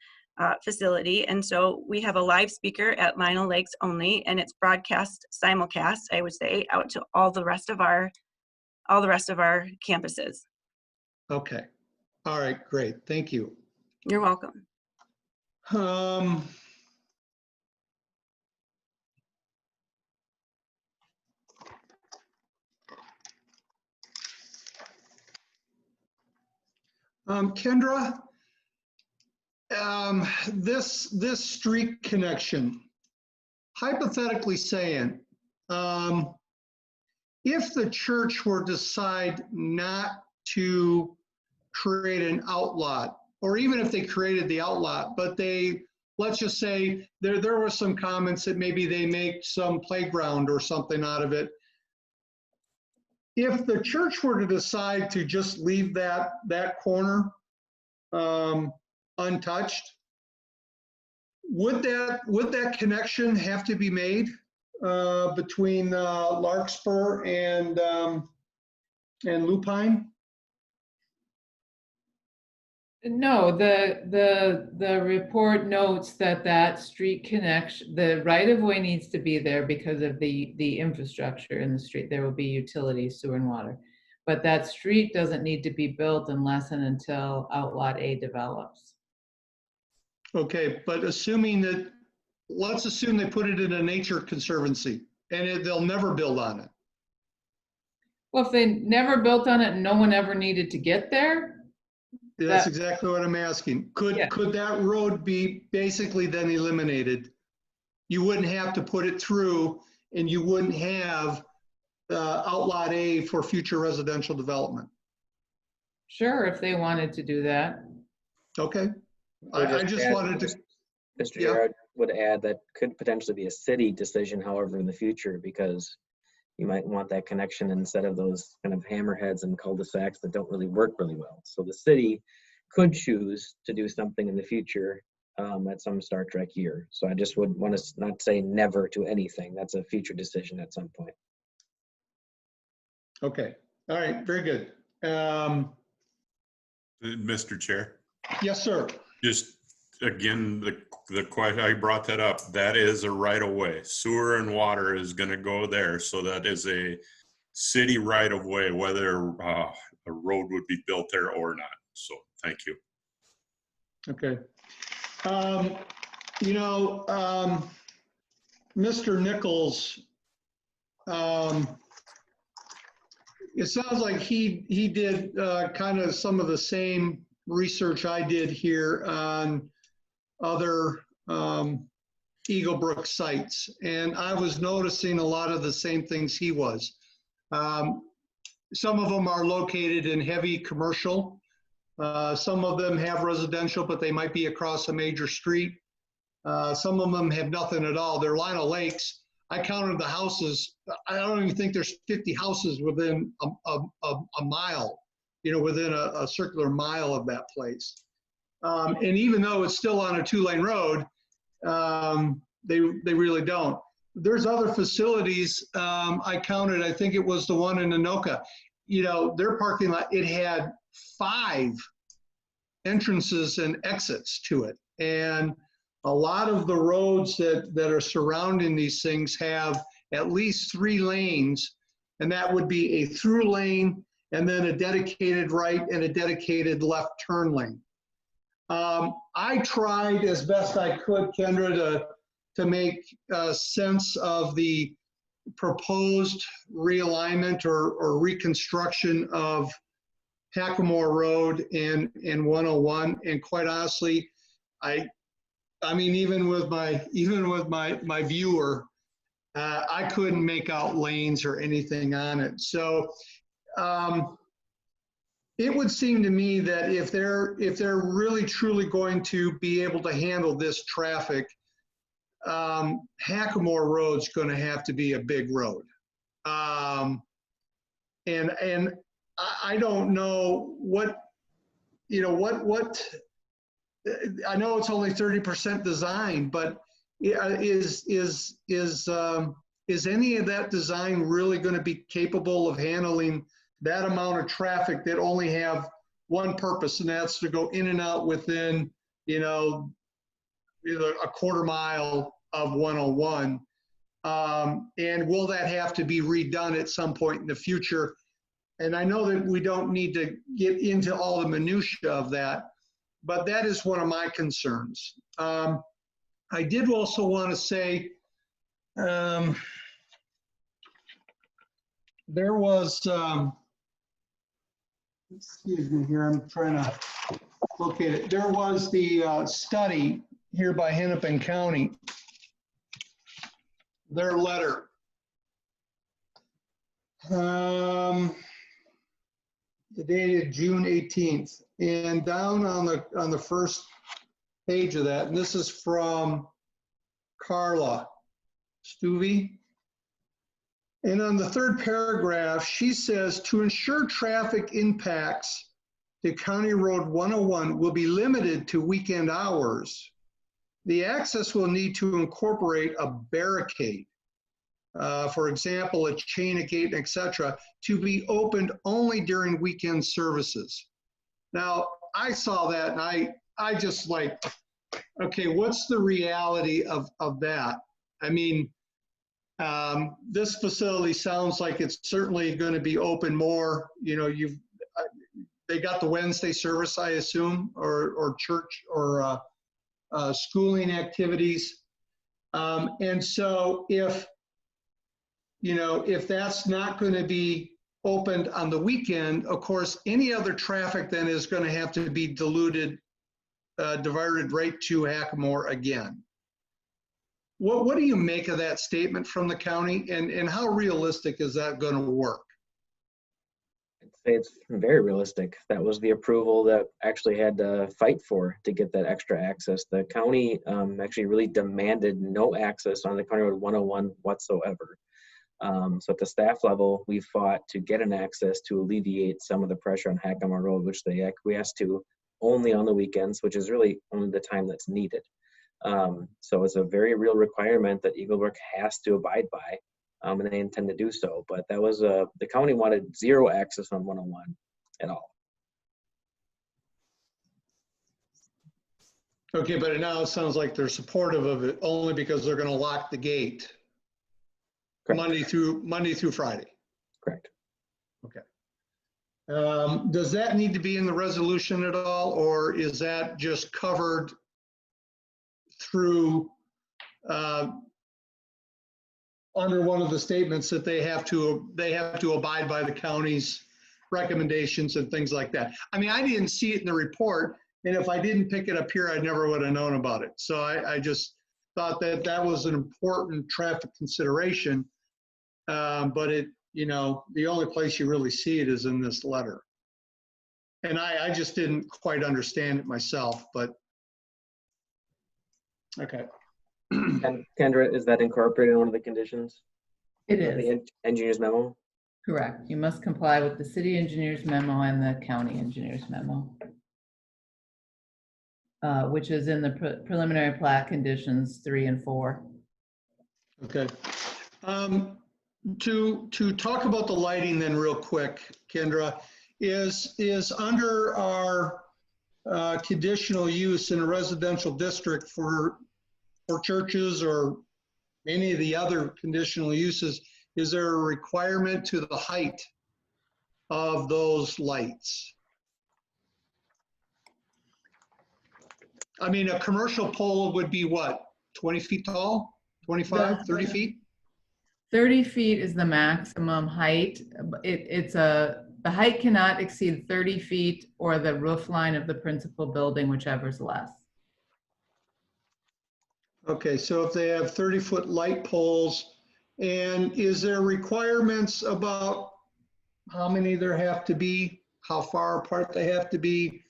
facility, and so we have a live speaker at Lino Lakes only, and it's broadcast simulcast, I would say, out to all the rest of our campuses. Okay. All right, great. Thank you. You're welcome. Kendra, this street connection, hypothetically saying, if the church were to decide not to create an outlot, or even if they created the outlot, but let's just say there were some comments that maybe they make some playground or something out of it. If the church were to decide to just leave that corner untouched, would that connection have to be made between Larkspur and Lupine? No, the report notes that street connection, the right-of-way needs to be there because of the infrastructure in the street. There will be utilities, sewer and water. But that street doesn't need to be built unless and until Outlot A develops. Okay, but let's assume they put it in a nature conservancy and they'll never build on it. Well, if they never built on it and no one ever needed to get there, that's exactly what I'm asking. Could that road be basically then eliminated? You wouldn't have to put it through and you wouldn't have Outlot A for future residential development. Sure, if they wanted to do that. Okay. I just wanted to. Mr. Gerard would add that could potentially be a city decision, however, in the future, because you might want that connection instead of those kind of hammerheads and cul-de-sacs that don't really work really well. So the city could choose to do something in the future at some Star Trek year. So I just would want to not say never to anything. That's a future decision at some point. Okay. All right. Very good. Mr. Chair. Yes, sir. Just again, the question, I brought that up. That is a right of way. Sewer and water is going to go there. So that is a city right of way, whether a road would be built there or not. So thank you. Okay. Mr. Nichols, it sounds like he did kind of some of the same research I did here on other Eagle Brook sites, and I was noticing a lot of the same things he was. Some of them are located in heavy commercial. Some of them have residential, but they might be across a major street. Some of them have nothing at all. They're Lino Lakes. I counted the houses. I don't even think there's 50 houses within a mile, within a circular mile of that place. And even though it's still on a 2-lane road, they really don't. There's other facilities, I counted, I think it was the one in Anoka, you know, their parking lot, it had 5 entrances and exits to it. And a lot of the roads that are surrounding these things have at least 3 lanes, and that would be a through lane and then a dedicated right and a dedicated left turn lane. I tried as best I could, Kendra, to make sense of the proposed realignment or reconstruction of Hackamore Road and 101. And quite honestly, I mean, even with my viewer, I couldn't make out lanes or anything on it. So it would seem to me that if they're really truly going to be able to handle this traffic, Hackamore Road's going to have to be a big road. And I don't know what, you know, what I know it's only 30% design, but is any of that design really going to be capable of handling that amount of traffic that only have one purpose, and that's to go in and out within, you know, either a quarter mile of 101? And will that have to be redone at some point in the future? And I know that we don't need to get into all the minutia of that, but that is one of my concerns. I did also want to say, there was, excuse me here, I'm trying to locate it. There was the study here by Hennepin County, their letter. Dated June 18th, and down on the first page of that, and this is from Carla Stuvey. And on the 3rd paragraph, she says, to ensure traffic impacts to County Road 101 will be limited to weekend hours, the access will need to incorporate a barricade, for example, a chain, a gate, etc., to be opened only during weekend services. Now, I saw that and I just like, okay, what's the reality of that? I mean, this facility sounds like it's certainly going to be open more. You know, they got the Wednesday service, I assume, or church or schooling activities. And so if, you know, if that's not going to be opened on the weekend, of course, any other traffic then is going to have to be diverted right to Hackamore again. What do you make of that statement from the county, and how realistic is that going to work? I'd say it's very realistic. That was the approval that actually had to fight for to get that extra access. The county actually really demanded no access on the County Road 101 whatsoever. So at the staff level, we fought to get an access to alleviate some of the pressure on Hackamore Road, which they acquiesced to only on the weekends, which is really only the time that's needed. So it's a very real requirement that Eaglebrook has to abide by, and they intend to do so. But that was the county wanted 0 access on 101 at all. Okay, but now it sounds like they're supportive of it only because they're going to lock the gate. Correct. Monday through Friday. Correct. Okay. Does that need to be in the resolution at all, or is that just covered through under one of the statements that they have to abide by the county's recommendations and things like that? I mean, I didn't see it in the report, and if I didn't pick it up here, I never would have known about it. So I just thought that that was an important traffic consideration, but it, you know, the only place you really see it is in this letter. And I just didn't quite understand it myself, but okay. And Kendra, is that incorporated in one of the conditions? It is. The engineer's memo? Correct. You must comply with the city engineer's memo and the county engineer's memo. which is in the preliminary plat conditions 3 and 4. Okay. To talk about the lighting then real quick, Kendra, is under our conditional use in a residential district for churches or any of the other conditional uses, is there a requirement to the height of those lights? I mean, a commercial pole would be what, 20 feet tall, 25, 30 feet? 30 feet is the maximum height. The height cannot exceed 30 feet or the roof line of the principal building, whichever is less. Okay, so if they have 30-foot light poles, and is there requirements about how many there have to be, how far apart they have to be,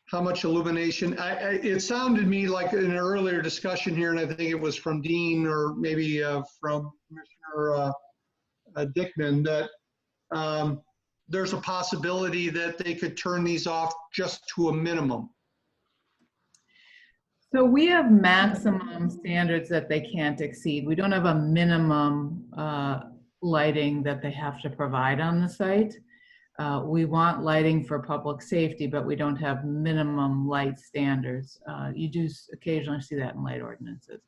how much illumination? It sounded to me like in an earlier discussion here, and I think it was from Dean or maybe from Commissioner Dickman, that there's a possibility that they could turn these off just to a minimum. So we have maximum standards that they can't exceed. We don't have a minimum lighting that they have to provide on the site. We want lighting for public safety, but we don't have minimum light standards. You do occasionally see that in light ordinances.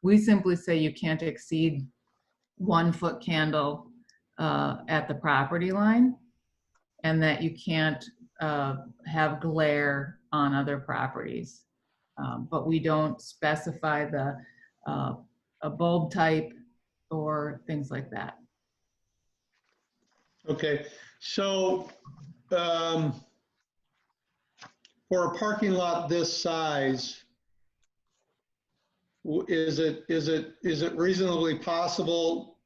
We simply say you can't exceed 1-foot candle at the property line, and that you can't have glare on other properties. But we don't specify a bulb type or things like that. Okay, so for a parking lot this size, is it reasonably possible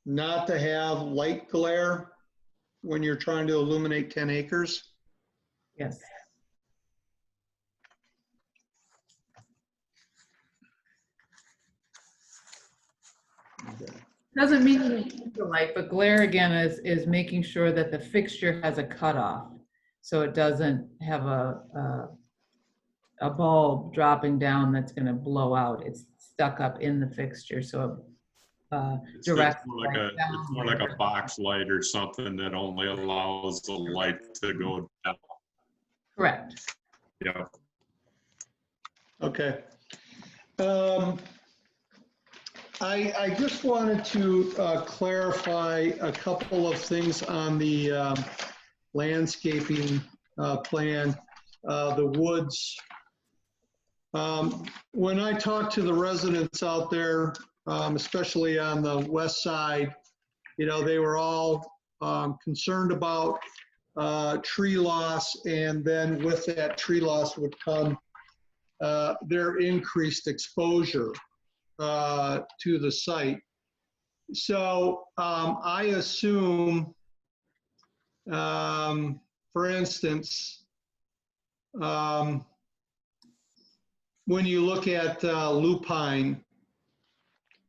not to have light glare when you're trying to illuminate 10 acres? Yes. Doesn't mean you need the light, but glare again is making sure that the fixture has a cutoff, so it doesn't have a bulb dropping down that's going to blow out. It's stuck up in the fixture, so It's direct. more like a box light or something that only allows the light to go down. Correct. Yeah. Okay. I just wanted to clarify a couple of things on the landscaping plan, the woods. When I talked to the residents out there, especially on the west side, they were all concerned about tree loss, and then with that tree loss would come their increased exposure to the site. So I assume, for instance, when you look at lupine,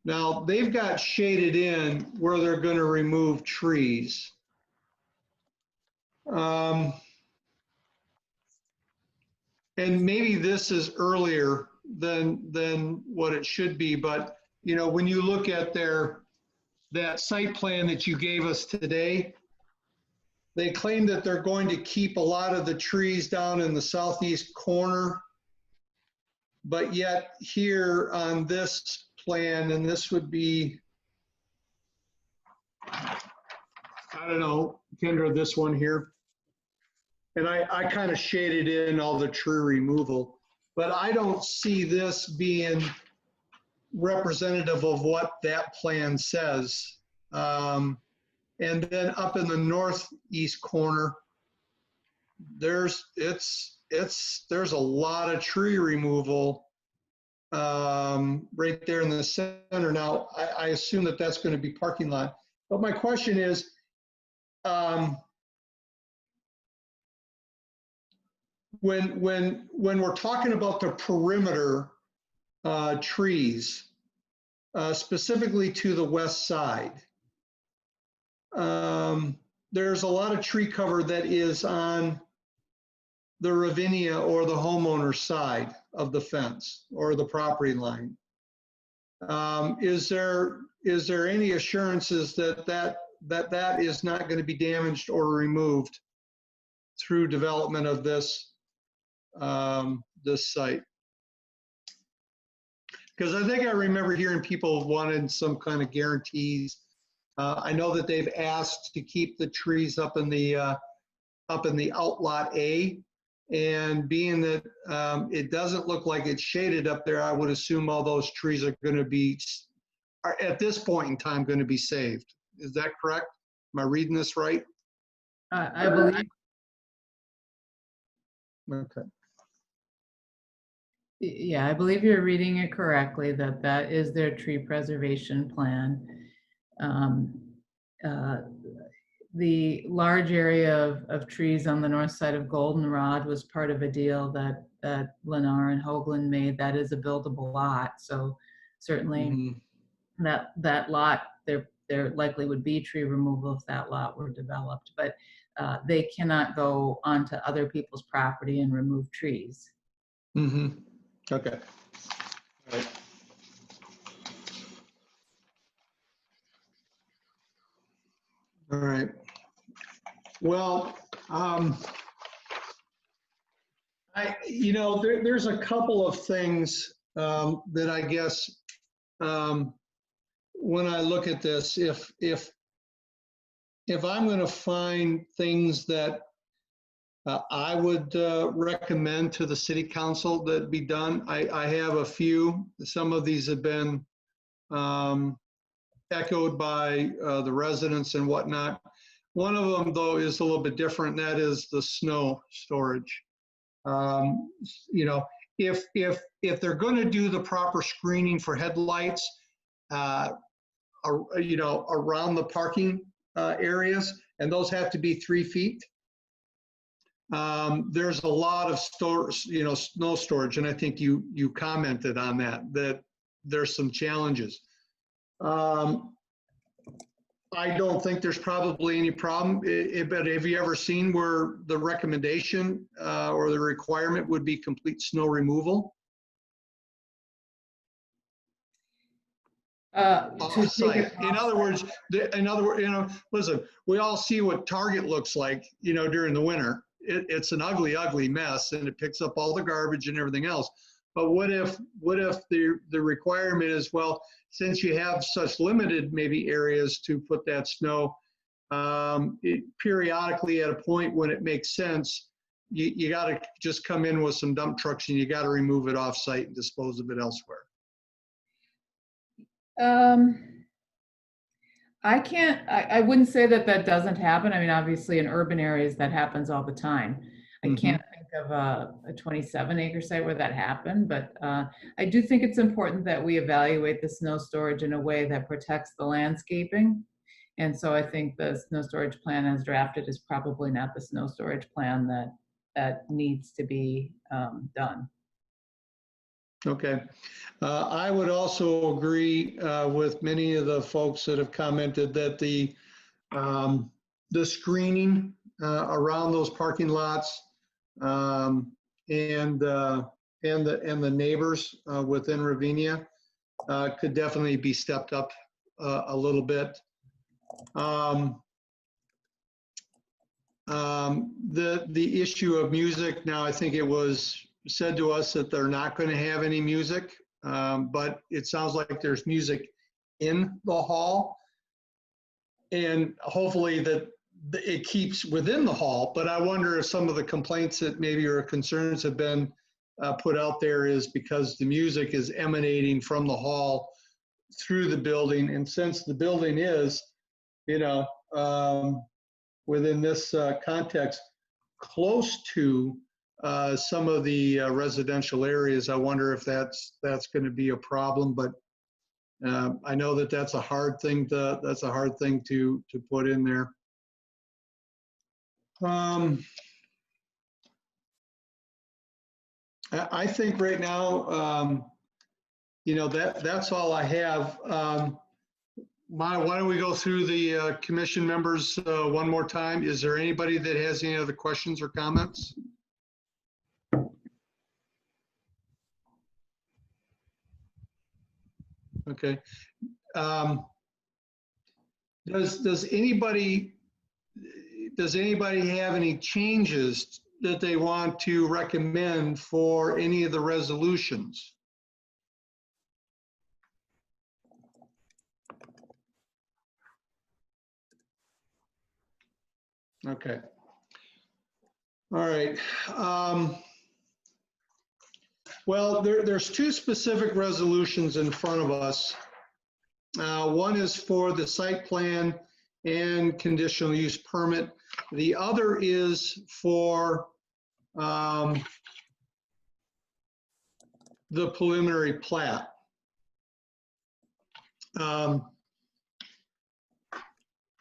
now they've got shaded in where they're going to remove trees. And maybe this is earlier than what it should be, but when you look at that site plan that you gave us today, they claim that they're going to keep a lot of the trees down in the southeast corner, but yet here on this plan, and this would be, I don't know, Kendra, this one here, and I kind of shaded in all the tree removal, but I don't see this being representative of what that plan says. And then up in the northeast corner, there's a lot of tree removal right there in the center. Now, I assume that that's going to be parking lot. But my question is, when we're talking about the perimeter trees, specifically to the west side, there's a lot of tree cover that is on the Ravinia or the homeowner's side of the fence or the property line. Is there any assurances that is not going to be damaged or removed through development of this this site? Because I think I remember hearing people wanted some kind of guarantees. I know that they've asked to keep the trees up in the outlot A, and being that it doesn't look like it's shaded up there, I would assume all those trees are going to be, at this point in time, going to be saved. Is that correct? Am I reading this right? I believe. Okay. Yeah, I believe you're reading it correctly, that is their tree preservation plan. The large area of trees on the north side of Goldenrod was part of a deal that Lennar and Hoagland made. That is a buildable lot, so certainly that lot, there likely would be tree removal if that lot were developed, but they cannot go onto other people's property and remove trees. Mm-hmm. Okay. All right. All right. Well, there's a couple of things that I guess when I look at this, if I'm going to find things that I would recommend to the city council that be done, I have a few. Some of these have been echoed by the residents and whatnot. One of them, though, is a little bit different, and that is the snow storage. If they're going to do the proper screening for headlights, around the parking areas, and those have to be 3 feet. There's a lot of snow storage, and I think you commented on that there's some challenges. I don't think there's probably any problem, but have you ever seen where the recommendation or the requirement would be complete snow removal? Off-site. In other words, listen, we all see what Target looks like, during the winter. It's an ugly, ugly mess, and it picks up all the garbage and everything else. But what if the requirement is, well, since you have such limited maybe areas to put that snow, periodically at a point when it makes sense, you got to just come in with some dump trucks and you got to remove it off-site and dispose of it elsewhere. I wouldn't say that doesn't happen. I mean, obviously in urban areas that happens all the time. I can't think of a 27-acre site where that happened, but I do think it's important that we evaluate the snow storage in a way that protects the landscaping. And so I think the snow storage plan as drafted is probably not the snow storage plan that needs to be done. Okay. I would also agree with many of the folks that have commented that the screening around those parking lots and the neighbors within Ravinia could definitely be stepped up a little bit. The issue of music, now I think it was said to us that they're not going to have any music, but it sounds like there's music in the hall, and hopefully that it keeps within the hall. But I wonder if some of the complaints that maybe or concerns have been put out there is because the music is emanating from the hall through the building, and since the building is, within this context, close to some of the residential areas, I wonder if that's going to be a problem. But I know that that's a hard thing to put in there. I think right now, that's all I have. Why don't we go through the commission members one more time? Is there anybody that has any other questions or comments? Okay. Does anybody have any changes that they want to recommend for any of the resolutions? Okay. All right. Well, there's two specific resolutions in front of us. One is for the site plan and conditional use permit. The other is for the preliminary plat.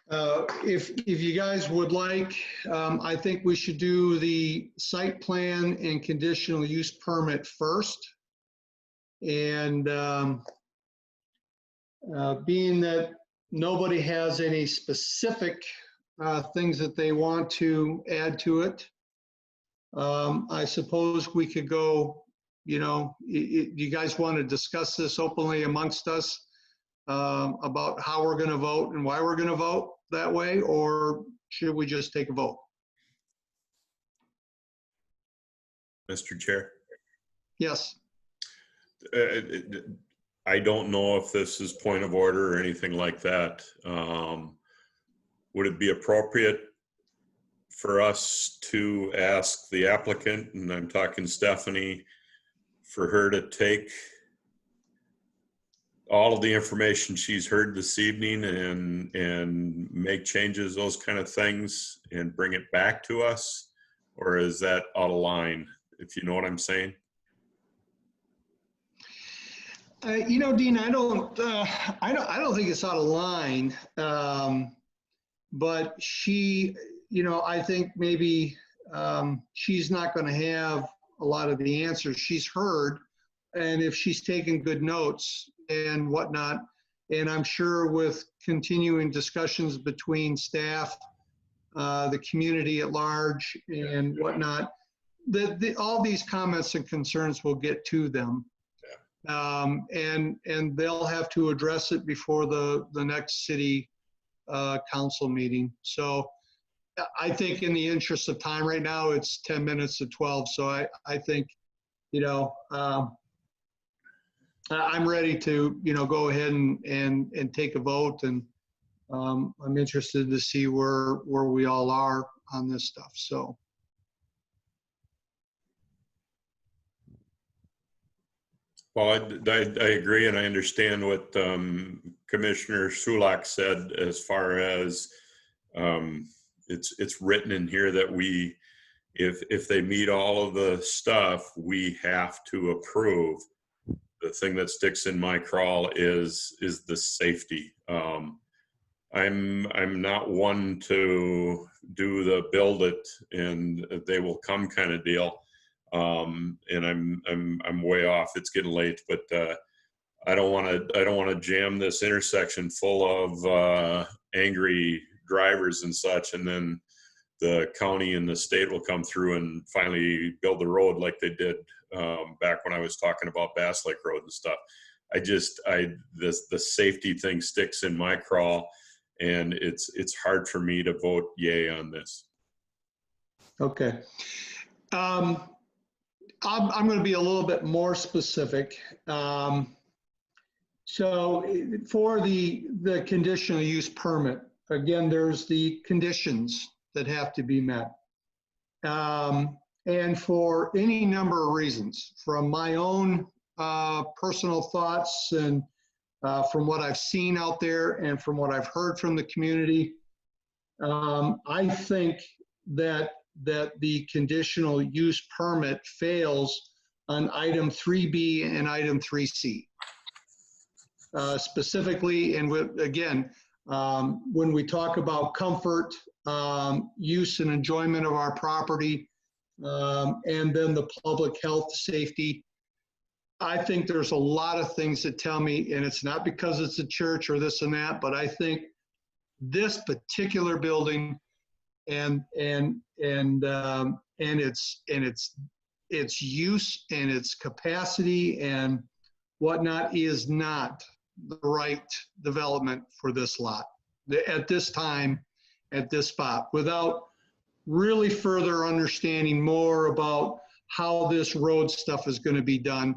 If you guys would like, I think we should do the site plan and conditional use permit first. And being that nobody has any specific things that they want to add to it, I suppose we could go, you guys want to discuss this openly amongst us about how we're going to vote and why we're going to vote that way, or should we just take a vote? Mr. Chair? Yes. I don't know if this is point of order or anything like that. Would it be appropriate for us to ask the applicant, and I'm talking Stephanie, for her to take all of the information she's heard this evening and make changes, those kind of things, and bring it back to us? Or is that out of line, if you know what I'm saying? Dean, I don't think it's out of line. But she, I think maybe she's not going to have a lot of the answers she's heard. And if she's taken good notes and whatnot, and I'm sure with continuing discussions between staff, the community at large and whatnot, all these comments and concerns will get to them. And they'll have to address it before the next city council meeting. So I think in the interest of time right now, it's 10 minutes to 12. So I think, I'm ready to, go ahead and take a vote. And I'm interested to see where we all are on this stuff. So. Well, I agree, and I understand what Commissioner Sulak said as far as it's written in here that if they meet all of the stuff, we have to approve. The thing that sticks in my craw is the safety. I'm not one to do the build it and they will come kind of deal. And I'm way off. It's getting late, but I don't want to jam this intersection full of angry drivers and such, and then the county and the state will come through and finally build the road like they did back when I was talking about Bass Lake Road and stuff. The safety thing sticks in my craw, and it's hard for me to vote yay on this. Okay. I'm going to be a little bit more specific. So for the conditional use permit, again, there's the conditions that have to be met. And for any number of reasons, from my own personal thoughts and from what I've seen out there and from what I've heard from the community, I think that the conditional use permit fails on item 3B and item 3C. Specifically, and again, when we talk about comfort, use and enjoyment of our property, and then the public health safety, I think there's a lot of things that tell me, and it's not because it's a church or this and that, but I think this particular building and its use and its capacity and whatnot is not the right development for this lot at this time, at this spot, without really further understanding more about how this road stuff is going to be done.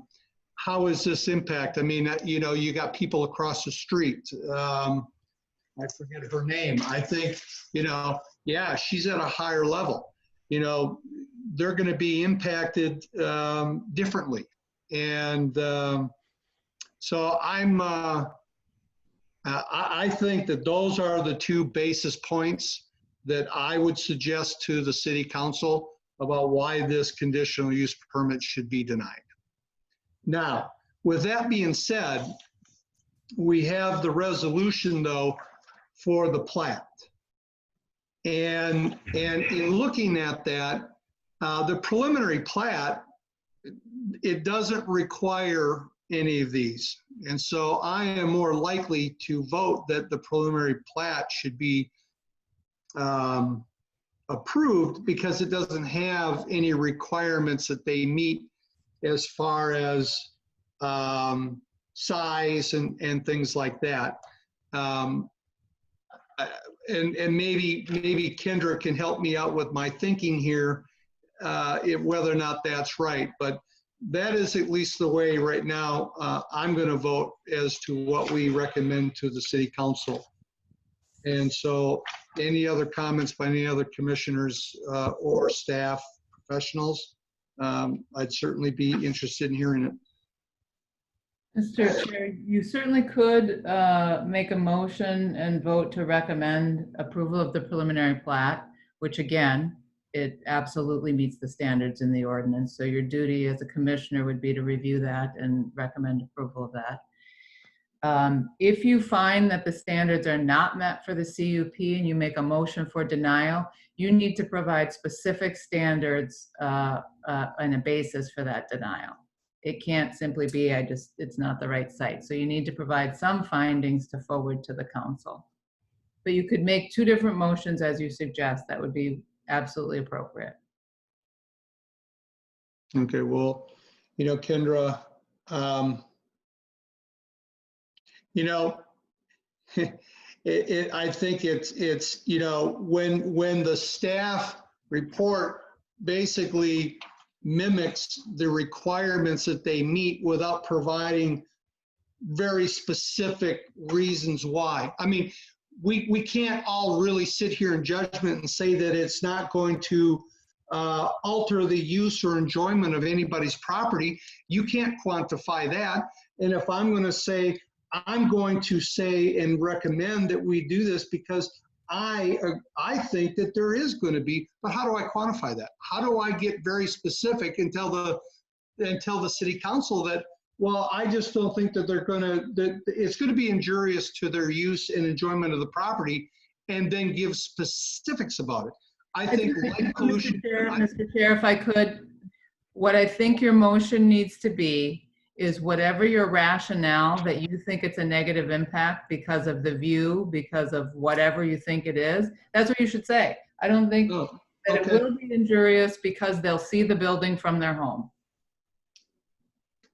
How is this impact? I mean, you know, you got people across the street. I forget her name. I think, you know, yeah, she's at a higher level. You know, they're going to be impacted differently. And so I think that those are the two basis points that I would suggest to the city council about why this conditional use permit should be denied. Now, with that being said, we have the resolution though for the plat. And in looking at that, the preliminary plat, it doesn't require any of these. And so I am more likely to vote that the preliminary plat should be approved because it doesn't have any requirements that they meet as far as size and things like that. And maybe Kendra can help me out with my thinking here, whether or not that's right. But that is at least the way right now I'm going to vote as to what we recommend to the city council. And so any other comments by any other commissioners or staff professionals, I'd certainly be interested in hearing it. Mr. Chair, you certainly could make a motion and vote to recommend approval of the preliminary plat, which again, it absolutely meets the standards in the ordinance. So your duty as a commissioner would be to review that and recommend approval of that. If you find that the standards are not met for the CUP and you make a motion for denial, you need to provide specific standards and a basis for that denial. It can't simply be, it's not the right site. So you need to provide some findings to forward to the council. But you could make two different motions as you suggest. That would be absolutely appropriate. Okay, well, you know, Kendra, you know, I think it's, you know, when the staff report basically mimics the requirements that they meet without providing very specific reasons why. I mean, we can't all really sit here in judgment and say that it's not going to alter the use or enjoyment of anybody's property. You can't quantify that. And if I'm going to say, I'm going to say and recommend that we do this because I think that there is going to be, but how do I quantify that? How do I get very specific and tell the city council that, well, I just don't think that they're going to, that it's going to be injurious to their use and enjoyment of the property, and then give specifics about it. I think light pollution. Mr. Chair, if I could, what I think your motion needs to be is whatever your rationale that you think it's a negative impact because of the view, because of whatever you think it is, that's what you should say. I don't think that it will be injurious because they'll see the building from their home.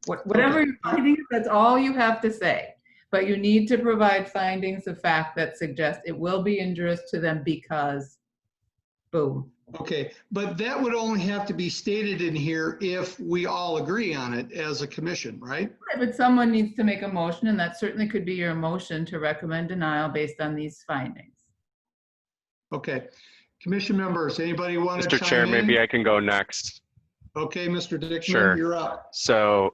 Whatever you're finding, that's all you have to say. But you need to provide findings of fact that suggest it will be injurious to them because, boom. Okay, but that would only have to be stated in here if we all agree on it as a commission, right? Right, but someone needs to make a motion, and that certainly could be your motion to recommend denial based on these findings. Okay, commission members, anybody want to Mr. chime Chair, in? maybe I can go next. Okay, Mr. Dickman, Sure. you're up. So,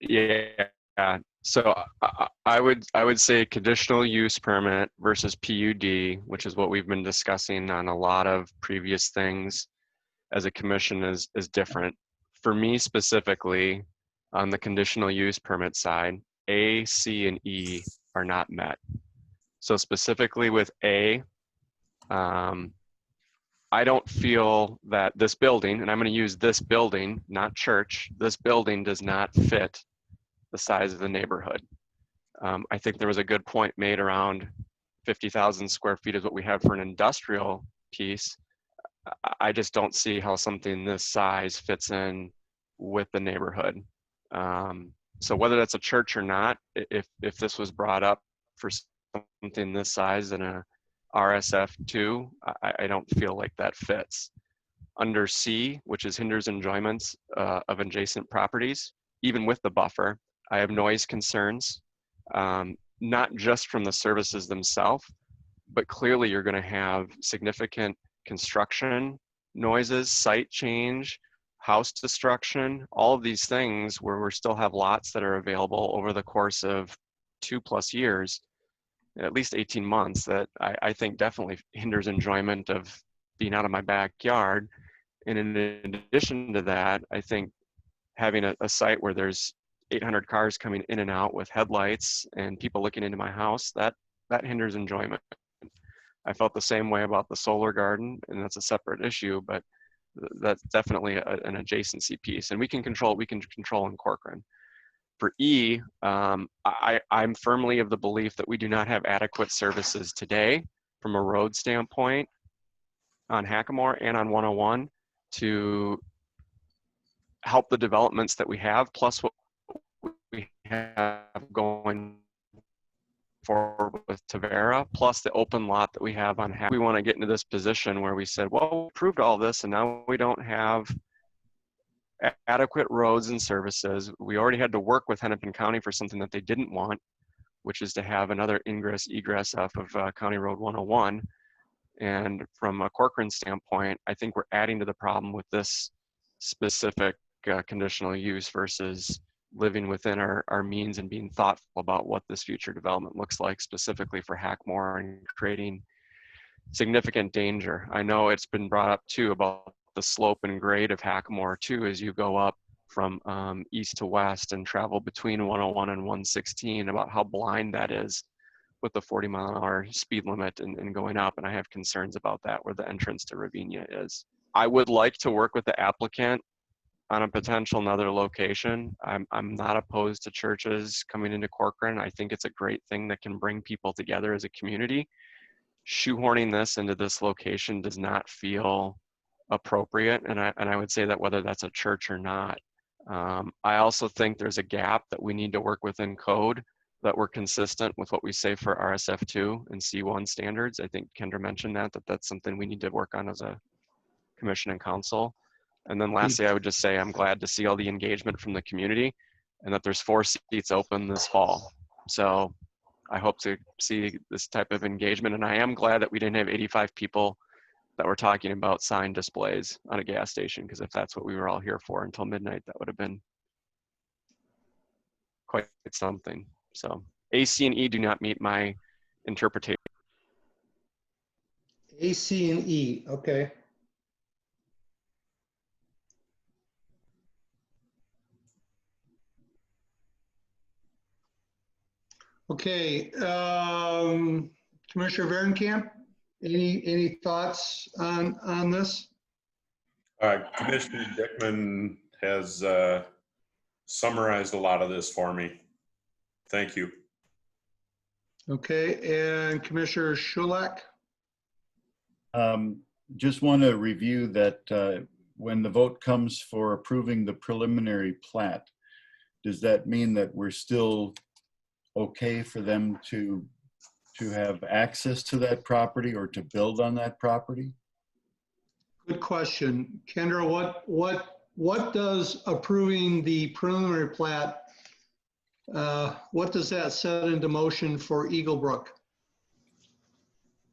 yeah. So I would say conditional use permit versus PUD, which is what we've been discussing on a lot of previous things as a commission is different. For me specifically, on the conditional use permit side, A, C, and E are not met. So specifically with A, I don't feel that this building, and I'm going to use this building, not church, this building does not fit the size of the neighborhood. I think there was a good point made around 50,000 square feet is what we have for an industrial piece. I just don't see how something this size fits in with the neighborhood. So whether that's a church or not, if this was brought up for something this size in a RSF2, I don't feel like that fits. Under C, which is hinders enjoyments of adjacent properties, even with the buffer, I have noise concerns, not just from the services themselves, but clearly you're going to have significant construction noises, site change, house destruction, all of these things where we still have lots that are available over the course of 2+ years, at least 18 months, that I think definitely hinders enjoyment of being out of my backyard. And in addition to that, I think having a site where there's 800 cars coming in and out with headlights and people looking into my house, that hinders enjoyment. I felt the same way about the solar garden, and that's a separate issue, but that's definitely an adjacency piece. And we can control in Corcoran. For E, I'm firmly of the belief that we do not have adequate services today from a road standpoint on Hackamore and on 101 to help the developments that we have, plus what we have going forward with Tavera, plus the open lot that we have on Hack. We want to get into this position where we said, well, we proved all this and now we don't have adequate roads and services. We already had to work with Hennepin County for something that they didn't want, which is to have another ingress egress off of County Road 101. And from a Corcoran standpoint, I think we're adding to the problem with this specific conditional use versus living within our means and being thoughtful about what this future development looks like, specifically for Hackmore, and creating significant danger. I know it's been brought up too about the slope and grade of Hackmore too, as you go up from east to west and travel between 101 and 116, about how blind that is with the 40-mile-an-hour speed limit and going up. And I have concerns about that, where the entrance to Ravinia is. I would like to work with the applicant on a potential another location. I'm not opposed to churches coming into Corcoran. I think it's a great thing that can bring people together as a community. Shoehorning this into this location does not feel appropriate, and I would say that whether that's a church or not. I also think there's a gap that we need to work within code, that we're consistent with what we say for RSF2 and C1 standards. I think Kendra mentioned that's something we need to work on as a commission and council. And then lastly, I would just say I'm glad to see all the engagement from the community and that there's 4 seats open this fall. So I hope to see this type of engagement. And I am glad that we didn't have 85 people that were talking about sign displays on a gas station, because if that's what we were all here for until midnight, that would have been quite something. So A, C, and E do not meet my interpretation. A, C, and E, okay. Okay, Commissioner Varenkamp, any thoughts on this? Commissioner Dickman has summarized a lot of this for me. Thank you. Okay, and Commissioner Schulak? Just want to review that when the vote comes for approving the preliminary plat, does that mean that we're still okay for them to have access to that property or to build on that property? Good question. Kendra, what does approving the preliminary plat, what does that set into motion for Eagle Brook?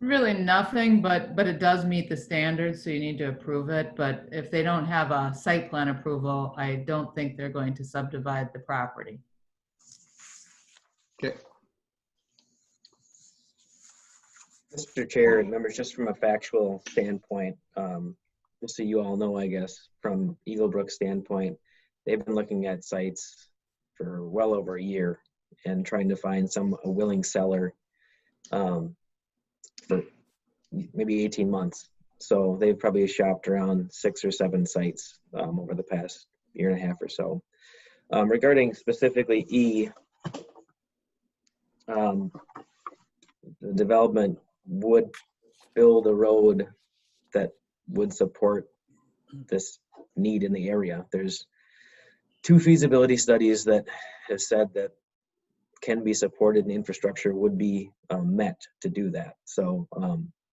Really nothing, but it does meet the standards, so you need to approve it. But if they don't have a site plan approval, I don't think they're going to subdivide the property. Okay. Mr. Chair, members, just from a factual standpoint, just so you all know, I guess, from Eagle Brook's standpoint, they've been looking at sites for well over a year and trying to find a willing seller for maybe 18 months. So they've probably shopped around 6 or 7 sites over the past year and a half or so. Regarding specifically E, the development would build a road that would support this need in the area. There's 2 feasibility studies that has said that can be supported and infrastructure would be met to do that. So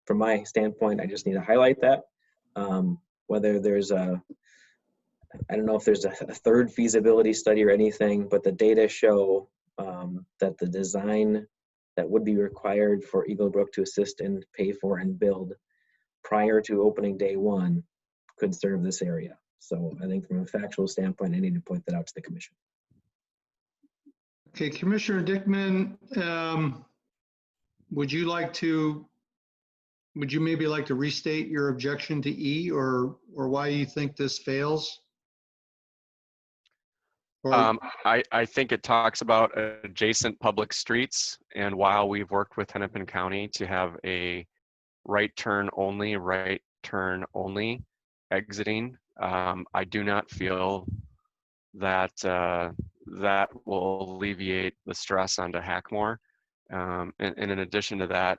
from my standpoint, I just need to highlight that. Whether there's I don't know if there's a third feasibility study or anything, but the data show that the design that would be required for Eagle Brook to assist and pay for and build prior to opening day one could serve this area. So I think from a factual standpoint, I need to point that out to the commission. Okay, Commissioner Dickman, would you maybe like to restate your objection to E or why you think this fails? I think it talks about adjacent public streets, and while we've worked with Hennepin County to have a right turn only exiting, I do not feel that that will alleviate the stress onto Hackmore. And in addition to that,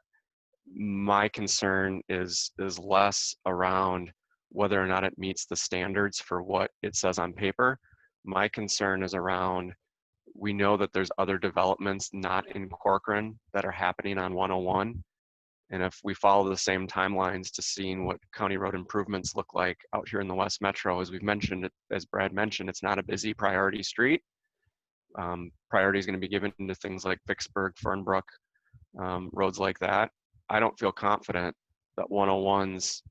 my concern is less around whether or not it meets the standards for what it says on paper. My concern is around, we know that there's other developments not in Corcoran that are happening on 101. And if we follow the same timelines to seeing what county road improvements look like out here in the West Metro, as we've mentioned, as Brad mentioned, it's not a busy priority street. Priority is going to be given to things like Vicksburg, Fernbrook, roads like that. I don't feel confident that 101's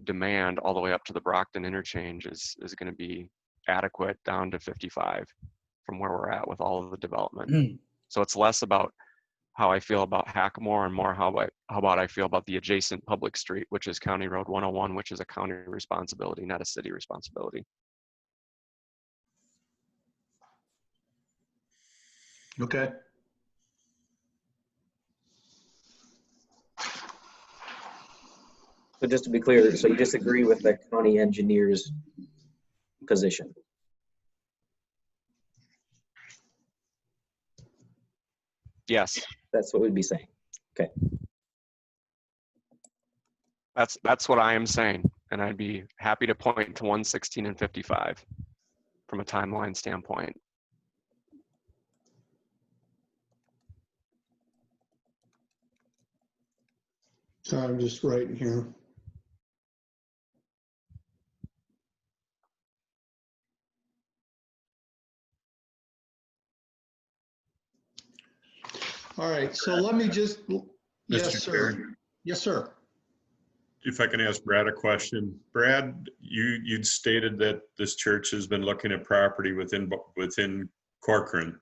demand all the way up to the Brockton interchange is going to be adequate down to 55 from where we're at with all of the development. So it's less about how I feel about Hackamore and more how about I feel about the adjacent public street, which is County Road 101, which is a county responsibility, not a city responsibility. Okay. So just to be clear, so you disagree with the county engineer's position? Yes. That's what we'd be saying. Okay. That's what I am saying. And I'd be happy to point to 116 and 55 from a timeline standpoint. So I'm just writing here. All right, so let me just, yes, Mr. sir. Chair. Yes, sir. If I can ask Brad a question. Brad, you'd stated that this church has been looking at property within Corcoran.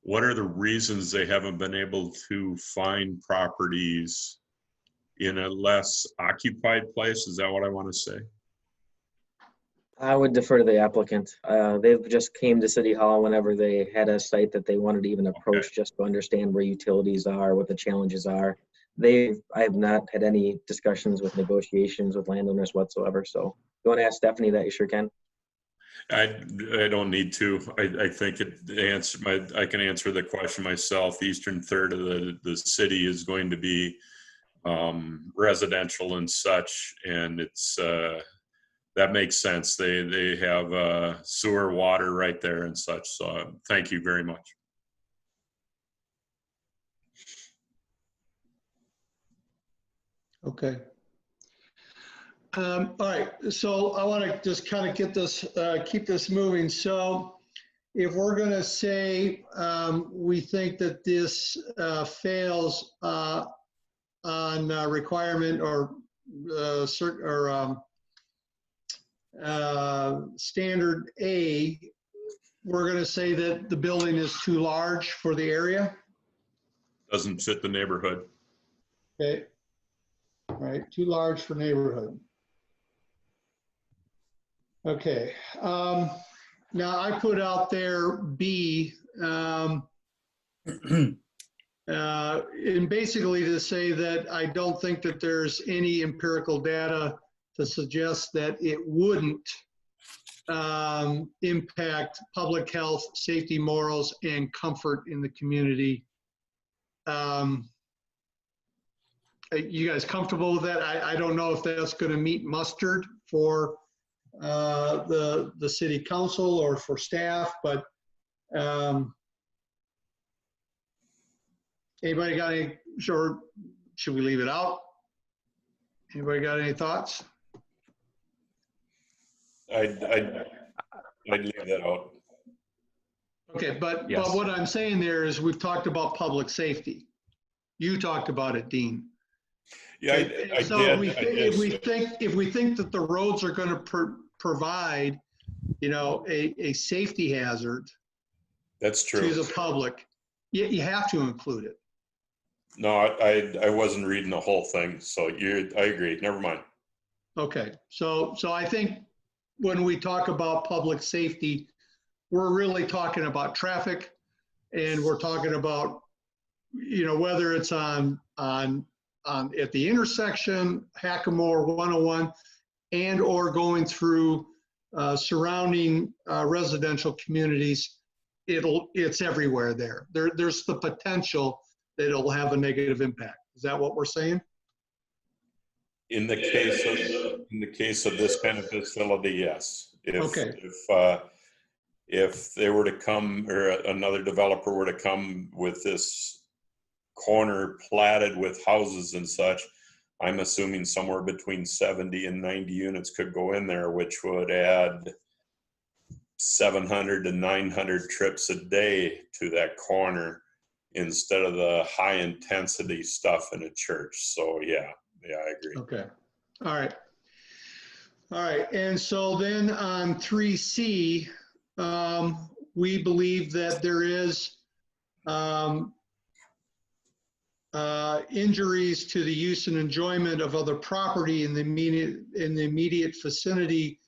What are the reasons they haven't been able to find properties in a less occupied place? Is that what I want to say? I would defer to the applicant. They've just came to City Hall whenever they had a site that they wanted to even approach just to understand where utilities are, what the challenges are. I have not had any discussions with negotiations with landowners whatsoever. So you want to ask Stephanie that, you sure can. I don't need to. I think I can answer the question myself. The eastern third of the city is going to be residential and such, and it's that makes sense. They have sewer, water right there and such. So thank you very much. Okay. All right, so I want to just kind of get this, keep this moving. So if we're going to say we think that this fails on requirement or standard A, we're going to say that the building is too large for the area. Doesn't fit the neighborhood. Okay. All right, too large for neighborhood. Okay. Now I put out there B, and basically to say that I don't think that there's any empirical data to suggest that it wouldn't impact public health, safety, morals, and comfort in the community. You guys comfortable with that? I don't know if that's going to meet mustard for the city council or for staff, but Anybody got any, sure, should we leave it out? Anybody got any thoughts? I'd leave that out. Okay, but Yes. what I'm saying there is we've talked about public safety. You talked about it, Dean. Yeah, I So did. if we think that the roads are going to provide, you know, a safety hazard That's to true. the public, you have to include it. No, I wasn't reading the whole thing, so I agree. Never mind. Okay, so I think when we talk about public safety, we're really talking about traffic, and we're talking about, you know, whether it's on at the intersection, Hackamore 101, and or going through surrounding residential communities. It's everywhere there. There's the potential that it'll have a negative impact. Is that what we're saying? In the case of this kind of facility, yes. If they were to come, or another developer were to come with this corner platted with houses and such, I'm assuming somewhere between 70 and 90 units could go in there, which would add 700 to 900 trips a day to that corner instead of the high intensity stuff in a church. So yeah, I agree. Okay. All right. And so then on 3C, we believe that there is injuries to the use and enjoyment of other property in the immediate vicinity,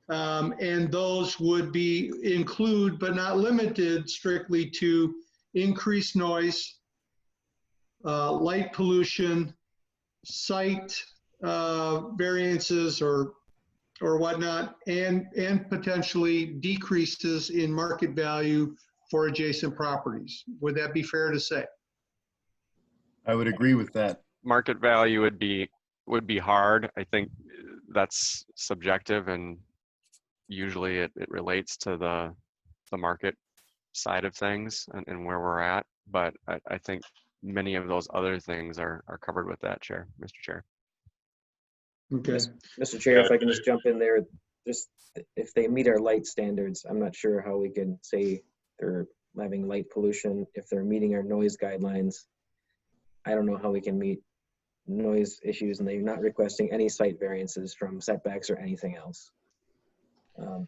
and those would include but not limited strictly to increased noise, light pollution, site variances or whatnot, and potentially decreases in market value for adjacent properties. Would that be fair to say? I would agree with that. Market value would be hard. I think that's subjective, and usually it relates to the market side of things and where we're at. But I think many of those other things are covered with that, Mr. Chair. Okay. Mr. Chair, if I can just jump in there, just if they meet our light standards, I'm not sure how we can say they're having light pollution. If they're meeting our noise guidelines, I don't know how we can meet noise issues, and they're not requesting any site variances from setbacks or anything else.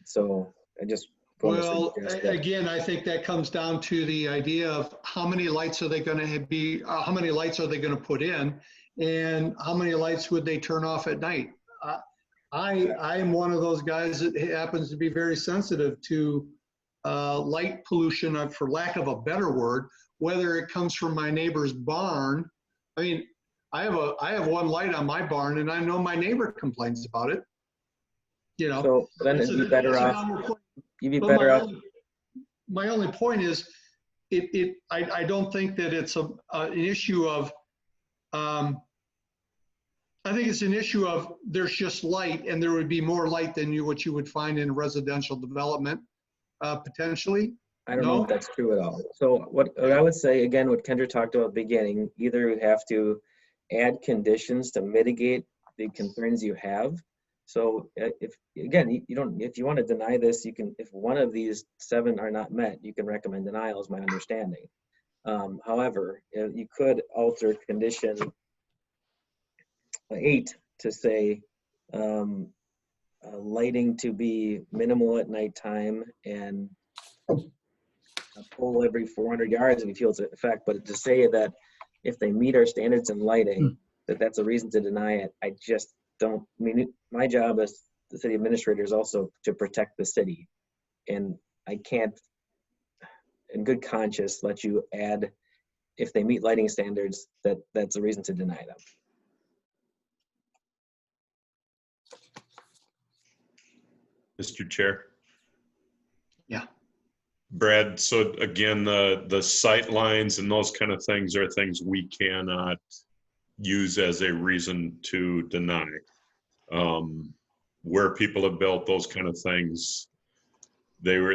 So I just Well, again, I think that comes down to the idea of how many lights are they going to be, how many lights are they going to put in, and how many lights would they turn off at night? I am one of those guys that happens to be very sensitive to light pollution, for lack of a better word, whether it comes from my neighbor's barn. I mean, I have one light on my barn, and I know my neighbor complains about it. You know, so then it'd be better off. You'd be But better off. my only point is, I don't think that it's an issue of, I think it's an issue of there's just light, and there would be more light than what you would find in a residential development, potentially. I don't know if that's true at all. So what I would say, again, what Kendra talked about at the beginning, either you have to add conditions to mitigate the concerns you have. So if you want to deny this, you can, if one of these 7 are not met, you can recommend denial, is my understanding. However, you could alter condition 8 to say lighting to be minimal at nighttime and a pole every 400 yards if you feel it's an effect, but to say that if they meet our standards in lighting, that's a reason to deny it, I just don't. I mean, my job as the city administrator is also to protect the city, and I can't, in good conscience, let you add, if they meet lighting standards, that's a reason to deny them. Mr. Chair. Yeah. Brad, so again, the sight lines and those kind of things are things we cannot use as a reason to deny. Where people have built those kind of things, there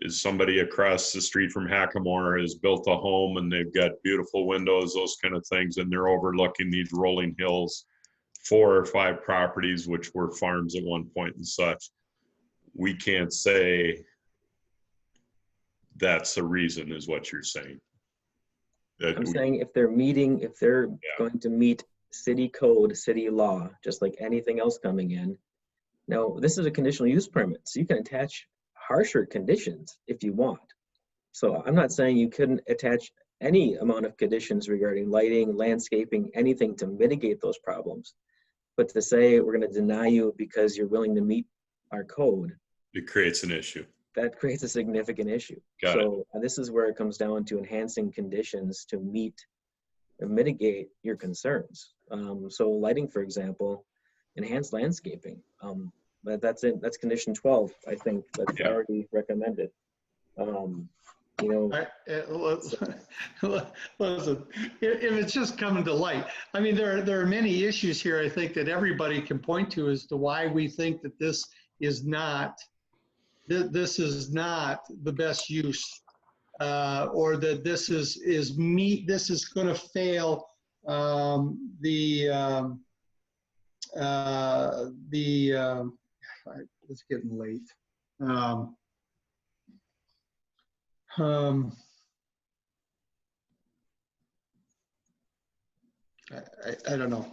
is somebody across the street from Hackamore has built a home and they've got beautiful windows, those kind of things, and they're overlooking these rolling hills, 4 or 5 properties which were farms at one point and such. We can't say that's the reason, is what you're saying. I'm saying if they're going to meet city code, city law, just like anything else coming in. Now, this is a conditional use permit, so you can attach harsher conditions if you want. So I'm not saying you couldn't attach any amount of conditions regarding lighting, landscaping, anything to mitigate those problems. But to say we're going to deny you because you're willing to meet our code, it creates an issue. That creates a significant issue. Got so this is where it comes down to enhancing conditions to meet and mitigate your concerns. So lighting, for example, enhanced landscaping. But that's it. That's condition 12. I think that's already recommended. Listen, if it's just coming to light, I mean, there are many issues here, I think, that everybody can point to as to why we think that this is not the best use, or that this is going to fail it's getting late. I don't know.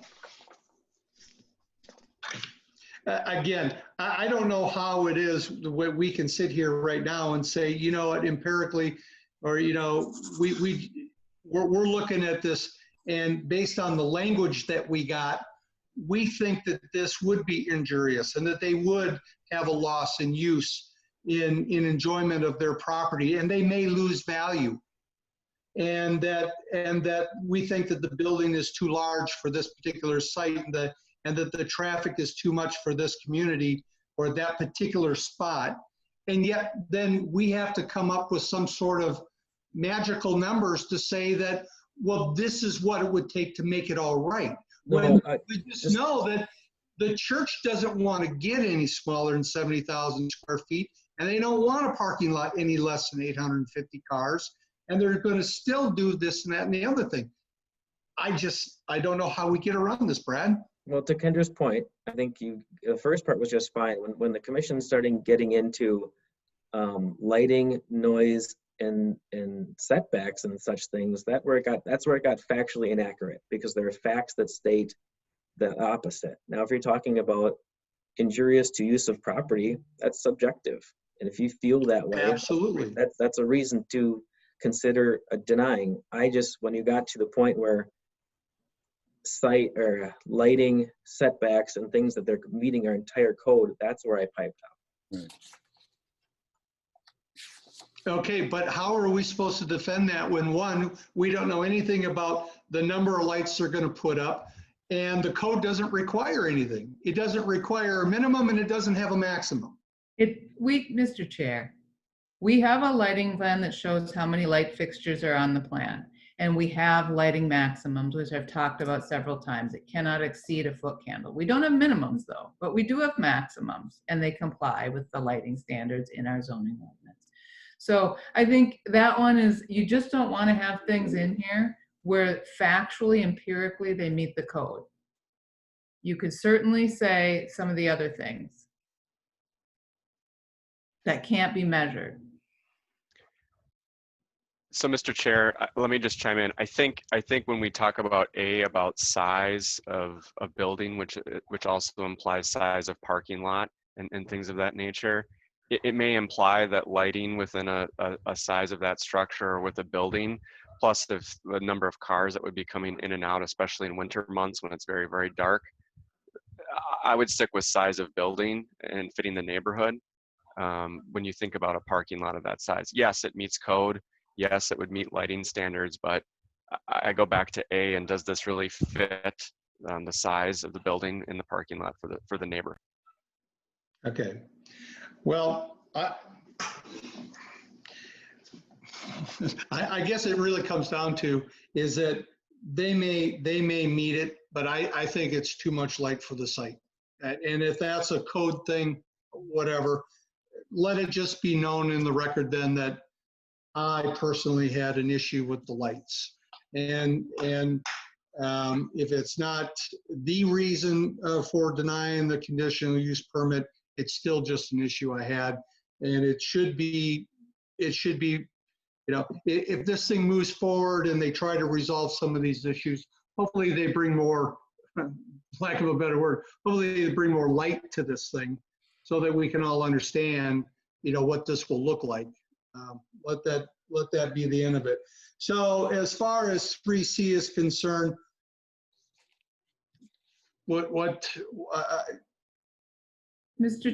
Again, I don't know how it is the way we can sit here right now and say, you know what, empirically, or, you know, we're looking at this, and based on the language that we got, we think that this would be injurious and that they would have a loss in use in enjoyment of their property, and they may lose value. And that we think that the building is too large for this particular site, and that the traffic is too much for this community or that particular spot. And yet then we have to come up with some sort of magical numbers to say that, well, this is what it would take to make it all right. When we just know that the church doesn't want to get any smaller than 70,000 square feet, and they don't want a parking lot any less than 850 cars, and they're going to still do this and that and the other thing. I don't know how we get around this, Brad. Well, to Kendra's point, I think the first part was just fine. When the commission started getting into lighting, noise, and setbacks and such things, that's where it got factually inaccurate, because there are facts that state the opposite. Now, if you're talking about injurious to use of property, that's subjective, and if you feel that way, absolutely, that's a reason to consider denying. When you got to the point where site or lighting, setbacks, and things that they're meeting our entire code, that's where I piped out. Right. Okay, but how are we supposed to defend that when, one, we don't know anything about the number of lights they're going to put up, and the code doesn't require anything. It doesn't require a minimum, and it doesn't have a maximum. Mr. Chair, we have a lighting plan that shows how many light fixtures are on the plan. And we have lighting maximums, which I've talked about several times. It cannot exceed a foot candle. We don't have minimums though, but we do have maximums, and they comply with the lighting standards in our zoning ordinance. So I think that one is, you just don't want to have things in here where factually, empirically, they meet the code. You could certainly say some of the other things that can't be measured. So, Mr. Chair, let me just chime in. I think when we talk about size of a building, which also implies size of parking lot and things of that nature, it may imply that lighting within a size of that structure or with a building, plus the number of cars that would be coming in and out, especially in winter months when it's very, very dark. I would stick with size of building and fitting the neighborhood. When you think about a parking lot of that size, yes, it meets code. Yes, it would meet lighting standards, but I go back to A, and does this really fit the size of the building in the parking lot for the neighbor? Okay. Well, I guess it really comes down to is that they may meet it, but I think it's too much light for the site. And if that's a code thing, whatever, let it just be known in the record then that I personally had an issue with the lights. And if it's not the reason for denying the conditional use permit, it's still just an issue I had. And it should be, you know, if this thing moves forward and they try to resolve some of these issues, hopefully they bring more, lack of a better word, hopefully they bring more light to this thing so that we can all understand, you know, what this will look like. Let that be the end of it. So as far as 3C is concerned, Mr.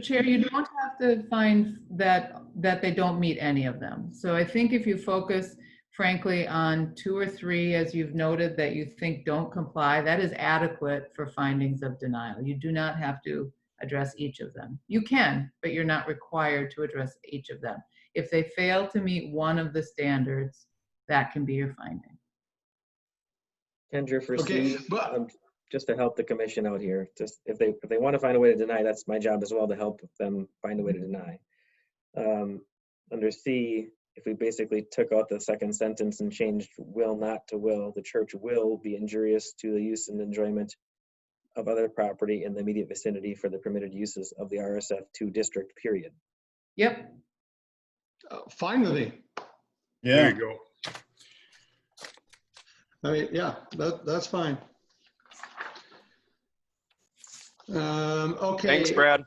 Chair, you don't have to find that they don't meet any of them. So I think if you focus, frankly, on 2 or 3, as you've noted, that you think don't comply, that is adequate for findings of denial. You do not have to address each of them. You can, but you're not required to address each of them. If they fail to meet one of the standards, that can be your finding. Kendra, for Okay, C, just to help the commission out here, just if they want to find a way to deny, that's my job as well, to help them find a way to deny. Under C, if we basically took out the second sentence and changed will not to will, the church will be injurious to the use and enjoyment of other property in the immediate vicinity for the permitted uses of the RSF2 district, period. Yep. Fine with me. Yeah. There you go. I mean, yeah, that's fine. Okay. Thanks, Brad.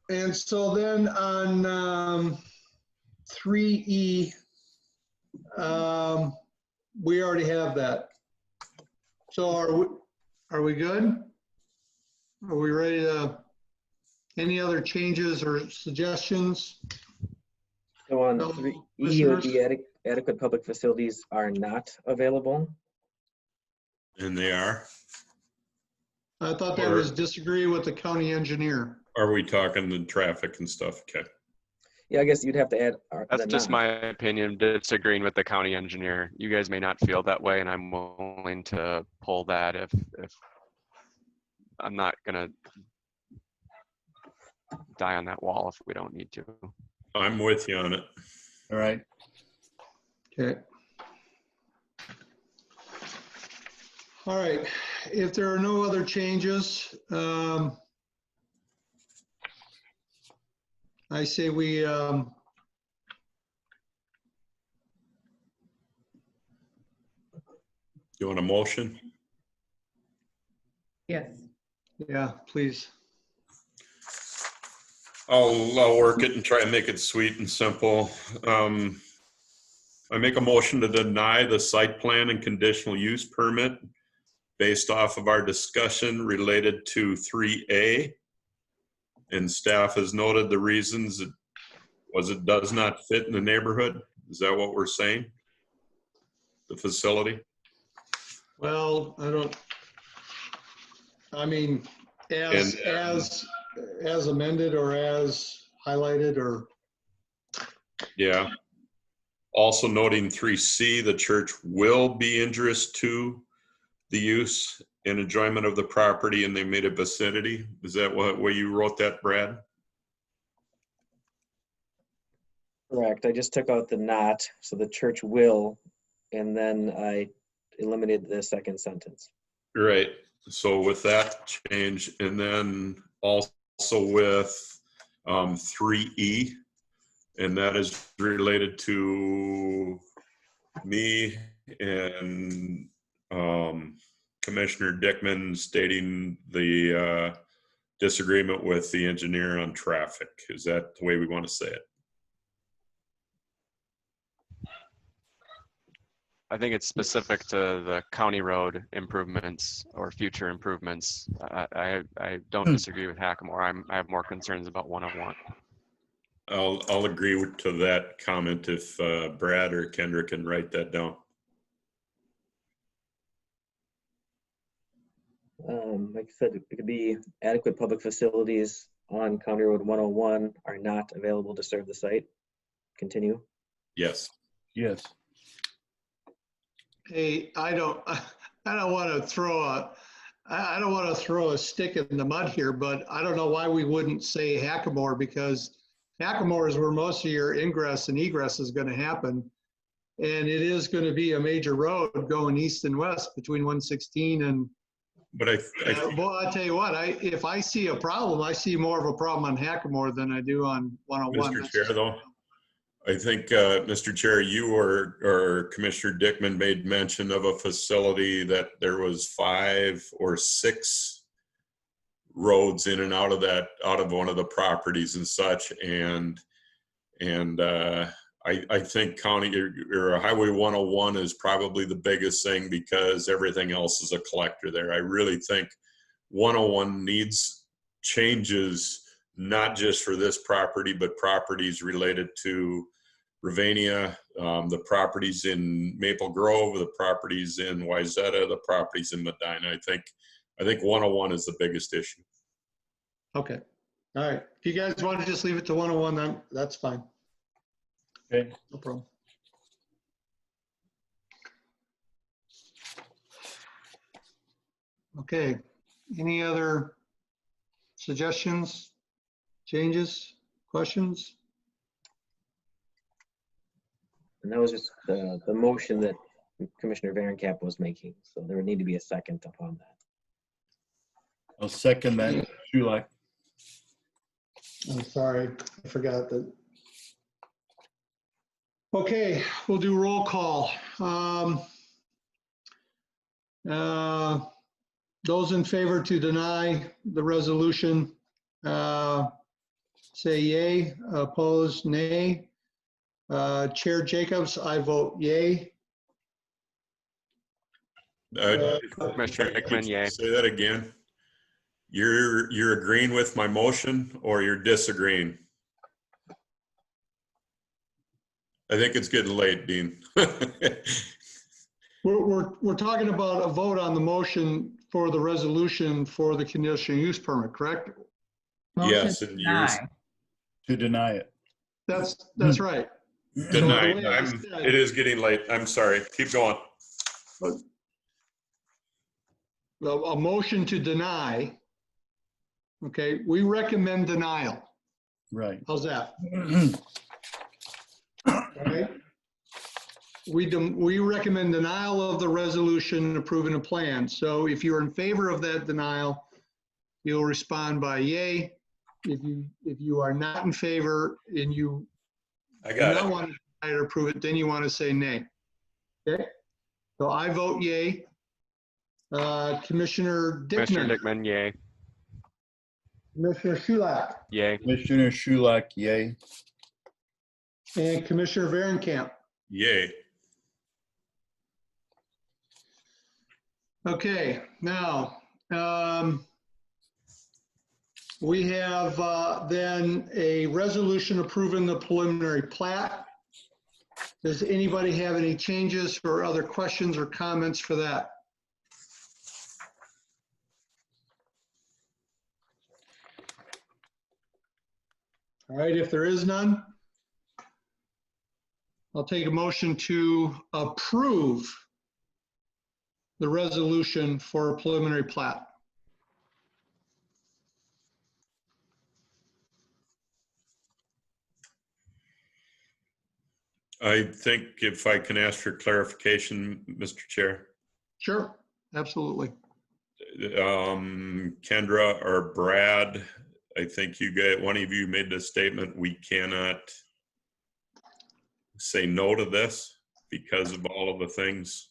And so then on 3E, we already have that. So are we good? Are we ready to, any other changes or suggestions? So on 3E, it would be adequate public facilities are not available. And they are? I thought that was disagree with the county engineer. Are we talking the traffic and stuff? Okay. Yeah, I guess you'd have to add. That's just my opinion, disagreeing with the county engineer. You guys may not feel that way, and I'm willing to pull that if I'm not gonna die on that wall if we don't need to. I'm with you on it. All right. Okay. All right, if there are no other changes, I say we, You want a motion? Yes. Yeah, please. I'll work it and try and make it sweet and simple. I make a motion to deny the site plan and conditional use permit based off of our discussion related to 3A. And staff has noted the reasons it does not fit in the neighborhood. Is that what we're saying? The facility? Well, I mean, as amended or as highlighted or. Yeah. Also noting 3C, the church will be injurious to the use and enjoyment of the property in the immediate vicinity. Is that what way you wrote that, Brad? Correct. I just took out the not, so the church will, and then I eliminated the second sentence. Right. So with that change, and then also with 3E, and that is related to me and Commissioner Dickman stating the disagreement with the engineer on traffic. Is that the way we want to say it? I think it's specific to the county road improvements or future improvements. I don't disagree with Hackamore. I have more concerns about 101. I'll agree to that comment if Brad or Kendra can write that down. Like I said, it could be adequate public facilities on County Road 101 are not available to serve the site. Continue. Yes. Yes. Hey, I don't want to throw I don't want to throw a stick in the mud here, but I don't know why we wouldn't say Hackamore, because Hackamore is where most of your ingress and egress is going to happen. And it is going to be a major road going east and west between 116 and. But Well, I tell you what, if I see a problem, I see more of a problem on Hackamore than I do on 101. Mr. Chair, though, I think, Mr. Chair, you or Commissioner Dickman made mention of a facility that there was 5 or 6 roads in and out of that, out of one of the properties and such. And I think county or Highway 101 is probably the biggest thing, because everything else is a collector there. I really think 101 needs changes, not just for this property, but properties related to Ravinia, the properties in Maple Grove, the properties in Wayzata, the properties in Medina. I think 101 is the biggest issue. Okay. All right. If you guys want to just leave it to 101, then that's fine. Okay. No problem. Okay. Any other suggestions, changes, questions? And that was just the motion that Commissioner Varencamp was making. So there would need to be a second upon that. I'll second that. Shulak. I'm sorry, I forgot that. Okay, we'll do roll call. Those in favor to deny the resolution, say yay. Opposed, nay. Chair Jacobs, I vote yay. Commissioner Hickman, yay. Say that again. You're agreeing with my motion, or you're disagreeing? I think it's getting late, Dean. We're talking about a vote on the motion for the resolution for the conditional use permit, correct? Yes, and use to deny it. That's right. Deny. It is getting late. I'm sorry. Keep going. A motion to deny. Okay, we recommend denial. Right. How's that? Right. We recommend denial of the resolution approving a plan. So if you're in favor of that denial, you'll respond by yay. If you are not in favor and you do not want to deny or approve it, then you want to say nay. Okay. So I vote yay. Commissioner Dickman. Commissioner Dickman, yay. Commissioner Shulak. Yay. Commissioner Shulak, yay. And Commissioner Varencamp. Yay. Okay, now we have then a resolution approving the preliminary plat. Does anybody have any changes or other questions or comments for that? All right, if there is none, I'll take a motion to approve the resolution for a preliminary plat. I think if I can ask for clarification, Mr. Chair. Sure, absolutely. Kendra or Brad, I think one of you made the statement, we cannot say no to this because of all of the things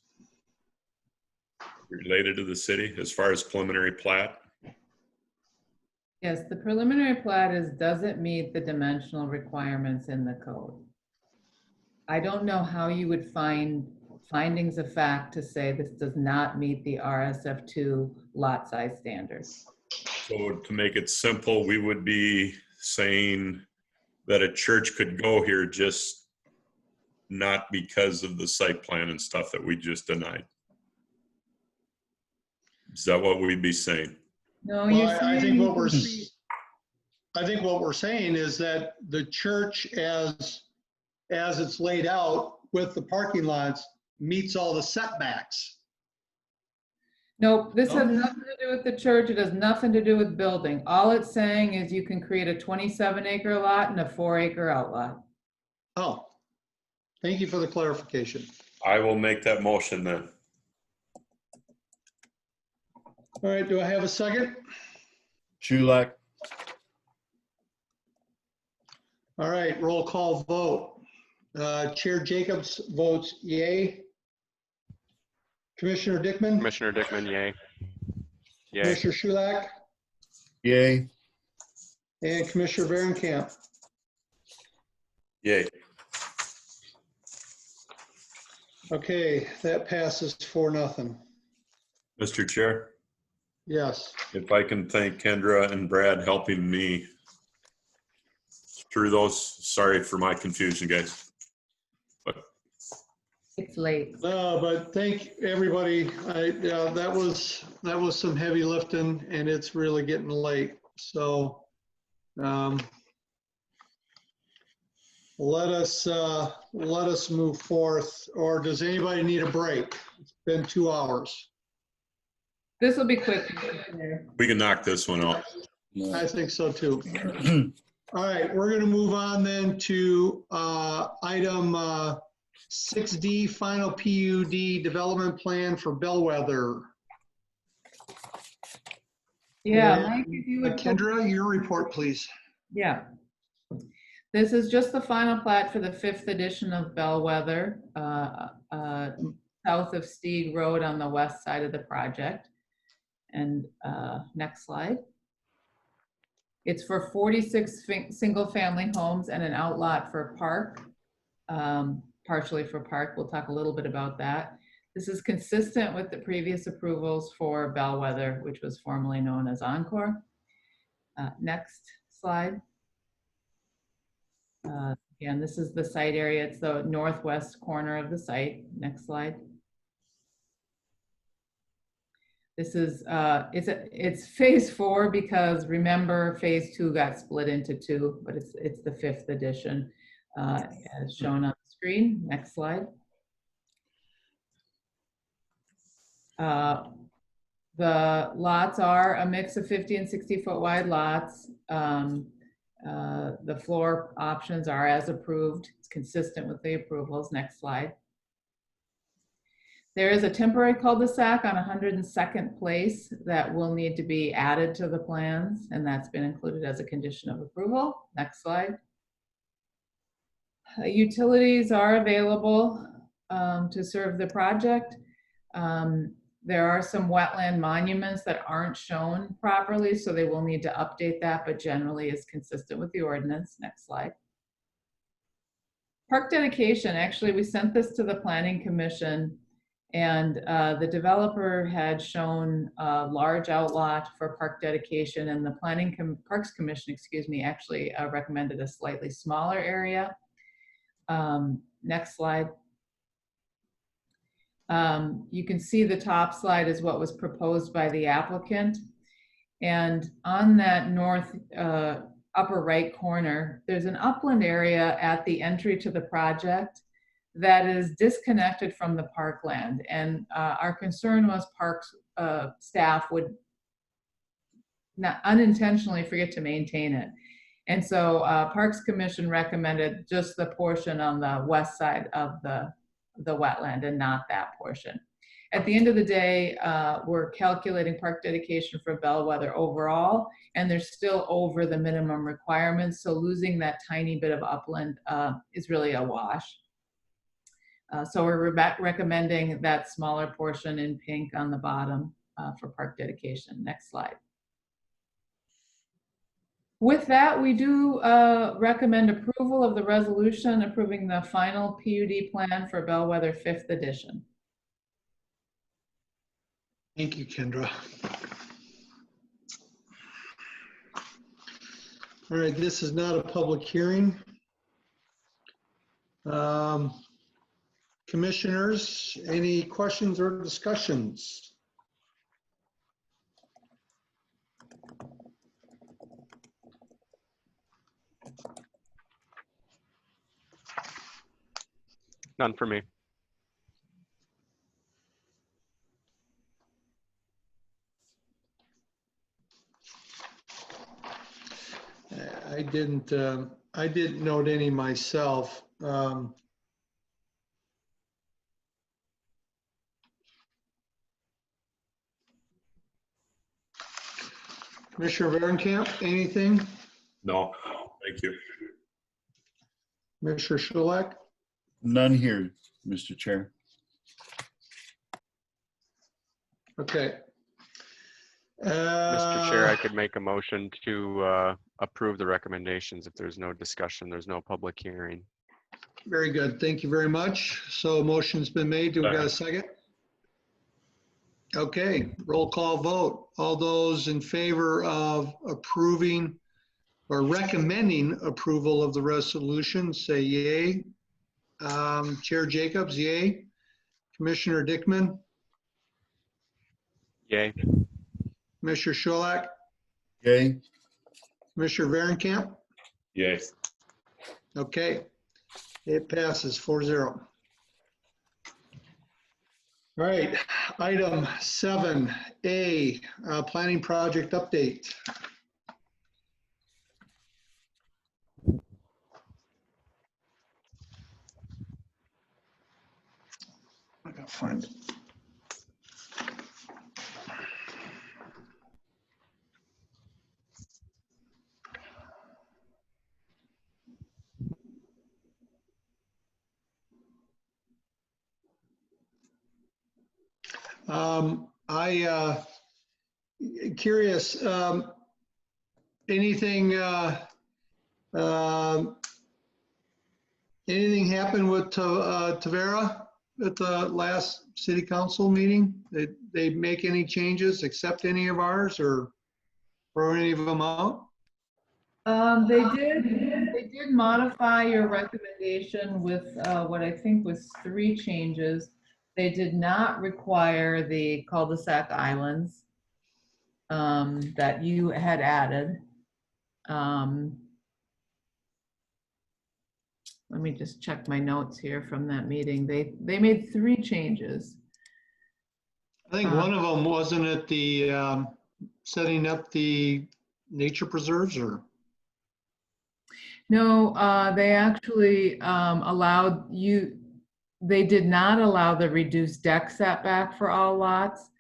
related to the city as far as preliminary plat. Yes, the preliminary plat doesn't meet the dimensional requirements in the code. I don't know how you would find findings of fact to say this does not meet the RSF2 lot size standards. So to make it simple, we would be saying that a church could go here, just not because of the site plan and stuff that we just denied. Is that what we'd be saying? No, well, I think what we're saying is that the church as it's laid out with the parking lots meets all the setbacks. Nope, this has No? nothing to do with the church. It has nothing to do with building. All it's saying is you can create a 27-acre lot and a 4-acre outlot. Oh, thank you for the clarification. I will make that motion then. All right, do I have a second? Shulak, All right, roll call vote. Chair Jacobs votes yay. Commissioner Dickman? Commissioner Dickman, yay. Yay. Commissioner Shulak? yay. And Commissioner Varenkamp? Yay. Okay, that passes 4-0. Mr. Chair, Yes. if I can thank Kendra and Brad helping me through those. Sorry for my confusion, guys. But It's late. No, but thank everybody. That was some heavy lifting, and it's really getting late. So let us move forth. Or does anybody need a break? It's been 2 hours. This will be quick. we can knock this one out. I think so too. All right, we're going to move on then to item 6D, final PUD development plan for Bellwether. Yeah, Mike, if you would. Kendra, your report, please. Yeah. This is just the final plat for the 5th edition of Bellwether, south of Steeg Road on the west side of the project. And next slide. It's for 46 single-family homes and an outlot for park, partially for park. We'll talk a little bit about that. This is consistent with the previous approvals for Bellwether, which was formerly known as Encore. Next slide. Again, this is the site area. It's the northwest corner of the site. Next slide. This is, it's phase 4 because remember phase 2 got split into 2, but it's the 5th edition as shown on the screen. Next slide. The lots are a mix of 50 and 60 foot wide lots. The floor options are as approved. It's consistent with the approvals. Next slide. There is a temporary cul-de-sac on 102nd Place that will need to be added to the plans, and that's been included as a condition of approval. Next slide. Utilities are available to serve the project. There are some wetland monuments that aren't shown properly, so they will need to update that, but generally is consistent with the ordinance. Next slide. Park dedication, actually, we sent this to the Planning Commission, and the developer had shown a large outlot for park dedication, and the Parks Commission, excuse me, actually recommended a slightly smaller area. Next slide. You can see the top slide is what was proposed by the applicant. And on that north upper right corner, there's an upland area at the entry to the project that is disconnected from the parkland. And our concern was parks staff would not unintentionally forget to maintain it. And so Parks Commission recommended just the portion on the west side of the wetland and not that portion. At the end of the day, we're calculating park dedication for Bellwether overall, and they're still over the minimum requirements. So losing that tiny bit of upland is really a wash. So we're recommending that smaller portion in pink on the bottom for park dedication. Next slide. With that, we do recommend approval of the resolution approving the final PUD plan for Bellwether 5th edition. Thank you, Kendra. All right, this is not a public hearing. Commissioners, any questions or discussions? None for me. I didn't note any myself. Commissioner Varenkamp, anything? No, thank you. Commissioner Schulak? None here, Mr. Chair. Okay. Mr. Chair, I could make a motion to approve the recommendations. If there's no discussion, there's no public hearing. Very good. Thank you very much. So motion's been made. Do we got a second? Okay, roll call vote. All those in favor of approving or recommending approval of the resolution, say yay. Chair Jacobs, yay. Commissioner Dickman, Yay. Commissioner Schulak, Yay. Commissioner Varenkamp. Yay. Okay, it passes 4-0. All right, item 7A, planning project update. I gotta find it. Curious, anything happened with Tavera at the last city council meeting? Did they make any changes, accept any of ours, or throw any of them out? They did modify your recommendation with what I think was 3 changes. They did not require the cul-de-sac islands that you had added. Let me just check my notes here from that meeting. They made 3 changes. I think one of them, wasn't it the setting up the nature preserves, or? No, they actually allowed you, they did not allow the reduced deck setback for all lots.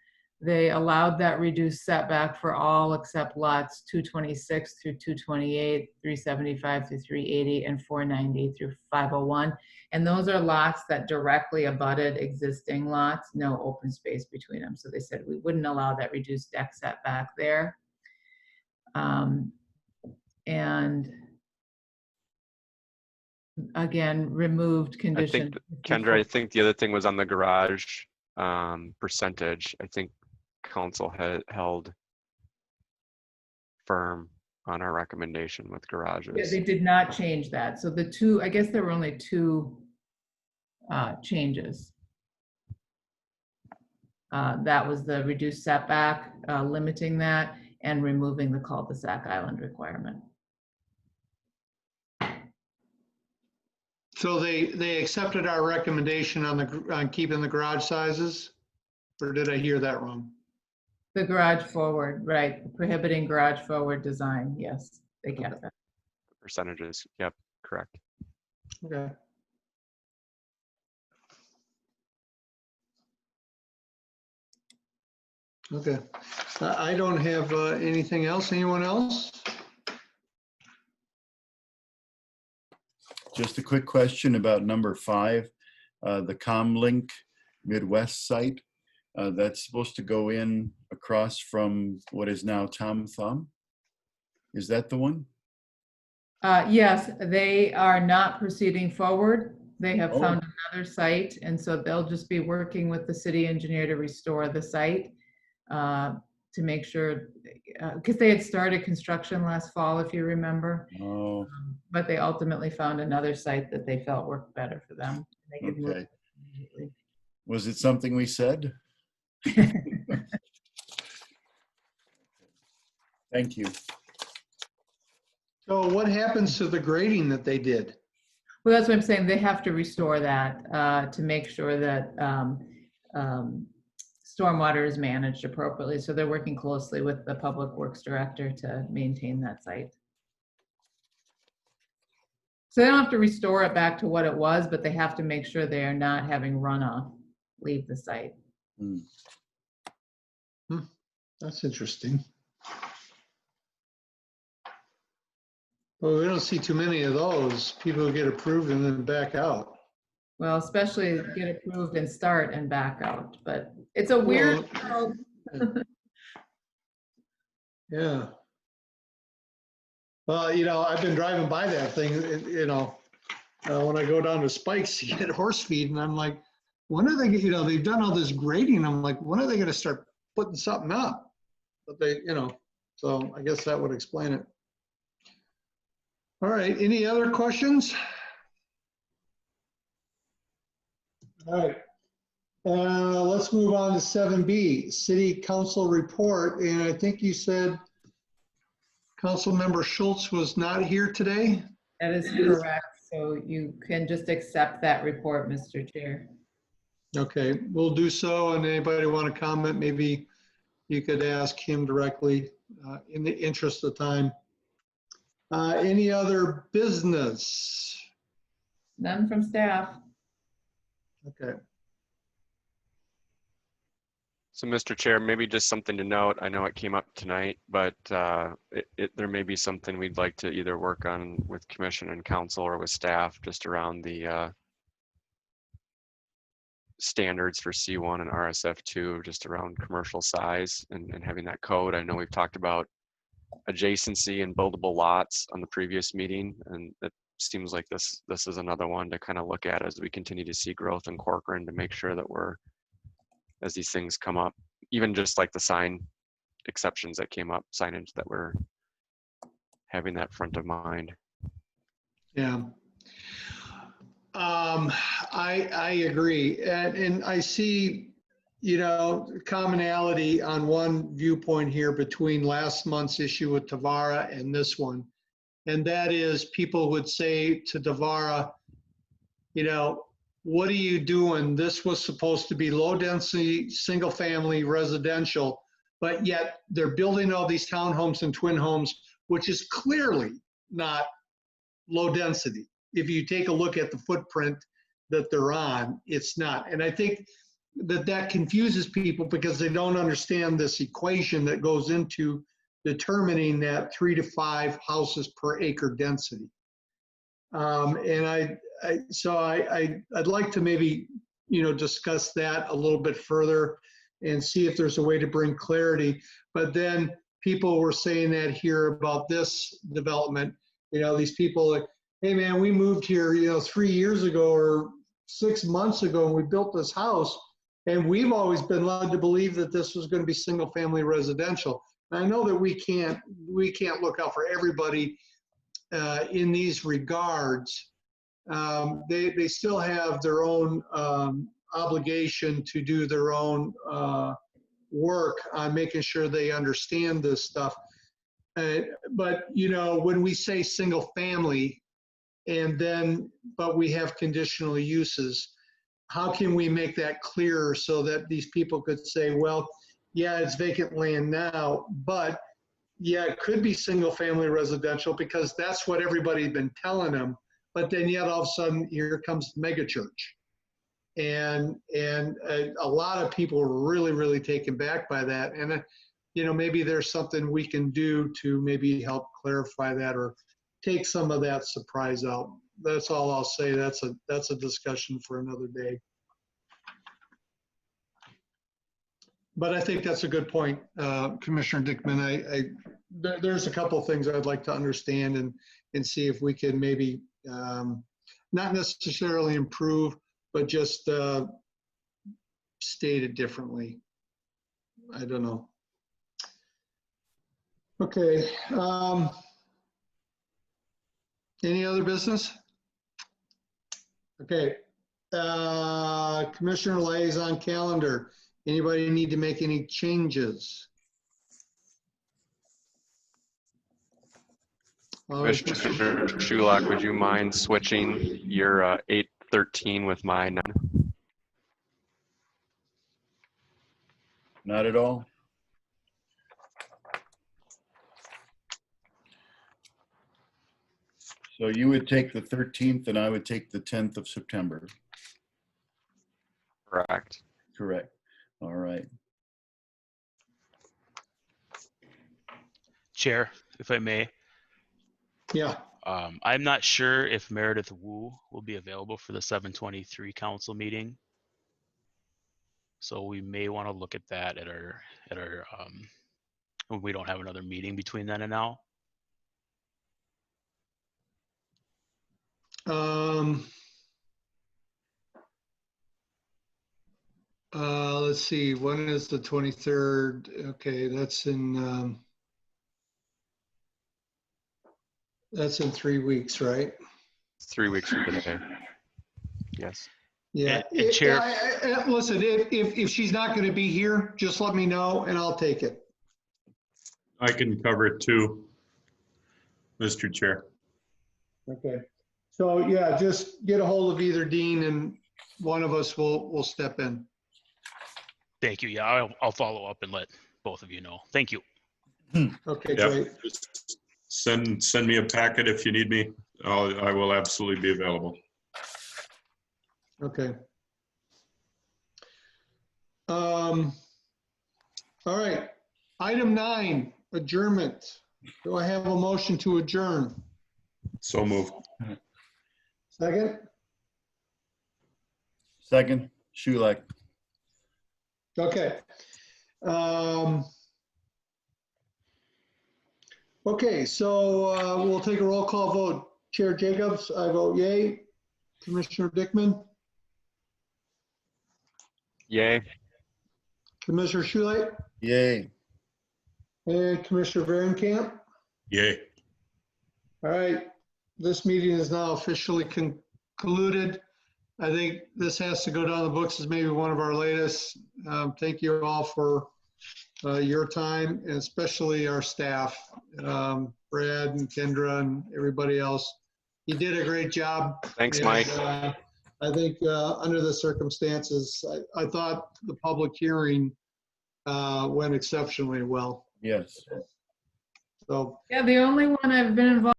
They allowed that reduced setback for all except lots 226 through 228, 375 through 380, and 490 through 501. And those are lots that directly abutted existing lots, no open space between them. So they said we wouldn't allow that reduced deck setback there. And again, removed condition. Kendra, I think the other thing was on the garage percentage. I think council had held firm on our recommendation with garages. Yeah, they did not change that. So the 2, I guess there were only 2 changes. That was the reduced setback, limiting that, and removing the cul-de-sac island requirement. So they accepted our recommendation on keeping the garage sizes, or did I hear that wrong? The garage forward, right, prohibiting garage forward design, yes, they kept that. Percentages, yep, correct. Okay. Okay, I don't have anything else. Anyone else? Just a quick question about number 5, the Comlink Midwest site. That's supposed to go in across from what is now Tom Thumb. Is that the one? Yes, they are not proceeding forward. They have Oh. found another site, and so they'll just be working with the city engineer to restore the site to make sure, because they had started construction last fall, if you remember. Oh. But they ultimately found another site that they felt worked better for them. They could move Okay. immediately. Was it something we said? Thank you. So what happens to the grading that they did? Well, that's what I'm saying. They have to restore that to make sure that stormwater is managed appropriately. So they're working closely with the Public Works Director to maintain that site. So they don't have to restore it back to what it was, but they have to make sure they are not having runoff leave the site. That's interesting. Well, we don't see too many of those. People who get approved and then back out. Well, especially get approved and start and back out, but it's a weird world. Yeah. Well, you know, I've been driving by that thing, you know, when I go down to Spikes to get horse feed, and I'm like, when are they, you know, they've done all this grading. I'm like, when are they going to start putting something up? But they, you know, so I guess that would explain it. All right, any other questions? All right, let's move on to 7B, City Council Report. And I think you said Councilmember Schultz was not here today? That is correct. So you can just accept that report, Mr. Chair. Okay, we'll do so. And anybody want to comment, maybe you could ask him directly in the interest of time. Any other business? None from staff. Okay. So, Mr. Chair, maybe just something to note. I know it came up tonight, but there may be something we'd like to either work on with Commission and Council or with staff just around the standards for C1 and RSF2, just around commercial size and having that code. I know we've talked about adjacency and buildable lots on the previous meeting, and it seems like this is another one to kind of look at as we continue to see growth in Corcoran, to make sure that we're, as these things come up, even just like the sign exceptions that came up, signage, that we're having that front of mind. Yeah. I agree. And I see, you know, commonality on one viewpoint here between last month's issue with Tavara and this one. And that is, people would say to Tavara, you know, what are you doing? This was supposed to be low density, single family residential, but yet they're building all these townhomes and twin homes, which is clearly not low density. If you take a look at the footprint that they're on, it's not. And I think that confuses people because they don't understand this equation that goes into determining that 3 to 5 houses per acre density. And I'd like to maybe, you know, discuss that a little bit further and see if there's a way to bring clarity. But then people were saying that here about this development, you know, these people like, hey man, we moved here, you know, 3 years ago or 6 months ago, and we built this house, and we've always been led to believe that this was going to be single family residential. And I know that we can't look out for everybody in these regards. They still have their own obligation to do their own work on making sure they understand this stuff. But, you know, when we say single family, and then, but we have conditional uses, how can we make that clearer so that these people could say, well, yeah, it's vacant land now, but yeah, it could be single family residential because that's what everybody's been telling them. But then yet all of a sudden here comes mega church. And a lot of people are really, really taken back by that. And, you know, maybe there's something we can do to maybe help clarify that or take some of that surprise out. That's all I'll say. That's a discussion for another day. But I think that's a good point, Commissioner Dickman. There's a couple of things I'd like to understand and see if we can maybe not necessarily improve, but just state it differently. I don't know. Okay. Any other business? Okay. Commissioner liaison calendar. Anybody need to make any changes? Commissioner Schulak, would you mind switching your 8:13 with my 9? Not at all. So you would take the 13th and I would take the 10th of September. Correct. Correct. All right. Chair, if I may. Yeah. I'm not sure if Meredith Wu will be available for the 7/23 council meeting. So we may want to look at that at our when we don't have another meeting between then and now. Let's see, when is the 23rd? Okay, that's in 3 weeks, right? 3 weeks from today. Yes. Yeah. And Chair, Listen, if she's not going to be here, just let me know and I'll take it. I can cover it too, Mr. Chair. Okay. So yeah, just get a hold of either Dean and one of us will step in. thank you. Yeah, I'll follow up and let both of you know. Thank you. Okay, Yeah, great. just send me a packet if you need me. I will absolutely be available. Okay. All right. Item 9, adjournment. Do I have a motion to adjourn? So move. Second? Second, Schulek. Okay. Okay, so we'll take a roll call vote. Chair Jacobs, I vote yay. Commissioner Dickman? Yay. Commissioner Schulek? Yay. And Commissioner Varenkamp? Yay. All right, this meeting is now officially concluded. I think this has to go down the books as maybe one of our latest. Thank you all for your time, and especially our staff, Brad and Kendra and everybody else. You did a great job. Thanks, And, Mike. I think under the circumstances, I thought the public hearing went exceptionally well. Yes. So Yeah, the only one I've been involved